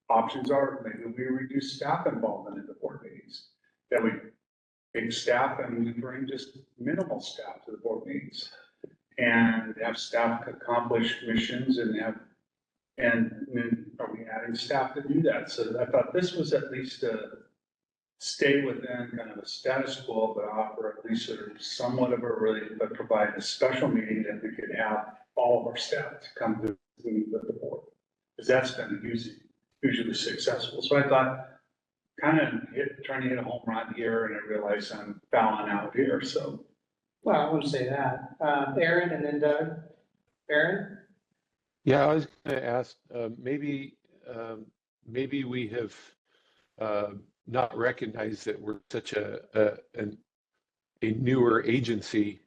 options are maybe we reduce staff involvement in the board meetings, that we take staff and we bring just minimal staff to the board meetings and have staff accomplish missions and then are we adding staff to do that? So I thought this was at least stay within kind of a status quo, but offer at least somewhat of a relief, but provide a special meeting that we could have all of our staff to come to meet with the board. Because that's been usually successful. So I thought, kind of trying to hit a home run here, and I realize I'm fouling out here, so. Well, I wouldn't say that. Aaron and then Doug. Aaron? Yeah, I was going to ask, maybe we have not recognized that we're such a newer agency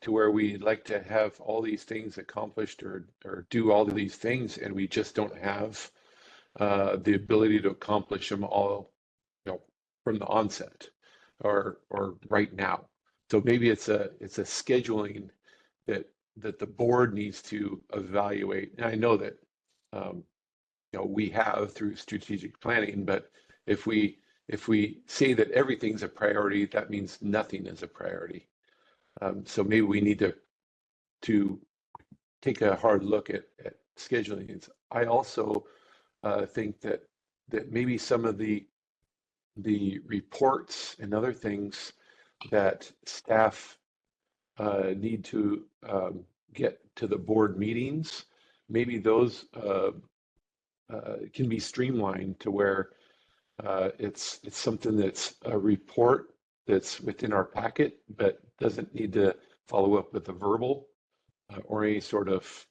to where we'd like to have all these things accomplished or do all of these things, and we just don't have the ability to accomplish them all, from the onset or right now. So maybe it's a scheduling that the board needs to evaluate. And I know that, we have through strategic planning, but if we say that everything's a priority, that means nothing is a priority. So maybe we need to take a hard look at scheduling things. I also think that maybe some of the reports and other things that staff need to get to the board meetings, maybe those can be streamlined to where it's something that's a report that's within our packet, but doesn't need to follow up with a verbal or any sort of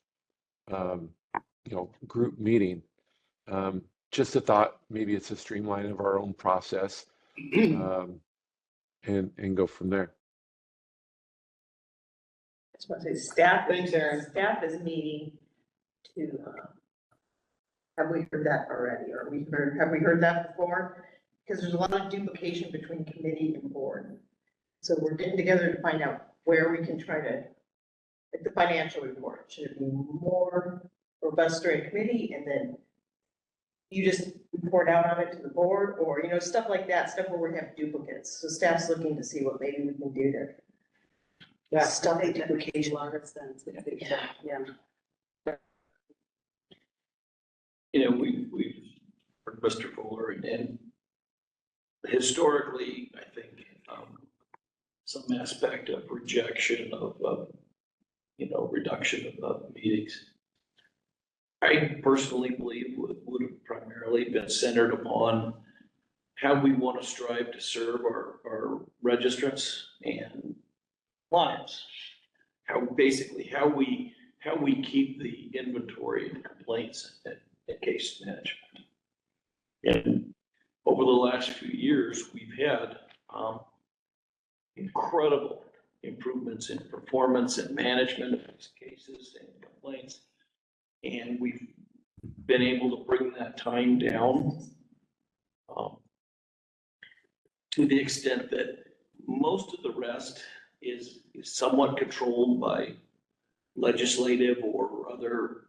group meeting. Just a thought, maybe it's a streamline of our own process, and go from there. I just want to say staff. Thanks, Aaron. Staff is meeting to, have we heard that already? Have we heard that before? Because there's a lot of duplication between committee and board. So we're getting together to find out where we can try to, like the financial report, should it be more robust during committee and then you just report out on it to the board, or, stuff like that, stuff where we have duplicates. So staff's looking to see what maybe we can do to. Yeah, Stop the that makes a duplication. lot of sense. I think so, yeah. We've heard Mr. Fuller, and historically, I think, some aspect of rejection of, reduction of meetings. I personally believe would have primarily been centered upon how we want to strive to serve our registrants and clients. How we keep the inventory and complaints and case management. And over the last few years, we've had incredible improvements in performance and management of these cases and complaints. And we've been able to bring that time down to the extent that most of the rest is somewhat controlled by legislative or other,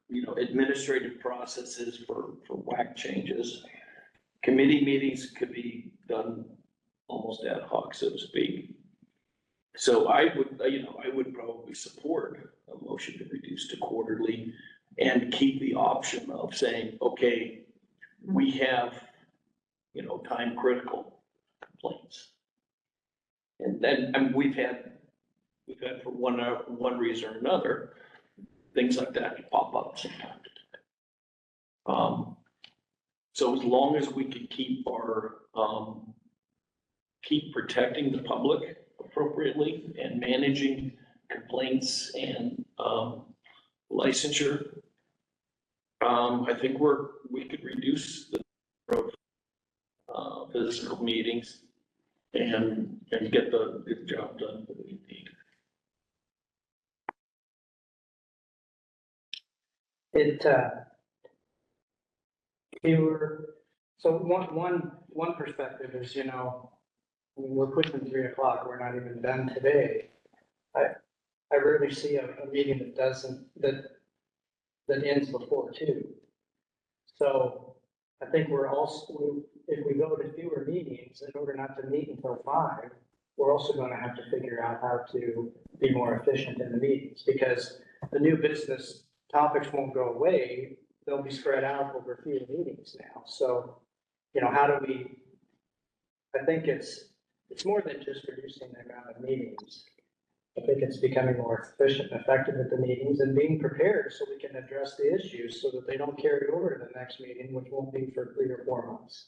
administrative processes for whack changes. Committee meetings could be done almost ad hoc, so to speak. So I would probably support a motion to reduce to quarterly and keep the option of saying, okay, we have, time critical complaints. And then we've had for one reason or another, things like that pop up from time to time. So as long as we can keep keep protecting the public appropriately and managing complaints and licensure, I think we could reduce the number of physical meetings and get the job done that we need. So one perspective is, we're pushing 3 o'clock, we're not even done today. I rarely see a meeting that ends before 2. So I think if we go to fewer meetings, in order not to meet until 5, we're also going to have to figure out how to be more efficient in the meetings, because the new business topics won't go away. They'll be spread out over fewer meetings now. So, how do we, I think it's more than just reducing the amount of meetings. I think it's becoming more efficient and effective at the meetings and being prepared so we can address the issues so that they don't carry over to the next meeting, which won't be for 3 or 4 months.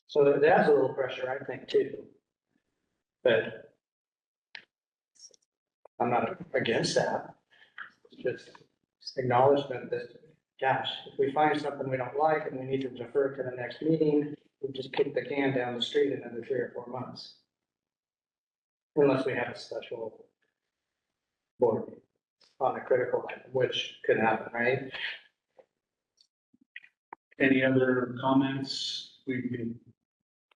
So that adds a little pressure, I think, too. But I'm not against that. It's just acknowledgement that, gosh, if we find something we don't like and we need to defer to the next meeting, we just kick the can down the street another 3 or 4 months. Unless we have a special board on a critical item, which could happen, right? Any other comments? We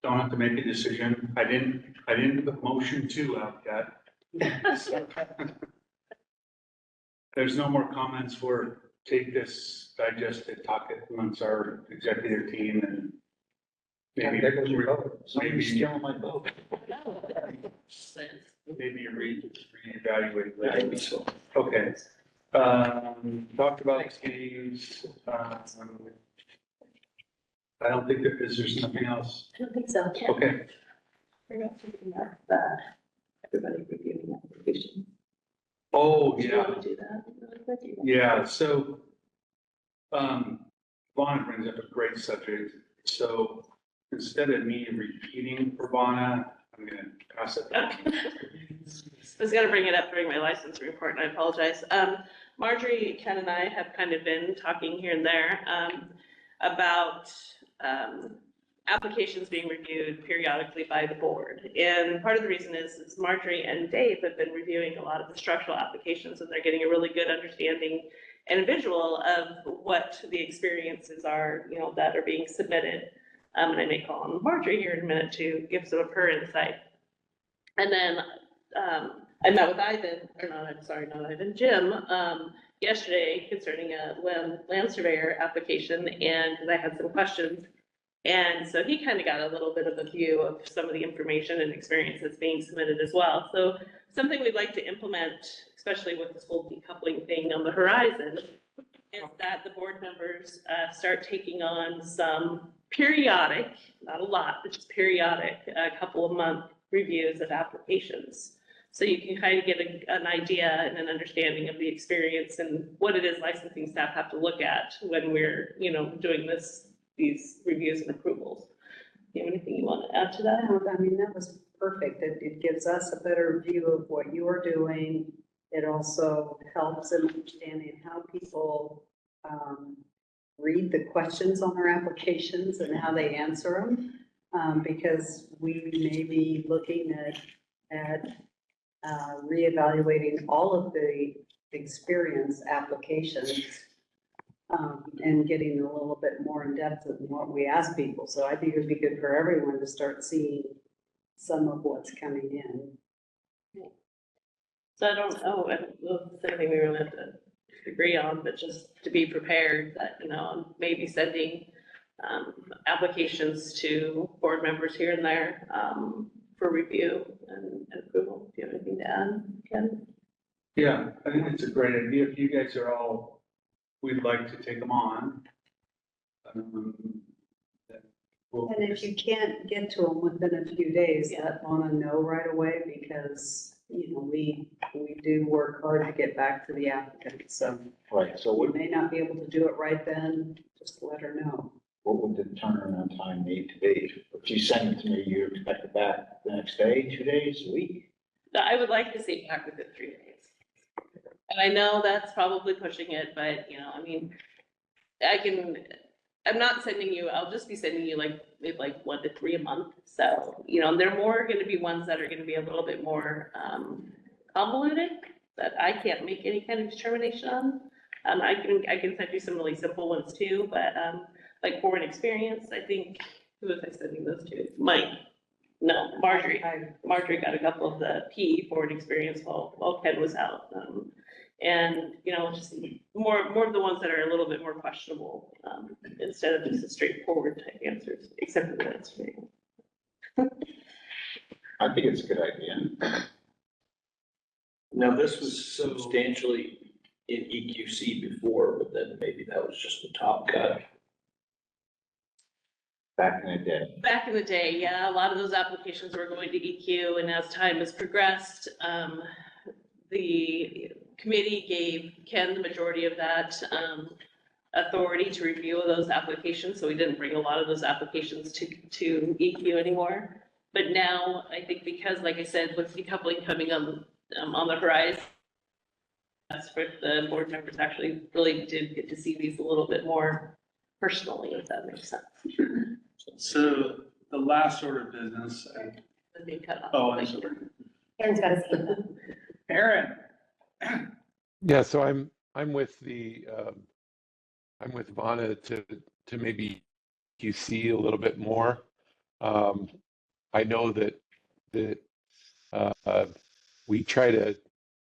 don't have to make a decision. I didn't put motion 2 out yet. there's no more comments, we'll take this, digest it, talk it amongst our executive team and maybe. There goes your vote. Maybe, Somebody's stealing my vote. maybe reevaluate later. Maybe so. Okay. Talked about skis. I don't think there's nothing else. I don't think so. Okay. Forgot something about, everybody reviewing applications. Oh, Do you yeah. want to do that? Yeah, so, Vonna brings up a great subject. So instead of me repeating for Vonna, I'm gonna pass it. I was gonna bring it up during my license report, and I apologize. Marjorie, Ken, and I have kind of been talking here and there, about, applications being reviewed periodically by the board. And part of the reason is Marjorie and Dave have been reviewing a lot of the structural applications, and they're getting a really good understanding and a visual of what the experiences are, you know, that are being submitted. And I may call on Marjorie here in a minute to give some of her insight. And then I met with Jim, yesterday concerning a land surveyor application, and I had some questions. And so he kind of got a little bit of a view of some of the information and experience that's being submitted as well. So something we'd like to implement, especially with this whole decoupling thing on the horizon, is that the board members start taking on some periodic, not a lot, but just periodic, a couple of month reviews of applications. So you can kind of get an idea and an understanding of the experience and what it is licensing staff have to look at when we're, you know, doing these reviews and approvals. Do you have anything you want to add to that? No, I mean, that was perfect. It gives us a better view of what you're doing. It also helps in understanding how people read the questions on their applications and how they answer them. Because we may be looking at reevaluating all of the experience applications and getting a little bit more in depth of what we ask people. So I think it'd be good for everyone to start seeing some of what's coming in. So I don't know if it's anything we really have to agree on, but just to be prepared that, you know, maybe sending applications to board members here and there for review and approval. Do you have anything to add, Ken? Yeah, I think it's a great idea. If you guys are all, we'd like to take them on. And if you can't get to them within a few days, let Lana know right away, because, you know, we do work hard to get back to the applicant, so. Right, so we may not be able to do it right then, just let her know. what would the turnaround time need to be? If you send it to me, you expect it back the next day, 2 days, a week? I would like to see it back within 3 days. And I know that's probably pushing it, but, you know, I mean, I'm not sending you, I'll just be sending you maybe 1 to 3 a month. So, you know, there are more going to be ones that are going to be a little bit more convoluted that I can't make any kind of determination on. I can send you some really simple ones too, but like foreign experience, I think, who was I sending those to? Marjorie. Marjorie got a couple of the PE foreign experience while Ken was out. And, you know, just more of the ones that are a little bit more questionable, instead of just a straightforward type answers, except for the answer. I think it's a good idea. Now, this was substantially in EQC before, but then maybe that was just the top cut. Back in the day. Back in the day, yeah, a lot of those applications were going to EQ, and as time has progressed, the committee gave Ken the majority of that authority to review those applications, so we didn't bring a lot of those applications to EQ anymore. But now, I think because, like I said, with decoupling coming on the horizon, that's where the board members actually really did get to see these a little bit more personally, if that makes sense. So the last order of business. The being cut off. Oh, I'm sorry. Aaron's got his hand up. Aaron. Yeah, so I'm with Vonna to maybe QC a little bit more. I know that we try to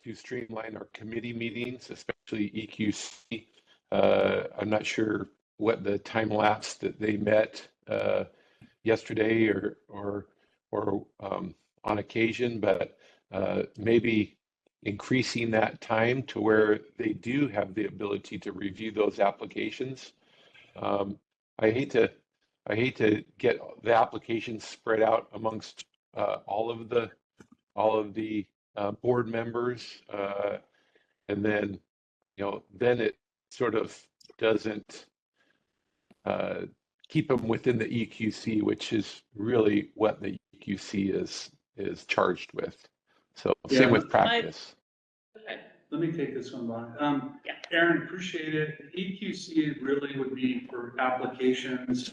to streamline our committee meetings, especially EQC. I'm not sure what the time lapse that they met yesterday or on occasion, but maybe increasing that time to where they do have the ability to review those applications. I hate to get the applications spread out amongst all of the board members, and then then it sort of doesn't keep them within the EQC, which is really what the EQC is charged with. So same with practice. Okay. Let me take this one, Bonnie. Aaron, appreciate it. EQC really would be for applications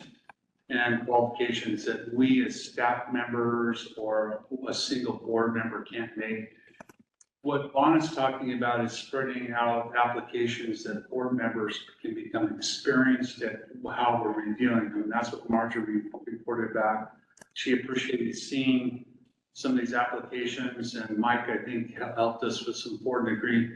and qualifications that we as staff members or a single board member can't make. What Bonnie's talking about is spreading out applications that board members can become experienced at how we're reviewing them. And that's what Marjorie reported back. She appreciated seeing some of these applications, and Mike, I think, helped us with some board degree.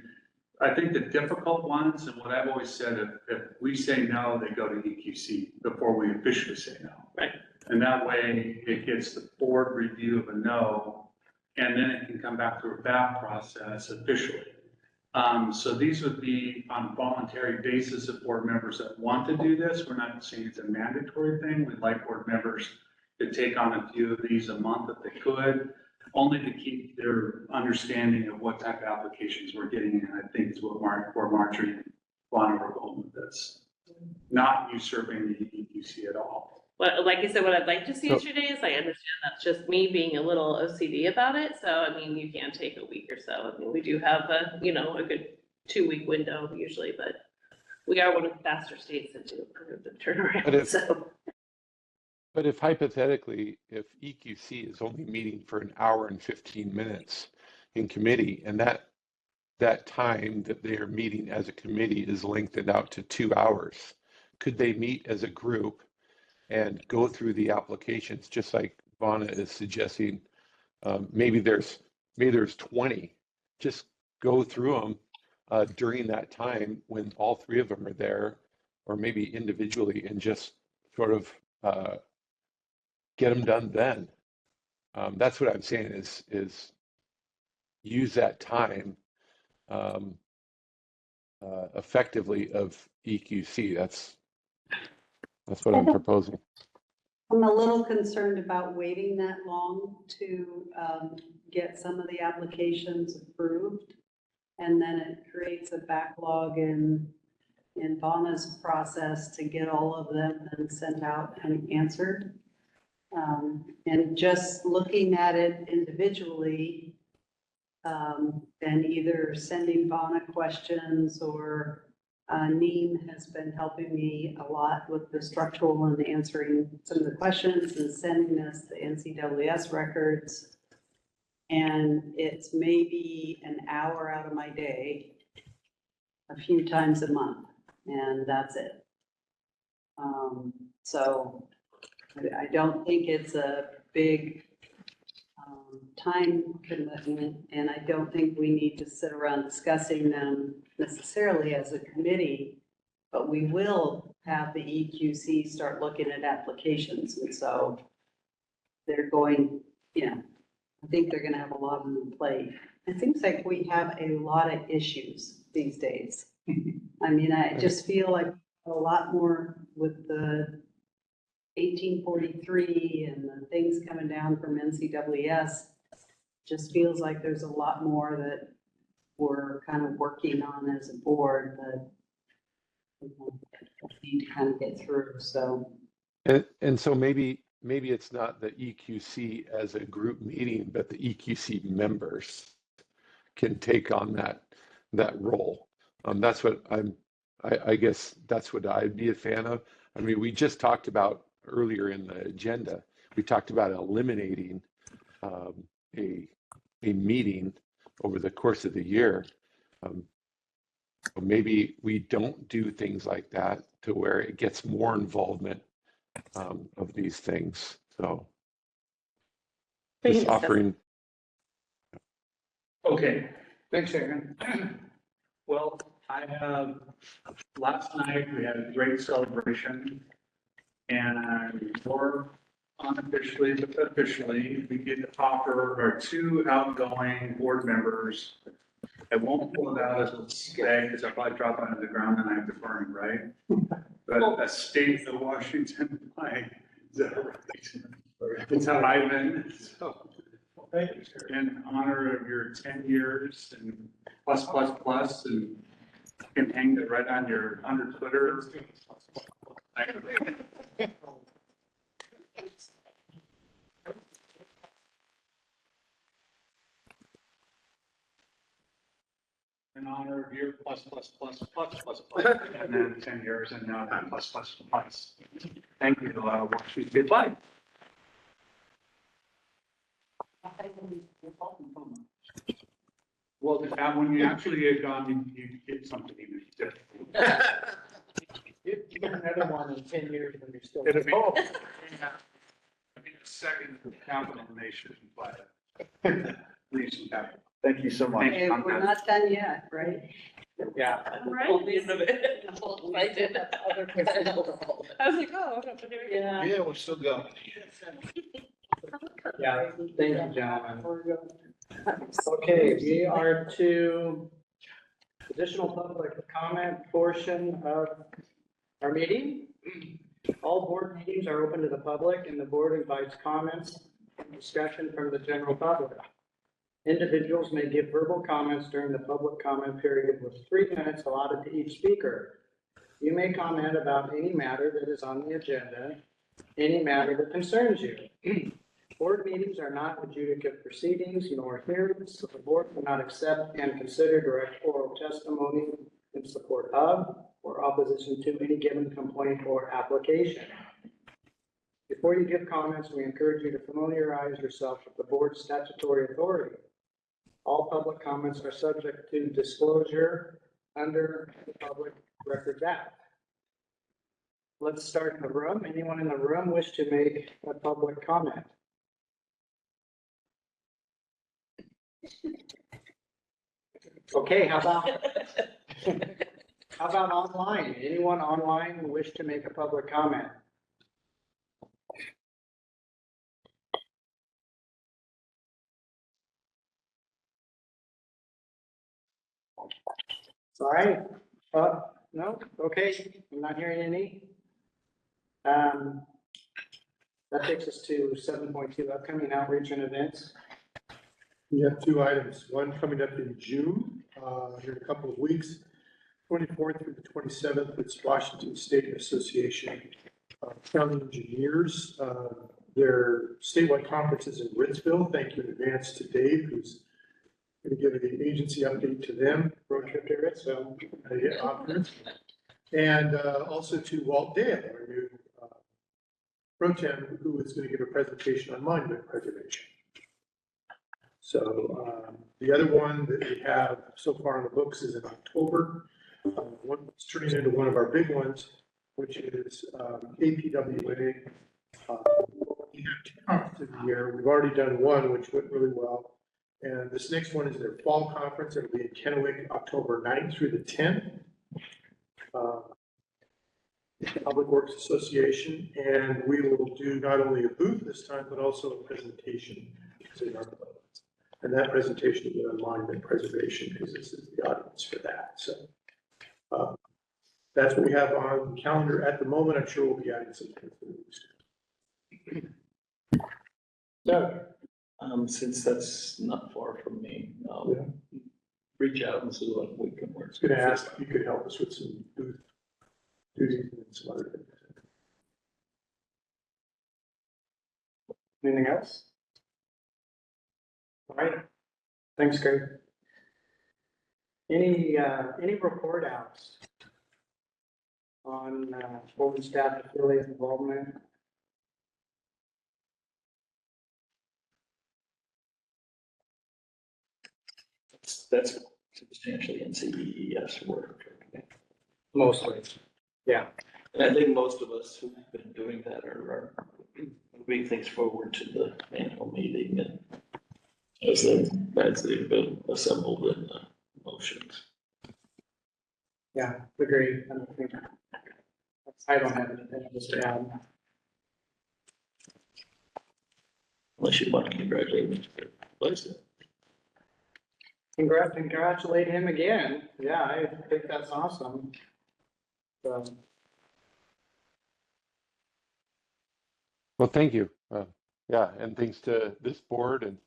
I think the difficult ones, and what I've always said, if we say no, they go to EQC before we officially say no. Right. And that way it gets the board review of a no, and then it can come back through a BAP process officially. So these would be on a voluntary basis of board members that want to do this. We're not saying it's a mandatory thing. We'd like board members to take on a few of these a month if they could, only to keep their understanding of what type of applications we're getting. And I think is what Marjorie and Lana were going with this. Not usurping the EQC at all. Well, like I said, what I'd like to see So- yesterday is I understand that's just me being a little OCD about it. So, I mean, you can take a week or so. I mean, we do have a good 2-week window usually, but we are one of the faster states that do approve the turnaround. But if hypothetically, if EQC is only meeting for an hour and 15 minutes in committee, and that time that they are meeting as a committee is lengthened out to 2 hours, could they meet as a group and go through the applications, just like Vonna is suggesting? Maybe there's 20. Just go through them during that time when all 3 of them are there, or maybe individually, and just sort of get them done then. That's what I'm saying is use that time effectively of EQC. That's what I'm proposing. I'm a little concerned about waiting that long to get some of the applications approved. And then it creates a backlog in Bonna's process to get all of them and sent out and answered. And just looking at it individually, and either sending Vonna questions or Neem has been helping me a lot with the structural and answering some of the questions and sending us the NCWS records. And it's maybe an hour out of my day, a few times a month, and that's it. So I don't think it's a big time commitment, and I don't think we need to sit around discussing them necessarily as a committee, but we will have the EQC start looking at applications, and so they're going, I think they're gonna have a lot on the plate. It seems like we have a lot of issues these days. I mean, I just feel like a lot more with the 1843 and the things coming down from NCWS. Just feels like there's a lot more that we're kind of working on as a board that we need to kind of get through, so. And so maybe it's not the EQC as a group meeting, but the EQC members can take on that role. That's what I guess that's what I'd be a fan of. I mean, we just talked about earlier in the agenda, we talked about eliminating a meeting over the course of the year. Maybe we don't do things like that to where it gets more involvement of these things. So just offering. Okay, Thanks, Aaron. Well, I have, last night we had a great celebration. And more unofficially, but officially, we did offer our 2 outgoing board members. I won't pull it out as a stag because I'll probably drop onto the ground and I have to burn it, right? But a state of Washington flag, is that right? It's how I've been, so. In honor of your 10 years and plus, and you can hang it right on your, under Twitter. In honor of your plus, and then 10 years, and now that plus. Thank you, Washington State flag. Well, when you actually get gone, you get something even different. You get another one in 10 years when you're still. It'll be, yeah. I mean, a second capital nation, but please, Thank you so much. And we're not done yet, right? Yeah. Right. I did. I was like, oh, yeah. Yeah, we're still going. Yeah, thank you, gentlemen. Okay, we are to additional public comment portion of our meeting. All board meetings are open to the public and the board invites comments and discussion from the general public. Individuals may give verbal comments during the public comment period with 3 minutes allotted to each speaker. You may comment about any matter that is on the agenda, any matter that concerns you. Board meetings are not adjudicative proceedings nor hearings, so the board will not accept and consider direct oral testimony in support of or opposition to any given complaint or application. Before you give comments, we encourage you to familiarize yourself with the board's statutory authority. All public comments are subject to disclosure under the Public Records Act. Let's start in the room. Anyone in the room wish to make a public comment? Okay, how about online? Anyone online wish to make a public comment? All right. No? Okay, I'm not hearing any. That takes us to 7.2, upcoming outreach and events. We have 2 items, one coming up in June, here in a couple of weeks, 24th through the 27th, it's Washington State Association of County Engineers. Their statewide conference is in Ritzville. Thank you in advance to Dave, who's going to give an agency update to them. Road trip to Ritzville. And also to Walt Dale, our new pro tem, who is going to give a presentation on monument preservation. So the other one that we have so far on the books is in October. It's turning into one of our big ones, which is APWA. We have 2 conferences a year. We've already done one, which went really well. And this next one is their fall conference. It'll be in Kennewick, October 9th through the 10th. Public Works Association, and we will do not only a booth this time, but also a presentation. And that presentation will be on monument preservation because this is the audience for that. So that's what we have on the calendar at the moment. I'm sure we'll be adding some things. So, since that's not far from me, reach out and see what we can work. I was going to ask if you could help us with some booth duties and some other things. Anything else? All right. Thanks, Greg. Any report outs on board and staff affiliate involvement? That's substantially NCEES work. Mostly, yeah. And I think most of us who've been doing that are moving things forward to the annual meeting and as they've been assembled in the motions. Yeah, agree. I don't have anything else to add. Unless you want to congratulate Mr. Lyson. Congratulate him again. Yeah, I think that's awesome. So, Well, thank you. Yeah, and thanks to this board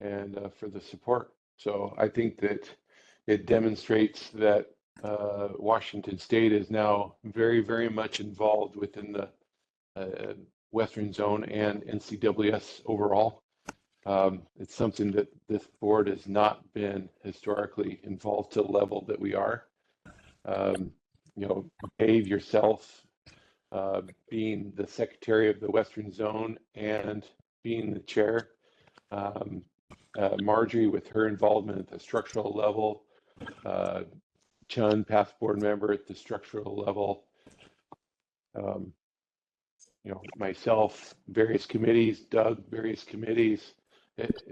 and for the support. So I think that it demonstrates that Washington State is now very, very much involved within the Western Zone and NCWS overall. It's something that this board has not been historically involved to the level that we are. You know, Dave, yourself, being the secretary of the Western Zone and being the chair, Marjorie with her involvement at the structural level, Chun, past board member at the structural level, you know, myself, various committees, Doug, various committees. It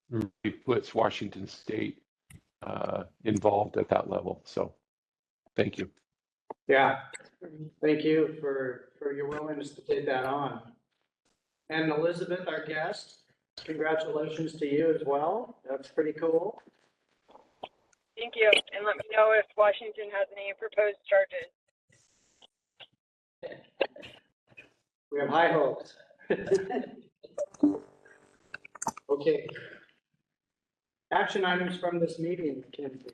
really puts Washington State involved at that level. So thank you. yeah, thank you for your willingness to take that on. And Elizabeth, our guest, congratulations to you as well. That's pretty cool. Thank you, and let me know if Washington has any proposed charges. We have high hopes. Okay. Action items from this meeting, Kenzie.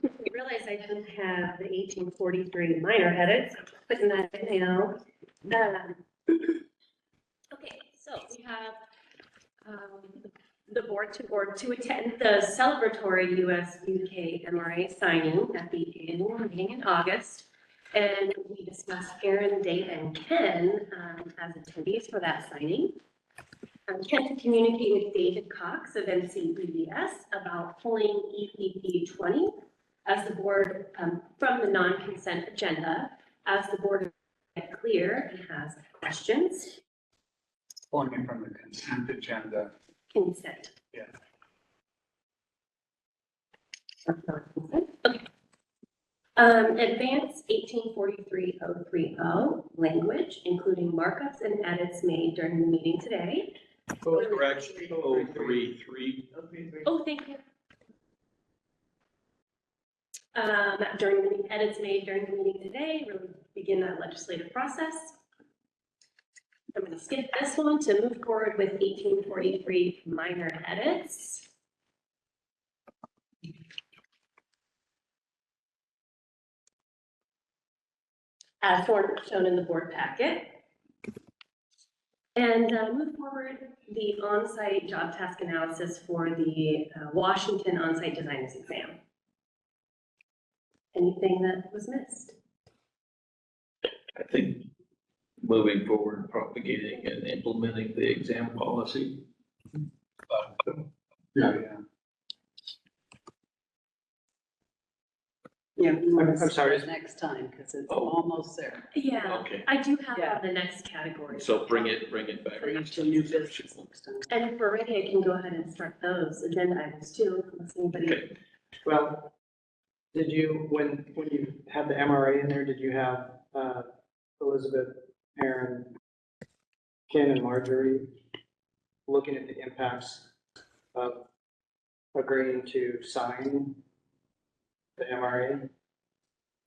I realize I don't have the 1843 minor edits, putting that in now. Okay, so we have the board to attend the celebratory US-UK MRA signing at the annual meeting in August. And we discussed Aaron, Dave, and Ken as attendees for that signing. Ken to communicate with David Cox of NCBS about pulling EPP 20 as the board from the non-consent agenda. As the board is clear and has questions. Pulling it from the consent agenda. Consent. Yeah. Okay. Advance 1843-030 language, including markups and edits made during the meeting today. Correction, 033. Oh, thank you. During the edits made during the meeting today, really begin that legislative process. I'm going to skip this one to move forward with 1843 minor edits. As shown in the board packet. And move forward the on-site job task analysis for the Washington on-site designers exam. Anything that was missed? I think moving forward, propagating and implementing the exam policy. Yeah. Yeah, I'm sorry. next time, because it's almost there. Yeah, Okay. I do have on the next category. So bring it back. To new business next time. And if we're ready, I can go ahead and start those agenda items too, unless anybody. Okay. Well, did you, when you had the MRA in there, did you have Elizabeth, Aaron, Ken, and Marjorie looking at the impacts of agreeing to sign the MRA?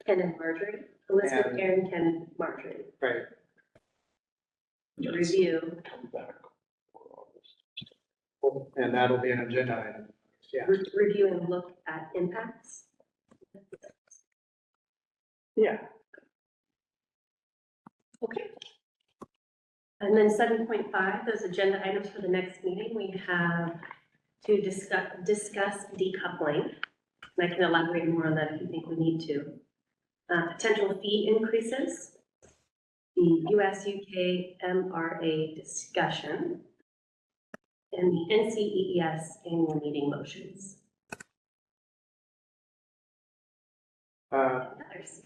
Ken and Marjorie, Elizabeth, And- Aaron, Ken, Marjorie. Right. Yes. Review. Come back. And that'll be an agenda item. Yeah. Review and look at impacts. Yeah. Okay. And then 7.5, those agenda items for the next meeting, we have to discuss decoupling. And I can elaborate more on that if you think we need to. Potential fee increases, the US-UK MRA discussion, and the NCEES annual meeting motions. Do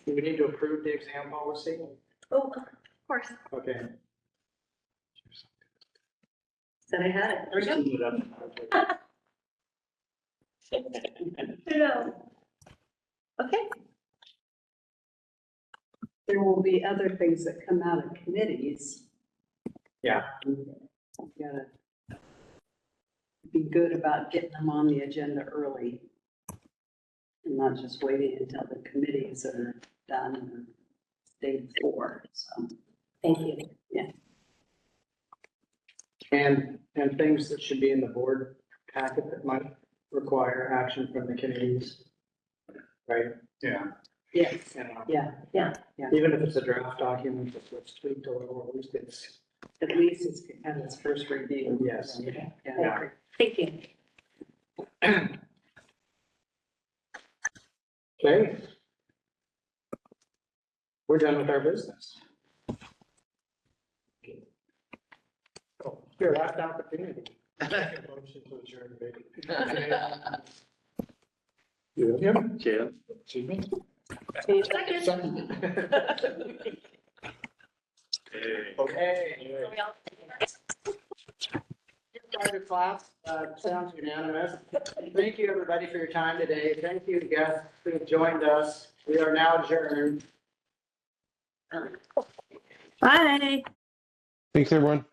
we need to approve the exam policy? Oh, of course. Okay. Said I had it. There we go. I know. Okay. There will be other things that come out of committees. Yeah. You gotta be good about getting them on the agenda early. And not just waiting until the committees are done or day before, so. Thank you. Yeah. And things that should be in the board packet that might require action from the committees. Right? Yeah. Yes, Yeah. yeah. Even if it's a draft document that's tweaked a little, at least it's. At least it's had its first review. Yes. Yeah. Thank you. Okay. We're done with our business. Oh, your last opportunity. Motion to adjourn, baby. Jim. Excuse me? Any seconds? Okay. Private class, sounds unanimous. Thank you, everybody, for your time today. Thank you, guests who have joined us. We are now adjourned. Bye. Thanks, everyone.